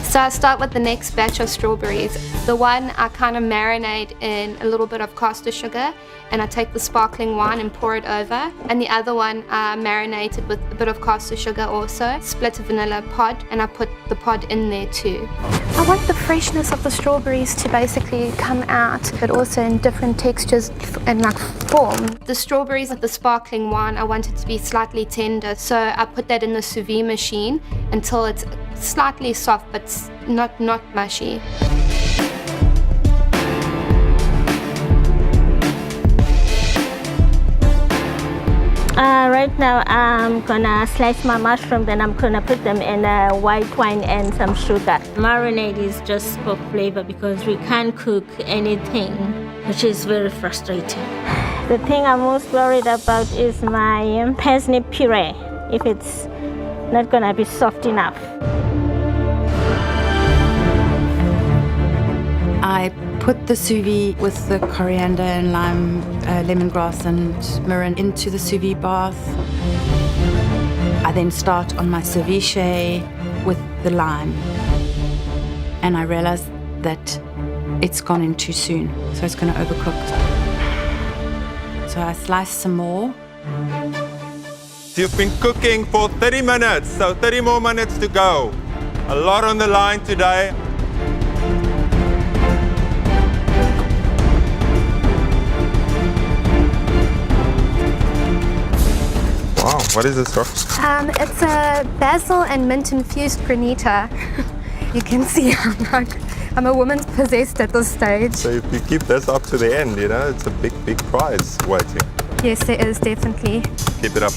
So I start with the next batch of strawberries. The one I kind of marinate in a little bit of caster sugar, and I take the sparkling wine and pour it over. And the other one I marinated with a bit of caster sugar also. Split a vanilla pod, and I put the pod in there too. I want the freshness of the strawberries to basically come out, but also in different textures and like form. The strawberries with the sparkling wine, I want it to be slightly tender, so I put that in the sous vide machine until it's slightly soft, but not mushy. Right now, I'm gonna slice my mushroom, then I'm gonna put them in white wine and some sugar. Marinade is just for flavor because we can't cook anything, which is very frustrating. The thing I'm most worried about is my parsnip puree, if it's not gonna be soft enough. I put the sous vide with the coriander and lime, lemongrass and mirin into the sous vide bath. I then start on my ceviche with the lime. And I realized that it's gone in too soon, so it's going to overcook. So I slice some more. You've been cooking for 30 minutes, so 30 more minutes to go. A lot on the line today. Wow, what is this, Rox? It's a basil and mint infused granita. You can see I'm a woman possessed at this stage. So if you keep this up to the end, you know, it's a big, big prize waiting. Yes, there is definitely. Keep it up.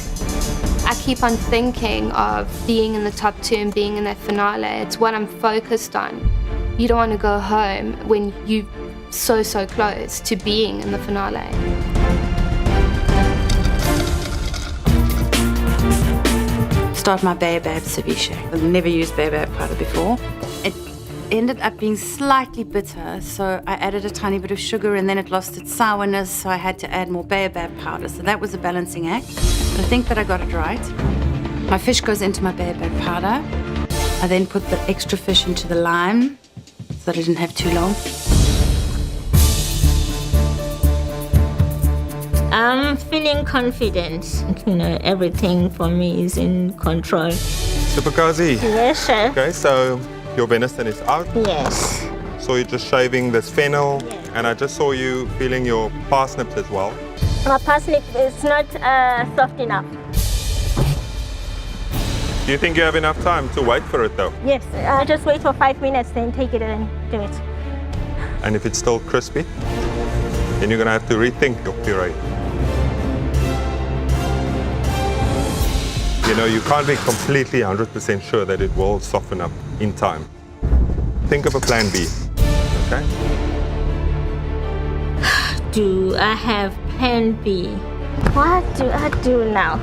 I keep on thinking of being in the top 2 and being in that finale. It's what I'm focused on. You don't want to go home when you're so close to being in the finale. Start my baobab ceviche. I've never used baobab powder before. It ended up being slightly bitter, so I added a tiny bit of sugar and then it lost its sourness, so I had to add more baobab powder. So that was a balancing act, but I think that I got it right. My fish goes into my baobab powder. I then put the extra fish into the lime so that I didn't have too long. I'm feeling confident. You know, everything for me is in control. Super Kazi. Yes, sir. Okay, so your venison is out. Yes. So you're just shaving this fennel, and I just saw you peeling your parsnips as well. My parsnip is not soft enough. Do you think you have enough time to wait for it though? Yes, I'll just wait for 5 minutes, then take it and do it. And if it's still crispy, then you're gonna have to rethink your puree. You know, you can't be completely 100% sure that it will soften up in time. Think of a plan B, okay? Do I have plan B? What do I do now?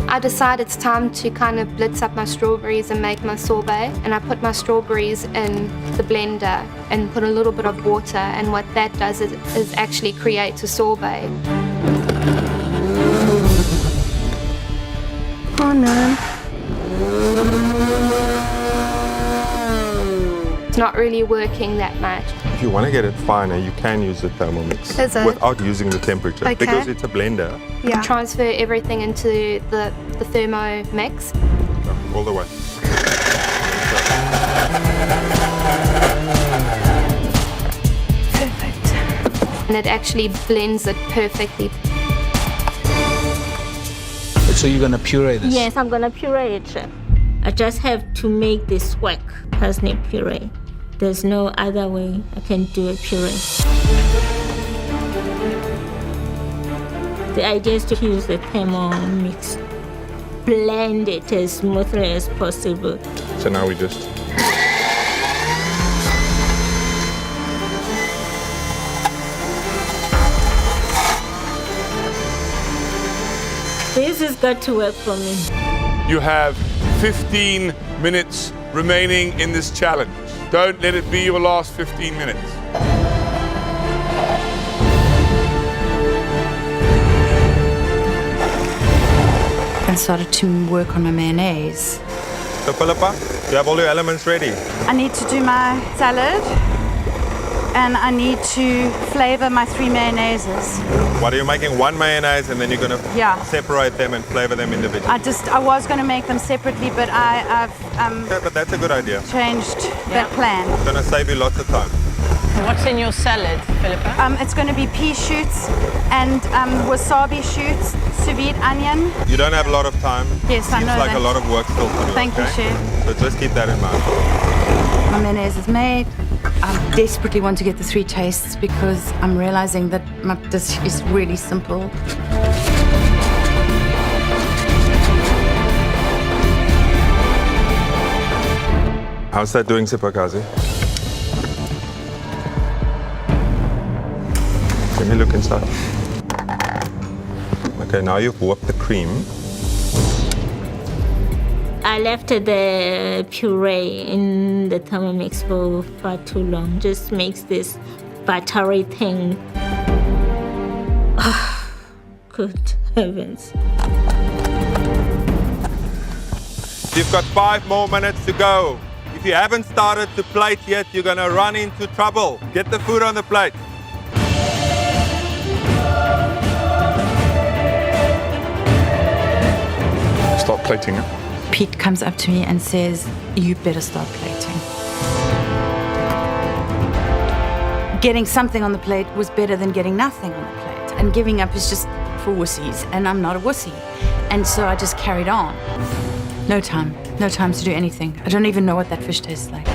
I decide it's time to kind of blitz up my strawberries and make my sorbet, and I put my strawberries in the blender and put a little bit of water, and what that does is actually create a sorbet. Oh no. It's not really working that much. If you want to get it finer, you can use the Thermomix Is it? without using the temperature. Okay. Because it's a blender. Yeah. Transfer everything into the Thermomix. All the way. Perfect. And it actually blends it perfectly. So you're gonna puree this? Yes, I'm gonna puree it. I just have to make this work, parsnip puree. There's no other way I can do a puree. The idea is to use the Thermomix, blend it as smoothly as possible. So now we just... This has got to work for me. You have 15 minutes remaining in this challenge. Don't let it be your last 15 minutes. And started to work on my mayonnaise. So Philippa, you have all your elements ready. I need to do my salad and I need to flavor my 3 mayonnaises. What are you making? One mayonnaise and then you're going to Yeah. separate them and flavor them individually. I was going to make them separately, but I've Okay, but that's a good idea. changed that plan. It's going to save you lots of time. What's in your salad, Philippa? It's going to be pea shoots and wasabi shoots, sous vide onion. You don't have a lot of time. Yes, I Seems know like that. a lot of work still to do. Thank you, okay? Chef. So just keep that in mind. My mayonnaise is made. I desperately want to get the 3 tastes because I'm realizing that my dish is really simple. How's that doing, Sipakazi? Let me look inside. Okay, now you've warped the cream. I left the puree in the Thermomix for far too long. Just makes this buttery thing. Oh, good heavens. You've got 5 more minutes to go. If you haven't started to plate yet, you're gonna run into trouble. Get the food on the plate. Start plating it. Pete comes up to me and says, you better start plating. Getting something on the plate was better than getting nothing on the plate. And giving up is just for wussies, and I'm not a wussy. And so I just carried on. No time to do anything. I don't even know what that fish tastes like.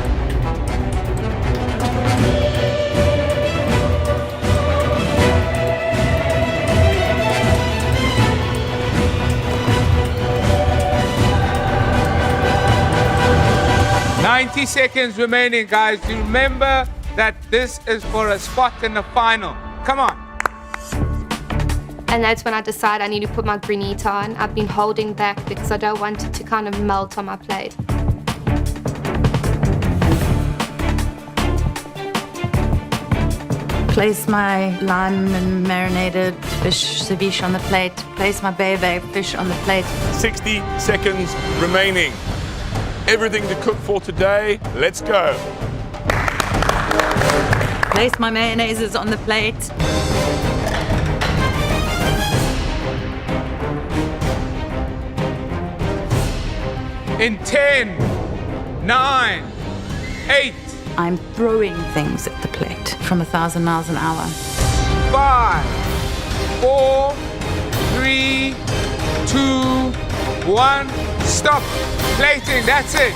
Seconds remaining, guys. Remember that this is for a spot in the final. Come on. And that's when I decided I need to put my granita on. I've been holding back because I don't want it to kind of melt on my plate. Place my lime and marinated fish ceviche on the plate. Place my bay fish on the plate. 60 seconds remaining. Everything to cook for today. Let's go. Place my mayonnaises on the plate. In 10, 9, 8. I'm throwing things at the plate from 1,000 miles an hour. 5, 4, 3, 2, 1. Stop plating. That's it.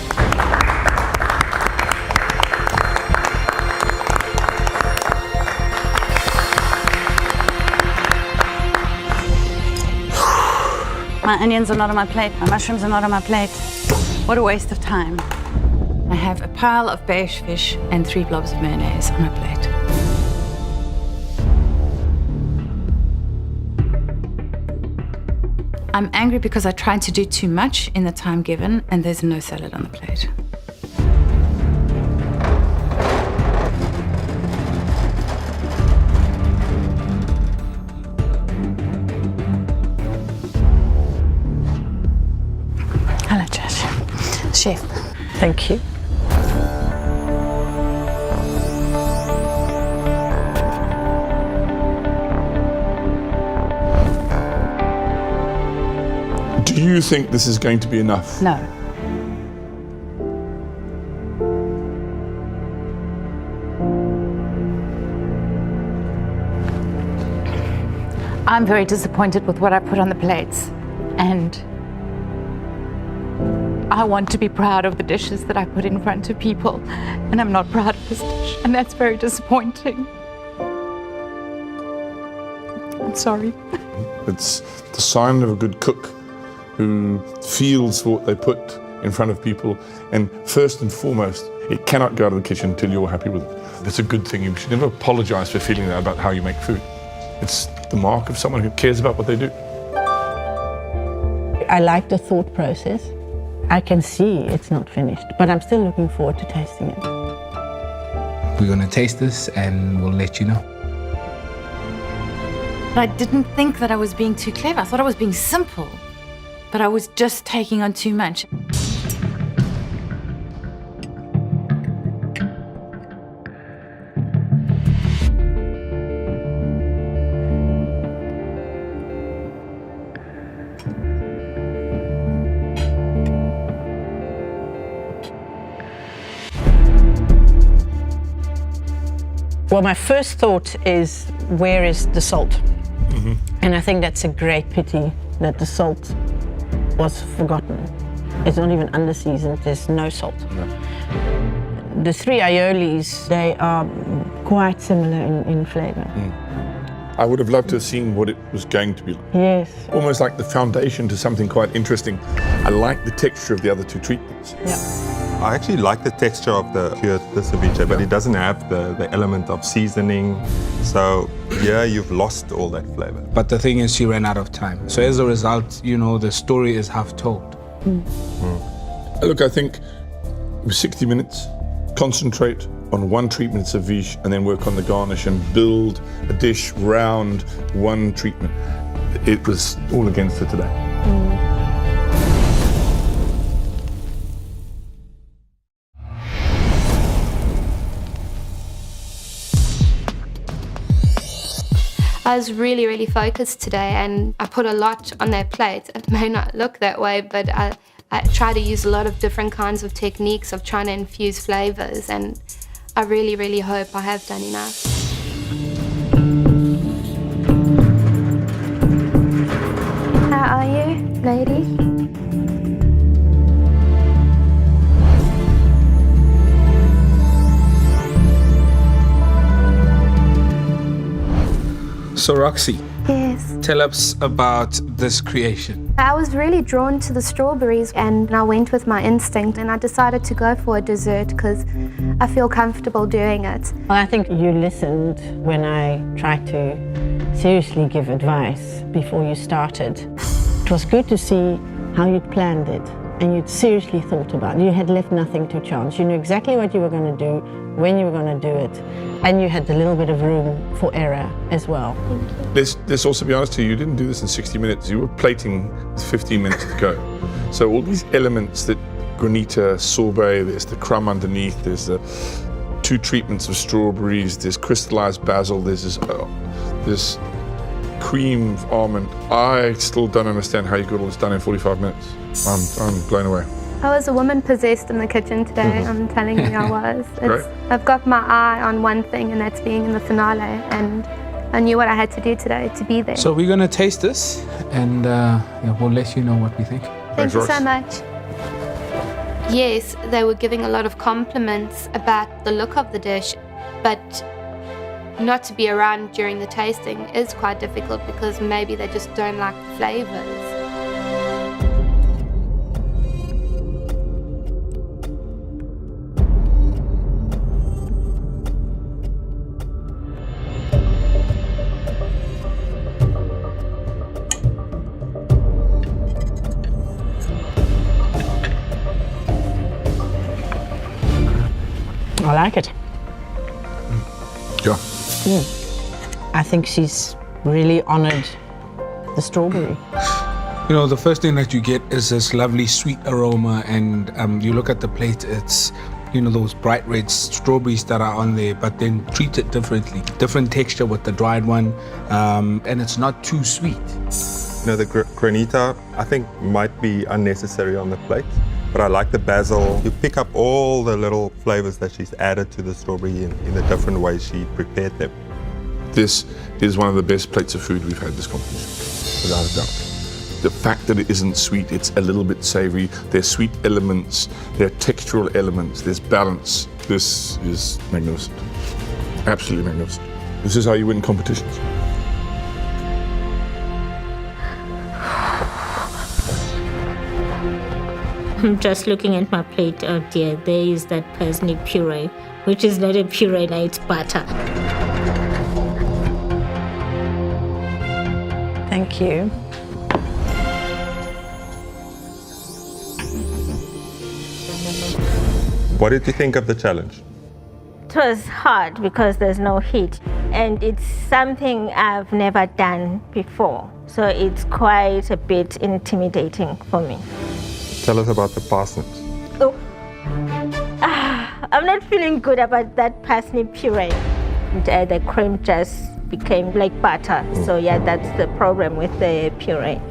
My onions are not on my plate. My mushrooms are not on my plate. What a waste of time. I have a pile of beige fish and 3 blobs of mayonnaise on my plate. I'm angry because I tried to do too much in the time given and there's no salad on the plate. Hello, Josh. Chef. Thank you. Do you think this is going to be enough? No. I'm very disappointed with what I put on the plates, and I want to be proud of the dishes that I put in front of people, and I'm not proud of this dish, and that's very disappointing. I'm sorry. It's the sign of a good cook who feels for what they put in front of people, and first and foremost, it cannot go out of the kitchen until you're happy with it. That's a good thing. You should never apologize for feeling that about how you make food. It's the mark of someone who cares about what they do. I like the thought process. I can see it's not finished, but I'm still looking forward to tasting it. We're going to taste this and we'll let you know. But I didn't think that I was being too clever. I thought I was being simple, but I was just taking on too much. Well, my first thought is, where is the salt? And I think that's a great pity that the salt was forgotten. It's not even under-seasoned, there's no salt. The three aiolis, they are quite similar in flavour. I would have loved to have seen what it was going to be like. Yes. Almost like the foundation to something quite interesting. I like the texture of the other two treatments. I actually like the texture of the cured ceviche, but it doesn't have the element of seasoning. So yeah, you've lost all that flavor. But the thing is, she ran out of time. So as a result, you know, the story is half told. Look, I think with 60 minutes, concentrate on one treatment ceviche and then work on the garnish and build a dish round one treatment. It was all against her today. I was really, really focused today, and I put a lot on their plate. It may not look that way, but I try to use a lot of different kinds of techniques of trying to infuse flavours, and I really, really hope I have done enough. How are you, lady? So Roxy, Yes. tell us about this creation. I was really drawn to the strawberries, and I went with my instinct, and I decided to go for a dessert because I feel comfortable doing it. Well, I think you listened when I tried to seriously give advice before you started. It was good to see how you'd planned it and you'd seriously thought about it. You had left nothing to chance. You knew exactly what you were going to do, when you were going to do it, and you had a little bit of room for error as well. Let's also be honest here, you didn't do this in 60 minutes. You were plating with 15 minutes to go. So all these elements that granita, sorbet, there's the crumb underneath, there's the 2 treatments of strawberries, there's crystallized basil, there's this cream of almond. I still don't understand how you got all this done in 45 minutes. I'm blown away. I was a woman possessed in the kitchen today, I'm telling you I was. Great. I've got my eye on one thing, and that's being in the finale, and I knew what I had to do today to be there. So we're gonna taste this, and yeah, we'll let you know what we think. Thank you so much. Yes, they were giving a lot of compliments about the look of the dish, but not to be around during the tasting is quite difficult because maybe they just don't like the flavours. I like it. Yeah. I think she's really honoured the strawberry. You know, the first thing that you get is this lovely sweet aroma, and you look at the plate, it's, you know, those bright red strawberries that are on there, but then treated differently. Different texture with the dried one, and it's not too sweet. You know, the granita, I think, might be unnecessary on the plate, but I like the basil. You pick up all the little flavors that she's added to the strawberry in the different ways she prepared them. This is one of the best plates of food we've had this competition, without a doubt. The fact that it isn't sweet, it's a little bit savory. There's sweet elements, there are textural elements, there's balance. This is magnificent. Absolutely magnificent. This is how you win competitions. I'm just looking at my plate. Oh dear, there is that parsnip puree, which is not a puree, now it's butter. Thank you. What did you think of the challenge? It was hard because there's no heat, and it's something I've never done before, so it's quite a bit intimidating for me. Tell us about the parsnips. Oh. I'm not feeling good about that parsnip puree. The cream just became like butter, so yeah, that's the problem with the puree.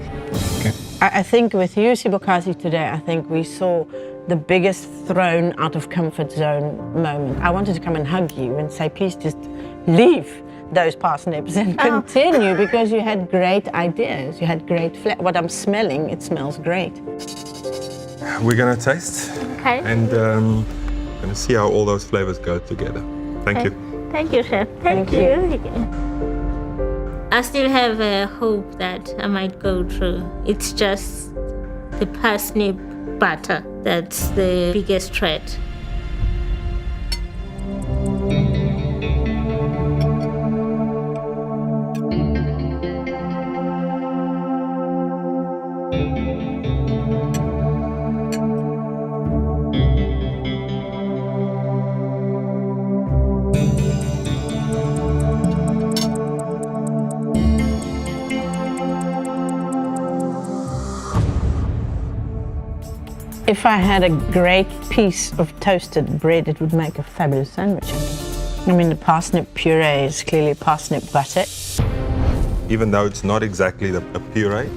I think with you, Sibokazi, today, I think we saw the biggest thrown out of comfort zone moment. I wanted to come and hug you and say, please just leave those parsnips and continue, because you had great ideas. You had great what I'm smelling, it smells great. We're gonna taste. Okay. And gonna see how all those flavors go together. Thank you. Thank you, Chef. Thank you. I still have a hope that I might go through. It's just the parsnip butter that's the biggest threat. If I had a great piece of toasted bread, it would make a fabulous sandwich. I mean, the parsnip puree is clearly parsnip butter. Even though it's not exactly a puree,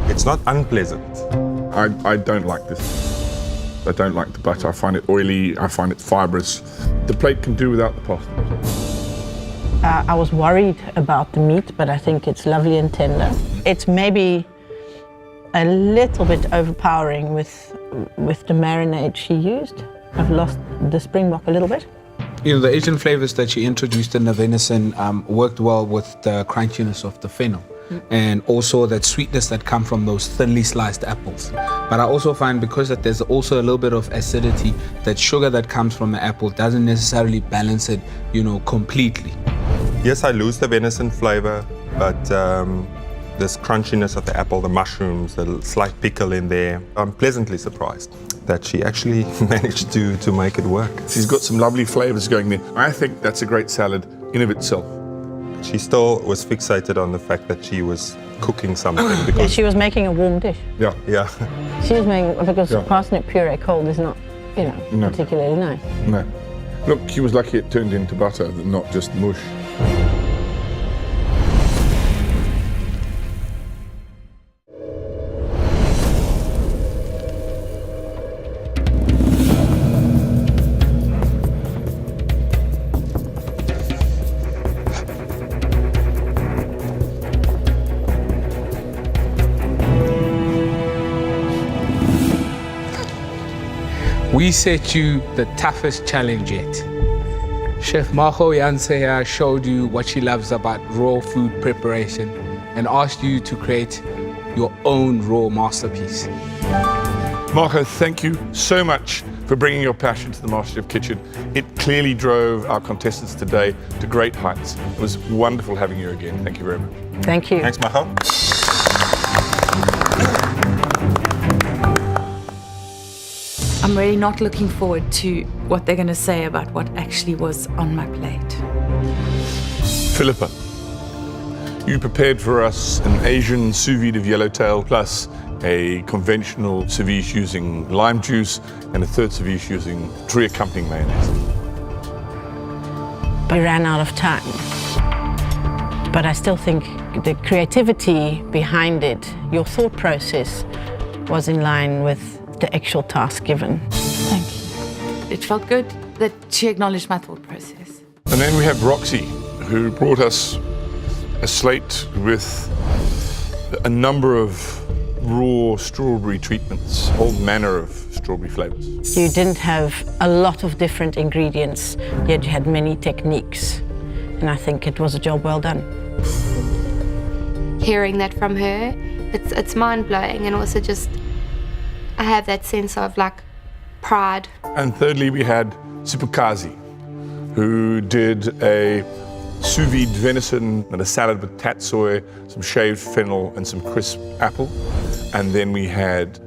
it's not unpleasant. I don't like this. I don't like the butter. I find it oily. I find it fibrous. The plate can do without the parsnips. I was worried about the meat, but I think it's lovely and tender. It's maybe a little bit overpowering with the marinade she used. I've lost the springbok a little bit. You know, the Asian flavors that she introduced in the venison worked well with the crunchiness of the fennel and also that sweetness that comes from those thinly sliced apples. But I also find because that there's also a little bit of acidity, that sugar that comes from the apple doesn't necessarily balance it, you know, completely. Yes, I lose the venison flavor, but this crunchiness of the apple, the mushrooms, the slight pickle in there. I'm pleasantly surprised that she actually managed to make it work. She's got some lovely flavors going there. I think that's a great salad in of itself. She still was fixated on the fact that she was cooking something because Yeah, she was making a warm dish. Yeah. Yeah. She was making, because parsnip puree cold is not, you know, particularly nice. No. Look, she was lucky it turned into butter, not just mush. We set you the toughest challenge yet. Chef Maho Janseya showed you what she loves about raw food preparation and asked you to create your own raw masterpiece. Marco, thank you so much for bringing your passion to the MasterChef kitchen. It clearly drove our contestants today to great heights. It was wonderful having you again. Thank you very much. Thank you. Thanks, Maho. I'm really not looking forward to what they're going to say about what actually was on my plate. Philippa, you prepared for us an Asian sous vide of yellowtail plus a conventional ceviche using lime juice and a third ceviche using tree accompanying mayonnaise. We ran out of time. But I still think the creativity behind it, your thought process, was in line with the actual task given. Thank you. It felt good that she acknowledged my thought process. And then we have Roxy, who brought us a slate with a number of raw strawberry treatments, a whole manner of strawberry flavors. You didn't have a lot of different ingredients, yet you had many techniques. And I think it was a job well done. Hearing that from her, it's mind-blowing, and also just I have that sense of like pride. And thirdly, we had Sipukazi, who did a sous vide venison and a salad with tatsoi, some shaved fennel and some crisp apple. And then we had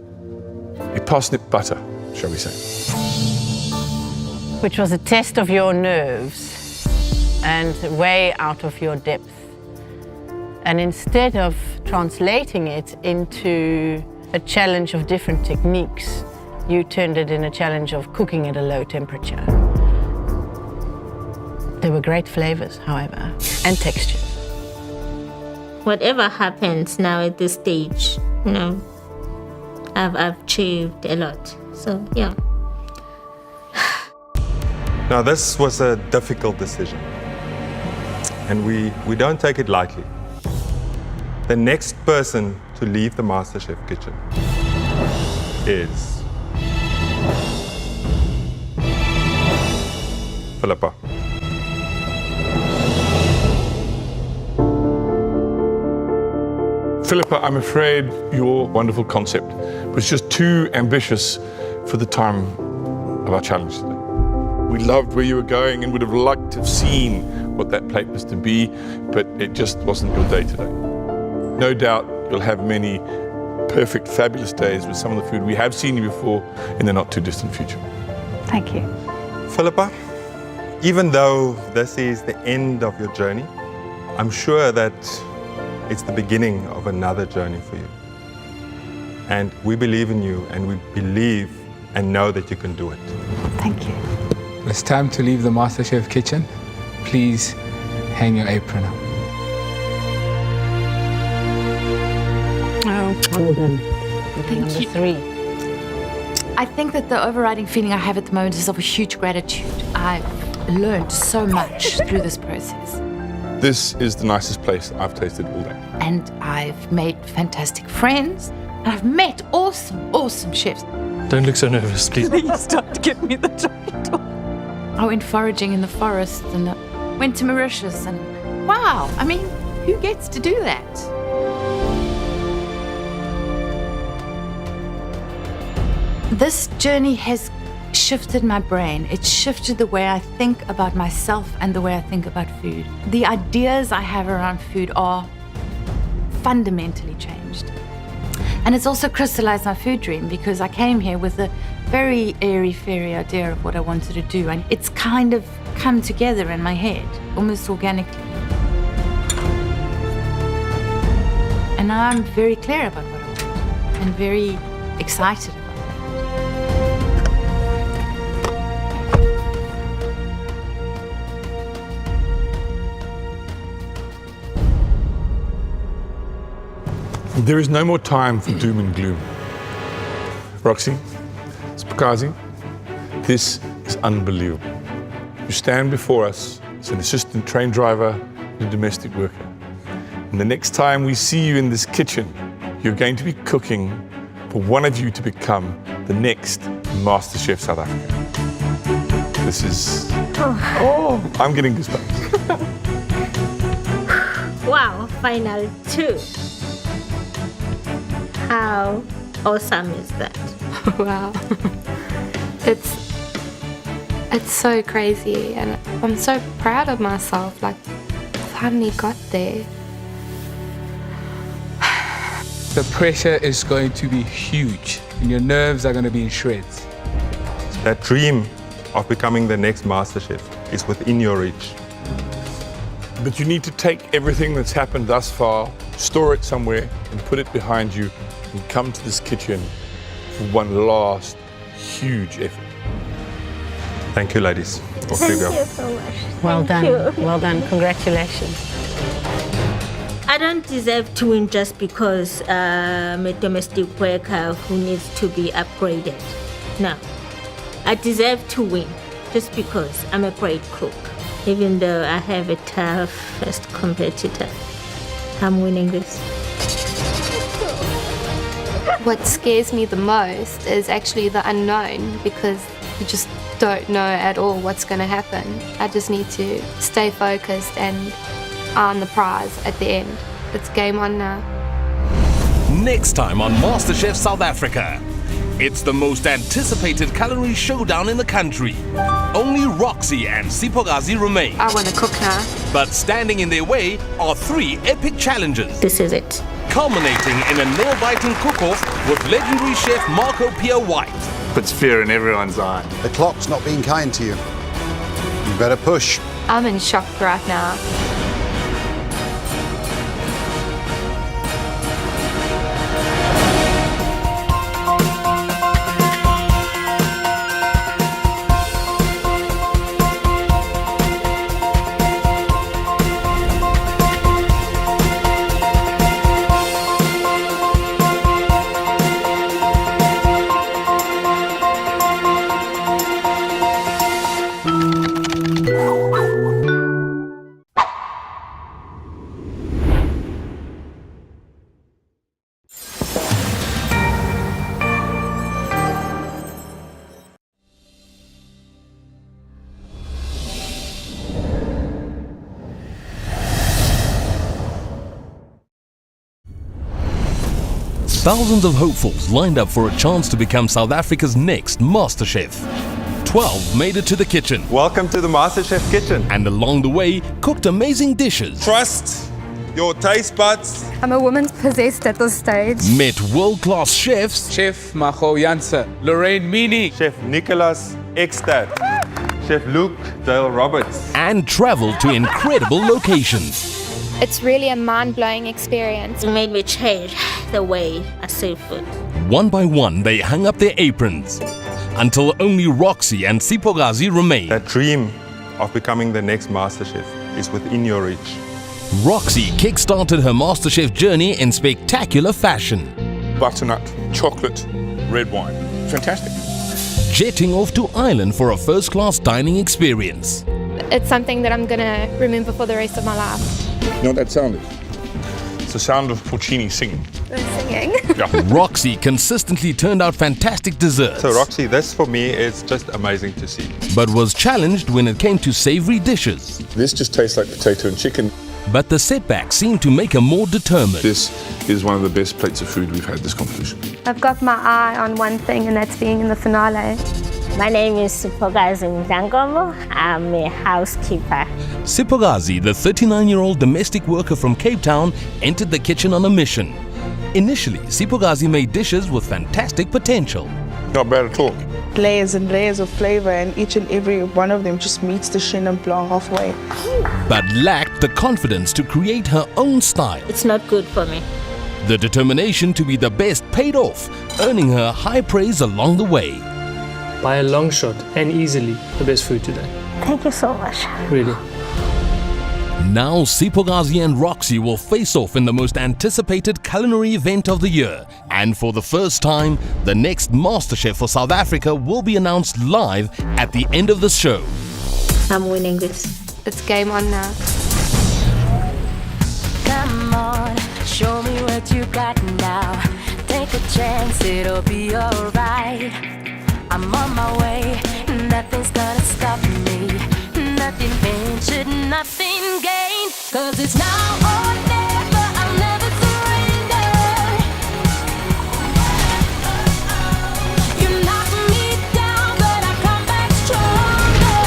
a parsnip butter, shall we say. Which was a test of your nerves and way out of your depth. And instead of translating it into a challenge of different techniques, you turned it in a challenge of cooking at a low temperature. There were great flavors, however, and textures. Whatever happens now at this stage, you know, I've achieved a lot. So, yeah. Now, this was a difficult decision, and we don't take it lightly. The next person to leave the MasterChef kitchen is Philippa. Philippa, I'm afraid your wonderful concept was just too ambitious for the time of our challenge today. We loved where you were going and would have liked to have seen what that plate was to be, but it just wasn't your day today. No doubt you'll have many perfect, fabulous days with some of the food we have seen you before in the not too distant future. Thank you. Philippa, even though this is the end of your journey, I'm sure that it's the beginning of another journey for you. And we believe in you, and we believe and know that you can do it. Thank you. It's time to leave the MasterChef kitchen. Please hang your apron up. Oh, well done. Thank you. 3. I think that the overriding feeling I have at the moment is of a huge gratitude. I've learned so much through this process. This is the nicest place I've tasted all day. And I've made fantastic friends. And I've met awesome chefs. Don't look so nervous, please. Please don't give me the title. I went foraging in the forest and went to Mauritius and wow, I mean, who gets to do that? This journey has shifted my brain. It's shifted the way I think about myself and the way I think about food. The ideas I have around food are fundamentally changed. And it's also crystallized my food dream because I came here with a very airy-fairy idea of what I wanted to do, and it's kind of come together in my head, almost organically. And now I'm very clear about what I want and very excited about it. There is no more time for doom and gloom. Roxy, Spakazi, this is unbelievable. You stand before us as an assistant train driver and a domestic worker. And the next time we see you in this kitchen, you're going to be cooking for one of you to become the next MasterChef South Africa. This is... Oh, I'm getting goosebumps. Wow, final 2. How awesome is that? Wow. It's so crazy, and I'm so proud of myself. Like, finally got there. The pressure is going to be huge and your nerves are going to be in shreds. That dream of becoming the next MasterChef is within your reach. But you need to take everything that's happened thus far, store it somewhere, and put it behind you, and come to this kitchen for one last huge effort. Thank you, ladies. Thank you so much. Well Thank done. you. Well done. Congratulations. I don't deserve to win just because I'm a domestic worker who needs to be upgraded. No, I deserve to win just because I'm a great cook. Even though I have a toughest competitor, I'm winning this. What scares me the most is actually the unknown, because you just don't know at all what's going to happen. I just need to stay focused and eye on the prize at the end. It's game on now. Next time on MasterChef South Africa, it's the most anticipated culinary showdown in the country. Only Roxy and Sipogazi remain. I want to cook now. But standing in their way are 3 epic challenges. This is it. Culminating in a nail-biting cook-off with legendary chef Marco Pierre White. Puts fear in everyone's eye. The clock's not being kind to you. You better push. I'm in shock right now. Thousands of hopefuls lined up for a chance to become South Africa's next MasterChef. 12 made it to the kitchen. Welcome to the MasterChef kitchen. And along the way, cooked amazing dishes. Trust your taste buds. I'm a woman possessed at this stage. Met world-class chefs. Chef Macho Janse, Lorraine Meany, Chef Nicholas Ekstad, Chef Luke Dale Roberts. And traveled to incredible locations. It's really a mind-blowing experience. It made me change the way I serve food. One by one, they hung up their aprons, until only Roxy and Sipogazi remained. That dream of becoming the next MasterChef is within your reach. Roxy kick-started her MasterChef journey in spectacular fashion. Butternut, chocolate, red wine. Fantastic. Jetting off to Ireland for a first-class dining experience. It's something that I'm going to remember for the rest of my life. You know what that sound is? It's the sound of Porcini singing. Singing. Yeah. Roxy consistently turned out fantastic desserts. So Roxy, this for me is just amazing to see. But was challenged when it came to savory dishes. This just tastes like potato and chicken. But the setbacks seemed to make her more determined. This is one of the best plates of food we've had this competition. I've got my eye on one thing, and that's being in the finale. My name is Sipogazi Mdangomo. I'm a housekeeper. Sipogazi, the 39-year-old domestic worker from Cape Town, entered the kitchen on a mission. Initially, Sipogazi made dishes with fantastic potential. Not bad at all. Layers and layers of flavor, and each and every one of them just meets the Chenin Blanc halfway. But lacked the confidence to create her own style. It's not good for me. The determination to be the best paid off, earning her high praise along the way. By a long shot and easily, the best food today. Thank you so much. Really. Now Sipogazi and Roxy will face off in the most anticipated culinary event of the year. And for the first time, the next MasterChef for South Africa will be announced live at the end of the show. I'm winning this. It's game on now. Come on, show me what you got now. Take a chance, it'll be alright. I'm on my way, nothing's gonna stop me. Nothing ventured, nothing gained. 'Cause it's now or never, I'll never surrender. You knock me down, but I come back stronger.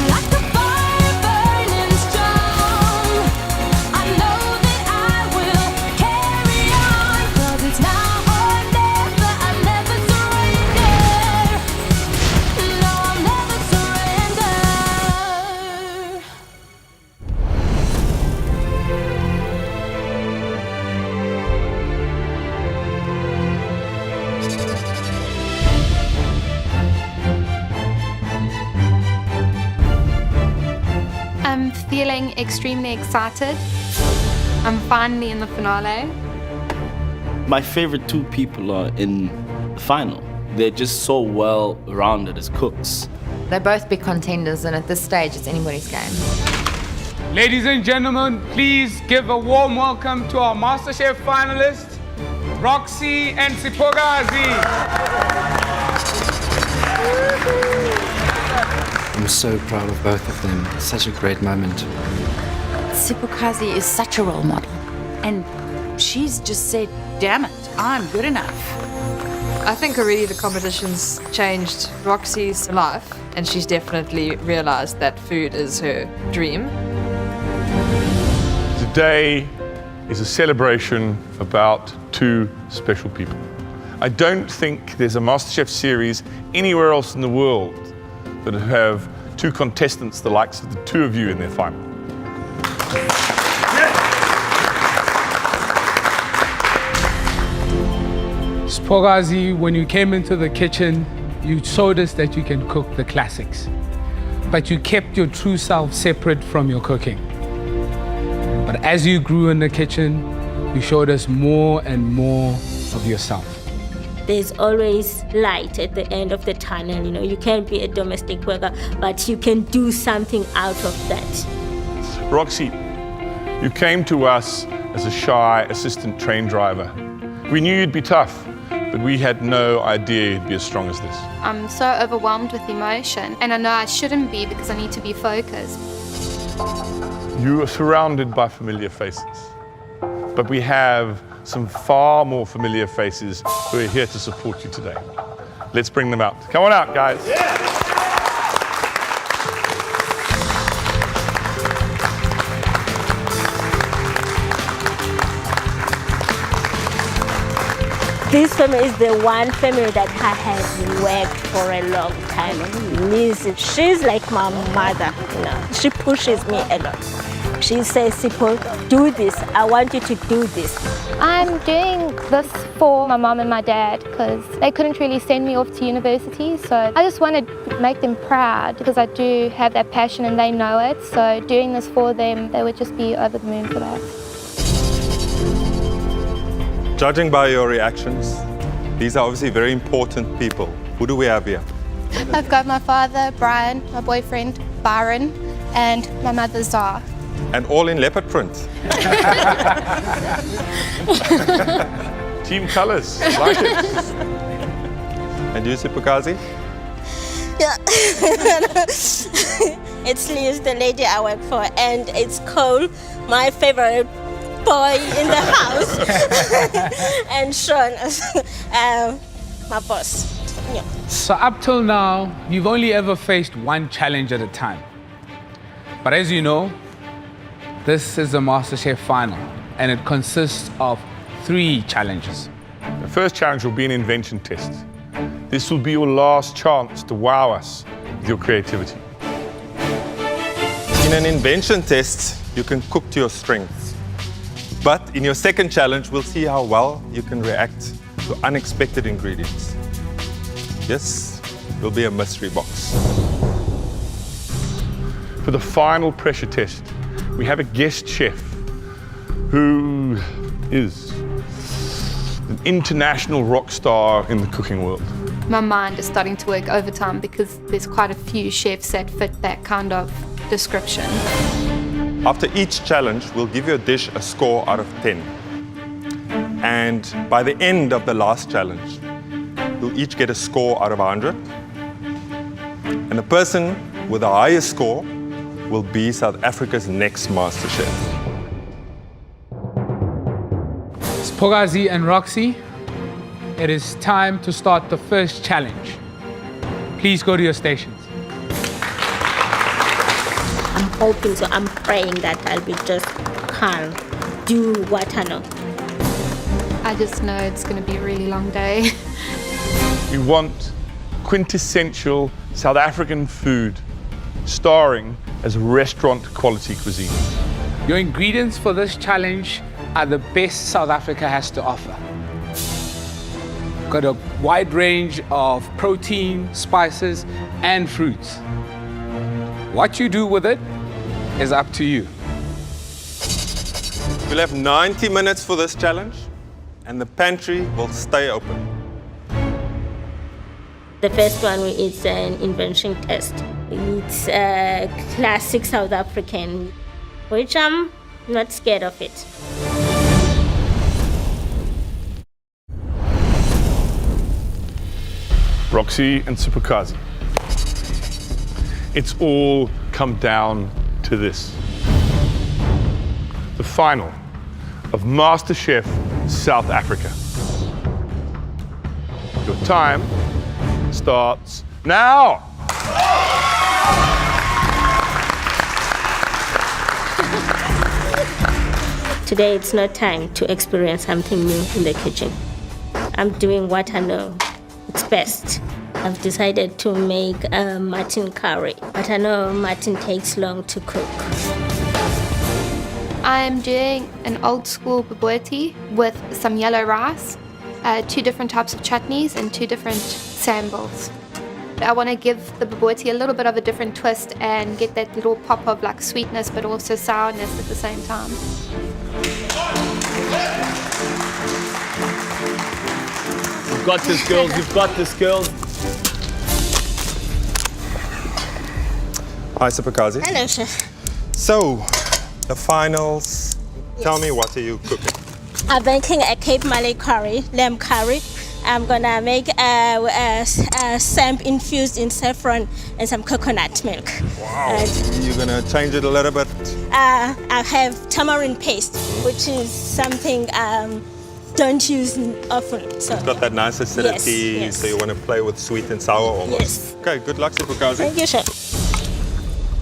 Like the fire burning strong, I know that I will carry on. 'Cause it's now or never, I'll never surrender. No, I'll never surrender. I'm feeling extremely excited. I'm finally in the finale. My favorite two people are in the final. They're just so well-rounded as cooks. They're both big contenders, and at this stage, it's anybody's game. Ladies and gentlemen, please give a warm welcome to our MasterChef finalists, Roxy and Sipogazi. I'm so proud of both of them. It's such a great moment. Sipogazi is such a role model, and she's just said, damn it, I'm good enough. I think already the competition's changed Roxy's life, and she's definitely realized that food is her dream. Today is a celebration about two special people. I don't think there's a MasterChef series anywhere else in the world that have two contestants the likes of the two of you in their final. Sipogazi, when you came into the kitchen, you showed us that you can cook the classics, but you kept your true self separate from your cooking. But as you grew in the kitchen, you showed us more and more of yourself. There's always light at the end of the tunnel. You know, you can't be a domestic worker, but you can do something out of that. Roxy, you came to us as a shy assistant train driver. We knew you'd be tough, but we had no idea you'd be as strong as this. I'm so overwhelmed with emotion, and I know I shouldn't be because I need to be focused. You are surrounded by familiar faces. but we have some far more familiar faces who are here to support you today. Let's bring them out. Come on out, guys. This family is the one family that I have worked for a long time. Liz, she's like my mother, you know. She pushes me a lot. She says, Sipo, do this. I want you to do this. I'm doing this for my mom and my dad because they couldn't really send me off to university. So I just want to make them proud because I do have that passion and they know it. So doing this for them, they would just be over the moon for that. Judging by your reactions, these are obviously very important people. Who do we have here? I've got my father, Brian, my boyfriend, Byron, and my mother, Zara. And all in leopard print. Team colours, like it. And you, Sipukazi? Yeah. It's Liz, the lady I work for, and it's Cole, my favorite boy in the house, and Sean, my boss. Yeah. So up till now, you've only ever faced one challenge at a time. But as you know, this is the MasterChef final, and it consists of 3 challenges. The first challenge will be an invention test. This will be your last chance to wow us with your creativity. In an invention test, you can cook to your strengths. But in your second challenge, we'll see how well you can react to unexpected ingredients. Yes, it will be a mystery box. For the final pressure test, we have a guest chef who is an international rock star in the cooking world. My mind is starting to work overtime because there's quite a few chefs that fit that kind of description. After each challenge, we'll give your dish a score out of 10. And by the end of the last challenge, you'll each get a score out of 100. And the person with the highest score will be South Africa's next MasterChef. Spogazi and Roxy, it is time to start the first challenge. Please go to your stations. I'm hoping, so I'm praying that I'll be just calm, do what I know. I just know it's going to be a really long day. We want quintessential South African food, starring as restaurant quality cuisine. Your ingredients for this challenge are the best South Africa has to offer. Got a wide range of protein, spices, and fruits. What you do with it is up to you. We'll have 90 minutes for this challenge, and the pantry will stay open. The first one is an invention test. It's a classic South African, which I'm not scared of it. Roxy and Sipukazi. It's all come down to this. The final of MasterChef South Africa. Your time starts now. Today it's not time to experience something new in the kitchen. I'm doing what I know. It's best. I've decided to make a mutton curry, but I know mutton takes long to cook. I'm doing an old school bobotie with some yellow rice, 2 different types of chutneys and 2 different sambals. I want to give the bobotie a little bit of a different twist and get that little pop of like sweetness but also sourness at the same time. You've got this, girls. You've got this, girls. Hi, Sipukazi. Hello, chef. So, the finals. Tell me, what are you cooking? I'm making a Cape Malay curry, lamb curry, I'm gonna make a samp infused in saffron and some coconut milk. Wow. You're gonna change it a little bit. I have tamarind paste, which is something don't use often. So It's got that nice acidity, yes. so you want to play with sweet and sour almost. Yes. Okay, good luck, Sifukazi. Thank you, chef.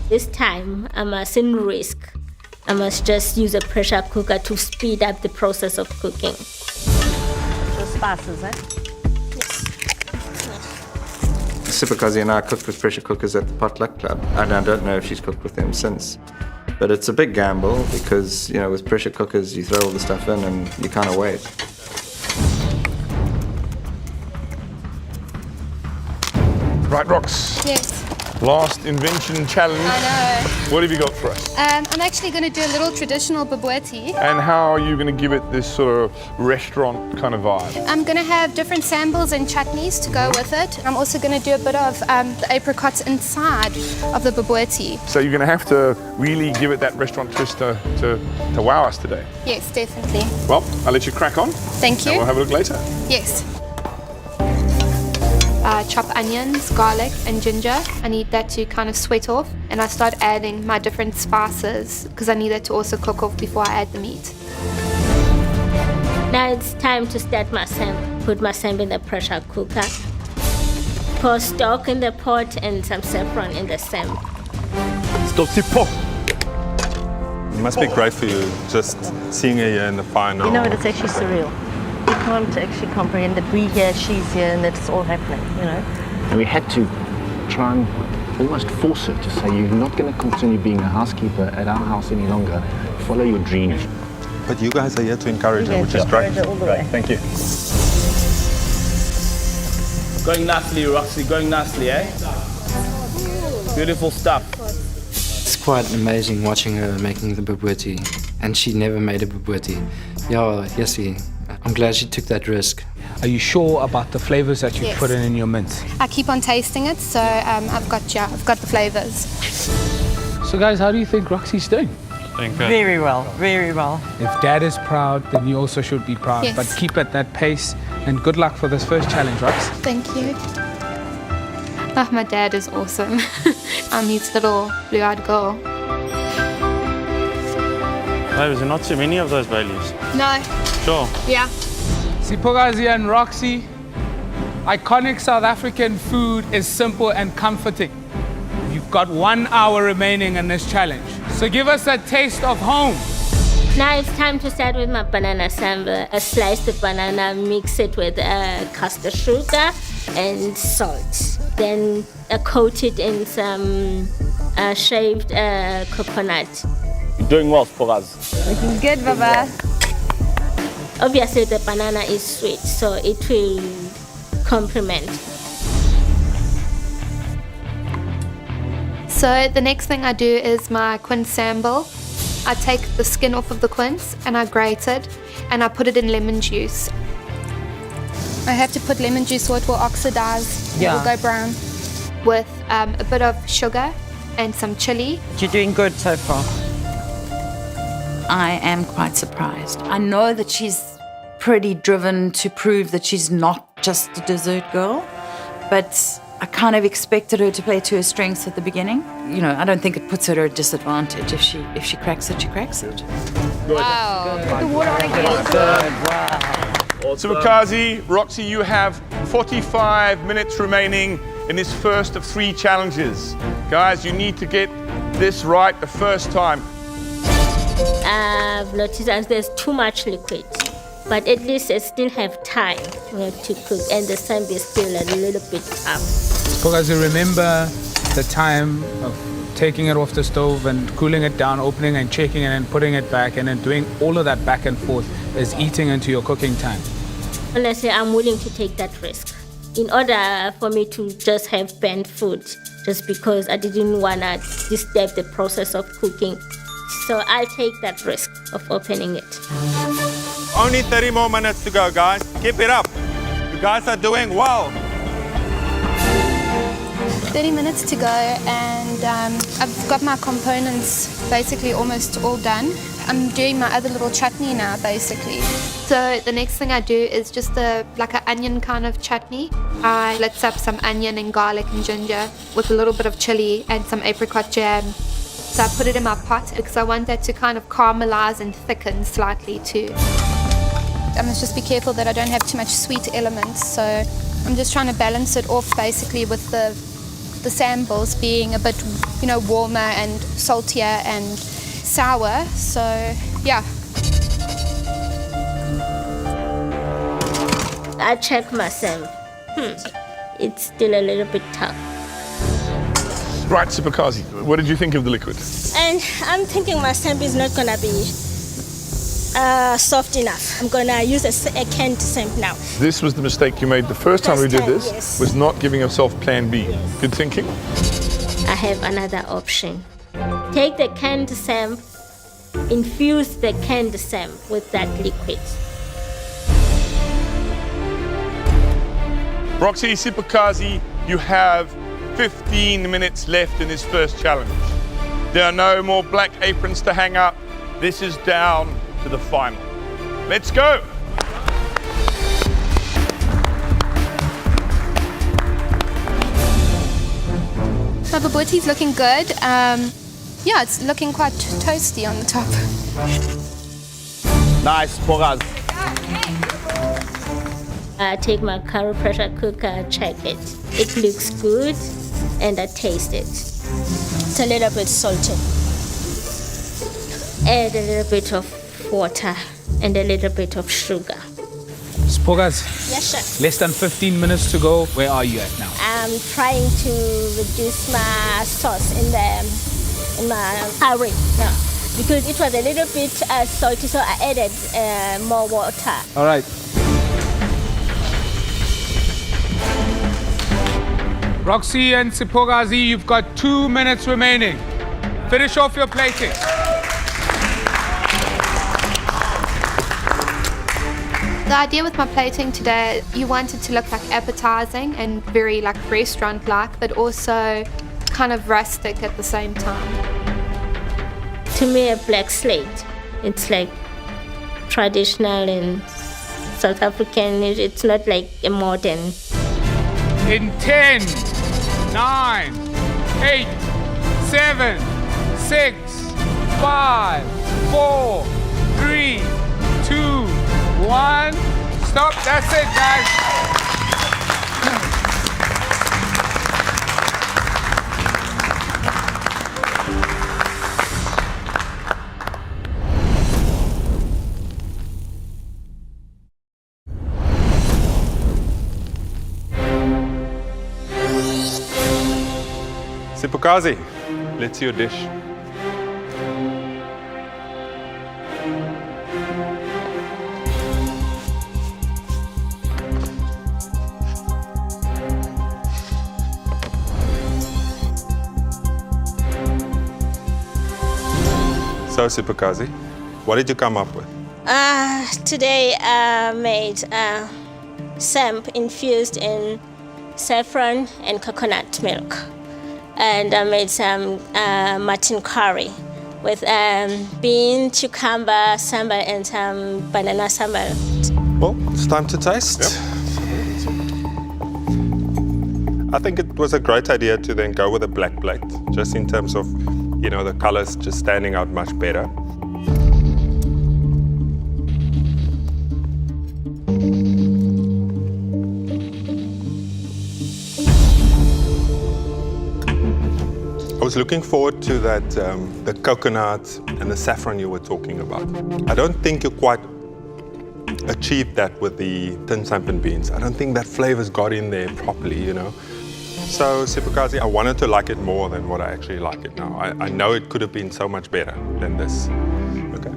This time, I mustn't risk. I must just use a pressure cooker to speed up the process of cooking. The spices, eh? Sifukazi and I cooked with pressure cookers at the Potluck Club, and I don't know if she's cooked with them since. But it's a big gamble because, you know, with pressure cookers, you throw all the stuff in and you kind of wait. Right, Rox. Yes. Last invention challenge. I know. What have you got for us? I'm actually going to do a little traditional bobotie. And how are you going to give it this sort of restaurant kind of vibe? I'm going to have different samples and chutneys to go with it. I'm also going to do a bit of the apricots inside of the bobotie. So you're going to have to really give it that restaurant twist to wow us today. Yes, definitely. Well, I'll let you crack on. Thank you. And we'll have a look later. Yes. Chop onions, garlic and ginger. I need that to kind of sweat off, and I start adding my different spices because I need that to also cook off before I add the meat. Now it's time to start my samp. Put my samp in the pressure cooker. Pour stock in the pot and some saffron in the samp. It must be great for you just seeing her here in the final. You know what, it's actually surreal. You can't actually comprehend that we're here, she's here, and it's all happening, you know. And we had to try and almost force her to say, you're not going to continue being a housekeeper at our house any longer. Follow your dreams. But you guys are here to encourage her, which is great. All the way. Thank you. Going nicely, Roxy, going nicely, eh? Beautiful stuff. It's quite amazing watching her making the bobotie, and she never made a bobotie. Yeah, Jessie, I'm glad she took that risk. Are you sure about the flavors that you Yes. put in your mince? I keep on tasting it, so I've got the flavors. So guys, how do you think Roxy's doing? Very well, very well. If Dad is proud, then you also should be proud. Yes. But keep at that pace, and good luck for this first challenge, Rox. Thank you. Oh, my dad is awesome. I'm his little blue-eyed girl. There's not too many of those Baileys. No. Sure. Yeah. Sifukazi and Roxy, iconic South African food is simple and comforting. You've got 1 hour remaining in this challenge. So give us a taste of home. Now it's time to start with my banana samba. I slice the banana, mix it with caster sugar and salt. Then I coat it in some shaved coconut. You're doing well, Sifukazi. Looking good, Baba. Obviously the banana is sweet, so it will complement. So the next thing I do is my quince sambal. I take the skin off of the quince and I grate it and I put it in lemon juice. I have to put lemon juice so it will oxidize, it will go brown, with a bit of sugar and some chili. You're doing good so far. I am quite surprised. I know that she's pretty driven to prove that she's not just a dessert girl, but I kind of expected her to play to her strengths at the beginning. You know, I don't think it puts her at a disadvantage. If she cracks it, she cracks it. Wow. Put the water on again. Sifukazi, Roxy, you have 45 minutes remaining in this first of 3 challenges. Guys, you need to get this right the first time. I've noticed that there's too much liquid, but at least I still have time to cook, and the samba is still a little bit tough. Sifukazi, remember the time of taking it off the stove and cooling it down, opening and checking it and putting it back, and then doing all of that back and forth is eating into your cooking time. Honestly, I'm willing to take that risk in order for me to just have burnt food, just because I didn't want to disturb the process of cooking. So I'll take that risk of opening it. Only 30 more minutes to go, guys. Keep it up. You guys are doing well. 30 minutes to go, and I've got my components basically almost all done. I'm doing my other little chutney now, basically. So the next thing I do is just like an onion kind of chutney. I blitz up some onion and garlic and ginger with a little bit of chili and some apricot jam. So I put it in my pot because I want that to kind of caramelize and thicken slightly too. I must just be careful that I don't have too much sweet elements. So I'm just trying to balance it off basically with the samples being a bit, warmer and saltier and sour. So yeah. I check myself. It's still a little bit tough. Right, Sipakazi, what did you think of the liquid? And I'm thinking my samp is not gonna be soft enough. I'm gonna use a canned samp now. This was the mistake you made the first time we did this, yes. was not giving yourself plan B. Yes. Good thinking. I have another option. Take the canned samp, infuse the canned samp with that liquid. Roxy, Sipakazi, you have 15 minutes left in this first challenge. There are no more black aprons to hang up. This is down to the final. Let's go. So the boboti's looking good. Yeah, it's looking quite toasty on the top. Nice, Pogaz. I take my curry pressure cooker, check it. It looks good, and I taste it. It's a little bit salty. Add a little bit of water and a little bit of sugar. Spogas, Yes, chef. less than 15 minutes to go. Where are you at now? I'm trying to reduce my sauce in my curry. No, because it was a little bit salty, so I added more water. All right. Roxy and Sipogazi, you've got 2 minutes remaining. Finish off your plating. The idea with my plating today, you want it to look like appetizing and very like restaurant-like, but also kind of rustic at the same time. To me, a black slate, it's like traditional and South African. It's not like a modern. In 10, 9, 8, 7, 6, 5, 4, 3, 2, 1. Stop. That's it, guys. Sipokazi, let's see your dish. So Sipokazi, what did you come up with? Today I made samp infused in saffron and coconut milk. And I made some mutton curry with bean, cucumber, sambal, and some banana sambal. Well, it's time to taste. Yep. I think it was a great idea to then go with a black plate, just in terms of, the colors just standing out much better. I was looking forward to that, the coconut and the saffron you were talking about. I don't think you quite achieved that with the tin samp and beans. I don't think that flavor's got in there properly, So, Sipokazi, I wanted to like it more than what I actually like it now. I know it could have been so much better than this. Okay.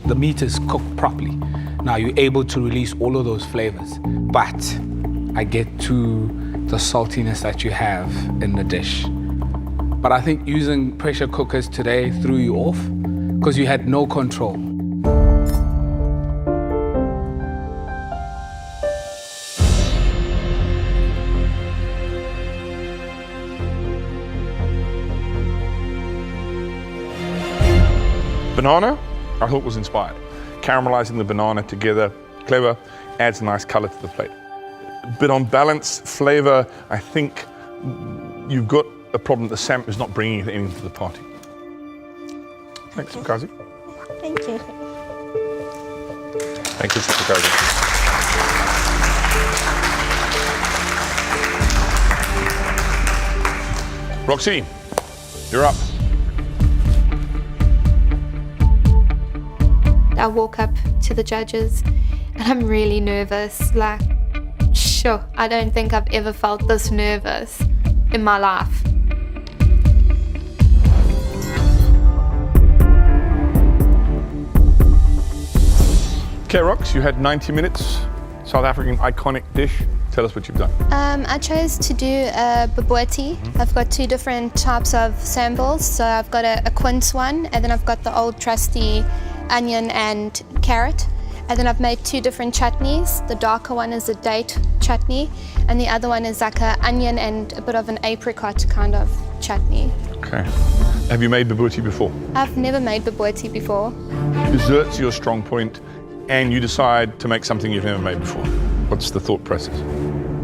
The meat is cooked properly. Now you're able to release all of those flavors, but I get to the saltiness that you have in the dish. But I think using pressure cookers today threw you off because you had no control. banana, I thought was inspired. Caramelizing the banana together, clever, adds a nice color to the plate. But on balance, flavor, I think you've got a problem that the salmon is not bringing anything to the party. Thanks, Sipakazi. Thank you. Thank you, Sipakazi. Roxy, you're up. I walk up to the judges and I'm really nervous. Like, sure, I don't think I've ever felt this nervous in my life. Okay, Rox, you had 90 minutes. South African iconic dish. Tell us what you've done. I chose to do a bobotie. I've got two different types of samples. So I've got a quince one, and then I've got the old trusty onion and carrot. And then I've made two different chutneys. The darker one is a date chutney, and the other one is like an onion and a bit of an apricot kind of chutney. Okay. Have you made bobotie before? I've never made bobotie before. Dessert's your strong point, and you decide to make something you've never made before. What's the thought process?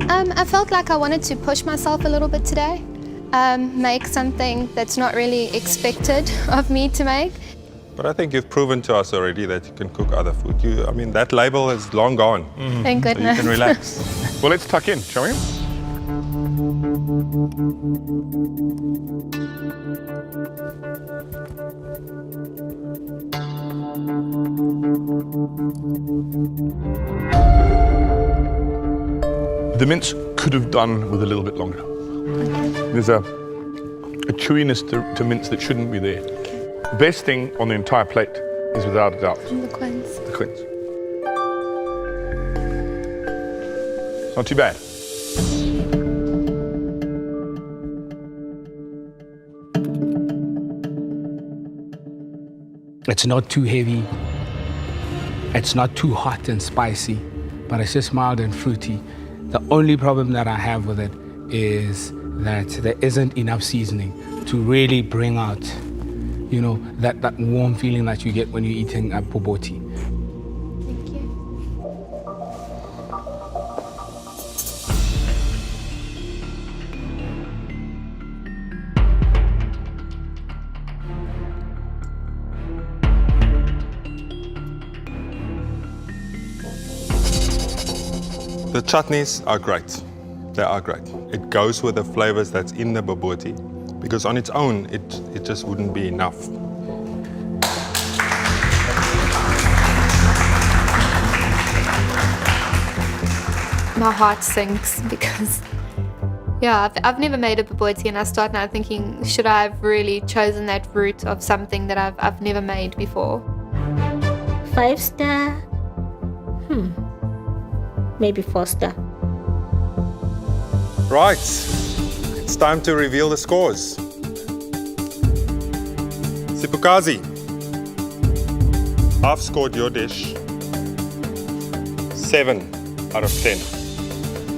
I felt like I wanted to push myself a little bit today. Make something that's not really expected of me to make. But I think you've proven to us already that you can cook other food. I mean, that label is long gone. Thank So you goodness. can relax. Well, let's tuck in, shall we? The mince could have done with a little bit longer. There's a chewiness to mince that shouldn't be there. The best thing on the entire plate is without a doubt The quince. the quince. It's not too bad. It's not too heavy. It's not too hot and spicy, but it's just mild and fruity. The only problem that I have with it is that there isn't enough seasoning to really bring out, you know, that warm feeling that you get when you're eating a bobotie. Thank you. The chutneys are great. They are great. It goes with the flavors that's in the bobotie, because on its own, it just wouldn't be enough. My heart sinks because, yeah, I've never made a bobotie, and I start now thinking, should I have really chosen that route of something that I've never made before? 5-star. Maybe 4-star. Right, it's time to reveal the scores. Sipakazi, I've scored your dish 7 out of 10.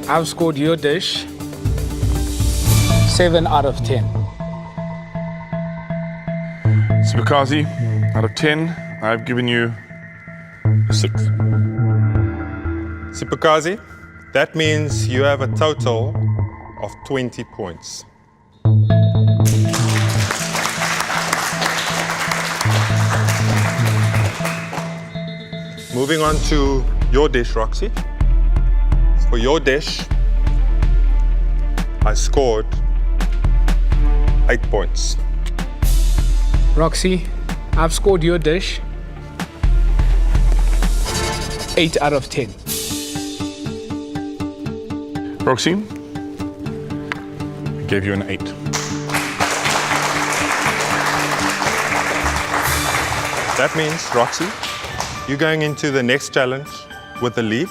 I've scored your dish 7 out of 10. Sipakazi, out of 10, I've given you a 6. Sipakazi, that means you have a total of 20 points. Moving on to your dish, Roxy. For your dish, I scored 8 points. Roxy, I've scored your dish 8 out of 10. Roxy, I gave you an 8. That means, Roxy, you're going into the next challenge with the lead.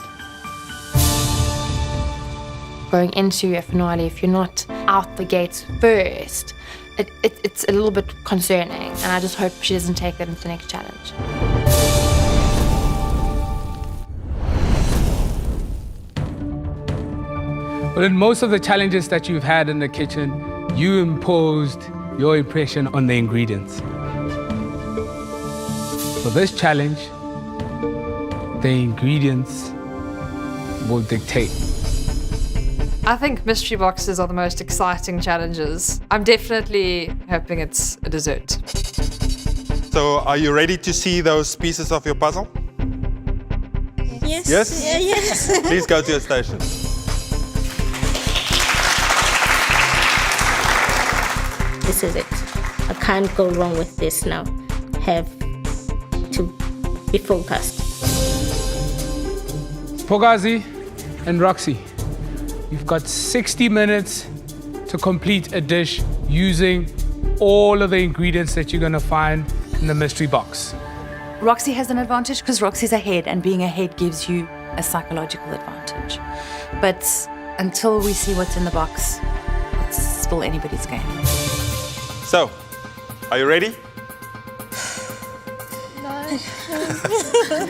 Going into a finale, if you're not out the gates first, it's a little bit concerning, and I just hope she doesn't take that into the next challenge. But in most of the challenges that you've had in the kitchen, you imposed your impression on the ingredients. For this challenge, the ingredients will dictate. I think mystery boxes are the most exciting challenges. I'm definitely hoping it's a dessert. So are you ready to see those pieces of your puzzle? Yes. Yes? Yeah, yes. Please go to your station. This is it. I can't go wrong with this now. Have to be focused. Pogazi and Roxy, you've got 60 minutes to complete a dish using all of the ingredients that you're gonna find in the mystery box. Roxy has an advantage because Roxy's ahead, and being ahead gives you a psychological advantage. But until we see what's in the box, it's still anybody's game. So, are you ready? No.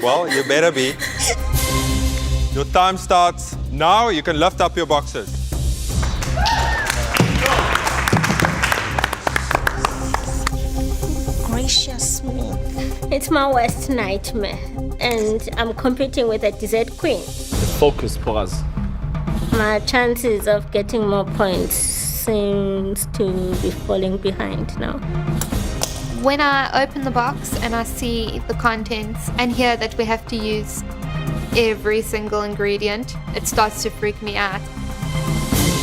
Well, you better be. Your time starts now. You can lift up your boxes. Gracious me. It's my worst nightmare, and I'm competing with a dessert queen. Focus, Poraz. My chances of getting more points seems to be falling behind now. When I open the box and I see the contents and hear that we have to use every single ingredient, it starts to freak me out.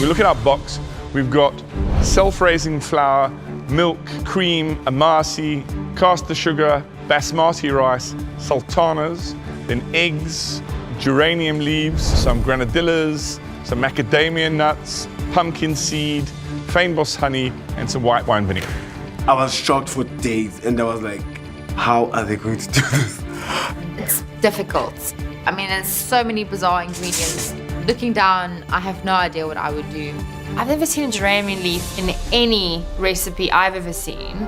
We look at our box, we've got self-raising flour, milk, cream, amasi, caster sugar, basmati rice, sultanas, then eggs, geranium leaves, some granadillas, some macadamia nuts, pumpkin seed, fynbos honey, and some white wine vinegar. I was shocked for days, and I was like, how are they going to do this? It's difficult. I mean, there's so many bizarre ingredients. Looking down, I have no idea what I would do. I've never seen a geranium leaf in any recipe I've ever seen.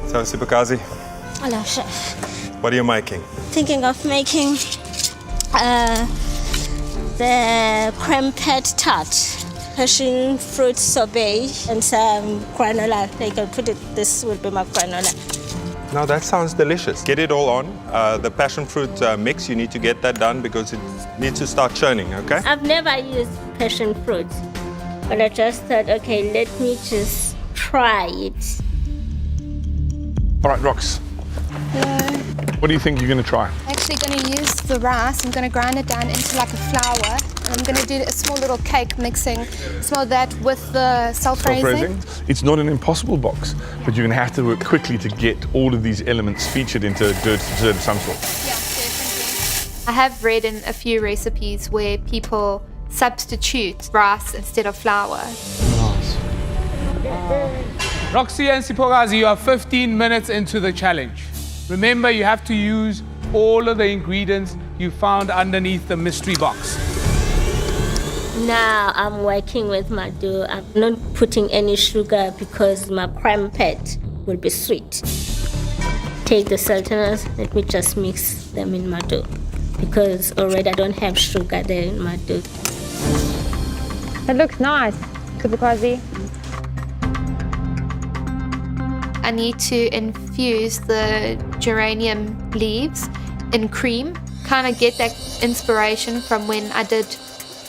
So, Sibukazi, Hello, chef. what are you making? Thinking of making the creme pet tart, passion fruit sorbet, and some granola. Like I put it, this will be my granola. Now that sounds delicious. Get it all on. The passion fruit mix, you need to get that done because it needs to start churning, okay? I've never used passion fruit, but I just thought, okay, let me just try it. All right, Rox, what do you think you're going to try? I'm actually going to use the rice. I'm going to grind it down into like a flour. And I'm going to do a small little cake mixing some of that with the self-raising. It's not an impossible box, but you're going to have to work quickly to get all of these elements featured into a dessert of some sort. Yeah, definitely. I have read in a few recipes where people substitute rice instead of flour. Roxy and Sipogazi, you are 15 minutes into the challenge. Remember, you have to use all of the ingredients you found underneath the mystery box. Now I'm working with my dough. I'm not putting any sugar because my creme pet will be sweet. Take the sultanas, let me just mix them in my dough because already I don't have sugar there in my dough. That looks nice, Sibukazi. I need to infuse the geranium leaves in cream, kind of get that inspiration from when I did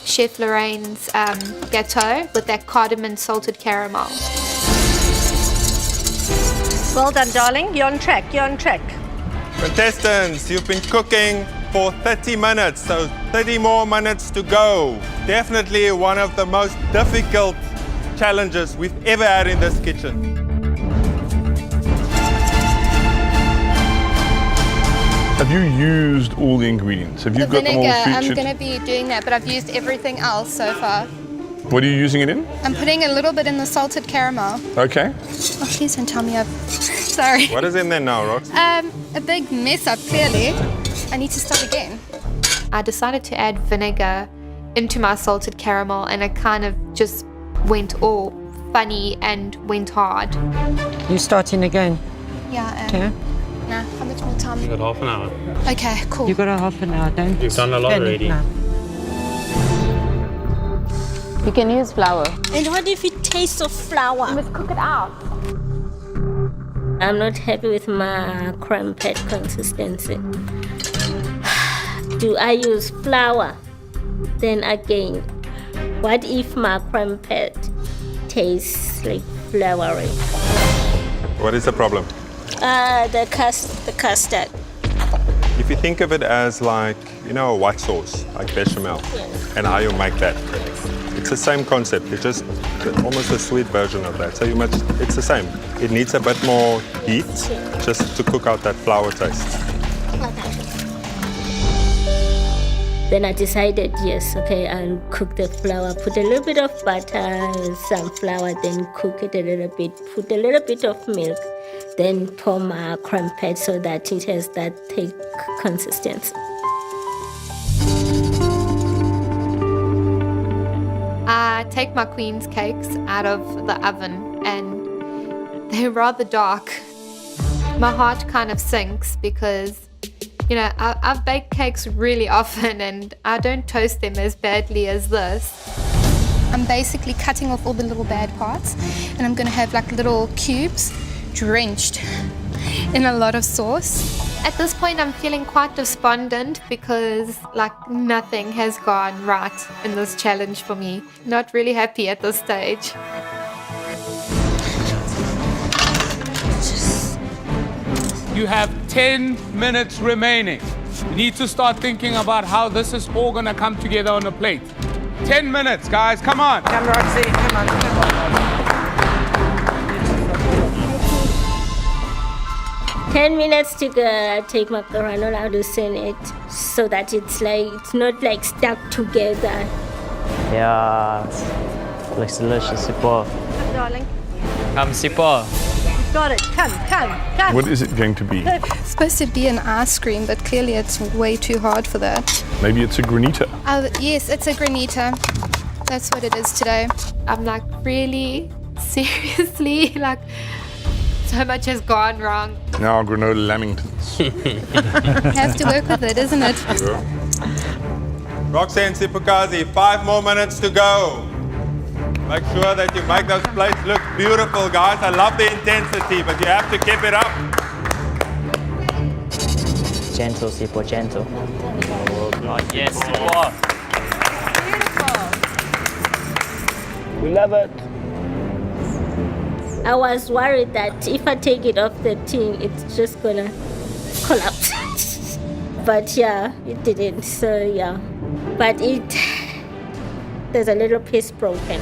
Chef Lorraine's gâteau with that cardamom salted caramel. Well done, darling. You're on track. You're on track. Contestants, you've been cooking for 30 minutes, so 30 more minutes to go. Definitely one of the most difficult challenges we've ever had in this kitchen. Have you used all the ingredients? Have you The got them all vinegar, I'm featured? going to be doing that, but I've used everything else so far. What are you using it in? I'm putting a little bit in the salted caramel. Okay. Oh, please don't tell me I've... Sorry. What is in there now, Rox? A big mess up, clearly. I need to start again. I decided to add vinegar into my salted caramel, and it kind of just went all funny and went hard. You starting again? Yeah, I am. Okay. Nah, how much more time? You got half an hour. Okay, cool. You got a half an hour, don't You've done a lot spend it already. now. You can use flour. And what if it tastes of flour? You must cook it out. I'm not happy with my crumpet consistency. Do I use flour? Then again, what if my crumpet tastes like floury? What is the problem? The custard. If you think of it as like, you know, a white sauce, like bechamel, and how you make that, it's the same concept. It's just almost a sweet version of that. So it's the same. It needs a bit more heat just to cook out that flour taste. Then I decided, yes, okay, I'll cook the flour, put a little bit of butter, some flour, then cook it a little bit, put a little bit of milk, then pour my crumpet so that it has that thick consistency. I take my queen's cakes out of the oven and they're rather dark. My heart kind of sinks because, you know, I've baked cakes really often and I don't toast them as badly as this. I'm basically cutting off all the little bad parts and I'm going to have like little cubes drenched in a lot of sauce. At this point I'm feeling quite despondent because like nothing has gone right in this challenge for me. Not really happy at this stage. You have 10 minutes remaining. You need to start thinking about how this is all gonna come together on a plate. 10 minutes, guys, come on. Come, Roxy, come on, come on. 10 minutes to go. I take my granola, loosen it so that it's not like stuck together. Yeah, looks delicious, Sipo. Come, darling. Come, Sipo. You've got it. Come. What is it going to be? It's supposed to be an ice cream, but clearly it's way too hard for that. Maybe it's a granita. Yes, it's a granita. That's what it is today. I'm like really seriously like so much has gone wrong. Now granola lamingtons. Have to work with it, isn't it? Roxanne Sipukazi, 5 more minutes to go. Make sure that you make those plates look beautiful, guys. I love the intensity, but you have to keep it up. Gentle, Sipo, gentle. Oh, God, yes, Sipo. Beautiful. We love it. I was worried that if I take it off the tin, it's just gonna collapse. But yeah, it didn't, so yeah. But there's a little piece broken.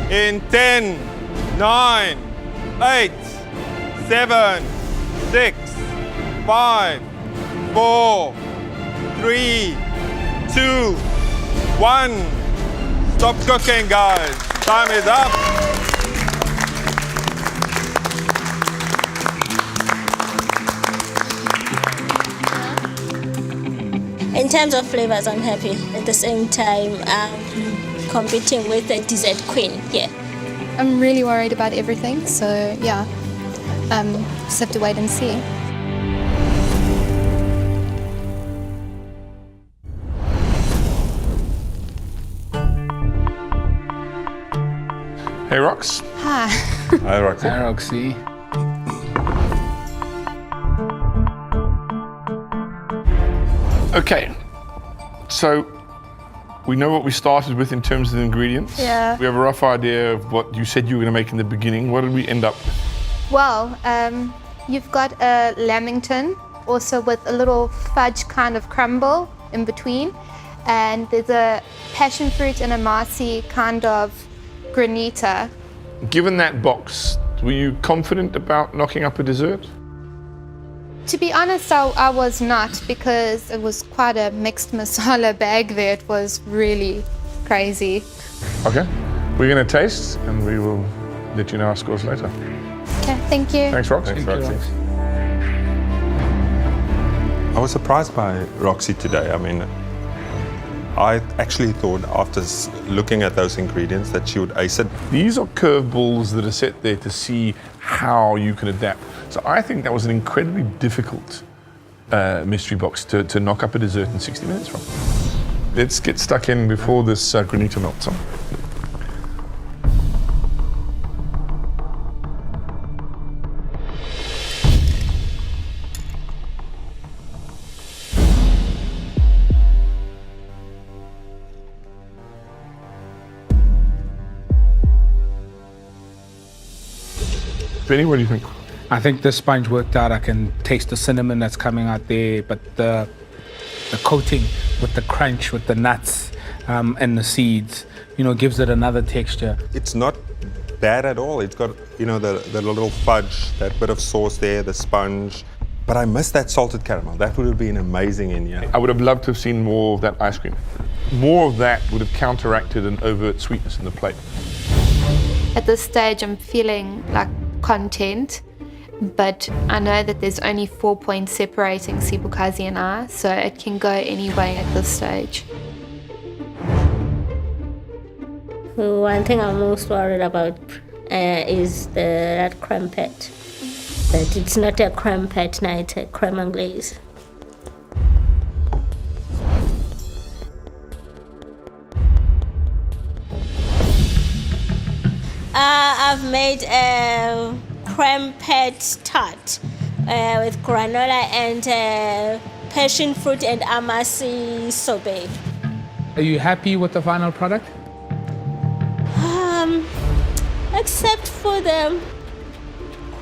In 10, 9, 8, 7, 6, 5, 4, 3, 2, 1. Stop cooking, guys. Time is up. In terms of flavors, I'm happy. At the same time, I'm competing with the dessert queen. Yeah. I'm really worried about everything, so yeah. Just have to wait and see. Hey, Rox. Hi. Hi, Roxy. Hi, Roxy. Okay, so we know what we started with in terms of the ingredients. Yeah. We have a rough idea of what you said you were going to make in the beginning. What did we end up with? Well, you've got a lamington, also with a little fudge kind of crumble in between. And there's a passion fruit and a marcy kind of granita. Given that box, were you confident about knocking up a dessert? To be honest, I was not, because it was quite a mixed masala bag there. It was really crazy. Okay, we're going to taste and we will let you know our scores later. Okay, thank you. Thanks, Rox. Thanks, Roxy. I was surprised by Roxy today. I mean, I actually thought after looking at those ingredients that she would ace it. These are curveballs that are set there to see how you can adapt. So I think that was an incredibly difficult mystery box to knock up a dessert in 60 minutes from. Let's get stuck in before this granita melts. Benny, what do you think? I think the sponge worked out. I can taste the cinnamon that's coming out there, but the coating with the crunch, with the nuts and the seeds, gives it another texture. It's not bad at all. It's got, the little fudge, that bit of sauce there, the sponge. But I missed that salted caramel. That would have been amazing in here. I would have loved to have seen more of that ice cream. More of that would have counteracted an overt sweetness in the plate. At this stage, I'm feeling like content, but I know that there's only 4 points separating Sibukazi and I, so it can go any way at this stage. One thing I'm most worried about is that crumpet. That it's not a crumpet now, it's a creme anglaise. I've made a crumpet tart with granola and passion fruit and amasi sorbet. Are you happy with the final product? Except for the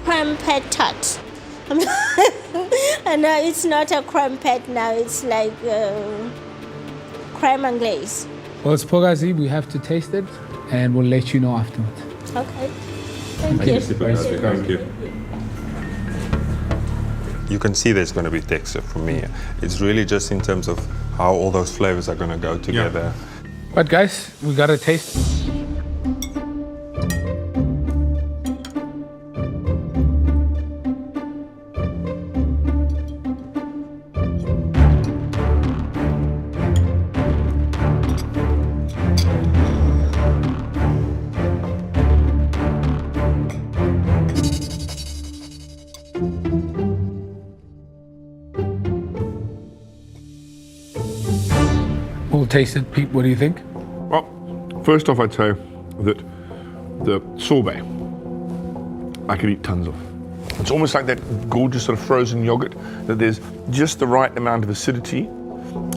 crumpet tart. And now it's not a crumpet now, it's like creme anglaise. Well, Spogazi, we have to taste it and we'll let you know afterwards. Okay. Thank you. Thank you. You can see there's going to be texture for me. It's really just in terms of how all those flavors are going to go together. But guys, we got to taste. We'll taste it. Pete, what do you think? Well, first off, I'd say that the sorbet, I could eat tons of. It's almost like that gorgeous sort of frozen yogurt, that there's just the right amount of acidity,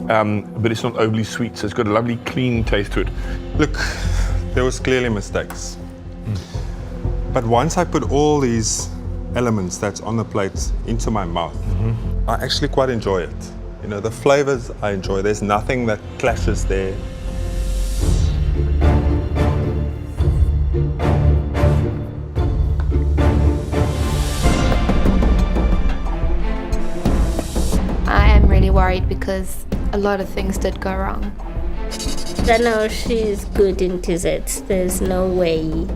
but it's not overly sweet, so it's got a lovely clean taste to it. Look, there was clearly mistakes. But once I put all these elements that's on the plate into my mouth, I actually quite enjoy it. The flavors I enjoy. There's nothing that clashes there. I am really worried because a lot of things did go wrong. I know she's good in desserts. There's no way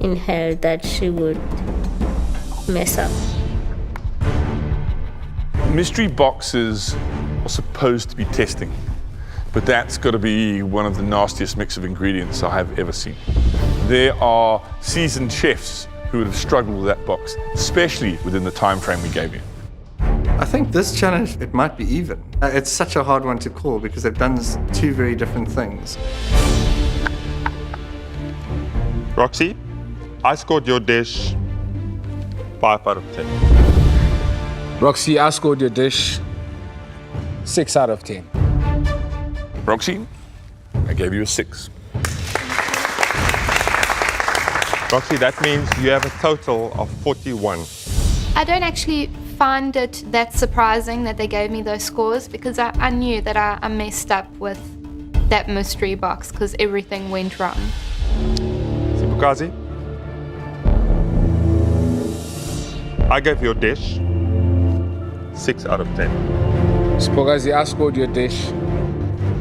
in hell that she would mess up. Mystery boxes are supposed to be testing, but that's got to be one of the nastiest mix of ingredients I have ever seen. There are seasoned chefs who would have struggled with that box, especially within the time frame we gave you. I think this challenge, it might be even. It's such a hard one to call because they've done two very different things. Roxy, I scored your dish 5 out of 10. Roxy, I scored your dish 6 out of 10. Roxy, I gave you a 6. Roxy, that means you have a total of 41. I don't actually find it that surprising that they gave me those scores because I knew that I messed up with that mystery box because everything went wrong. Sibukazi, I gave your dish 6 out of 10. Spogazi, I scored your dish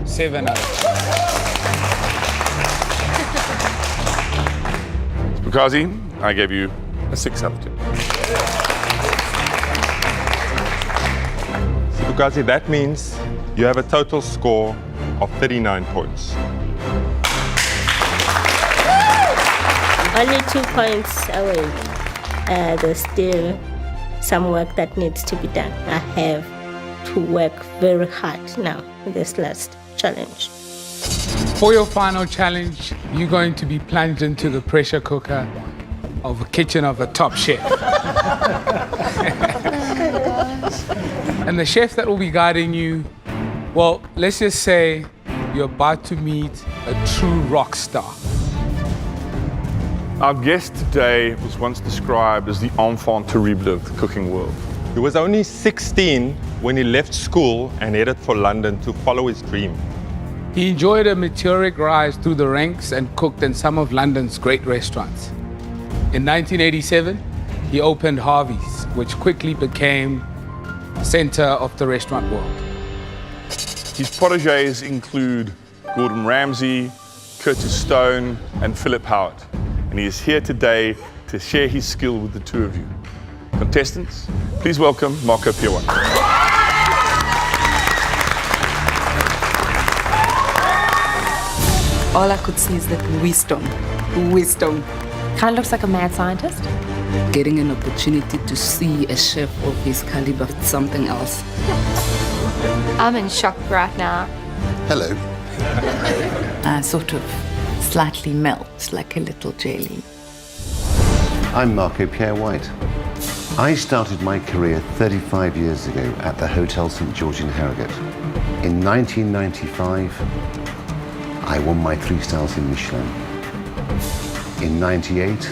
7 out of 10. Spogazi, I gave you a 6 out of 10. Sibukazi, that means you have a total score of 39 points. Only 2 points away. There's still some work that needs to be done. I have to work very hard now in this last challenge. For your final challenge, you're going to be plunged into the pressure cooker of a kitchen of a top chef. And the chef that will be guiding you, well, let's just say you're about to meet a true rock star. Our guest today was once described as the enfant terrible of the cooking world. He was only 16 when he left school and headed for London to follow his dream. He enjoyed a meteoric rise through the ranks and cooked in some of London's great restaurants. In 1987, he opened Harvey's, which quickly became the center of the restaurant world. His protégés include Gordon Ramsay, Curtis Stone, and Philip Howard. And he is here today to share his skill with the two of you. Contestants, please welcome Marco Pierre. All I could see is that wisdom. Kind of looks like a mad scientist. Getting an opportunity to see a chef of his caliber, something else. I'm in shock right now. Hello. Sort of slightly melts like a little jelly. I'm Marco Pierre White. I started my career 35 years ago at the Hotel St. George in Harrogate. In 1995, I won my 3 stars in Michelin. In 98,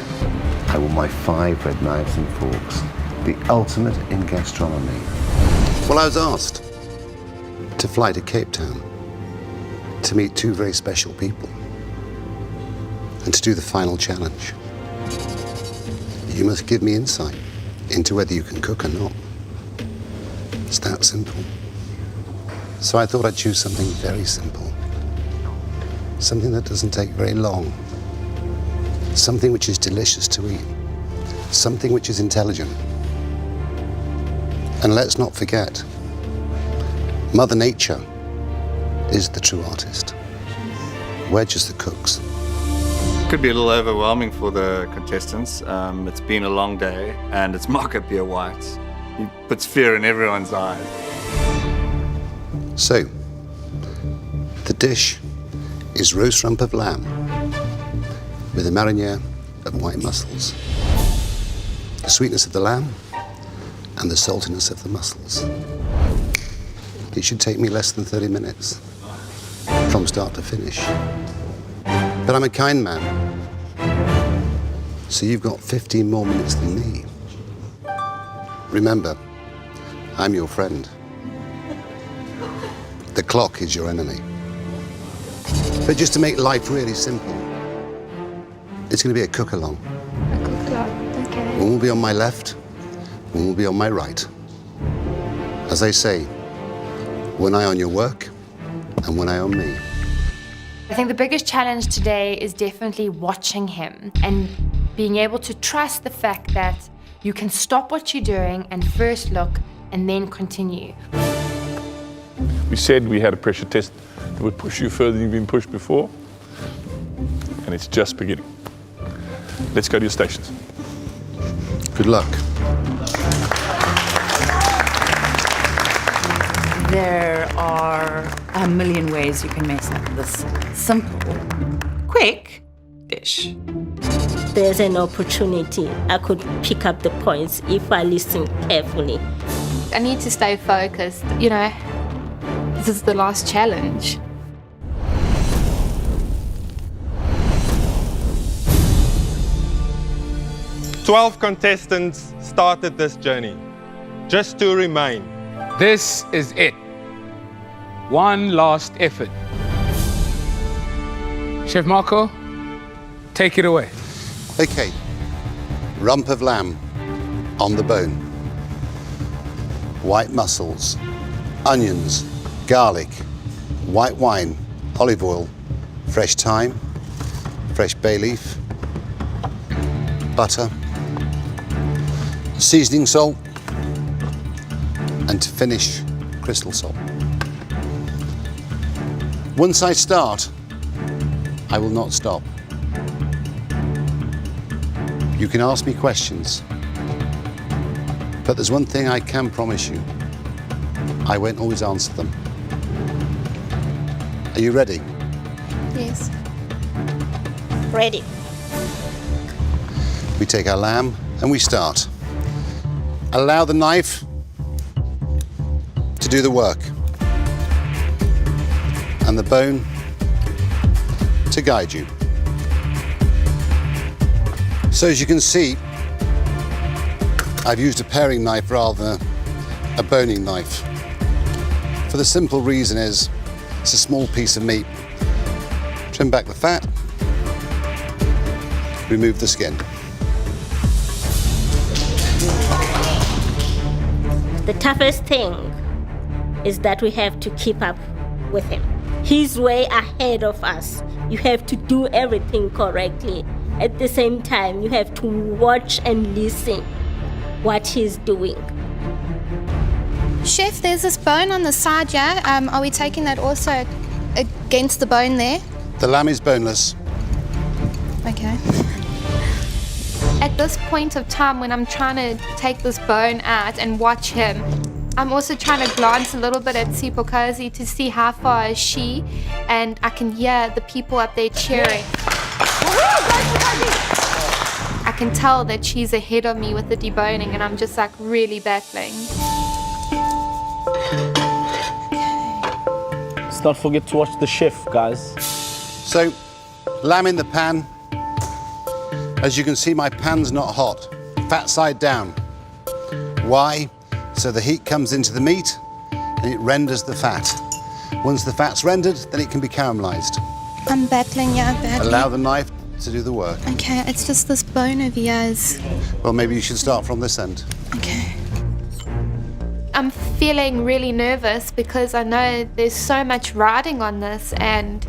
I won my 5 red knives and forks, the ultimate in gastronomy. Well, I was asked to fly to Cape Town to meet 2 very special people and to do the final challenge. You must give me insight into whether you can cook or not. It's that simple. So I thought I'd choose something very simple. Something that doesn't take very long. Something which is delicious to eat. Something which is intelligent. And let's not forget, Mother Nature is the true artist. We're just the cooks. Could be a little overwhelming for the contestants. It's been a long day, and it's Marco Pierre White. He puts fear in everyone's eyes. So, the dish is roast rump of lamb with a marinade of white mussels. The sweetness of the lamb and the saltiness of the mussels. It should take me less than 30 minutes from start to finish. But I'm a kind man, so you've got 15 more minutes than me. Remember, I'm your friend. The clock is your enemy. But just to make life really simple, it's going to be a cook-along. A cook-along, okay. One will be on my left, one will be on my right. As I say, one eye on your work and one eye on me. I think the biggest challenge today is definitely watching him and being able to trust the fact that you can stop what you're doing and first look and then continue. We said we had a pressure test that would push you further than you've been pushed before, and it's just beginning. Let's go to your stations. Good luck. There are a million ways you can mess up this simple, quick dish. There's an opportunity. I could pick up the points if I listen carefully. I need to stay focused. You know, this is the last challenge. "12 contestants started this journey. Just 2 remain. This is it. One last effort. Chef Marco, take it away. Okay, rump of lamb on the bone. White mussels, onions, garlic, white wine, olive oil, fresh thyme, fresh bay leaf, butter, seasoning salt, and to finish, crystal salt. Once I start, I will not stop. You can ask me questions, but there's one thing I can promise you. I won't always answer them. Are you ready? Yes. Ready. We take our lamb and we start. Allow the knife to do the work and the bone to guide you. So as you can see, I've used a paring knife rather than a boning knife. For the simple reason is, it's a small piece of meat. Trim back the fat, remove the skin. The toughest thing is that we have to keep up with him. He's way ahead of us. You have to do everything correctly. At the same time, you have to watch and listen what he's doing. Chef, there's this bone on the side, yeah? Are we taking that also against the bone there? The lamb is boneless. Okay. At this point of time when I'm trying to take this bone out and watch him, I'm also trying to glance a little bit at Sipokazi to see how far is she, and I can hear the people up there cheering. I can tell that she's ahead of me with the deboning, and I'm just like really battling. Let's not forget to watch the chef, guys. So, lamb in the pan. As you can see, my pan's not hot. Fat side down. Why? So the heat comes into the meat and it renders the fat. Once the fat's rendered, then it can be caramelized. I'm battling, yeah, badly. Allow the knife to do the work. Okay, it's just this bone of yours. Well, maybe you should start from this end. Okay. I'm feeling really nervous because I know there's so much riding on this and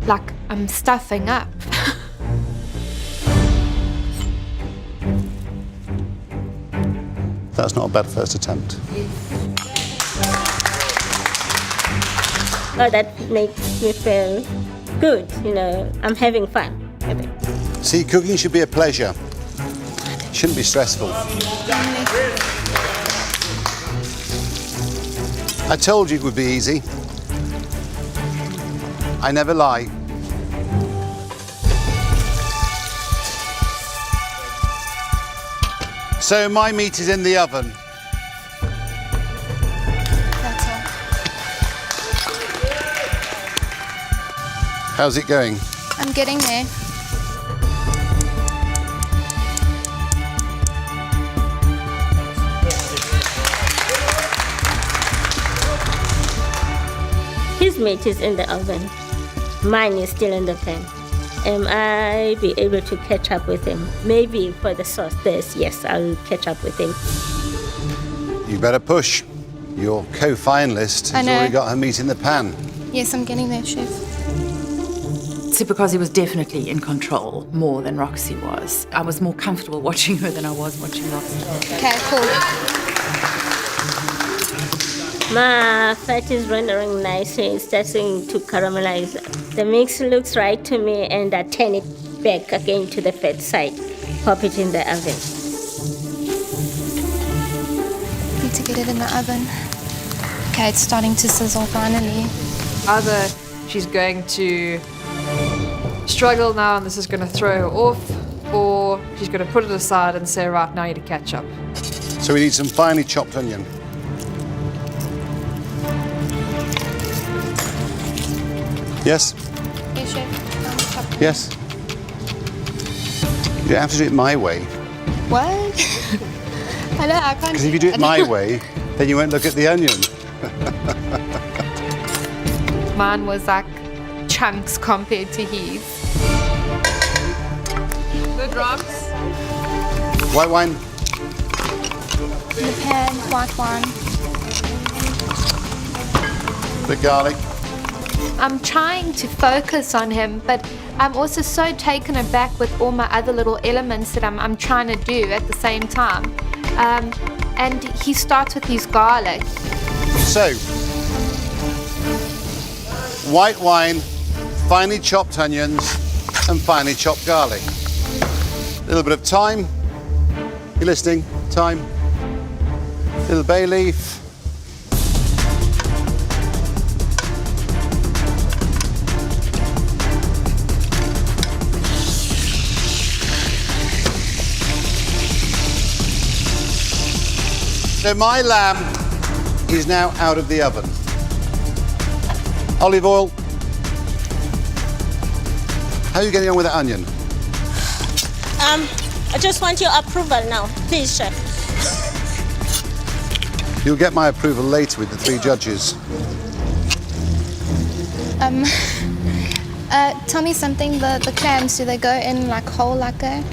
like I'm stuffing up. That's not a bad first attempt. Oh, that makes me feel good, you know, I'm having fun with it. See, cooking should be a pleasure. It shouldn't be stressful. I told you it would be easy. I never lie. So my meat is in the oven. That's all. How's it going? I'm getting there. His meat is in the oven. Mine is still in the pan. Am I be able to catch up with him? Maybe for the sauce test, yes, I'll catch up with him. You better push. Your co-finalist has already got her meat in the pan. Yes, I'm getting there, Chef. Sipokazi was definitely in control more than Roxy was. I was more comfortable watching her than I was watching Roxy. Okay, cool. My fat is rendering nicely. It's starting to caramelize. The mix looks right to me, and I turn it back again to the fat side. Pop it in the oven. Need to get it in the oven. Okay, it's starting to sizzle finally. Either she's going to struggle now and this is going to throw her off, or she's going to put it aside and say, right, now you need to catch up. So we need some finely chopped onion. Yes? Yes, Chef. Yes? You don't have to do it my way. What? I know, I can't. Because if you do it my way, then you won't look at the onion. Mine was like chunks compared to his. The drops. White wine. In the pan, white wine. The garlic. I'm trying to focus on him, but I'm also so taken aback with all my other little elements that I'm trying to do at the same time. And he starts with his garlic. So, white wine, finely chopped onions, and finely chopped garlic. A little bit of thyme. You listening? Thyme. Little bay leaf. So my lamb is now out of the oven. Olive oil. How are you getting on with that onion? I just want your approval now, please, chef. You'll get my approval later with the 3 judges. Tell me something, the clams, do they go in like whole like that?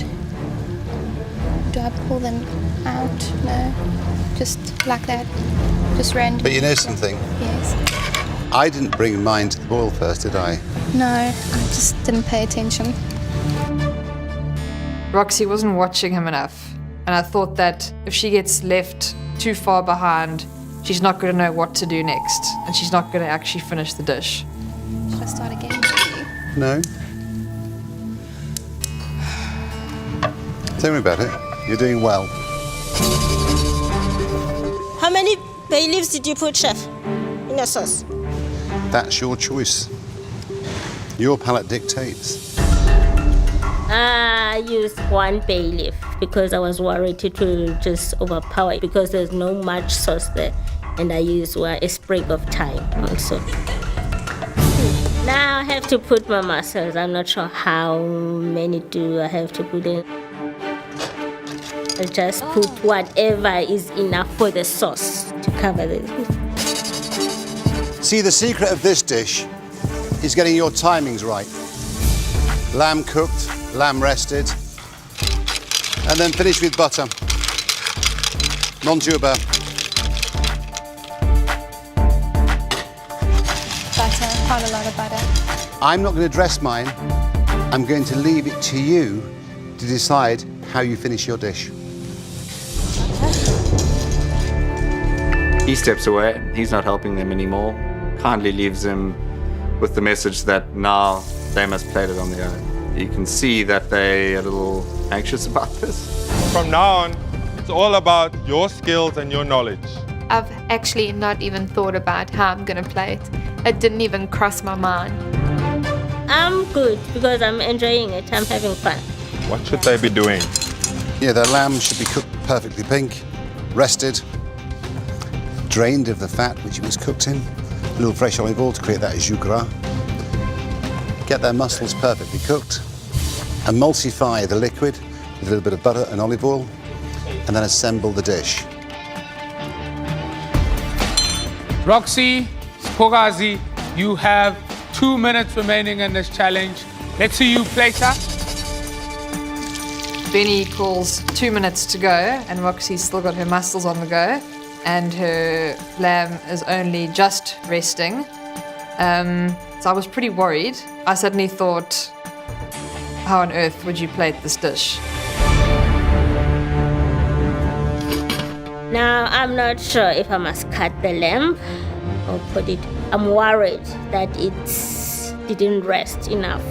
Do I pull them out? No, just like that, just random. But you know something? Yes. I didn't bring mine to the boil first, did I? No, I just didn't pay attention. Roxy wasn't watching him enough, and I thought that if she gets left too far behind, she's not going to know what to do next, and she's not going to actually finish the dish. Should I start again? No. Tell me about it. You're doing well. How many bay leaves did you put, chef, in your sauce? That's your choice. Your palate dictates. I used 1 bay leaf because I was worried it will just overpower it because there's no much sauce there. And I used a sprig of thyme also. Now I have to put my mussels. I'm not sure how many do I have to put in. I just put whatever is enough for the sauce to cover it. See, the secret of this dish is getting your timings right. Lamb cooked, lamb rested, and then finish with butter. Non-tuber. Butter, quite a lot of butter. I'm not going to dress mine. I'm going to leave it to you to decide how you finish your dish. He steps away. He's not helping them anymore. Kindly leaves them with the message that now they must plate it on their own. You can see that they're a little anxious about this. From now on, it's all about your skills and your knowledge. I've actually not even thought about how I'm going to play it. It didn't even cross my mind. I'm good because I'm enjoying it. I'm having fun. What should they be doing? Yeah, the lamb should be cooked perfectly pink, rested, drained of the fat which it was cooked in, a little fresh olive oil to create that jus gras. Get their mussels perfectly cooked, emulsify the liquid with a little bit of butter and olive oil, and then assemble the dish. Roxy, Spogazi, you have 2 minutes remaining in this challenge. Let's see you plate her. Benny calls 2 minutes to go, and Roxy's still got her mussels on the go, and her lamb is only just resting. So I was pretty worried. I suddenly thought, how on earth would you plate this dish? Now, I'm not sure if I must cut the lamb or put it. I'm worried that it didn't rest enough.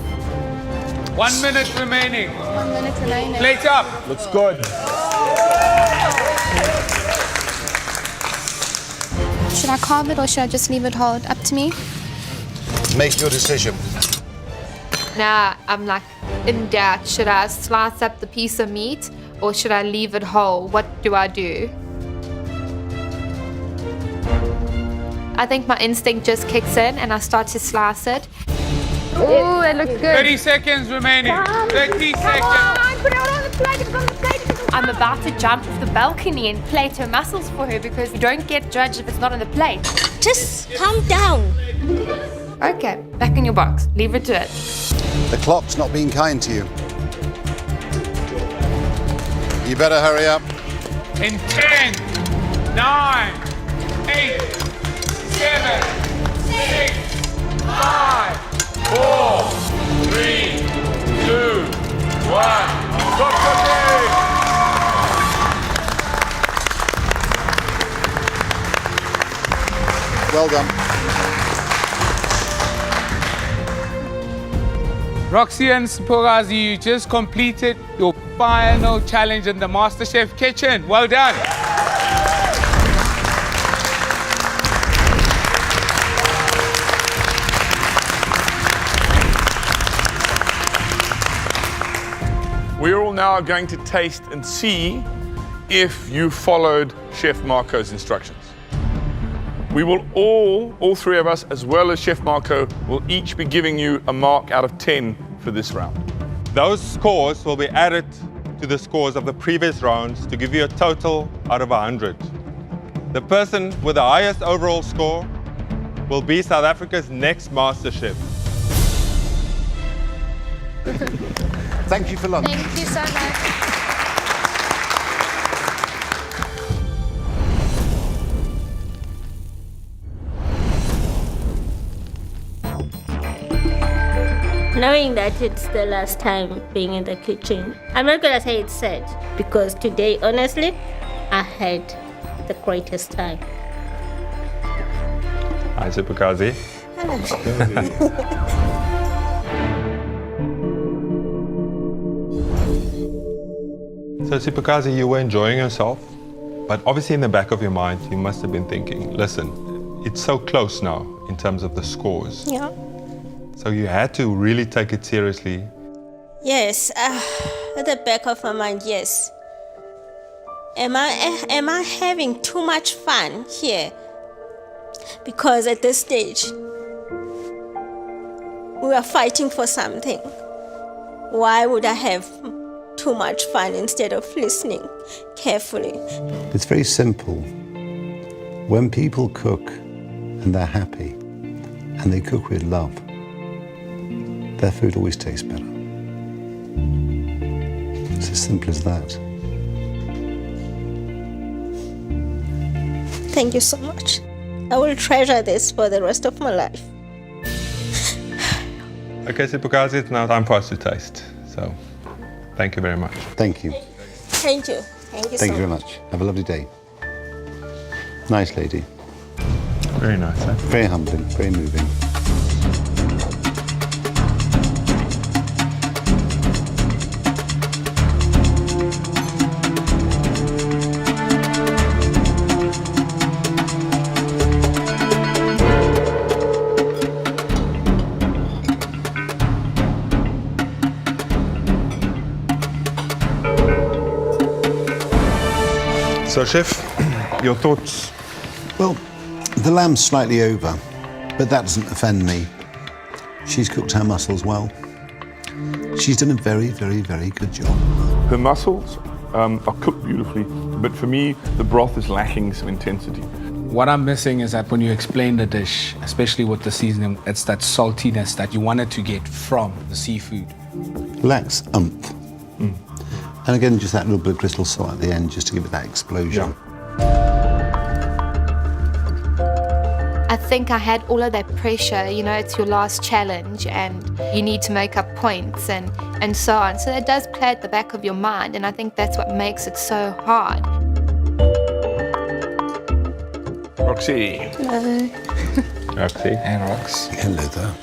1 minute remaining. 1 minute remaining. Plate up. Looks good. Should I carve it or should I just leave it whole? Up to me. Make your decision. Now I'm like in doubt. Should I slice up the piece of meat or should I leave it whole? What do I do? I think my instinct just kicks in and I start to slice it. Oh, it looks good. 30 seconds remaining. 30 seconds. Put it on the plate. It's on the plate. I'm about to jump off the balcony and plate her mussels for her because you don't get judged if it's not on the plate. Just calm down. Okay, back in your box. Leave it to it. The clock's not being kind to you. You better hurry up. In 10, 9, 8, 7, 6, 5, 4, 3, 2, 1. Stop cooking! Well done. Roxy and Spogazi, you just completed your final challenge in the MasterChef kitchen. Well done. We're all now going to taste and see if you followed Chef Marco's instructions. We will all 3 of us, as well as Chef Marco, will each be giving you a mark out of 10 for this round. Those scores will be added to the scores of the previous rounds to give you a total out of 100. The person with the highest overall score will be South Africa's next MasterChef. Thank you for lunch. Thank you so much. Knowing that it's the last time being in the kitchen, I'm not gonna say it's sad, because today, honestly, I had the greatest time. Hi, Sipakazi. So, Sipakazi, you were enjoying yourself, but obviously in the back of your mind, you must have been thinking, listen, it's so close now in terms of the scores. Yeah. So you had to really take it seriously. Yes, at the back of my mind, yes. Am I having too much fun here? Because at this stage, we are fighting for something. Why would I have too much fun instead of listening carefully? It's very simple. When people cook and they're happy and they cook with love, their food always tastes better. It's as simple as that. Thank you so much. I will treasure this for the rest of my life. Okay, Sipakazi, it's now time for us to taste. So, thank you very much. Thank you. Thank you. Thank you so Thank you very much. much. Have a lovely day. Nice lady. Very nice, eh? Very humbling, very moving. So, Chef, your thoughts? Well, the lamb's slightly over, but that doesn't offend me. She's cooked her mussels well. She's done a very, very, very good job. Her mussels are cooked beautifully, but for me, the broth is lacking some intensity. What I'm missing is that when you explain the dish, especially with the seasoning, it's that saltiness that you wanted to get from the seafood. Lacks umph. And again, just that little bit of crystal salt at the end, just to give it that explosion. I think I had all of that pressure, you know, it's your last challenge and you need to make up points and so on. So that does play at the back of your mind, and I think that's what makes it so hard. Roxy. Hello. Roxy. And Rox. Hello there.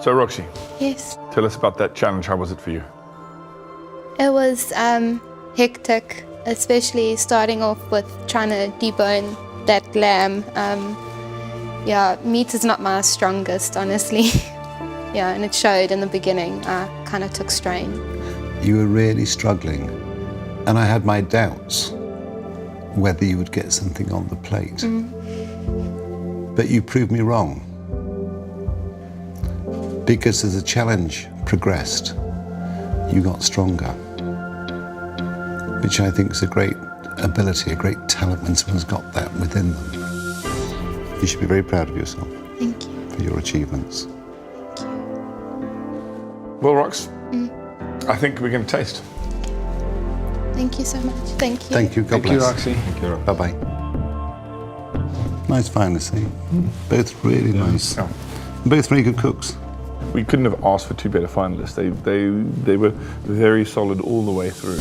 So, Roxy, Yes. tell us about that challenge. How was it for you? It was hectic, especially starting off with trying to debone that lamb. Yeah, meat is not my strongest, honestly. Yeah, and it showed in the beginning. I kind of took strain. You were really struggling, and I had my doubts whether you would get something on the plate. But you proved me wrong. Because as the challenge progressed, you got stronger, which I think is a great ability, a great talent when someone's got that within them. You should be very proud of yourself. Thank you. For your achievements. Well, Rox, I think we're going to taste. Thank you so much. Thank you. Thank you. God Thank you, bless. Roxy. Thank you, Roxy. Bye-bye. Nice finalists, eh? Both really nice. Yeah. Both very good cooks. We couldn't have asked for two better finalists. They were very solid all the way through.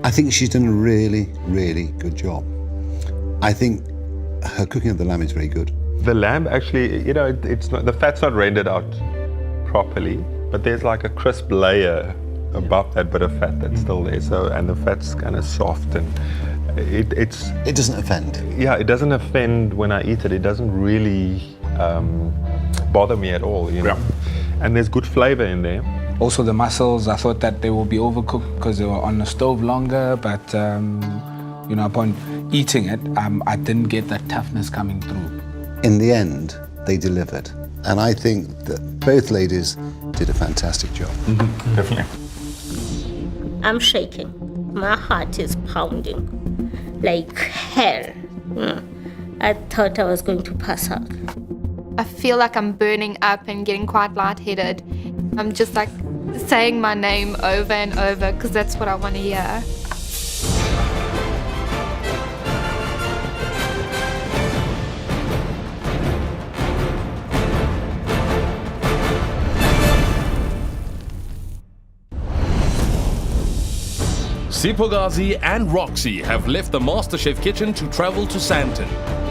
I think she's done a really, really good job. I think her cooking of the lamb is very good. The lamb actually, you know, it's not, the fat's not rendered out properly, but there's like a crisp layer above that bit of fat that's still there. So, and the fat's kind of soft, and It doesn't offend. Yeah, it doesn't offend when I eat it. It doesn't really bother me at all, you know. And there's good flavor in there. Also the mussels, I thought that they will be overcooked because they were on the stove longer, but you know, upon eating it, I didn't get that toughness coming through. In the end, they delivered. And I think that both ladies did a fantastic job. Definitely. I'm shaking. My heart is pounding like hell. I thought I was going to pass out. I feel like I'm burning up and getting quite lightheaded. I'm just like saying my name over and over because that's what I want to hear. Sipogazi and Roxy have left the MasterChef kitchen to travel to Sandton.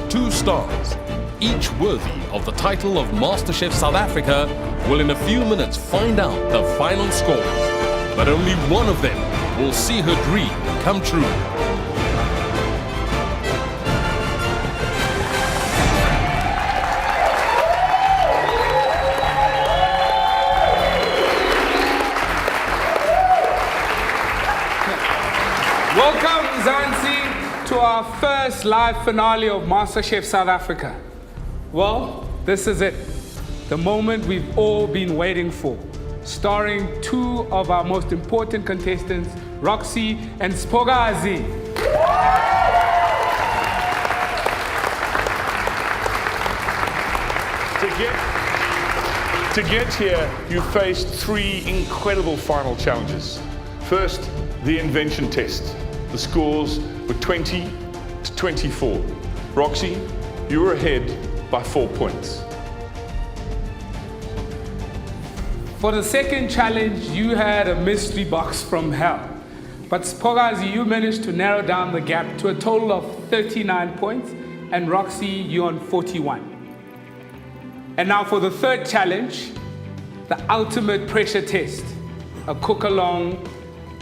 2 stars, each worthy of the title of MasterChef South Africa, will in a few minutes find out the final scores. But only one of them will see her dream come true. Welcome, Zanzi, to our first live finale of MasterChef South Africa. Well, this is it. The moment we've all been waiting for. Starring 2 of our most important contestants, Roxy and Spogazi. To get here, you faced 3 incredible final challenges. First, the invention test. The scores were 20 to 24. Roxy, you were ahead by 4 points. For the second challenge, you had a mystery box from hell. But Spogazi, you managed to narrow down the gap to a total of 39 points, and Roxy, you on 41. And now for the third challenge, the ultimate pressure test, a cook-along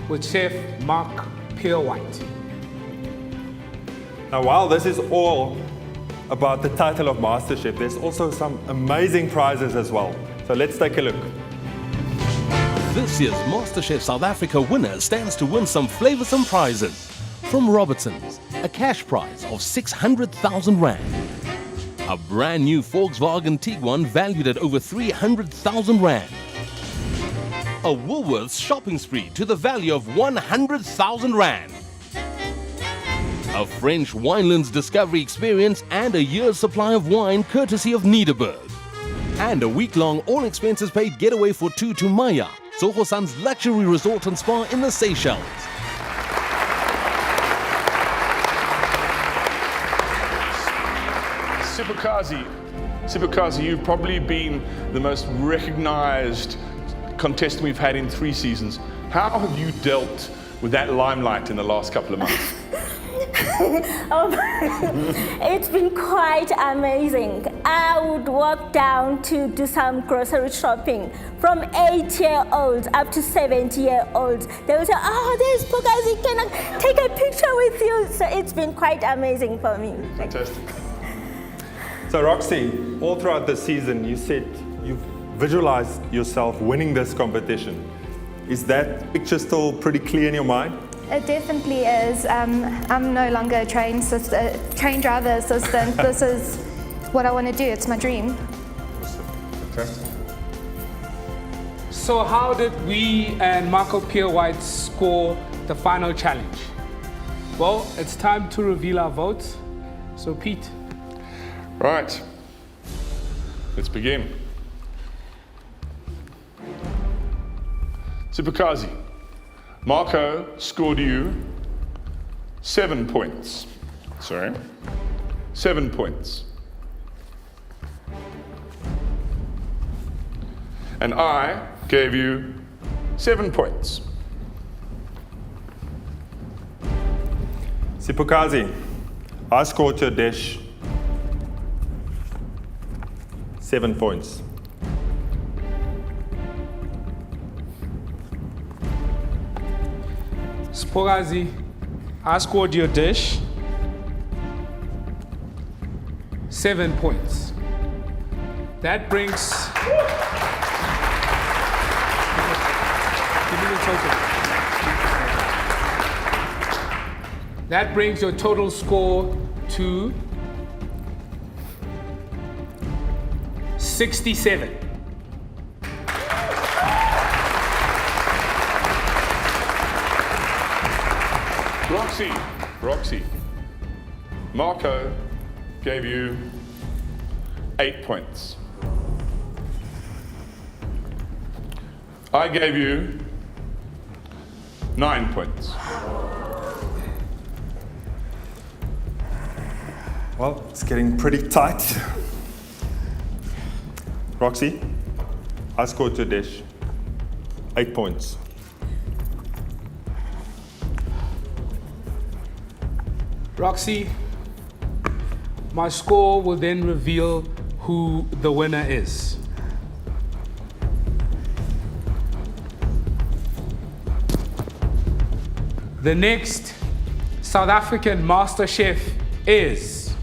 with Chef Mark Peelwhite. Now, while this is all about the title of MasterChef, there's also some amazing prizes as well. So let's take a look. This year's MasterChef South Africa winner stands to win some flavoursome prizes. From Robertson's, a cash prize of 600,000 Rand. A brand new Volkswagen Tiguan valued at over 300,000 Rand. A Woolworths shopping spree to the value of 100,000 Rand. A French Winelands discovery experience and a year's supply of wine courtesy of Nederburg. And a week-long all-expenses-paid getaway for 2 to Maya, Sohosan's luxury resort and spa in the Seychelles. Sipogazi, you've probably been the most recognized contestant we've had in 3 seasons. How have you dealt with that limelight in the last couple of months? It's been quite amazing. I would walk down to do some grocery shopping from 8-year-olds up to 70-year-olds. They would say, oh, there's Spogazi, can I take a picture with you? So it's been quite amazing for me. Fantastic. So Roxy, all throughout the season, you said you've visualized yourself winning this competition. Is that picture still pretty clear in your mind? It definitely is. I'm no longer a train driver assistant. This is what I want to do. It's my dream. Fantastic. So how did we and Marco Peelwhite score the final challenge? Well, it's time to reveal our votes. So Pete. Right, let's begin. Sipogazi, Marco scored you 7 points. Sorry, 7 points. And I gave you 7 points. Sipogazi, I scored your dish 7 points. Spogazi, I scored your dish 7 points. That brings... Give me the total. That brings your total score to 67. Roxy, Marco gave you 8 points. I gave you 9 points. Well, it's getting pretty tight. Roxy, I scored your dish 8 points. Roxy, my score will then reveal who the winner is. The next South African MasterChef is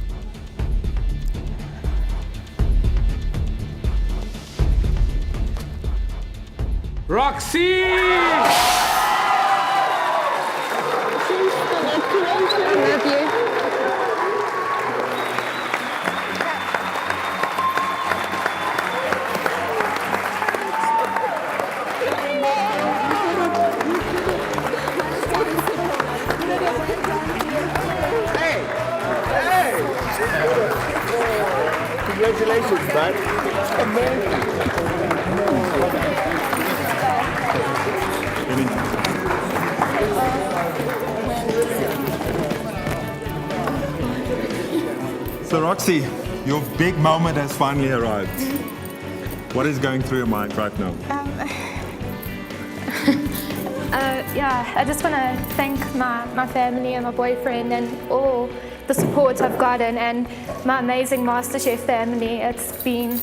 Roxy! Congratulations, man. So Roxy, your big moment has finally arrived. What is going through your mind right now? Yeah, I just want to thank my family and my boyfriend and all the support I've gotten and my amazing MasterChef family. It's been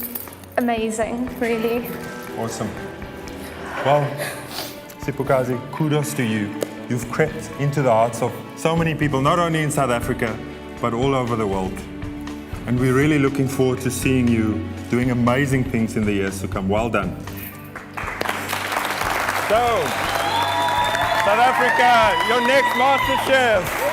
amazing, really. Awesome. Well, Sipukazi, kudos to you. You've crept into the hearts of so many people, not only in South Africa, but all over the world. And we're really looking forward to seeing you doing amazing things in the years to come. Well done. So, South Africa, your next MasterChef.